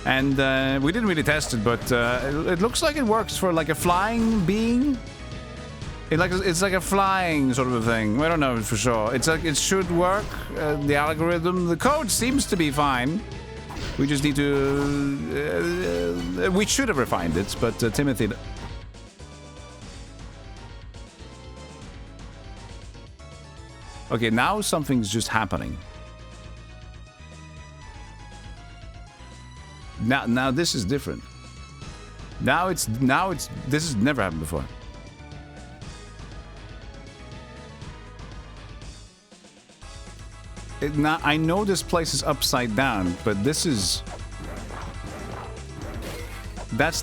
Speaker 1: and we didn't really test it, but it looks like it works for like a flying being. It's like a flying sort of a thing. I don't know for sure. It's like it should work. The algorithm, the code seems to be fine. We just need to. We should have refined it, but Timothy. Okay, now something's just happening. Now this is different. Now it's this has never happened before. Now I know this place is upside down, but that's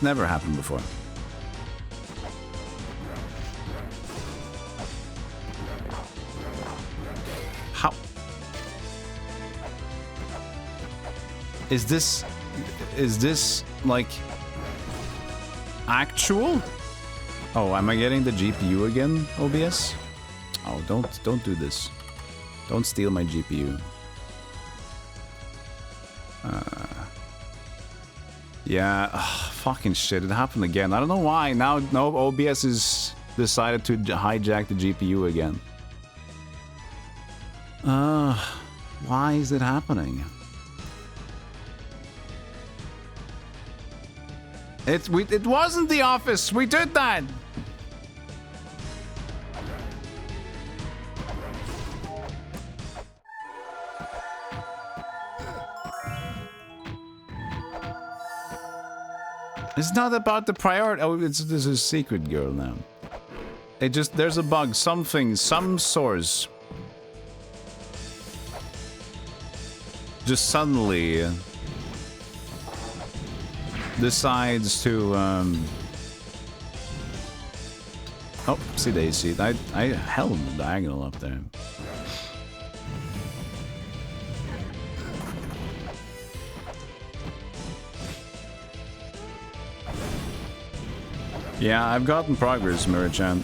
Speaker 1: never happened before. How is this like actual? Oh, am I getting the GPU again, OBS? Oh, don't do this. Don't steal my GPU. Yeah, fucking shit, it happened again. I don't know why. Now OBS has decided to hijack the GPU again. Why is it happening? It wasn't the office. We did that. It's not about the priority. Oh, this is a secret girl now. There's a bug. Some source just suddenly decides to oh, see Daisy. I held the diagonal up there. Yeah, I've gotten progress, Mirachan.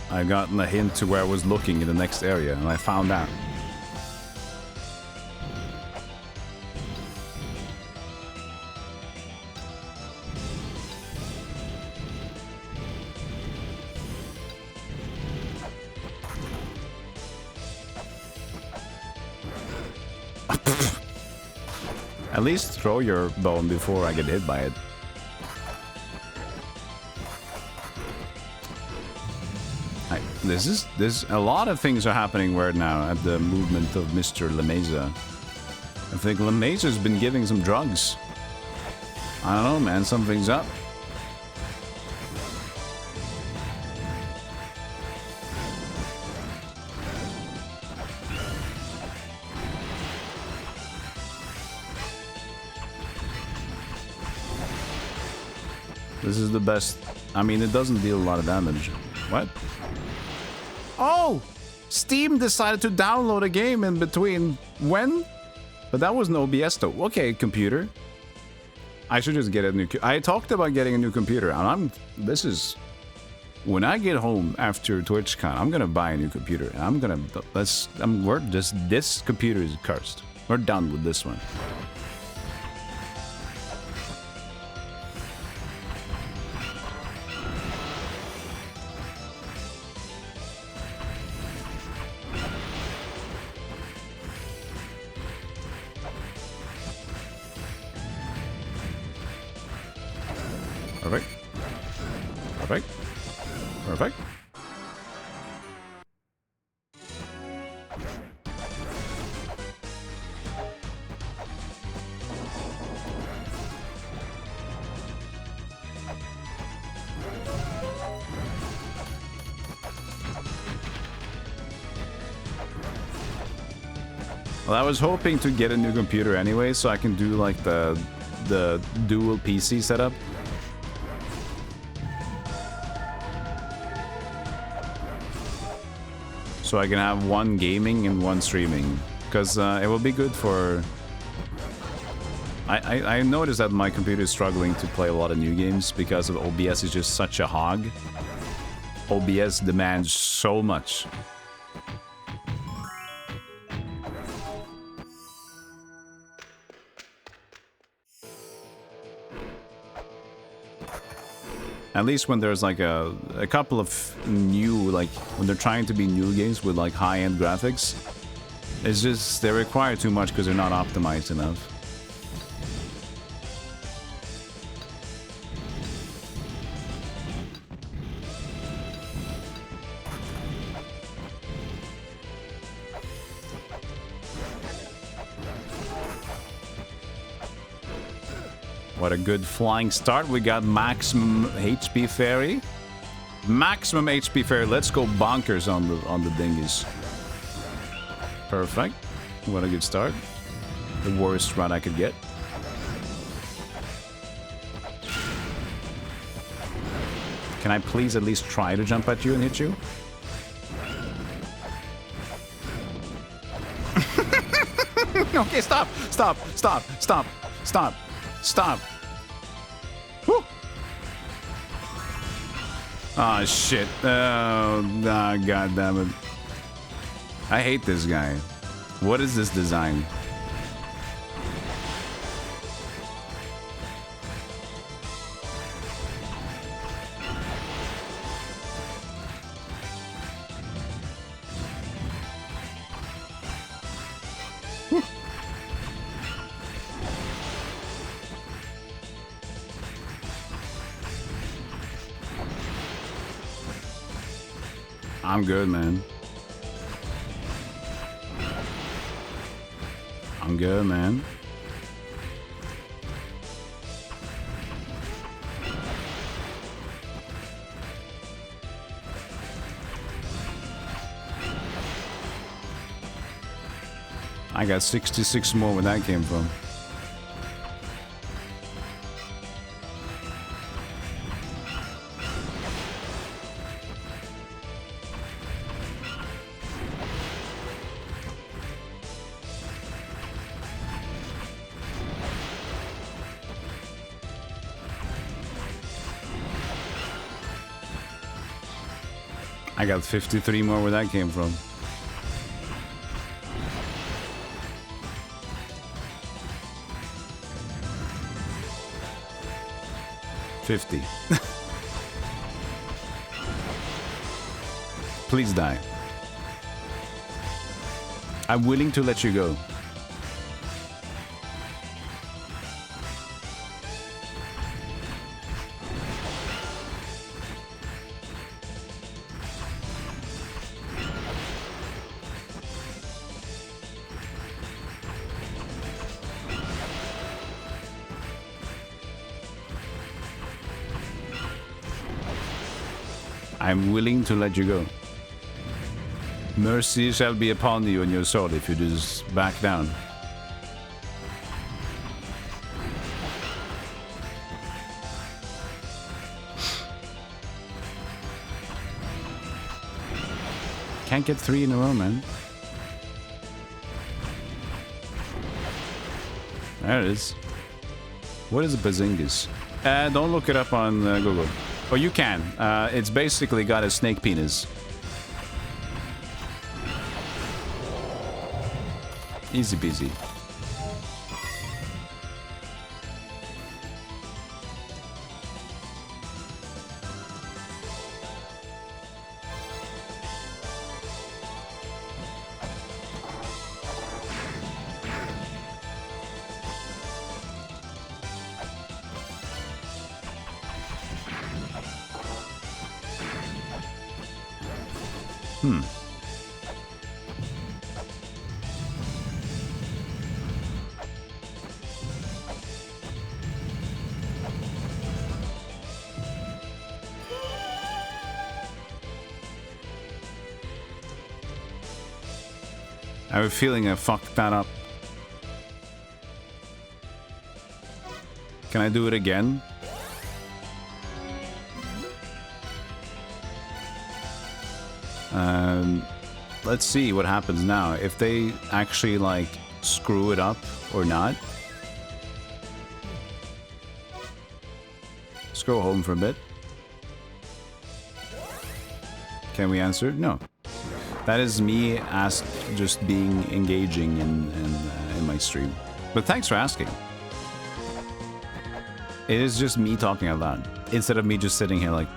Speaker 1: I've gotten a hint to where I was looking in the next area, and I found out. At least throw your bone before I get hit by it. There's a lot of things are happening right now at the movement of Mr. LeMesa. I think LeMesa's been giving some drugs. I don't know, man. Something's up. This is the best. I mean, it doesn't deal a lot of damage. What? Oh! Steam decided to download a game in between. When? But that was an OBS though. Okay, computer. I should just get a new... I talked about getting a new computer, and this is... When I get home after TwitchCon, I'm gonna buy a new computer, and I'm gonna... This computer is cursed. We're done with this one. Perfect. Perfect. Perfect. Well, I was hoping to get a new computer anyway, so I can do like the dual PC setup. So I can have one gaming and one streaming, because it will be good for... I noticed that my computer is struggling to play a lot of new games because of OBS is just such a hog. OBS demands so much. At least when there's like a couple of new, like when they're trying to be new games with like high-end graphics, it's just they require too much because they're not optimized enough. What a good flying start. We got maximum HP fairy. Maximum HP fairy. Let's go bonkers on the dingies. Perfect. What a good start. The worst run I could get. Can I please at least try to jump at you and hit you? Okay, stop! Stop! Stop! Stop! Stop! Stop! Woo! Oh shit. Oh, god damn it. I hate this guy. What is this design? I'm good, man. I'm good, man. I got 66 more where that came from. I got 53 more where that came from. $50. Please die. I'm willing to let you go. I'm willing to let you go. Mercy shall be upon you and your soul if you just back down. Can't get 3 in a row, man. There it is. What is a bazingas? Don't look it up on Google. Oh, you can. It's basically got a snake penis. Easy peasy. I have a feeling I fucked that up. Can I do it again? Let's see what happens now. If they actually, like, screw it up or not. Let's go home for a bit. Can we answer? No. That is me just being engaging in my stream. But thanks for asking. It is just me talking out loud. Instead of me just sitting here like...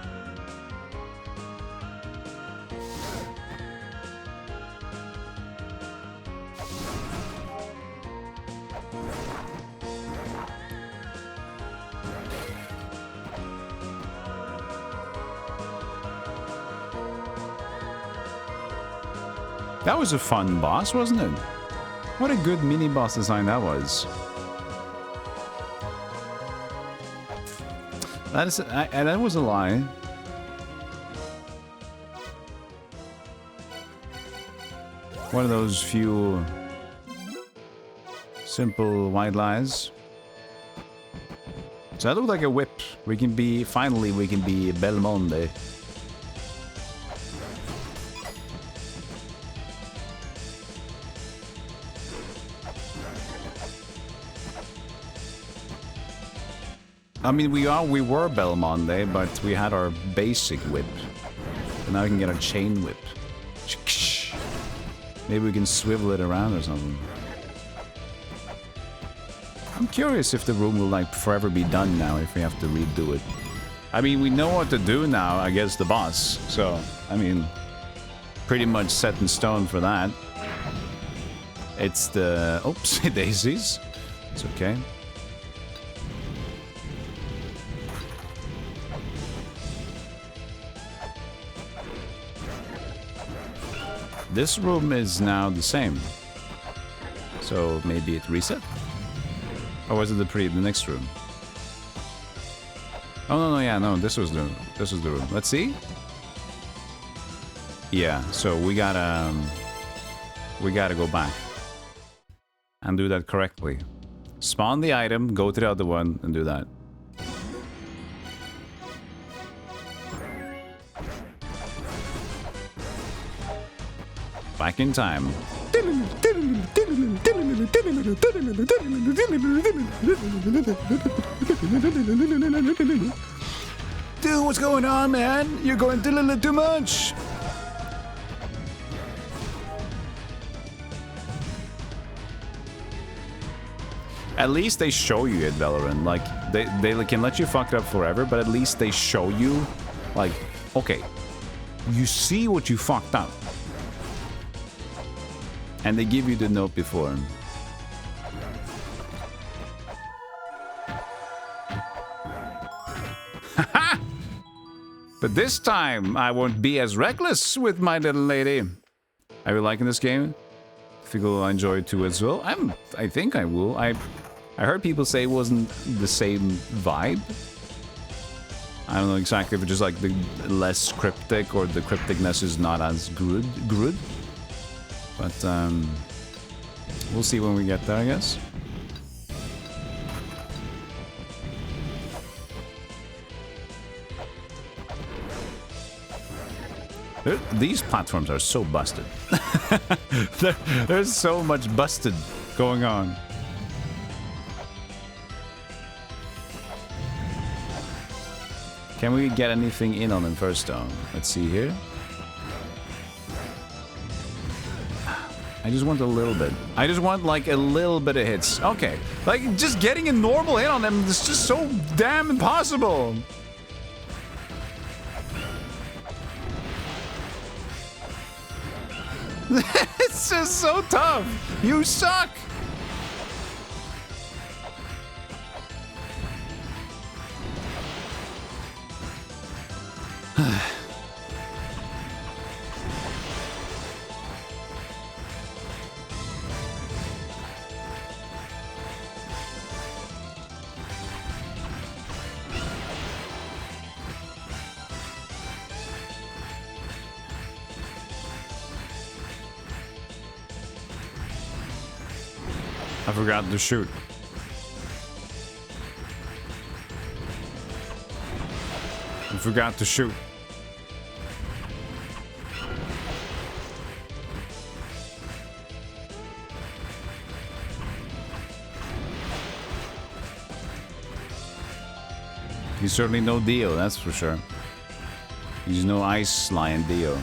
Speaker 1: That was a fun boss, wasn't it? What a good mini-boss design that was. That was a lie. One of those few simple white lies. So that looked like a whip. Finally we can be Belmonte. I mean, we were Belmonte, but we had our basic whip. And now we can get a chain whip. Maybe we can swivel it around or something. I'm curious if the room will, like, forever be done now if we have to redo it. I mean, we know what to do now against the boss. So, I mean, pretty much set in stone for that. It's the... Oops, daisies. It's okay. This room is now the same. So maybe it reset? Or was it the next room? Oh no, yeah, no, this was the room. Let's see. Yeah, so we gotta go back and do that correctly. Spawn the item, go to the other one, and do that. Back in time. Dude, what's going on, man? You're going too much. At least they show you it, Valorant. Like, they can let you fuck it up forever, but at least they show you, like, okay, you see what you fucked up. And they give you the note before. But this time, I won't be as reckless with my little lady. Are you liking this game? I think I'll enjoy it too as well. I think I will. I heard people say it wasn't the same vibe. I don't know exactly if it's just like the less cryptic or the crypticness is not as good. But we'll see when we get there, I guess. These platforms are so busted. There's so much busted going on. Can we get anything in on them first, though? Let's see here. I just want a little bit. I just want, like, a little bit of hits. Okay. Like, just getting a normal hit on them is just so damn impossible. It's just so tough. You suck. I forgot to shoot. I forgot to shoot. He's certainly no Dio, that's for sure. He's no Ice Lion Dio.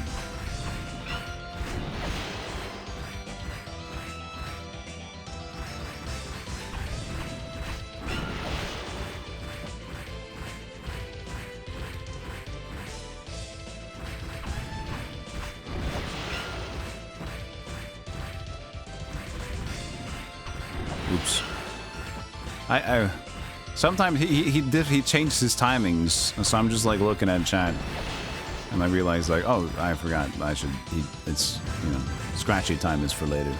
Speaker 1: Oops. Sometimes he changed his timings, so I'm just like looking at chat, and I realize like, oh, I forgot. I should. It's, you know, scratchy time is for later.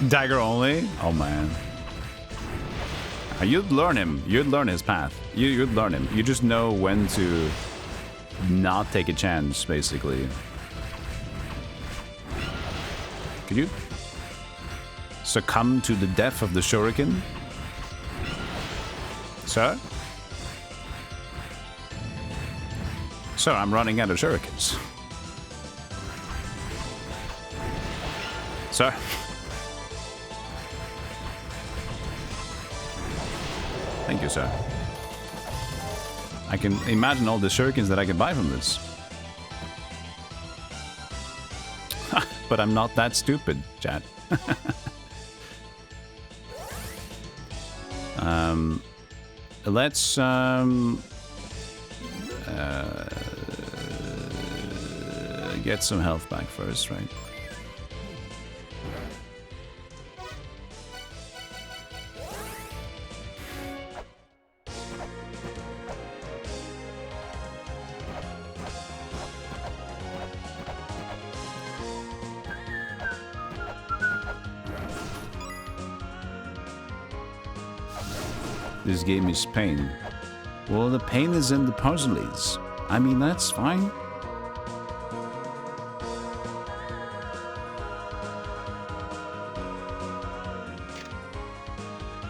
Speaker 1: Dagger only? Oh man. You'd learn him. You'd learn his path. You'd learn him. You just know when to not take a chance, basically. Could you succumb to the death of the shuriken? Sir? Sir, I'm running out of shurikens. Sir? Thank you, sir. I can imagine all the shurikens that I can buy from this. But I'm not that stupid, chat. Let's get some health back first, right? This game is pain. Well, the pain is in the puzzles. I mean, that's fine.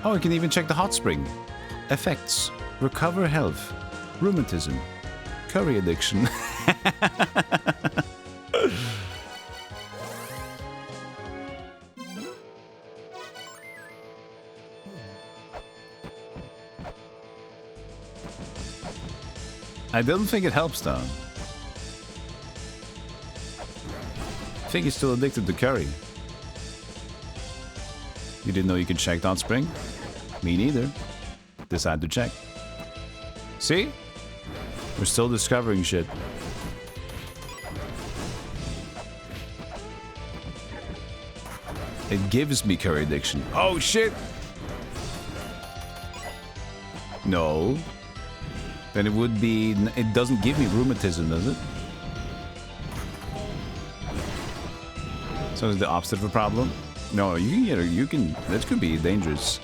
Speaker 1: Oh, you can even check the hot spring. Effects. Recover health. Rheumatism. Curry addiction. I don't think it helps, though. I think he's still addicted to curry. You didn't know you could check Hot Spring? Me neither. Decide to check. See? We're still discovering shit. It gives me curry addiction. Oh, shit! No. Then it would be... It doesn't give me rheumatism, does it? So is the opposite of a problem? No, you can... That could be dangerous.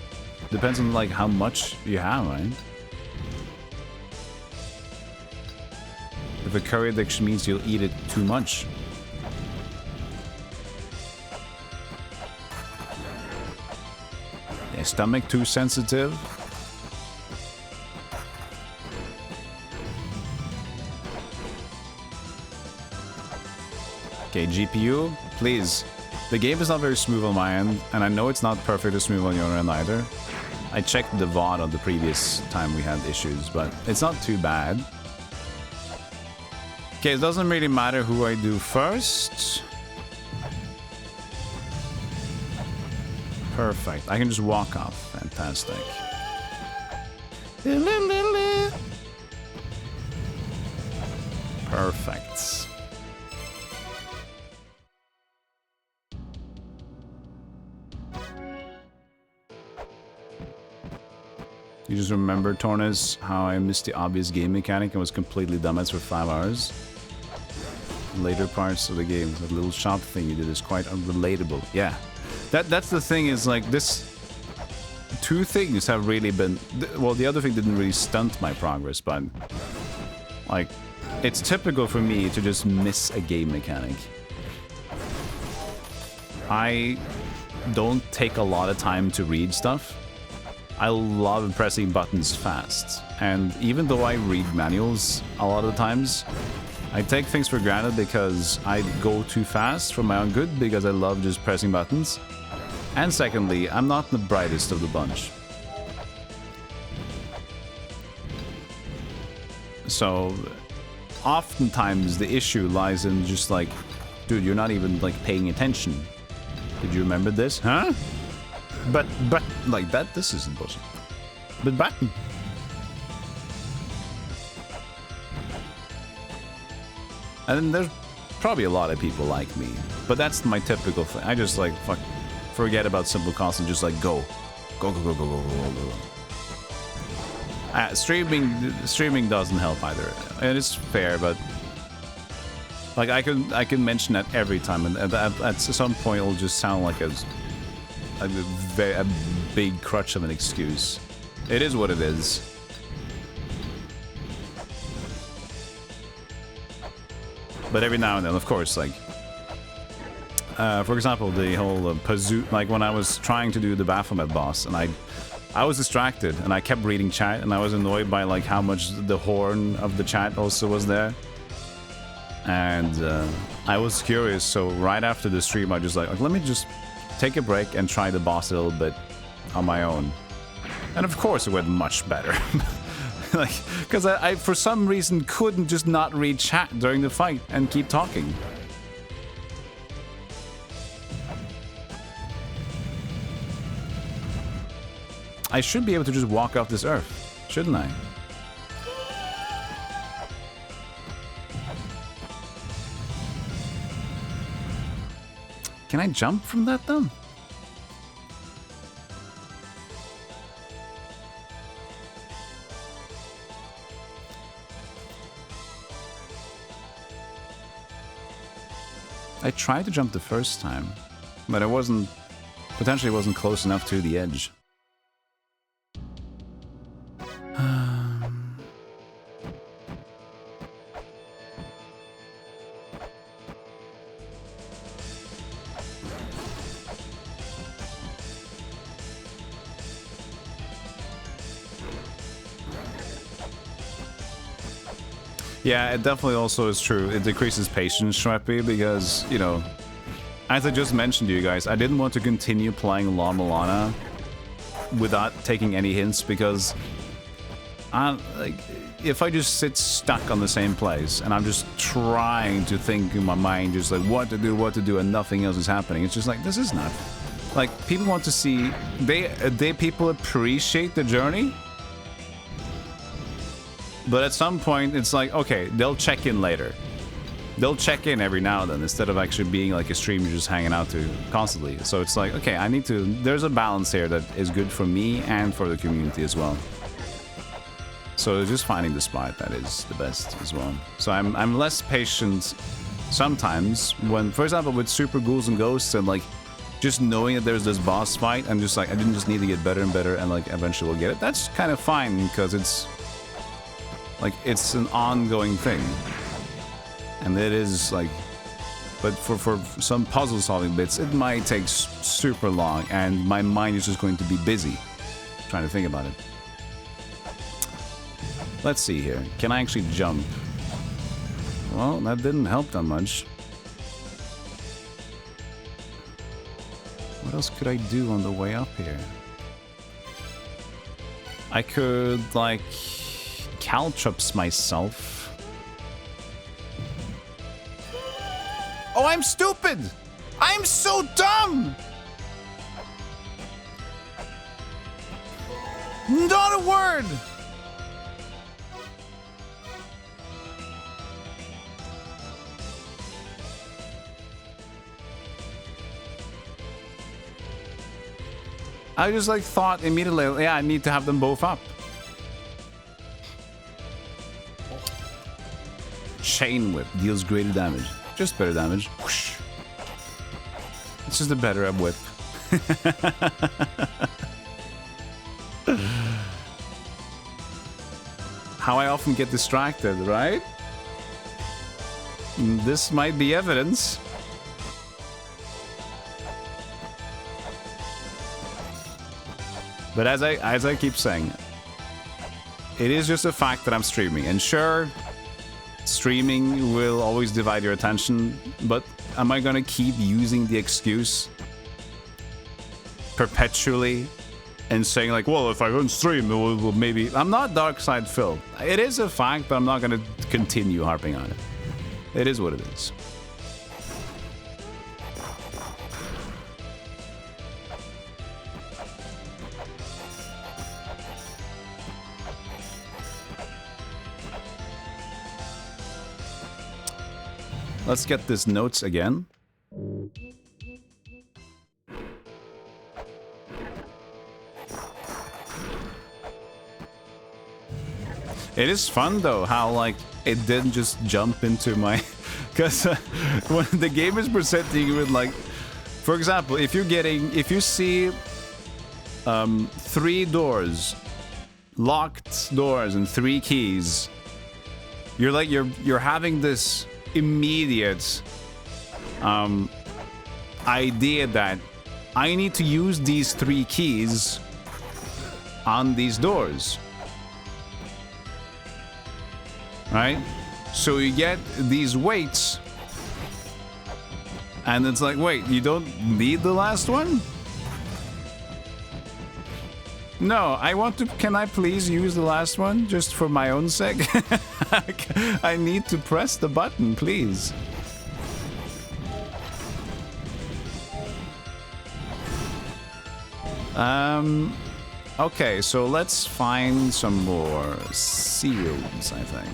Speaker 1: Depends on, like, how much you have, right? If a curry addiction means you'll eat it too much. Yeah, stomach too sensitive. Okay, GPU, please. The game is not very smooth on my end, and I know it's not perfectly smooth on your end either. I checked the VOD on the previous time we had issues, but it's not too bad. Okay, it doesn't really matter who I do first. Perfect. I can just walk off. Fantastic. Perfect. You just remember, Tornes, how I missed the obvious game mechanic and was completely dumbass for 5 hours? Later parts of the game, the little shop thing you did is quite unrelatable. Yeah. That's the thing, is like this... Two things have really been... Well, the other thing didn't really stunt my progress, but... Like, it's typical for me to just miss a game mechanic. I don't take a lot of time to read stuff. I love pressing buttons fast. And even though I read manuals a lot of times, I take things for granted because I go too fast for my own good because I love just pressing buttons. And secondly, I'm not the brightest of the bunch. So, oftentimes the issue lies in just like, dude, you're not even like paying attention. Did you remember this? Huh? But, like that, this isn't bullshit. But button. And then there's probably a lot of people like me. But that's my typical thing. I just like, forget about simple costs and just like go. Go. Streaming doesn't help either. And it's fair, but... Like, I can mention that every time, and at some point it'll just sound like a big crutch of an excuse. It is what it is. But every now and then, of course, like... for example, the whole like when I was trying to do the Baphomet boss, and I was distracted, and I kept reading chat, and I was annoyed by like how much the horn of the chat also was there. And I was curious, so right after the stream, I just like, let me just take a break and try the boss a little bit on my own. And of course it went much better. Like, because I for some reason couldn't just not read chat during the fight and keep talking. I should be able to just walk off this earth, shouldn't I? Can I jump from that, though? I tried to jump the first time, but I potentially wasn't close enough to the edge. Yeah, it definitely also is true. It decreases patience, Shreppy, because, you know, as I just mentioned to you guys, I didn't want to continue playing La-Mulana without taking any hints, because like, if I just sit stuck on the same place and I'm just trying to think in my mind just like what to do, and nothing else is happening, it's just like, this is not... Like, people want to see... People appreciate the journey, but at some point, it's like, okay, they'll check in later. They'll check in every now and then, instead of actually being like a stream you're just hanging out to constantly. So it's like, okay, I need to... There's a balance here that is good for me and for the community as well. So just finding the spot that is the best as well. So I'm less patient sometimes when, for example, with Super Ghouls and Ghosts, and like, just knowing that there's this boss fight, I'm just like, I didn't just need to get better and better, and like, eventually we'll get it. That's kind of fine, because it's... Like, it's an ongoing thing. And it is, like... But for some puzzle-solving bits, it might take super long, and my mind is just going to be busy trying to think about it. Let's see here. Can I actually jump? Well, that didn't help that much. What else could I do on the way up here? I could, like... caltrops myself. Oh, I'm stupid! I'm so dumb! Not a word! I just like thought immediately, yeah, I need to have them both up. Chain whip deals greater damage. Just better damage. Whoosh. It's just a better whip. How I often get distracted, right? This might be evidence. But as I keep saying, it is just a fact that I'm streaming. And sure, streaming will always divide your attention, but am I gonna keep using the excuse perpetually and saying like, well, if I don't stream, it will maybe... I'm not Dark Side Phil. It is a fact, but I'm not gonna continue harping on it. It is what it is. Let's get these notes again. It is fun though how like it didn't just jump into my because when the game is presenting you with like, for example, if you see 3 doors, locked doors and 3 keys, you're like you're having this immediate idea that I need to use these 3 keys on these doors, right? So you get these weights and it's like, wait, you don't need the last one? No, I want to... Can I please use the last one? Just for my own sake? I need to press the button, please. Okay, so let's find some more seals, I think.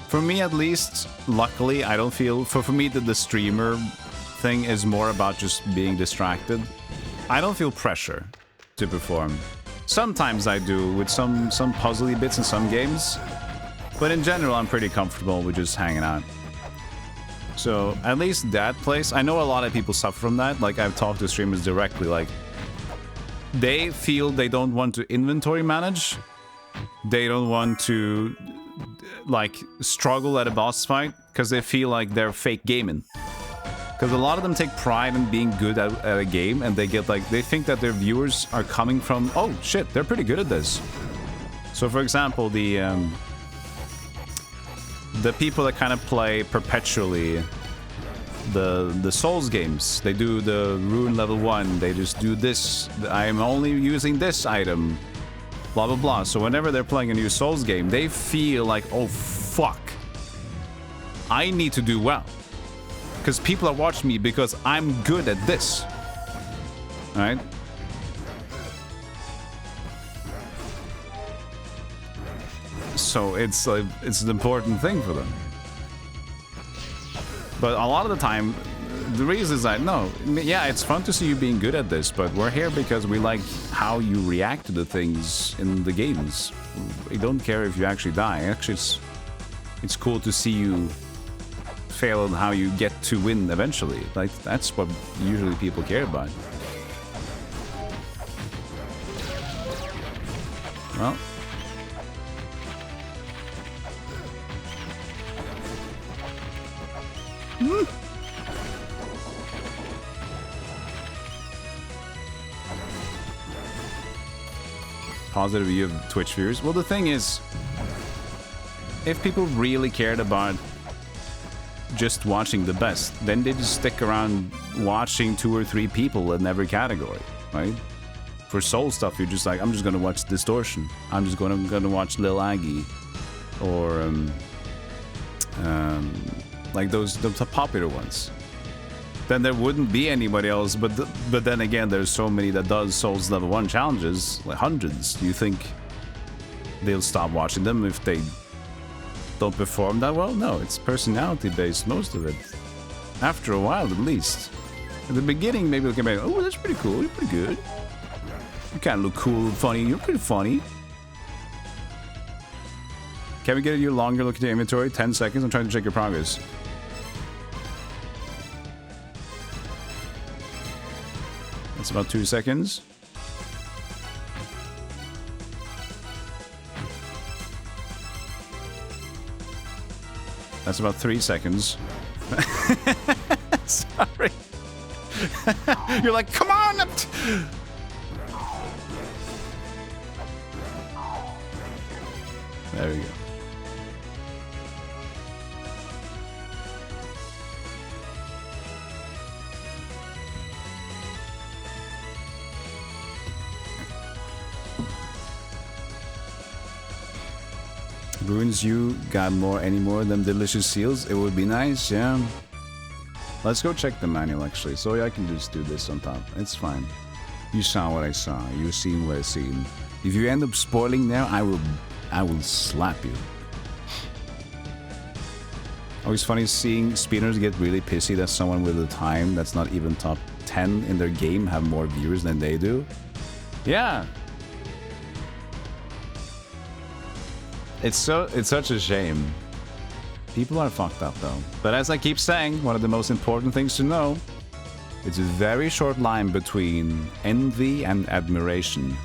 Speaker 1: For me, at least, luckily, I don't feel... For me, the streamer thing is more about just being distracted. I don't feel pressure to perform. Sometimes I do with some puzzly bits in some games. But in general, I'm pretty comfortable with just hanging out. So, at least that place... I know a lot of people suffer from that. Like, I've talked to streamers directly. Like, they feel they don't want to inventory manage. They don't want to... like struggle at a boss fight because they feel like they're fake gaming, because a lot of them take pride in being good at a game, and they get like, they think that their viewers are coming from, oh shit, they're pretty good at this. So for example, the people that kind of play perpetually the Souls games, they do the rune level 1, they just do this, I'm only using this item, blah blah blah. So whenever they're playing a new Souls game, they feel like, oh fuck, I need to do well, because people are watching me because I'm good at this, right? So it's like, it's an important thing for them. But a lot of the time, the reason is that, no, yeah, it's fun to see you being good at this, but we're here because we like how you react to the things in the games. We don't care if you actually die. Actually, it's cool to see you fail and how you get to win eventually. Like, that's what usually people care about. Well... Positive view of Twitch viewers. Well, the thing is, if people really cared about just watching the best. Then they just stick around watching 2 or 3 people in every category, right? For soul stuff, you're just like, I'm just gonna watch Distortion. I'm just gonna watch Lil Aggie, or like those the popular ones. Then there wouldn't be anybody else. But then again, there's so many that does Souls level 1 challenges, like hundreds. Do you think they'll stop watching them if they don't perform that well? No, it's personality based, most of it. After a while, at least. At the beginning, maybe they'll come back, oh, that's pretty cool, you're pretty good. You kind of look cool and funny, you're pretty funny. Can we get you longer look at your inventory? 10 seconds, I'm trying to check your progress. That's about 2 seconds. That's about 3 seconds. Sorry. You're like, come on! There we go. Ruins you got any more of them delicious seals? It would be nice, yeah. Let's go check the manual actually. So I can just do this on top. It's fine. You saw what I saw. You seen what I seen. If you end up spoiling now, I will slap you. Always funny seeing speedrunners get really pissy that someone with a time that's not even top 10 in their game have more viewers than they do. Yeah. It's such a shame. People are fucked up though. But as I keep saying, one of the most important things to know, it's a very short line between envy and admiration.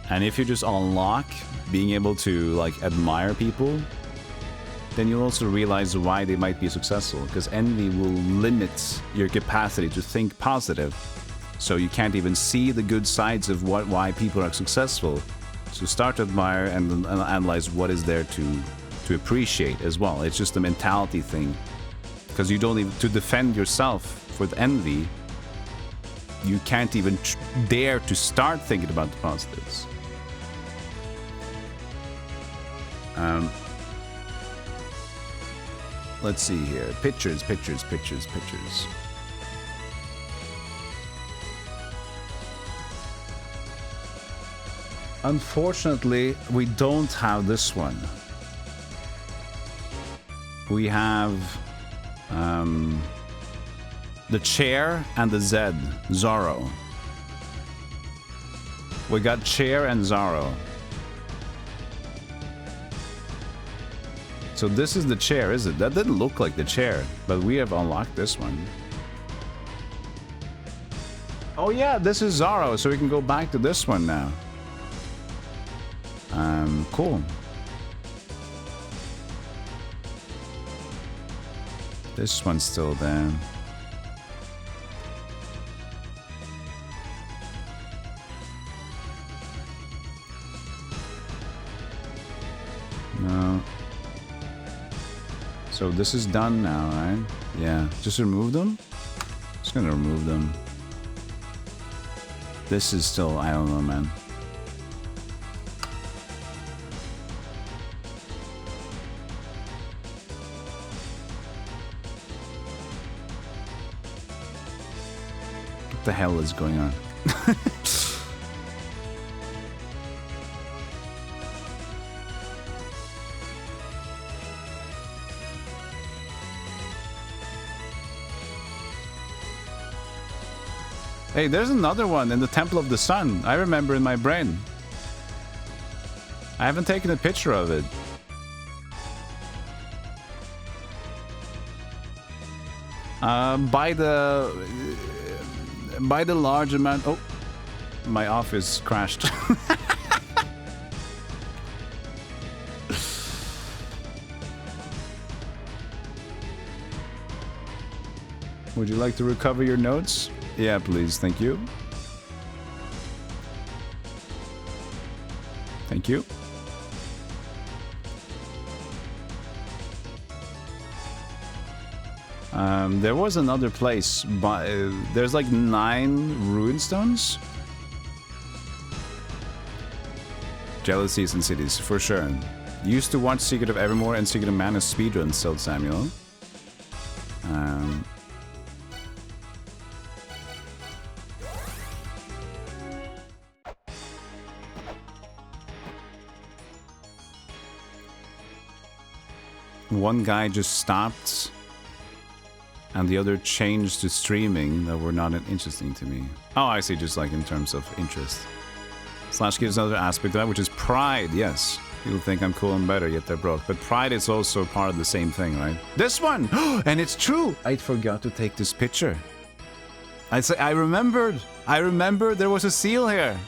Speaker 1: And if you just unlock being able to like admire people, then you'll also realize why they might be successful. Because envy will limit your capacity to think positive. So you can't even see the good sides of why people are successful. So start to admire and analyze what is there to appreciate as well. It's just a mentality thing. Because you don't even, to defend yourself with envy, you can't even dare to start thinking about the positives. Let's see here. Pictures. Unfortunately, we don't have this one. We have the chair and the Z, Zorro. We got chair and Zorro. So this is the chair, is it? That didn't look like the chair, but we have unlocked this one. Oh yeah, this is Zorro, so we can go back to this one now. Cool. This one's still there. No. So this is done now, right? Yeah. Just remove them? Just gonna remove them. This is still, I don't know, man. What the hell is going on? Hey, there's another one in the Temple of the Sun. I remember in my brain. I haven't taken a picture of it. By the large amount. Oh, my office crashed. Would you like to recover your notes? Yeah, please. Thank you. Thank you. There was another place, but there's like 9 ruin stones. Jealousies in cities, for sure. Used to watch Secret of Evermore and Secret of Mana speedruns, said Samuel. One guy just stopped and the other changed to streaming that were not interesting to me. Oh, I see, just like in terms of interest. Slash gives another aspect of that, which is pride, yes. People think I'm cool and better, yet they're broke. But pride is also part of the same thing, right? This one! And it's true! I forgot to take this picture. I remembered! I remembered there was a seal here!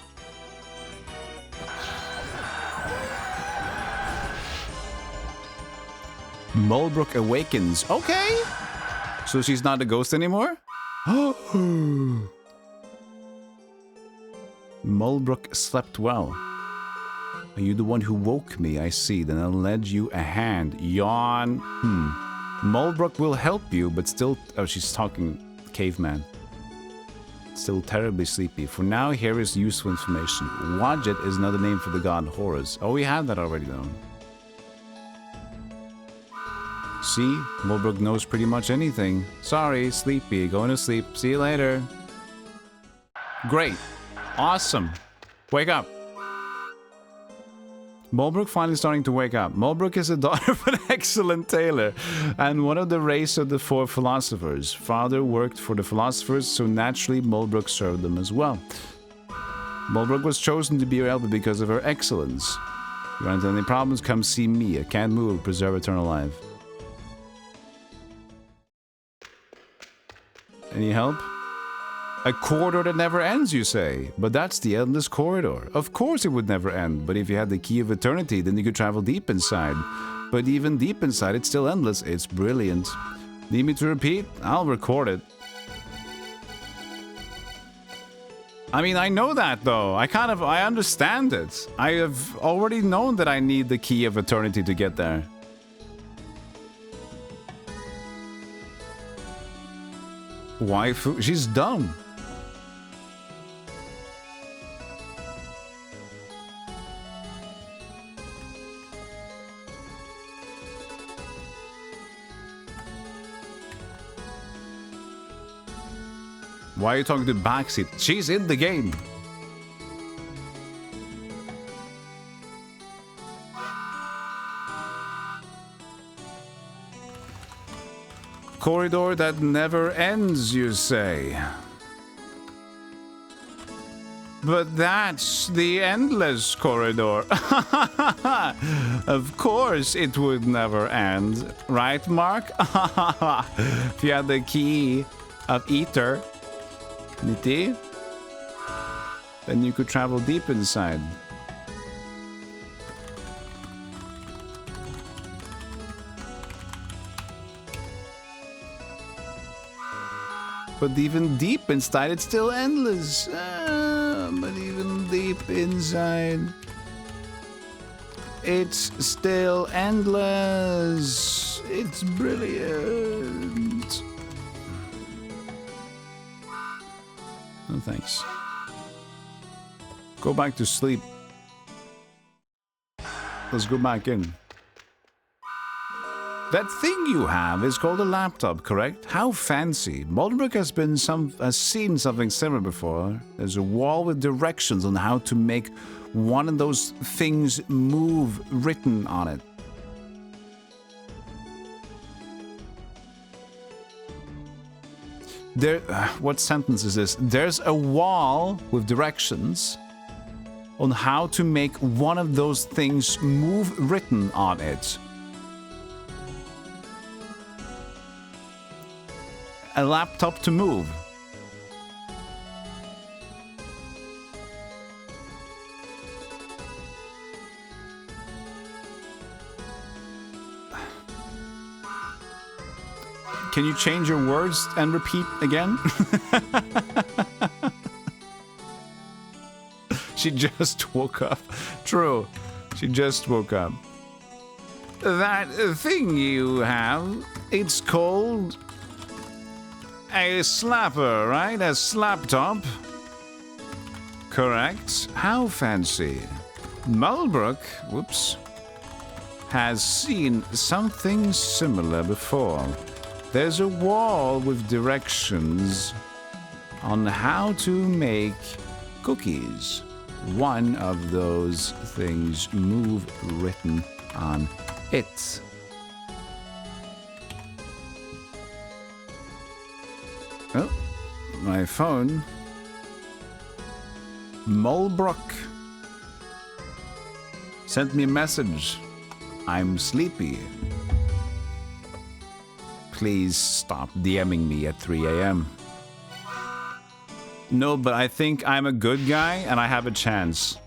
Speaker 1: Mulbrook awakens. Okay! So she's not a ghost anymore? Mulbrook slept well. Are you the one who woke me? I see. Then I'll lend you a hand. Yawn. Mulbrook will help you, but still... Oh, she's talking caveman. Still terribly sleepy. For now, here is useful information. Wadjet is another name for the god Horus. Oh, we had that already, though. See? Mulbrook knows pretty much anything. Sorry, sleepy. Going to sleep. See you later. Great. Awesome. Wake up. Mulbrook finally starting to wake up. Mulbrook is the daughter of an excellent tailor and one of the race of the 4 philosophers. Father worked for the philosophers, so naturally Mulbrook served them as well. Mulbrook was chosen to be your elder because of her excellence. If you run into any problems, come see me. I can't move, preserve eternal life. Any help? A corridor that never ends, you say? But that's the endless corridor. Of course it would never end, but if you had the key of eternity, then you could travel deep inside. But even deep inside, it's still endless. It's brilliant. Need me to repeat? I'll record it. I mean, I know that, though. I understand it. I have already known that I need the key of eternity to get there. Waifu? She's dumb. Why are you talking to backseat? She's in the game. Corridor that never ends, you say? But that's the endless corridor. Of course it would never end. Right, Mark? If you had the key of ether, then you could travel deep inside. But even deep inside, it's still endless. But even deep inside, it's still endless. It's brilliant. No thanks. Go back to sleep. Let's go back in. That thing you have is called a laptop, correct? How fancy. Mulbrook has seen something similar before. There's a wall with directions on how to make one of those things move written on it. What sentence is this? There's a wall with directions on how to make one of those things move written on it. A laptop to move. Can you change your words and repeat again? She just woke up. True. She just woke up. That thing you have, it's called a slapper, right? A slap top. Correct. How fancy. Mulbrook, whoops, has seen something similar before. There's a wall with directions on how to make cookies. One of those things move written on it. Oh, my phone. Mulbrook sent me a message. I'm sleepy. Please stop DMing me at 3 a.m. No, but I think I'm a good guy and I have a chance.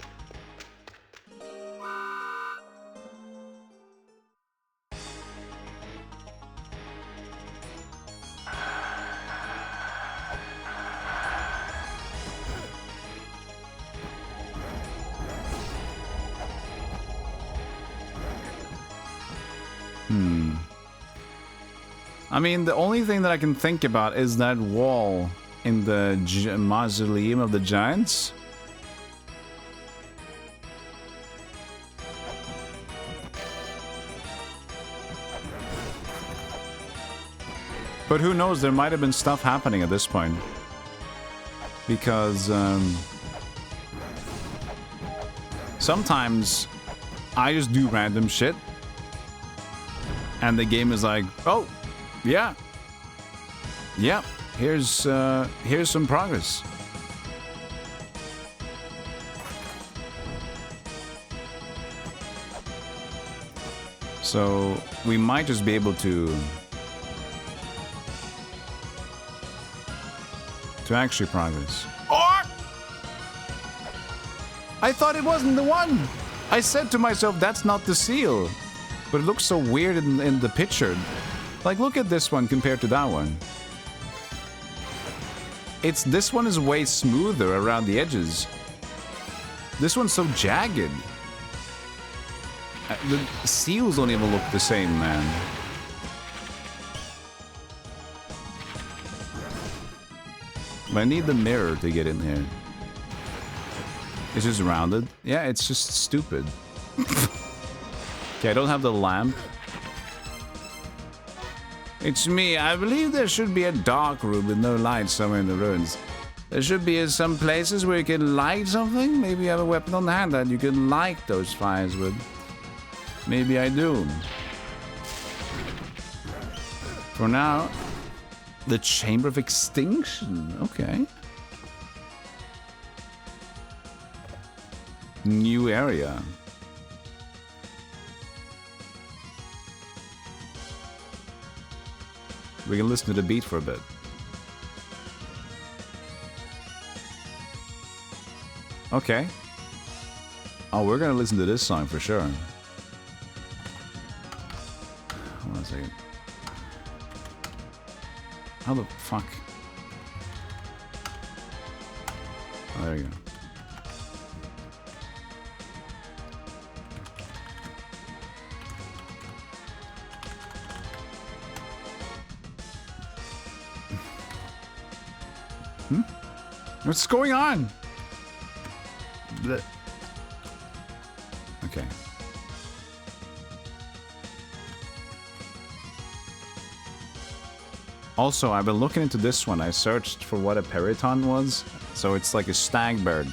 Speaker 1: I mean, the only thing that I can think about is that wall in the mausoleum of the giants. But who knows, there might have been stuff happening at this point. Because, sometimes I just do random shit. And the game is like, oh, yeah. Yeah, here's some progress. So we might just be able to actually progress. Oh! I thought it wasn't the one. I said to myself, that's not the seal. But it looks so weird in the picture. Like, look at this one compared to that one. This one is way smoother around the edges. This one's so jagged. The seals don't even look the same, man. But I need the mirror to get in here. It's just rounded. Yeah, it's just stupid. Okay, I don't have the lamp. It's me. I believe there should be a dark room with no light somewhere in the ruins. There should be some places where you can light something. Maybe you have a weapon on hand that you can light those fires with. Maybe I do. For now, the Chamber of Extinction. Okay. New area. We can listen to the beat for a bit. Okay. Oh, we're gonna listen to this song for sure. Hold on a second. How the fuck? Oh, there you go. What's going on? Blech. Okay. Also, I've been looking into this one. I searched for what a periton was. So it's like a stag bird.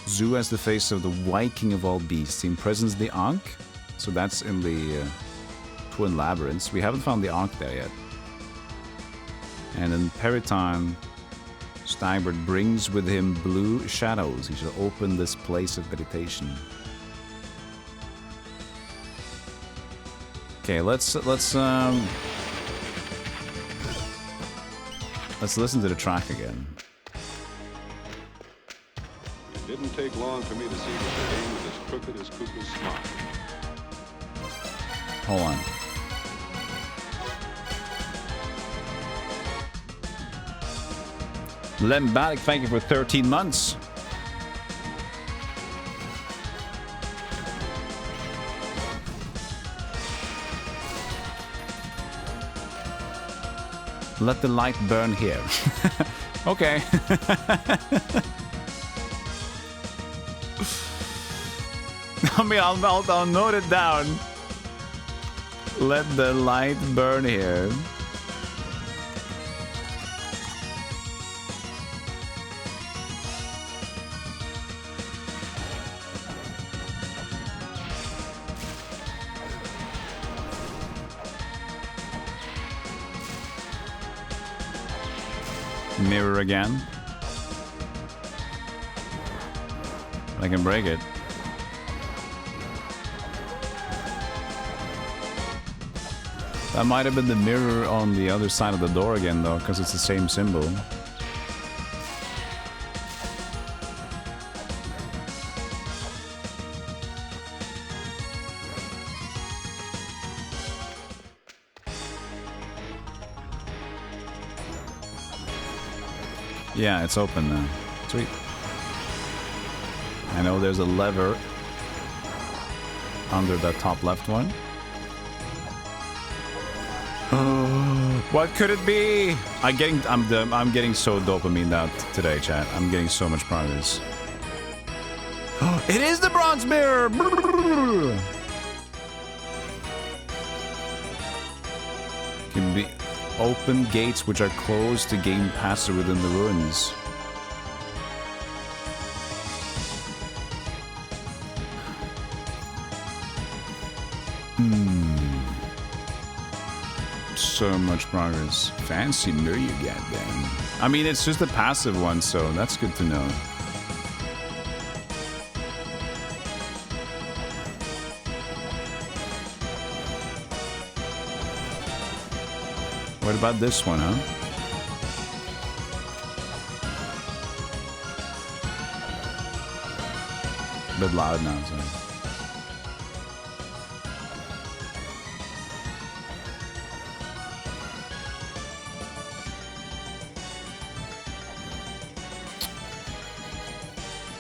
Speaker 1: Zoo has the face of the Viking of all beasts. He imprisons the Ankh. So that's in the Twin Labyrinths. We haven't found the Ankh there yet. And in Periton, Stagbird brings with him blue shadows. He shall open this place of meditation. Okay, let's listen to the track again.
Speaker 4: It didn't take long for me to see that the game was as crooked as Cuckoo's smart.
Speaker 1: Hold on. Lembatic, thank you for 13 months. Let the light burn here. Okay. I mean, I'll note it down. Let the light burn here. Mirror again. I can break it. That might have been the mirror on the other side of the door again, though, because it's the same symbol. Yeah, it's open now. Sweet. I know there's a lever under the top left one. What could it be? I'm getting so dopamine out today, chat. I'm getting so much progress. It is the bronze mirror. Can be open gates which are closed to gain passage within the ruins. So much progress. Fancy mirror you got then. I mean, it's just a passive one, so that's good to know. What about this one, huh? A bit loud now, sorry.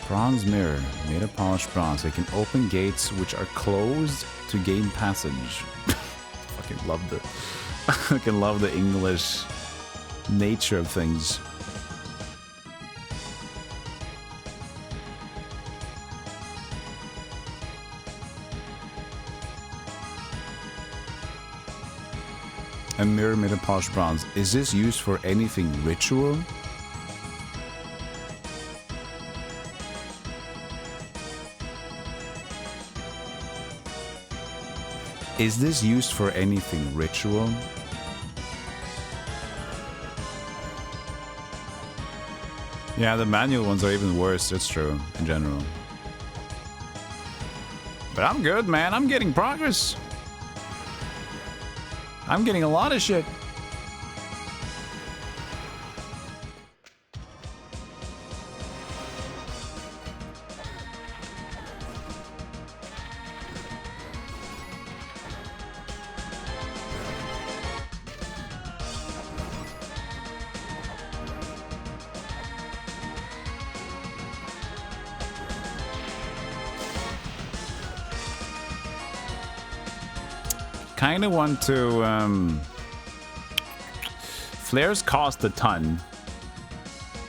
Speaker 1: Bronze mirror, made of polished bronze. They can open gates which are closed to gain passage. Fucking love the, fucking love the English nature of things. A mirror made of polished bronze. Is this used for anything ritual? Is this used for anything ritual? Yeah, the manual ones are even worse, that's true, in general. But I'm good, man. I'm getting progress. I'm getting a lot of shit. Kind of want to flares cost a ton,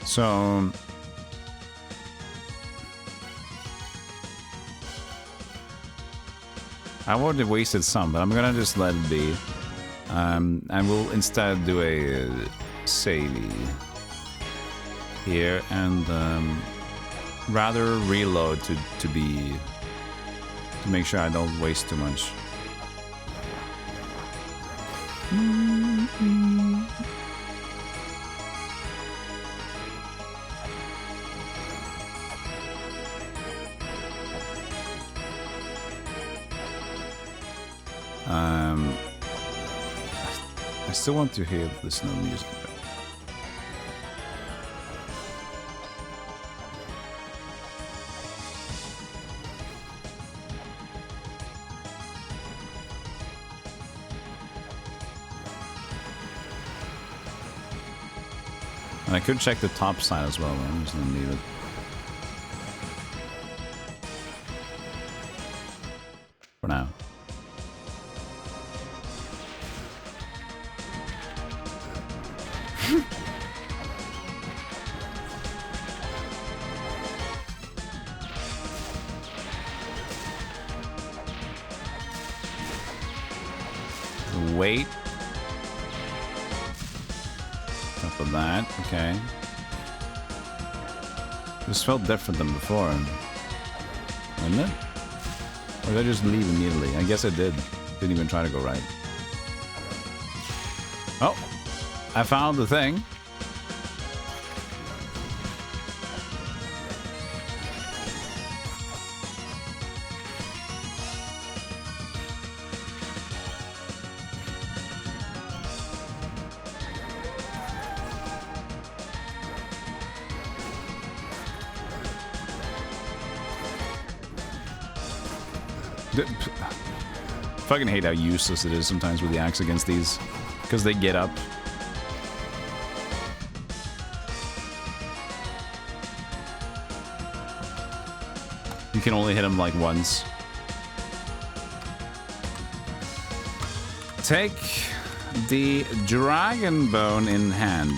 Speaker 1: so I would have wasted some, but I'm gonna just let it be, and we'll instead do a savey here and rather reload to make sure I don't waste too much. I still want to hear this no music. And I could check the top side as well, but I'm just gonna leave it. For now. Wait. Top of that. Okay. This felt different than before. Didn't it? Or did I just leave immediately? I guess I did. Didn't even try to go right. Oh! I found the thing. Fucking hate how useless it is sometimes with the axe against these, because they get up. You can only hit them like once. Take the dragon bone in hand.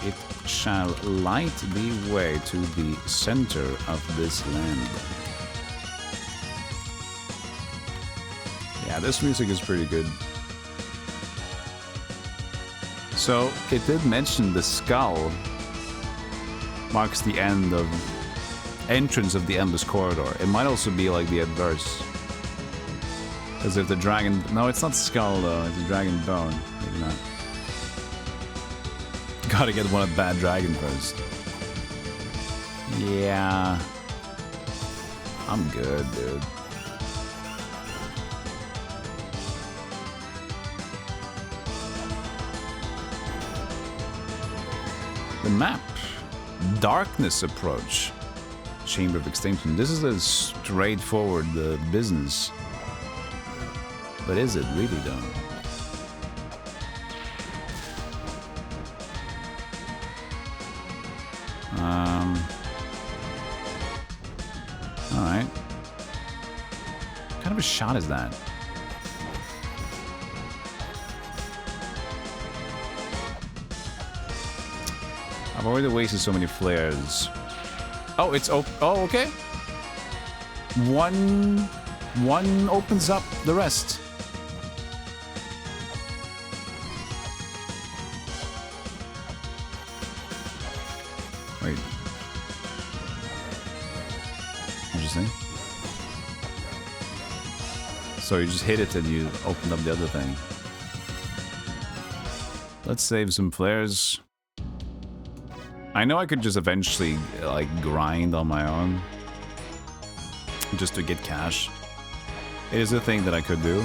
Speaker 1: It shall light the way to the center of this land. Yeah, this music is pretty good. So, it did mention the skull marks the end of entrance of the endless corridor. It might also be like the adverse. Because if the dragon... No, it's not skull though, it's a dragon bone. Maybe not. Gotta get one of bad dragon first. Yeah. I'm good, dude. The map. Darkness approach. Chamber of Extinction. This is a straightforward business. But is it really though? Alright. What kind of a shot is that? I've already wasted so many flares. Oh, it's oh, okay. One opens up the rest. Wait. Interesting. So you just hit it and you open up the other thing. Let's save some flares. I know I could just eventually, like, grind on my own. Just to get cash. It is a thing that I could do.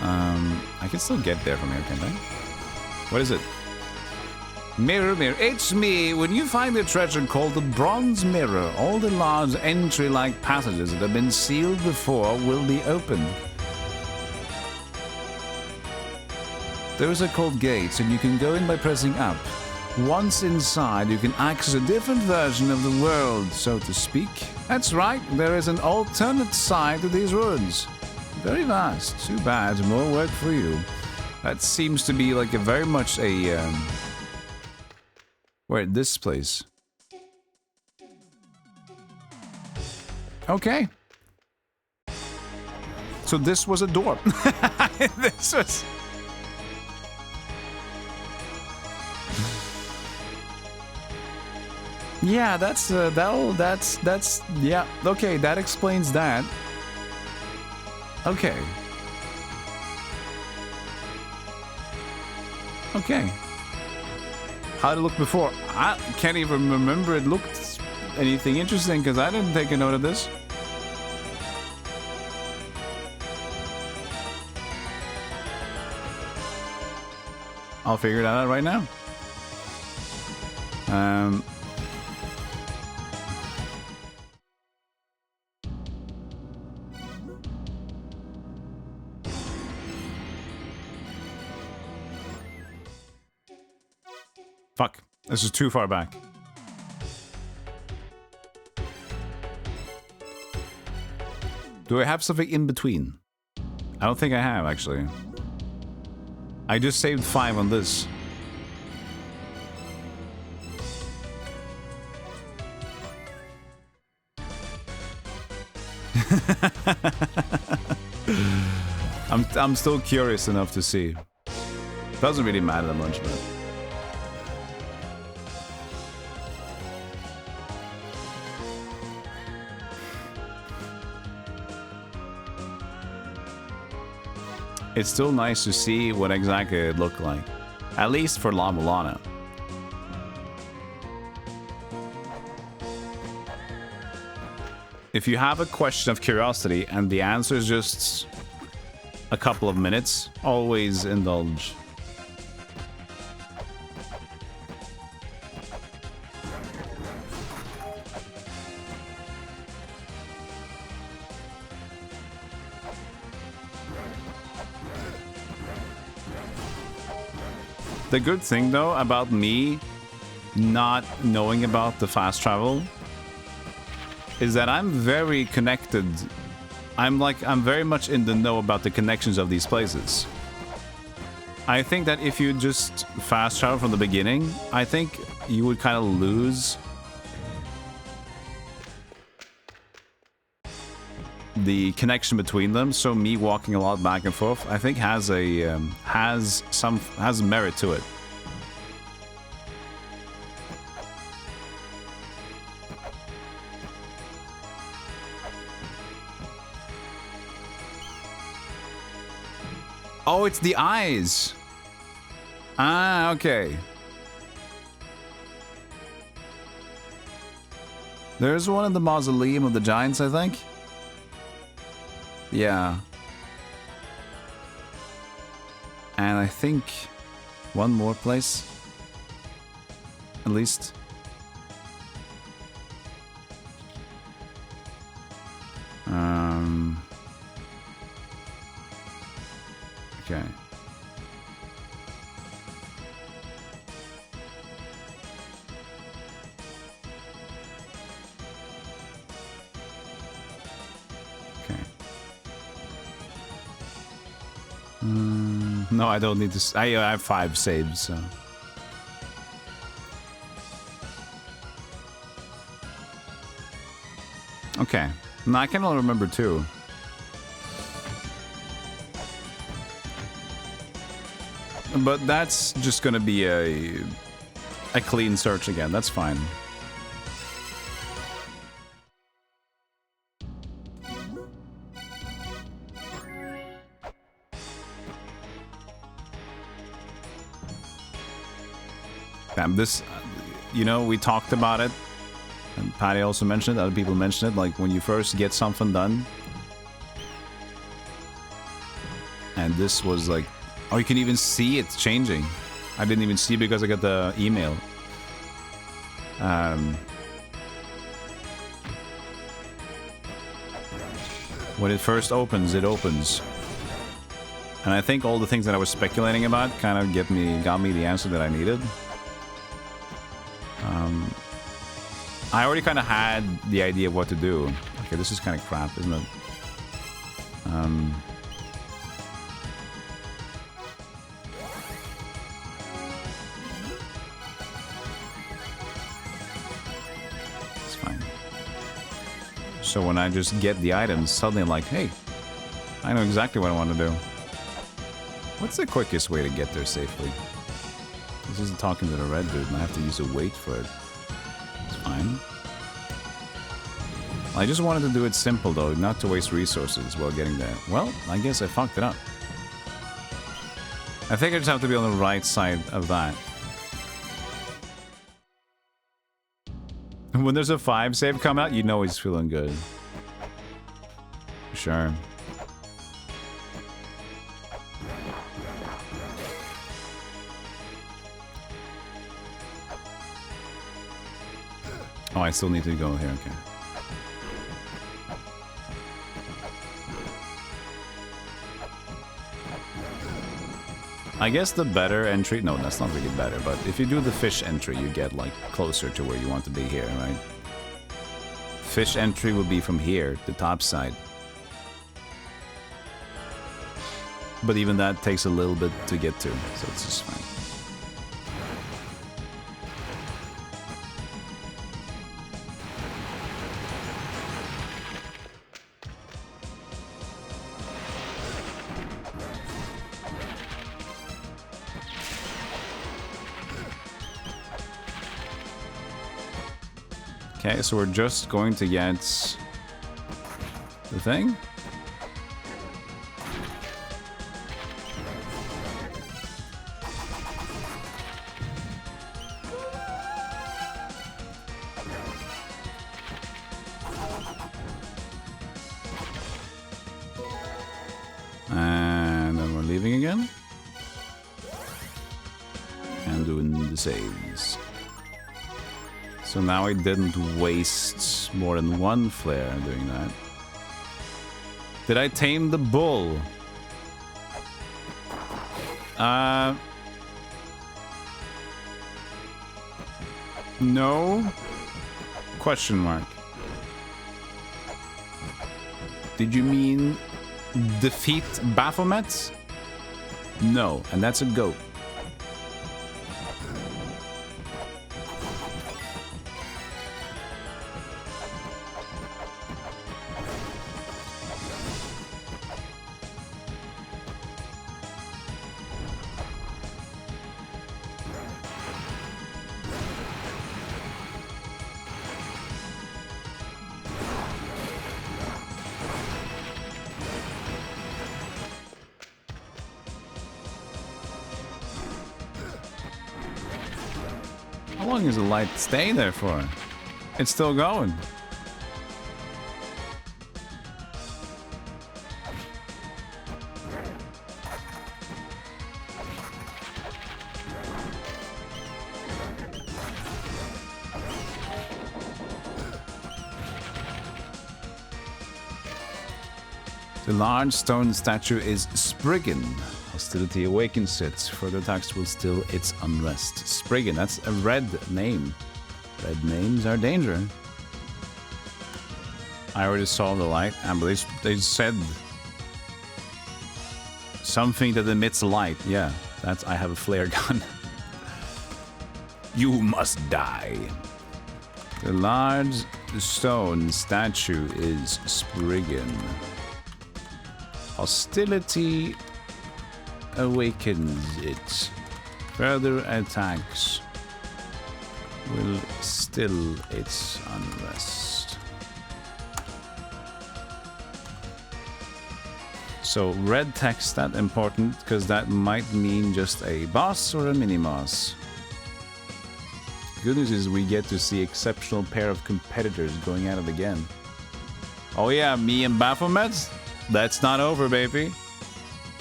Speaker 1: I can still get there from here, can't I? What is it? Mirror, mirror, it's me. When you find the treasure called the Bronze Mirror, all the large entry-like passages that have been sealed before will be opened. Those are called gates, and you can go in by pressing up. Once inside, you can access a different version of the world, so to speak. That's right, there is an alternate side to these ruins. Very vast. Too bad, more work for you. That seems to be like a very much a... Wait, this place. Okay. So this was a door. This was... Yeah, that's yeah, okay, that explains that. Okay. Okay. How'd it look before? I can't even remember it looked anything interesting because I didn't take a note of this. I'll figure that out right now. Fuck. This is too far back. Do I have something in between? I don't think I have, actually. I just saved 5 on this. I'm still curious enough to see. Doesn't really matter that much, but... It's still nice to see what exactly it looked like. At least for La-Mulana. If you have a question of curiosity and the answer is just a couple of minutes, always indulge. The good thing, though, about me not knowing about the fast travel is that I'm very connected. I'm very much in the know about the connections of these places. I think that if you just fast travel from the beginning, I think you would kind of lose the connection between them. So me walking a lot back and forth, I think has merit to it. Oh, it's the eyes. Ah, okay. There's one in the Mausoleum of the Giants, I think. Yeah. And I think one more place. At least. Okay. Okay. No, I don't need to. I have 5 saves, so. Okay. No, I can only remember 2. But that's just gonna be a clean search again. That's fine. Damn, this, you know, we talked about it, and Patty also mentioned it, other people mentioned it, like when you first get something done. And this was like, oh, you can even see it changing. I didn't even see because I got the email. When it first opens, it opens. And I think all the things that I was speculating about kind of got me the answer that I needed. I already kind of had the idea of what to do. Okay, this is kind of crap, isn't it? It's fine. So when I just get the items, suddenly I'm like, hey, I know exactly what I want to do. What's the quickest way to get there safely? This isn't talking to the red dude, and I have to use a weight for it. It's fine. I just wanted to do it simple, though, not to waste resources while getting there. Well, I guess I fucked it up. I think I just have to be on the right side of that. When there's a 5 save come out, you know he's feeling good. Sure. Oh, I still need to go here, okay. I guess the better entry... No, that's not really better, but if you do the fish entry, you get, like, closer to where you want to be here, right? Fish entry will be from here, the top side. But even that takes a little bit to get to, so it's just fine. Okay, so we're just going to get the thing. And then we're leaving again. And doing the saves. So now I didn't waste more than one flare doing that. Did I tame the bull? No? Question mark. Did you mean defeat Baphomet? No, and that's a goat. How long does the light stay there for? It's still going. The large stone statue is Spriggan. Hostility awakens it. Further attacks will still its unrest. Spriggan, that's a red name. Red names are danger. I already saw the light, but they said something that emits light. Yeah, that's I have a flare gun. You must die. The large stone statue is Spriggan. Hostility awakens it. Further attacks will still its unrest. So red text, that important because that might mean just a boss or a mini-boss. Good news is we get to see exceptional pair of competitors going at it again. Oh yeah, me and Baphomet? That's not over, baby.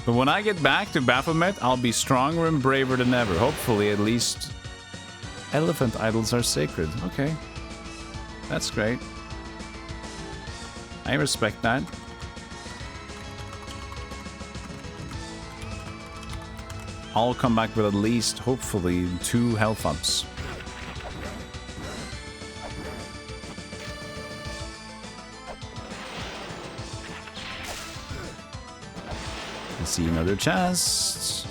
Speaker 1: But when I get back to Baphomet, I'll be stronger and braver than ever. Hopefully, at least elephant idols are sacred. Okay. That's great. I respect that. I'll come back with at least, hopefully, 2 health ups. I see another chest.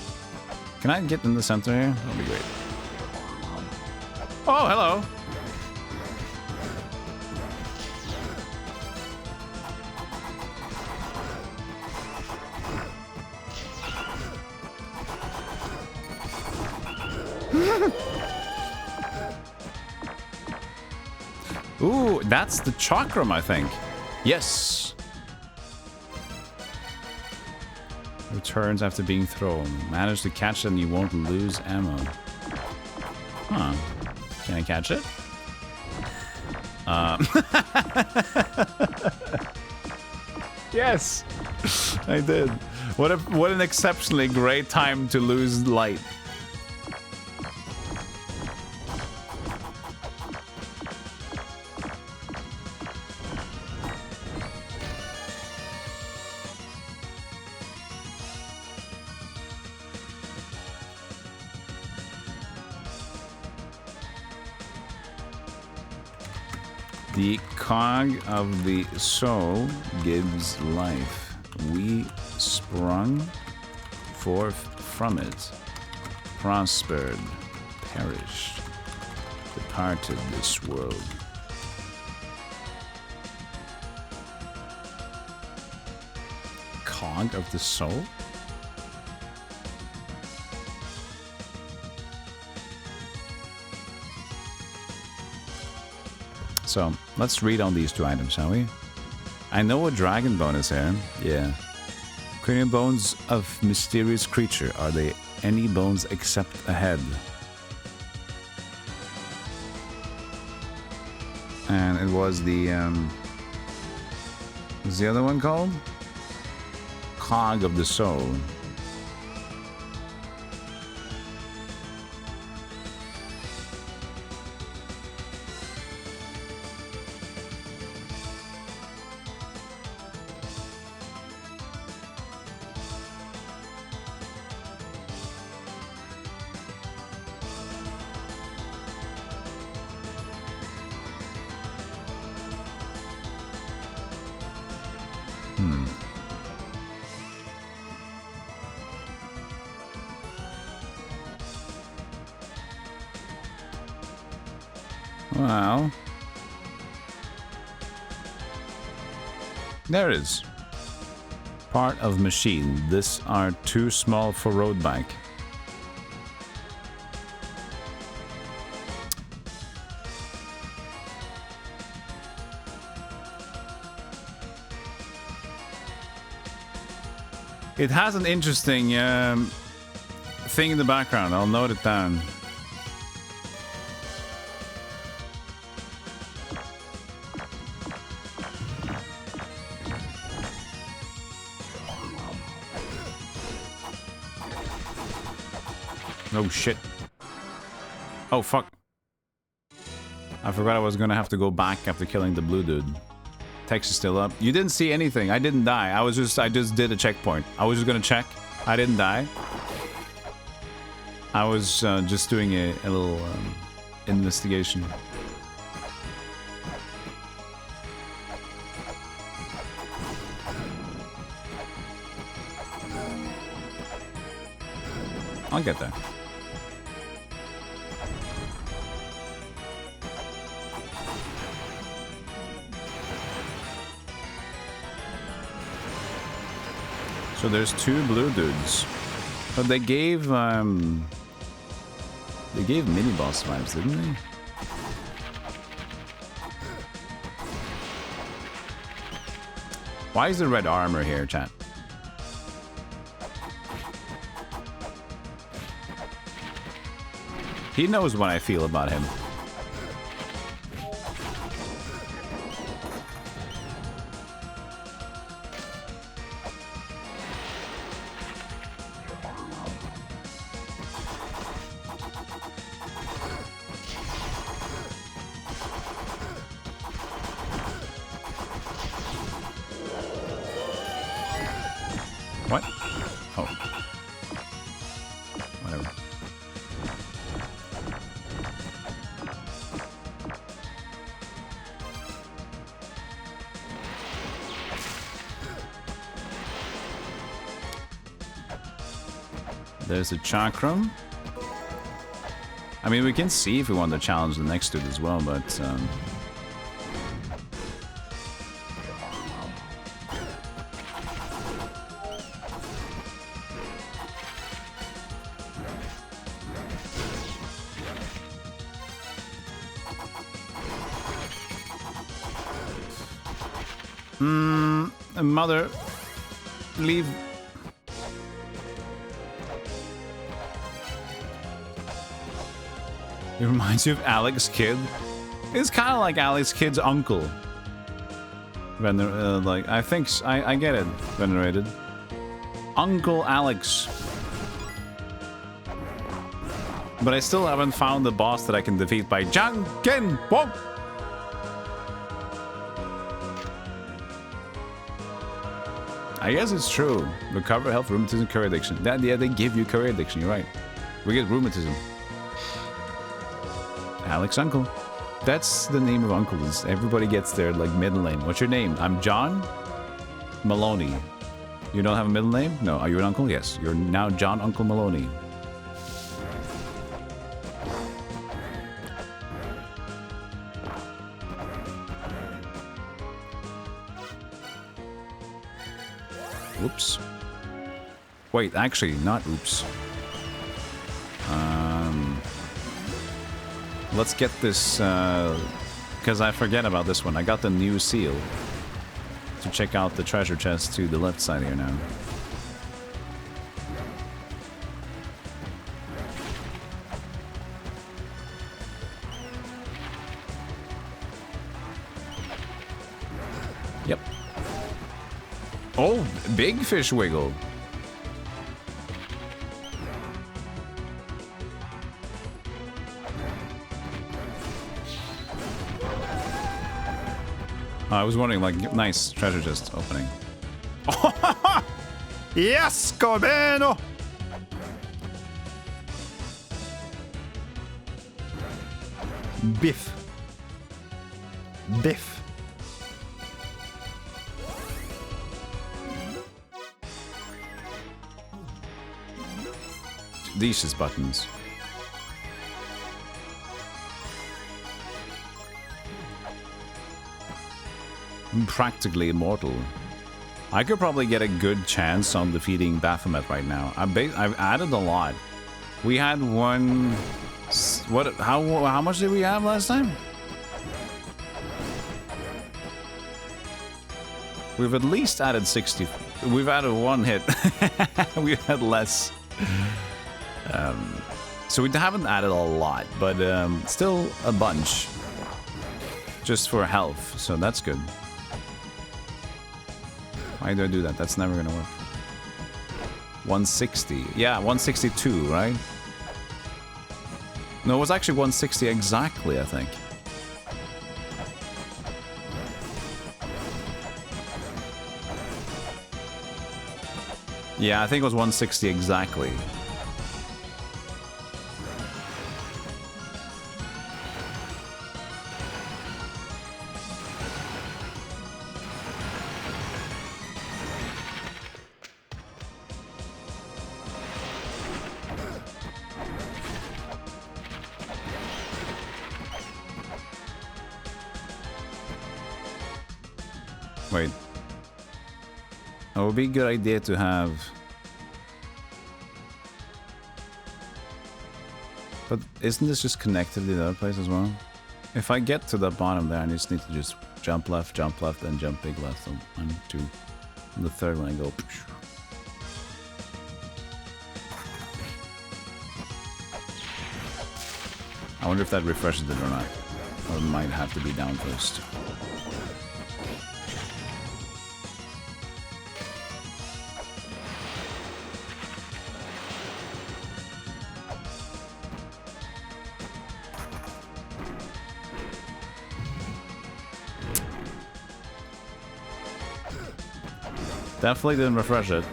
Speaker 1: Can I get in the center here? That'll be great. Oh, hello. Ooh, that's the chakram, I think. Yes. Returns after being thrown. Manage to catch it and you won't lose ammo. Huh. Can I catch it? Yes! I did. What an exceptionally great time to lose light. The cog of the soul gives life. We sprung Forth from it. Prospered. Perished. Departed this world. Cog of the soul? So, let's read on these two items, shall we? I know a dragon bone is here. Yeah. Cranium bones of mysterious creature. Are they any bones except a head? And it was the, what's the other one called? Cog of the soul. Well, there it is. Part of machine. This are too small for road bike. It has an interesting thing in the background. I'll note it down. Oh shit. Oh fuck. I forgot I was gonna have to go back after killing the blue dude. Text is still up. You didn't see anything. I didn't die. I just did a checkpoint. I was just gonna check. I didn't die. I was just doing a little investigation. I'll get there. So there's two blue dudes, but they gave mini boss vibes, didn't they? Why is the red armor here, chat? He knows what I feel about him. What? Oh. Whatever. There's a chakram. I mean, we can see if we want to challenge the next dude as well, but mother, leave. It reminds you of Alex Kidd. It's kind of like Alex Kidd's uncle. Like, I think I get it, venerated. Uncle Alex. But I still haven't found the boss that I can defeat by Janken Wong. I guess it's true. Recover health, rheumatism, curry addiction. Yeah, they give you curry addiction, you're right. We get rheumatism. Alex Uncle. That's the name of uncles. Everybody gets their like middle name. What's your name? I'm John Maloney. You don't have a middle name? No. Are you an uncle? Yes. You're now John Uncle Maloney. Oops. Wait, actually, not oops. Let's get this, because I forget about this one. I got the new seal to check out the treasure chest to the left side here now. Yep. Oh, big fish wiggle. I was wondering, like, nice treasure chest opening. Yes, Corbeno! Biff. Biff. Delicious buttons. I'm practically immortal. I could probably get a good chance on defeating Baphomet right now. I've added a lot. We had one... What? How much did we have last time? We've at least added 60. We've added one hit. We've had less. So we haven't added a lot, but still a bunch. Just for health, so that's good. Why do I do that? That's never gonna work. 160. Yeah, 162, right? No, it was actually 160 exactly, I think. Yeah, I think it was 160 exactly. Wait. It would be a good idea to have... But isn't this just connected to the other place as well? If I get to the bottom there, I just need to just jump left, and jump big left. So 1, 2. And the third one I go... I wonder if that refreshes it or not. Or it might have to be down first. Definitely didn't refresh it.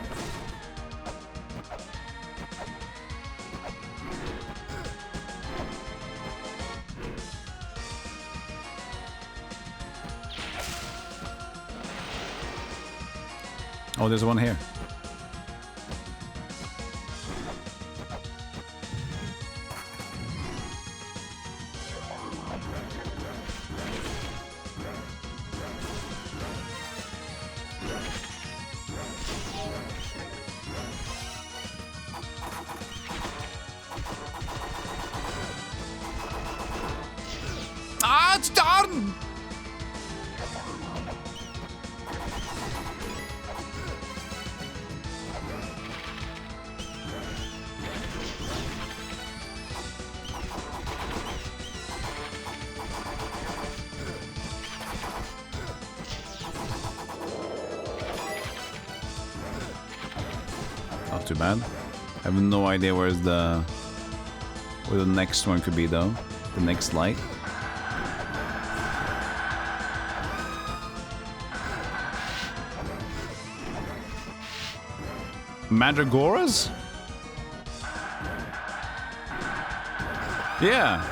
Speaker 1: Oh, there's one here. Ah, it's done! Not too bad. I have no idea where the next one could be though. The next light. Mandragoras? Yeah.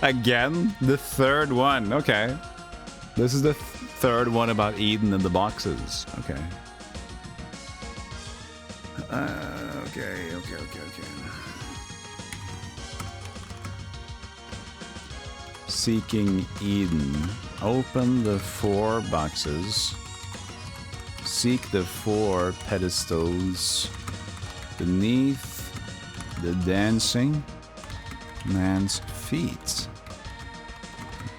Speaker 1: Again, the third one. Okay. This is the third one about Eden and the boxes. Okay. Okay. Seeking Eden. Open the 4 boxes. Seek the 4 pedestals beneath the dancing man's feet.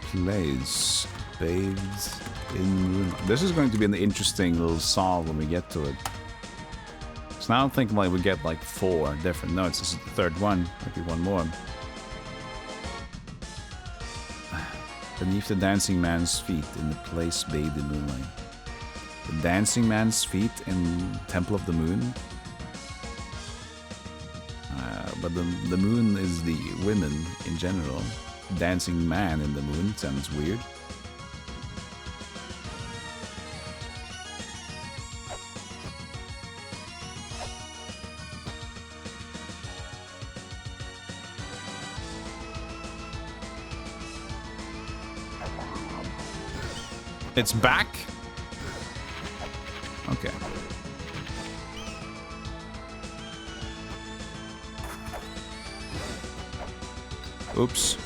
Speaker 1: Place bathed in moonlight. This is going to be an interesting little solve when we get to it. So now I'm thinking like we get like 4 different notes. This is the third one. Maybe one more. Beneath the dancing man's feet in the place bathed in moonlight. The dancing man's feet in Temple of the Moon. But the moon is the women in general. Dancing man in the moon sounds weird. It's back? Okay. Oops.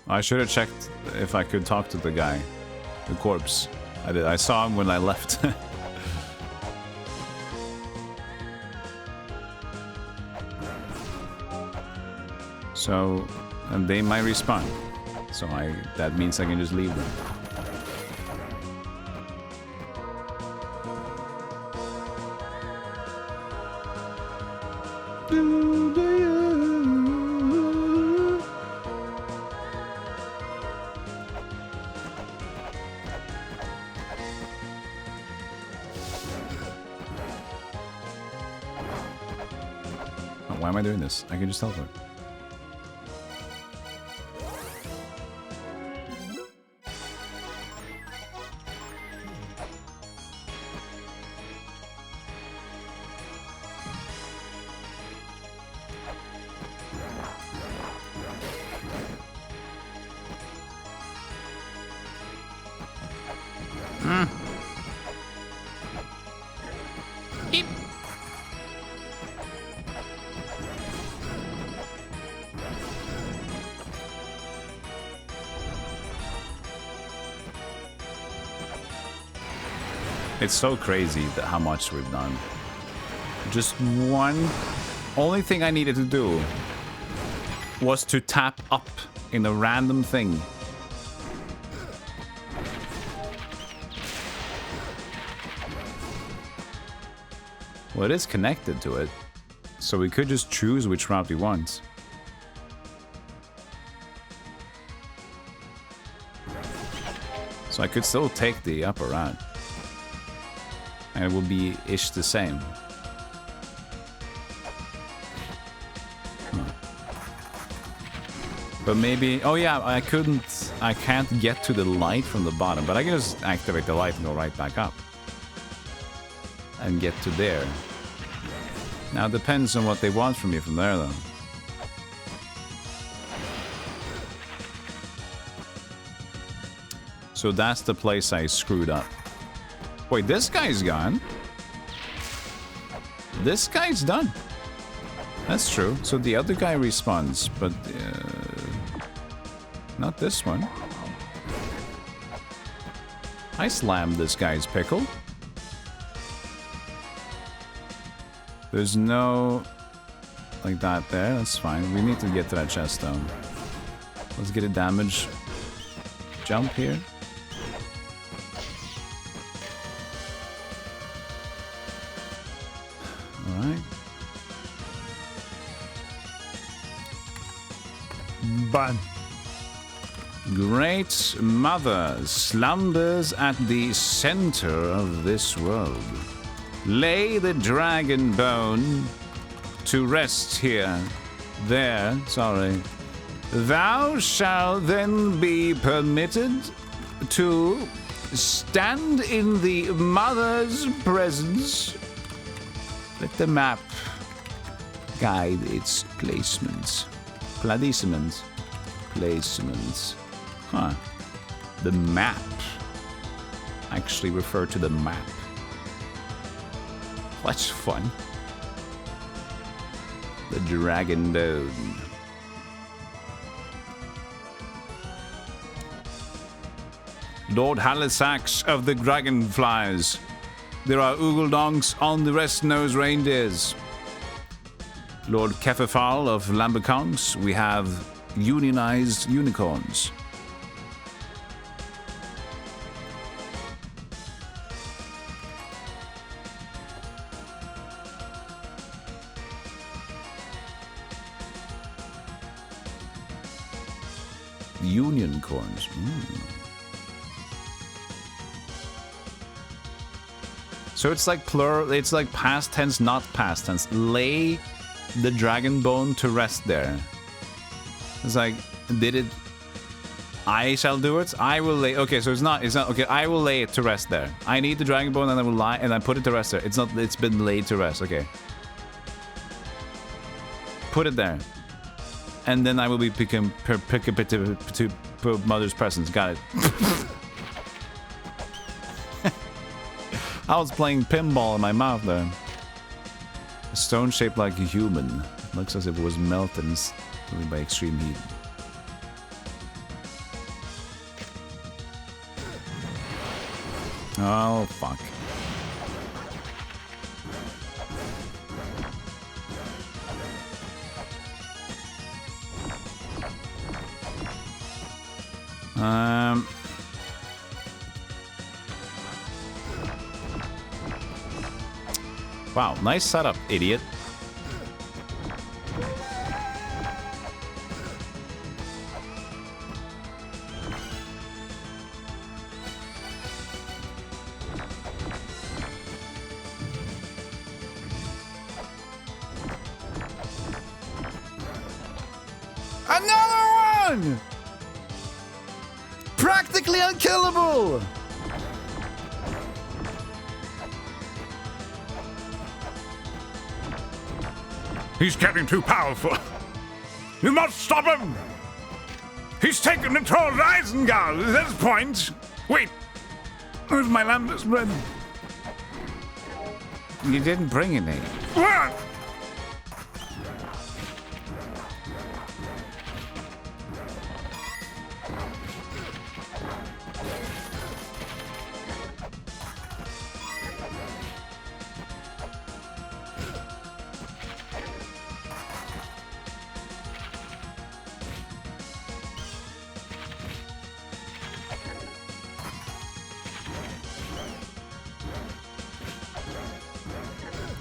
Speaker 1: I should have checked if I could talk to the guy. The corpse. I did. I saw him when I left. So, and they might respawn. So that means I can just leave them. Why am I doing this? I can just teleport. It's so crazy that how much we've done. Just one... Only thing I needed to do was to tap up in a random thing. Well, it is connected to it. So we could just choose which route we want. So I could still take the upper route. And it will be ish the same. But maybe... Oh yeah, I can't get to the light from the bottom. But I can just activate the light and go right back up. And get to there. Now it depends on what they want from me from there though. So that's the place I screwed up. Wait, this guy's gone. This guy's done. That's true. So the other guy respawns, but not this one. I slammed this guy's pickle. There's no like that there. That's fine. We need to get to that chest though. Let's get a damage jump here. But Great Mother slumbers at the center of this world. Lay the dragon bone to rest here. There, sorry. Thou shalt then be permitted to stand in the mother's presence. Let the map guide its placements. Placements. Placements. Huh. The map. Actually refer to the map. That's fun. The Dragon Bone. Lord Halisax of the Dragonflies. There are Oogle-Donks on the rest-nosed reindeers. Lord Kefefal of Lambekongs. We have unionized unicorns. Union corns. So it's like plural, it's like past tense, not past tense. Lay the dragon bone to rest there. It's like, did it? I shall do it. I will lay. Okay, so it's not. Okay. I will lay it to rest there. I need the dragon bone, and I will lie, and I put it to rest there. It's not. It's been laid to rest. Okay. Put it there, and then I will be picking to mother's presence. Got it. I was playing pinball in my mouth there. A stone shaped like a human. Looks as if it was melted by extreme heat. Oh, fuck. Wow, nice setup, idiot. Another one! Practically unkillable!
Speaker 6: He's getting too powerful. You must stop him! He's taken control of Isengard at this point! Wait! Where's my lambus bread?
Speaker 1: You didn't bring any.
Speaker 6: What?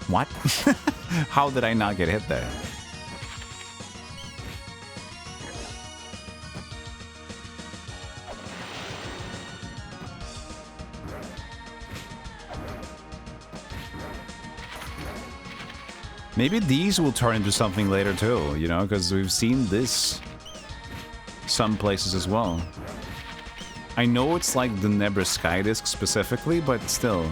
Speaker 1: What? How did I not get hit there? Maybe these will turn into something later too, you know, because we've seen this some places as well. I know it's like the Nebra Sky Disc specifically, but still.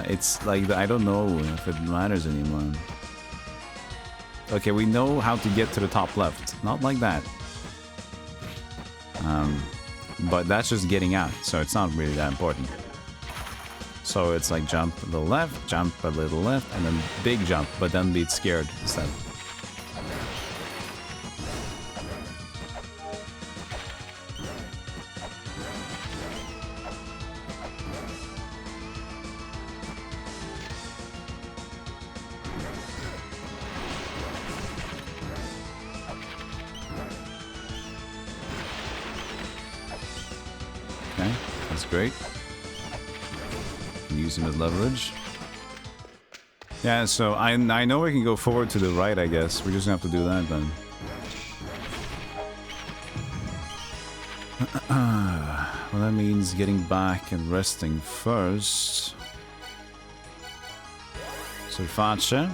Speaker 1: It's like, I don't know if it matters anymore. Okay, we know how to get to the top left. Not like that. But that's just getting out, so it's not really that important. So it's like jump a little left, jump a little left, and then big jump, but then be scared instead. Okay, that's great. Use him as leverage. Yeah, so I know we can go forward to the right, I guess. We're just gonna have to do that then. Well, that means getting back and resting first. Surface.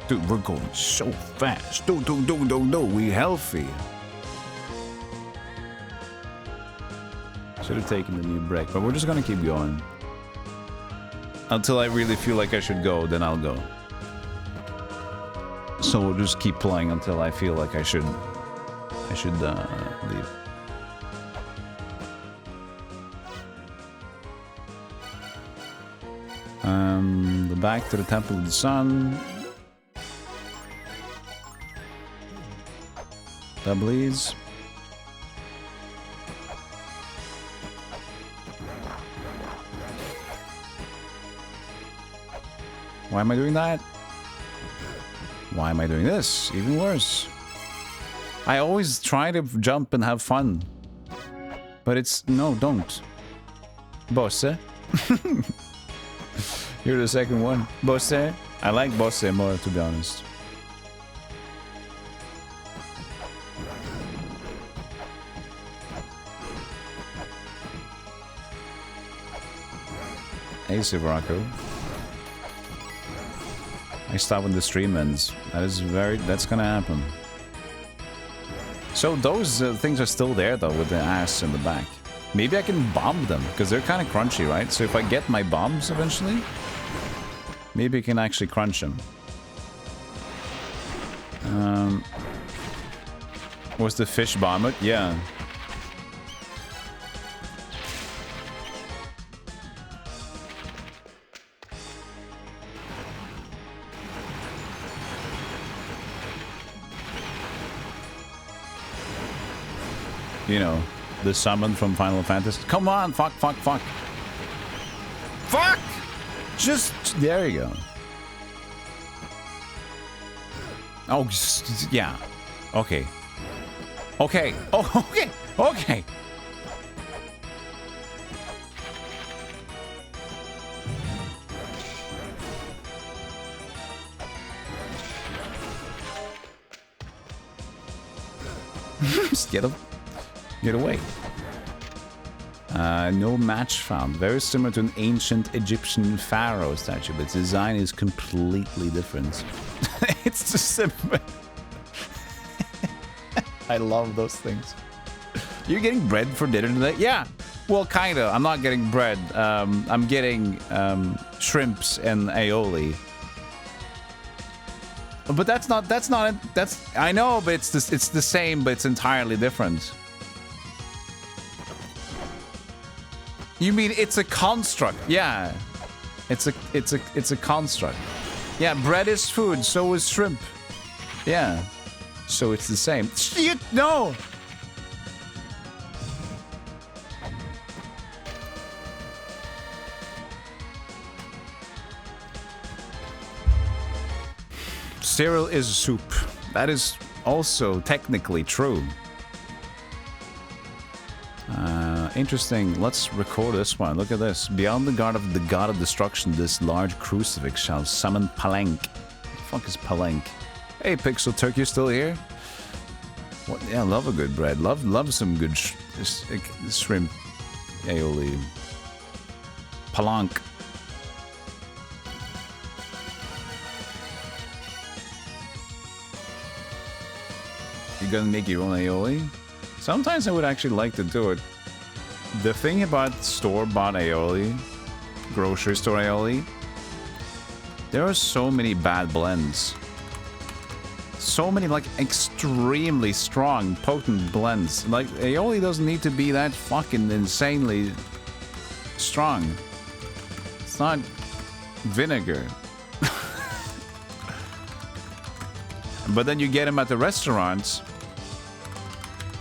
Speaker 1: Dude, we're going so fast. No, we healthy. Should have taken the new break, but we're just gonna keep going. Until I really feel like I should go, then I'll go. So we'll just keep playing until I feel like I should leave. The back to the Temple of the Sun. Doublies. Why am I doing that? Why am I doing this? Even worse. I always try to jump and have fun. But it's... No, don't. Bosse. You're the second one. Bosse. I like Bosse more, to be honest. Hey, Sivarako. I stop when the stream ends. That's gonna happen. So those things are still there though, with the ass in the back. Maybe I can bomb them, because they're kind of crunchy, right? So if I get my bombs eventually, maybe I can actually crunch them. Was the fish bomb it? Yeah. You know, the summon from Final Fantasy. Come on, fuck. Fuck! Just, there you go. Oh, just, yeah. Okay. Okay. Oh, okay. Okay. Just get him. Get away. No match found. Very similar to an ancient Egyptian pharaoh statue, but its design is completely different. It's just simple. I love those things. You're getting bread for dinner today? Yeah. Well, kinda. I'm not getting bread. I'm getting shrimps and aioli. But that's I know, but it's the same, but it's entirely different. You mean it's a construct? Yeah, it's a construct. Yeah, bread is food, so is shrimp. Yeah, so it's the same. Shit, no. Cereal is soup. That is also technically true. Interesting. Let's record this one. Look at this. Beyond the god of destruction, this large crucifix shall summon Palenque. What the fuck is Palenque? Hey, Pixel Turkey, you still here? What? Yeah, love a good bread. Love some good shrimp aioli. Palenque. You gonna make your own aioli? Sometimes I would actually like to do it. The thing about store-bought aioli, grocery store aioli, there are so many bad blends. So many, like, extremely strong, potent blends. Like, aioli doesn't need to be that fucking insanely strong. It's not vinegar. But then you get them at the restaurants,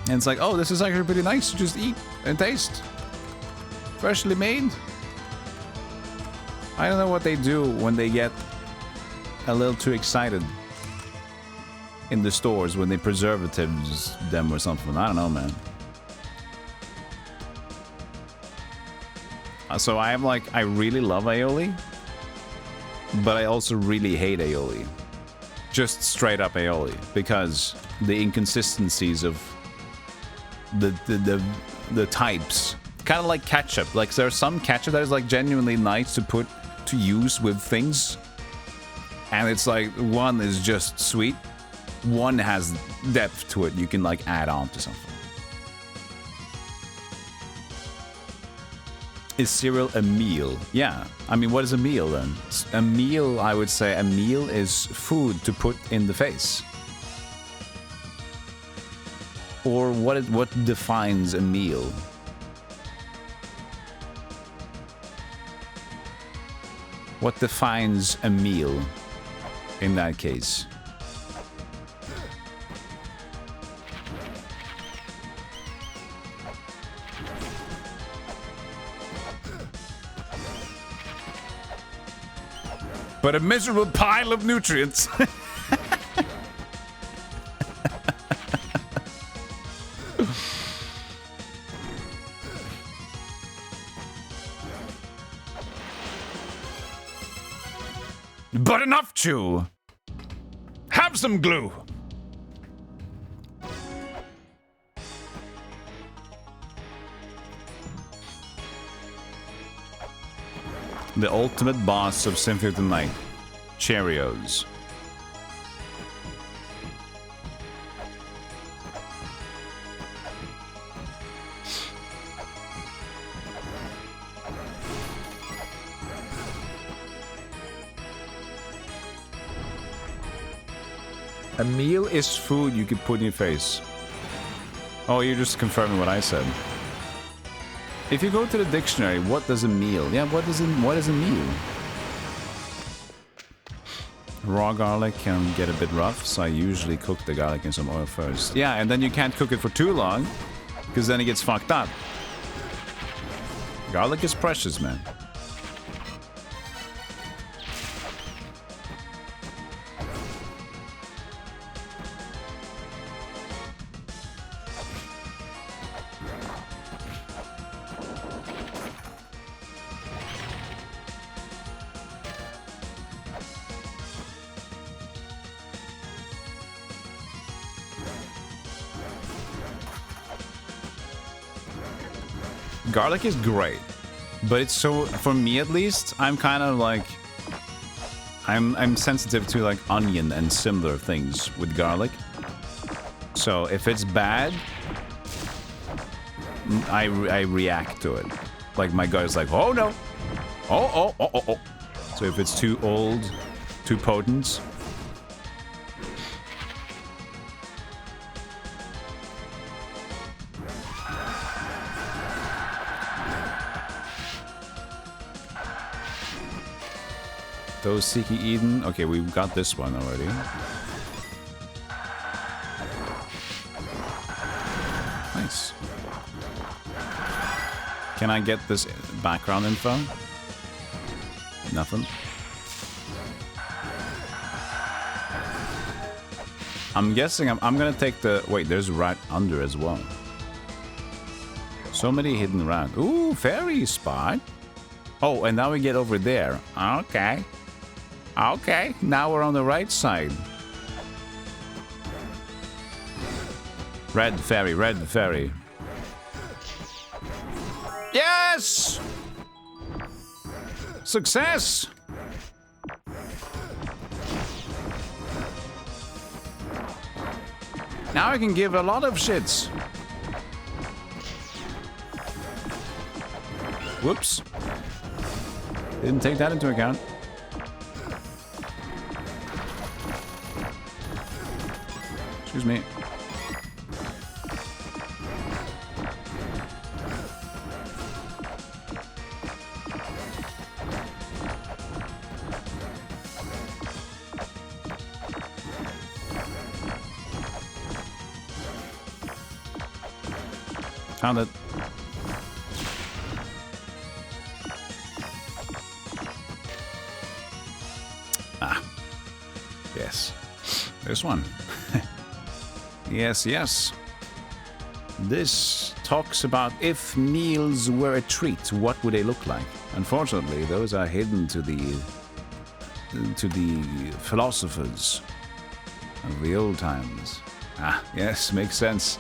Speaker 1: and it's like, oh, this is actually pretty nice to just eat and taste. Freshly made. I don't know what they do when they get a little too excited in the stores, when they preservatives them or something. I don't know, man. So I am like, I really love aioli, but I also really hate aioli. Just straight up aioli, because the inconsistencies of the types, kind of like ketchup. Like, there's some ketchup that is like genuinely nice to use with things, and it's like one is just sweet, one has depth to it. You can like add on to something. Is cereal a meal? Yeah. I mean, what is a meal then? A meal, I would say, a meal is food to put in the face. Or what defines a meal? What defines a meal in that case? But a miserable pile of nutrients. But enough chew. Have some glue. The ultimate boss of Symphony of the Night. Cheerios. A meal is food you can put in your face. Oh, you're just confirming what I said. If you go to the dictionary, what does a meal? Yeah, what is a meal? Raw garlic can get a bit rough, so I usually cook the garlic in some oil first. Yeah, and then you can't cook it for too long, because then it gets fucked up. Garlic is precious, man. Garlic is great, but it's so, for me at least, I'm kind of like, I'm sensitive to like onion and similar things with garlic. So if it's bad, I react to it. Like my gut's like, oh no, oh. So if it's too old, too potent. Those Seeking Eden. Okay, we've got this one already. Nice. Can I get this background info? Nothing. I'm guessing I'm gonna take the... Wait, there's a rat under as well. So many hidden rats. Ooh, fairy spot. Oh, and now we get over there. Okay. Okay, now we're on the right side. Red fairy, red fairy. Yes! Success! Now I can give a lot of shits. Whoops. Didn't take that into account. Excuse me. Found it. Ah. Yes. There's one. Yes, yes. This talks about if meals were a treat, what would they look like? Unfortunately, those are hidden to the philosophers of the old times. Ah, yes, makes sense.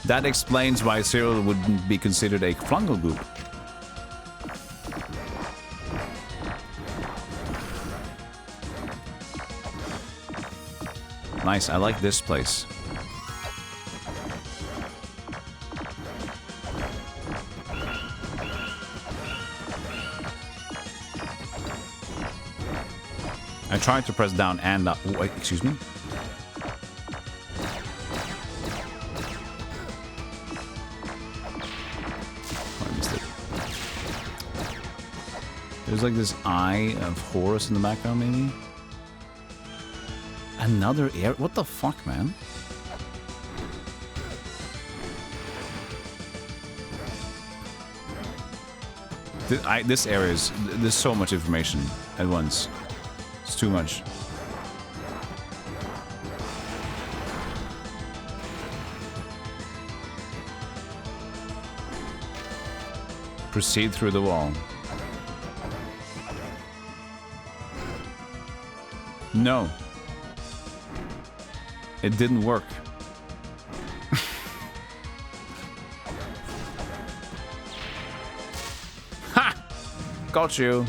Speaker 1: That explains why cereal wouldn't be considered a fungal group. Nice, I like this place. I tried to press down and up. Wait, excuse me? Oh, I missed it. There's like this eye of Horus in the background, maybe? Another air? What the fuck, man? This area is... There's so much information at once. It's too much. Proceed through the wall. No. It didn't work. Ha! Got you.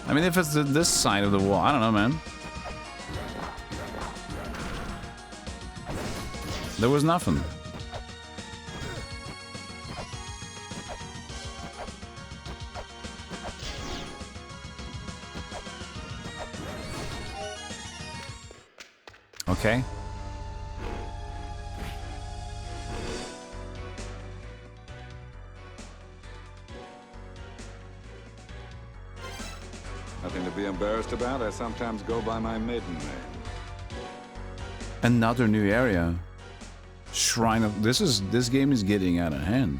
Speaker 1: I mean, if it's this side of the wall, I don't know, man. There was nothing. Okay.
Speaker 4: Nothing to be embarrassed about. I sometimes go by my maiden name.
Speaker 1: Another new area. Shrine of... This game is getting out of hand.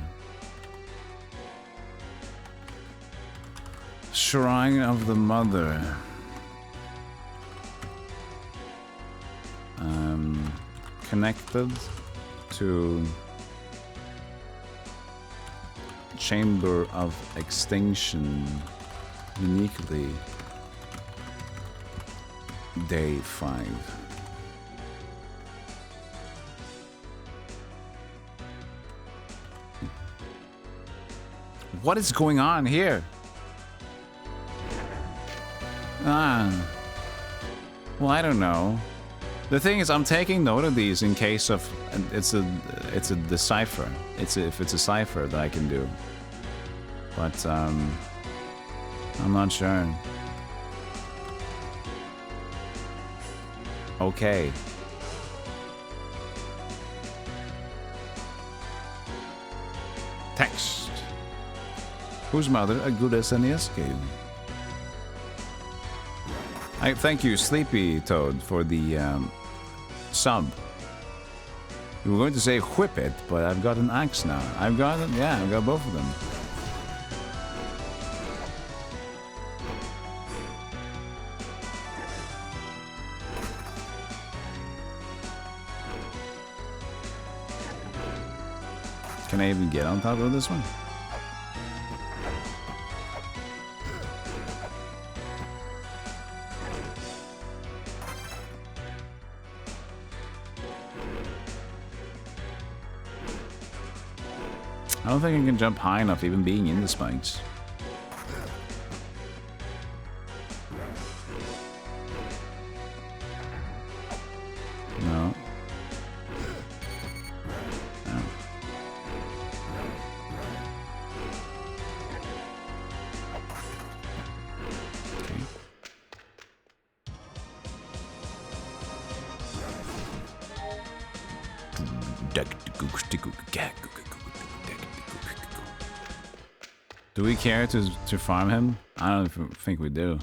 Speaker 1: Shrine of the Mother. Connected to Chamber of Extinction uniquely. Day 5. What is going on here? Well, I don't know. The thing is, I'm taking note of these in case of it's a decipher. If it's a cipher that I can do, but I'm not sure. Okay. Text. Whose mother? A good SNES game. I thank you, Sleepy Toad, for the sub. You were going to say whip it, but I've got an axe now. I've got it. Yeah, I've got both of them. Can I even get on top of this one? I don't think I can jump high enough even being in the spikes. No. No. Okay. Do we care to farm him? I don't think we do.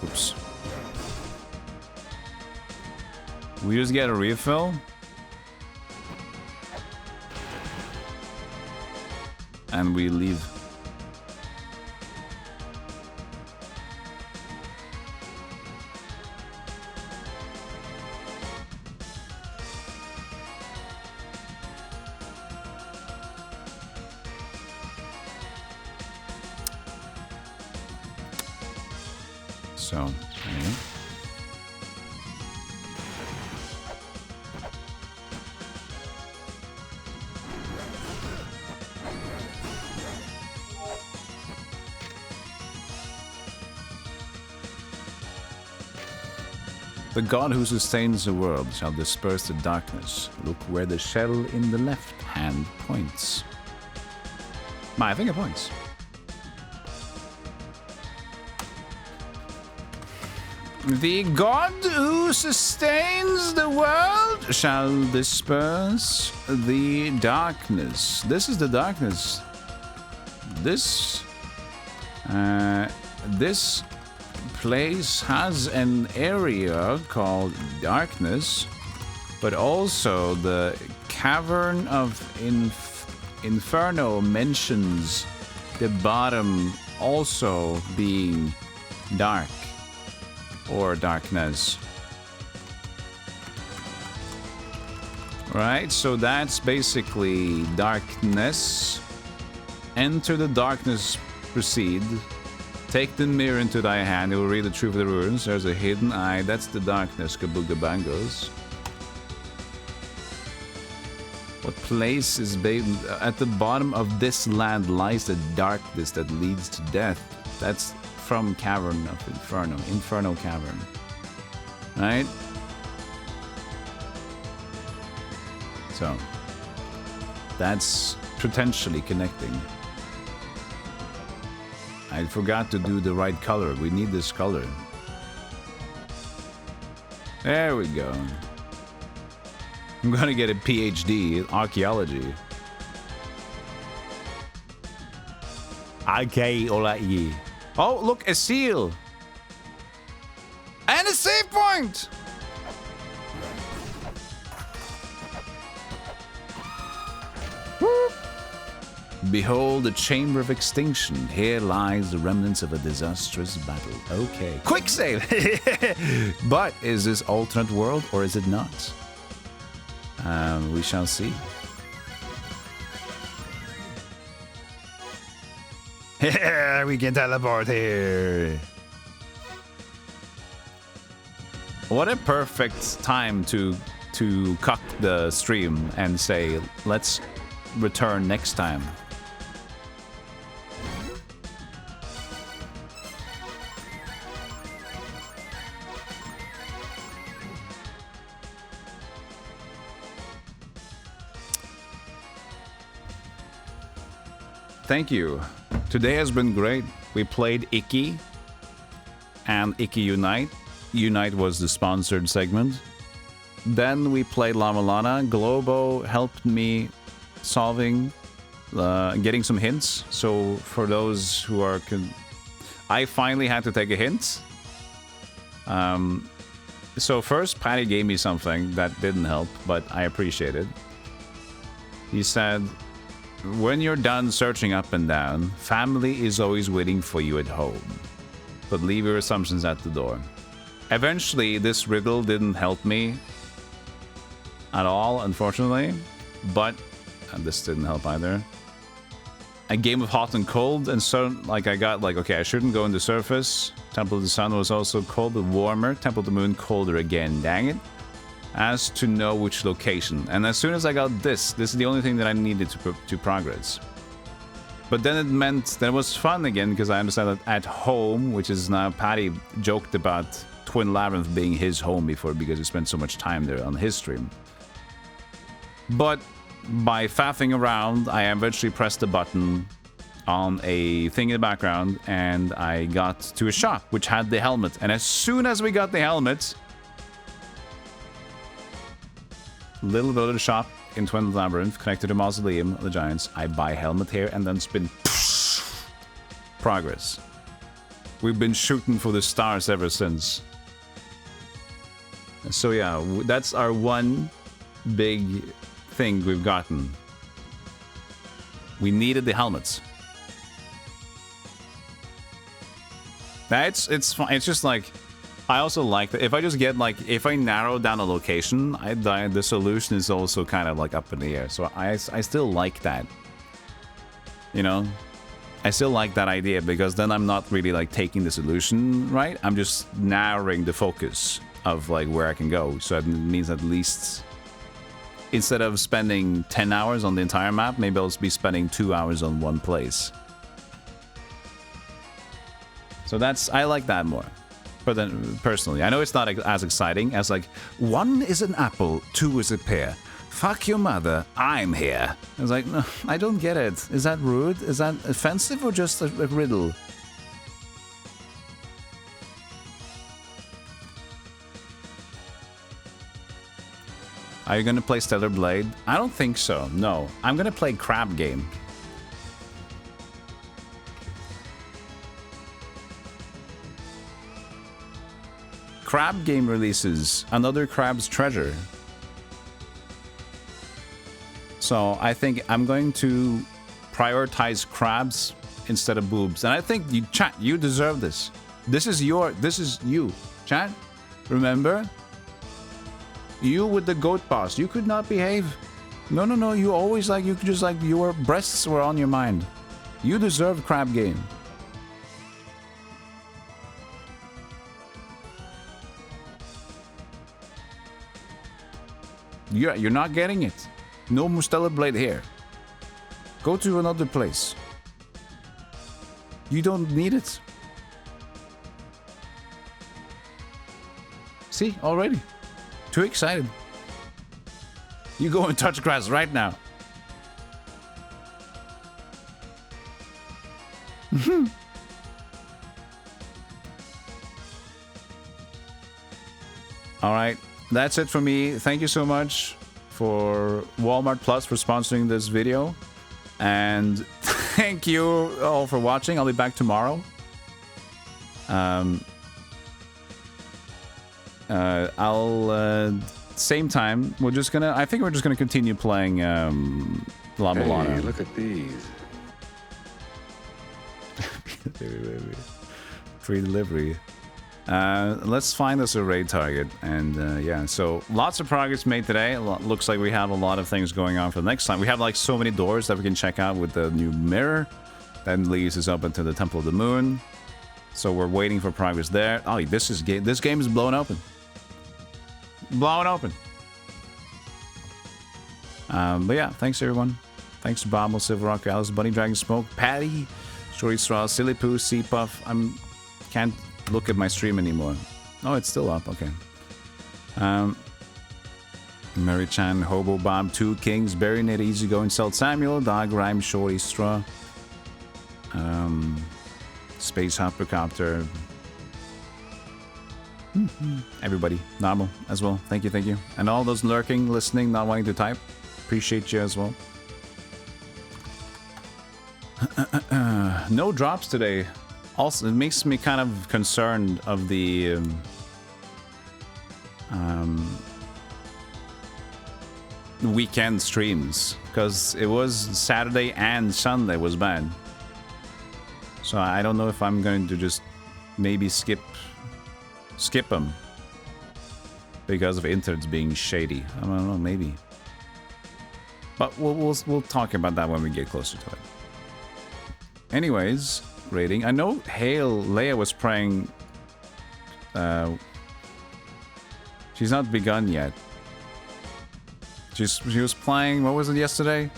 Speaker 1: Oops. We just get a refill? And we leave. So, anyway. The god who sustains the world shall disperse the darkness. Look where the shell in the left hand points. My finger points. The god who sustains the world shall disperse the darkness. This is the darkness. This place has an area called darkness, but also the cavern of Inferno mentions the bottom also being dark or darkness. Right, so that's basically darkness. Enter the darkness, proceed. Take the mirror into thy hand, it will read the truth of the runes. There's a hidden eye, that's the darkness, Kabooga Bangos. What place is at the bottom of this land lies the darkness that leads to death. That's from Cavern of Inferno, Inferno Cavern. Right? So, that's potentially connecting. I forgot to do the right color. We need this color. There we go. I'm gonna get a PhD in archaeology. Okay, oh, look, a seal! And a save point! Woo. Behold the chamber of extinction. Here lies the remnants of a disastrous battle. Okay. Quick save! But is this alternate world or is it not? We shall see. We can teleport here. What a perfect time to cut the stream and say, let's return next time. Thank you. Today has been great. We played Icky and Icky Unite. Unite was the sponsored segment. Then we played La-Mulana. Globo helped me solving, getting some hints. So for those who are... I finally had to take a hint. So first, Patty gave me something that didn't help, but I appreciate it. He said... When you're done searching up and down, family is always waiting for you at home. But leave your assumptions at the door. Eventually, this riddle didn't help me at all, unfortunately. But this didn't help either. A game of hot and cold, and so I got okay, I shouldn't go in the surface. Temple of the Sun was also cold but warmer. Temple of the Moon colder again. Dang it. As to know which location. And as soon as I got this is the only thing that I needed to progress. But then it meant that it was fun again, because I understand that at home, which is now Patty joked about Twin Labyrinth being his home before because he spent so much time there on his stream. But by faffing around, I eventually pressed the button on a thing in the background and I got to a shop which had the helmet. And as soon as we got the helmet, little bit of the shop in Twin Labyrinth, connected to Mausoleum of the Giants. I buy helmet here and then spin. Progress. We've been shooting for the stars ever since. So yeah, that's our one big thing we've gotten. We needed the helmets. It's fine. It's just like, I also like that if I just get if I narrow down a location, the solution is also kind of up in the air. So I still like that. You know, I still like that idea because then I'm not really taking the solution, right? I'm just narrowing the focus of where I can go. So it means at least instead of spending 10 hours on the entire map, maybe I'll be spending 2 hours on one place. So I like that more. But then, personally, I know it's not as exciting as like, 1 is an apple, 2 is a pear. Fuck your mother, I'm here. It's like, no, I don't get it. Is that rude? Is that offensive or just a riddle? Are you gonna play Stellar Blade? I don't think so, no. I'm gonna play Crab Game. Crab Game releases another Crab's Treasure. So I think I'm going to prioritize crabs instead of boobs. And I think you, chat, you deserve this. This is you, chat. Remember? You with the goat boss. You could not behave. No. You always like, you could just like, your breasts were on your mind. You deserve Crab Game. You're not getting it. No Mustela Blade here. Go to another place. You don't need it. See, already. Too excited. You go and touch grass right now. All right. That's it for me. Thank you so much for Walmart Plus for sponsoring this video. And thank you all for watching. I'll be back tomorrow. Same time. I think we're just gonna continue playing La-Mulana.
Speaker 2: Hey, look at these.
Speaker 1: Free delivery. Let's find us a raid target, and yeah, so lots of progress made today. Looks like we have a lot of things going on for the next time. We have like so many doors that we can check out with the new mirror that leads us up into the Temple of the Moon. So we're waiting for progress there. Oh, this game is blown open. Blown open. But yeah, thanks everyone. Thanks to Bobble, Silverrock, Alice, Bunny, Dragon Smoke, Patty, Shorty Straw, Silly Poo, Sea Puff. Can't look at my stream anymore. Oh, it's still up. Okay. Mary Chan, Hobo Bob, Two Kings, Barry Nate, Easygoing, Salt Samuel, Dog Rhyme, Shorty Straw, Space Hoppercopter. Everybody, Normal as well. Thank you. And all those lurking, listening, not wanting to type. Appreciate you as well. No drops today. Also, it makes me kind of concerned of the weekend streams, because it was Saturday and Sunday was bad. So I don't know if I'm going to just maybe skip them because of internets being shady. I don't know, maybe. But we'll talk about that when we get closer to it. Anyways, rating. I know Leia was praying. She's not begun yet. She was playing. What was it yesterday?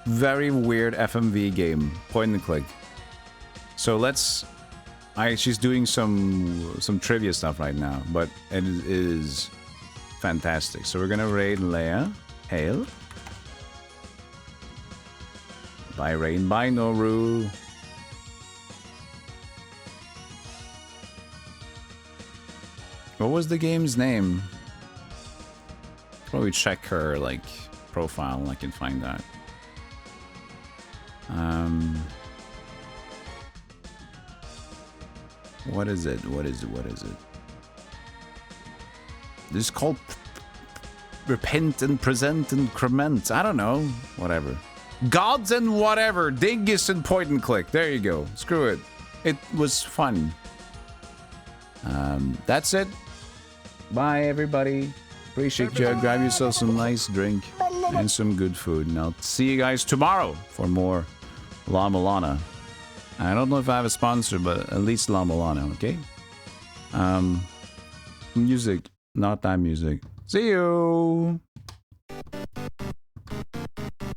Speaker 1: Very weird FMV game, point and click. So she's doing some trivia stuff right now, but it is fantastic. So we're gonna raid Leia. Hail. Bye Rain, bye Noru. What was the game's name? Probably check her like profile and I can find that. What is it? This is called Repent and Present and Crement. I don't know. Whatever. Gods and whatever. Dingus and point and click. There you go. Screw it. It was fun. That's it. Bye, everybody. Appreciate you. Grab yourself some nice drink and some good food. And I'll see you guys tomorrow for more La-Mulana. I don't know if I have a sponsor, but at least La-Mulana, okay? Music. Not that music. See you!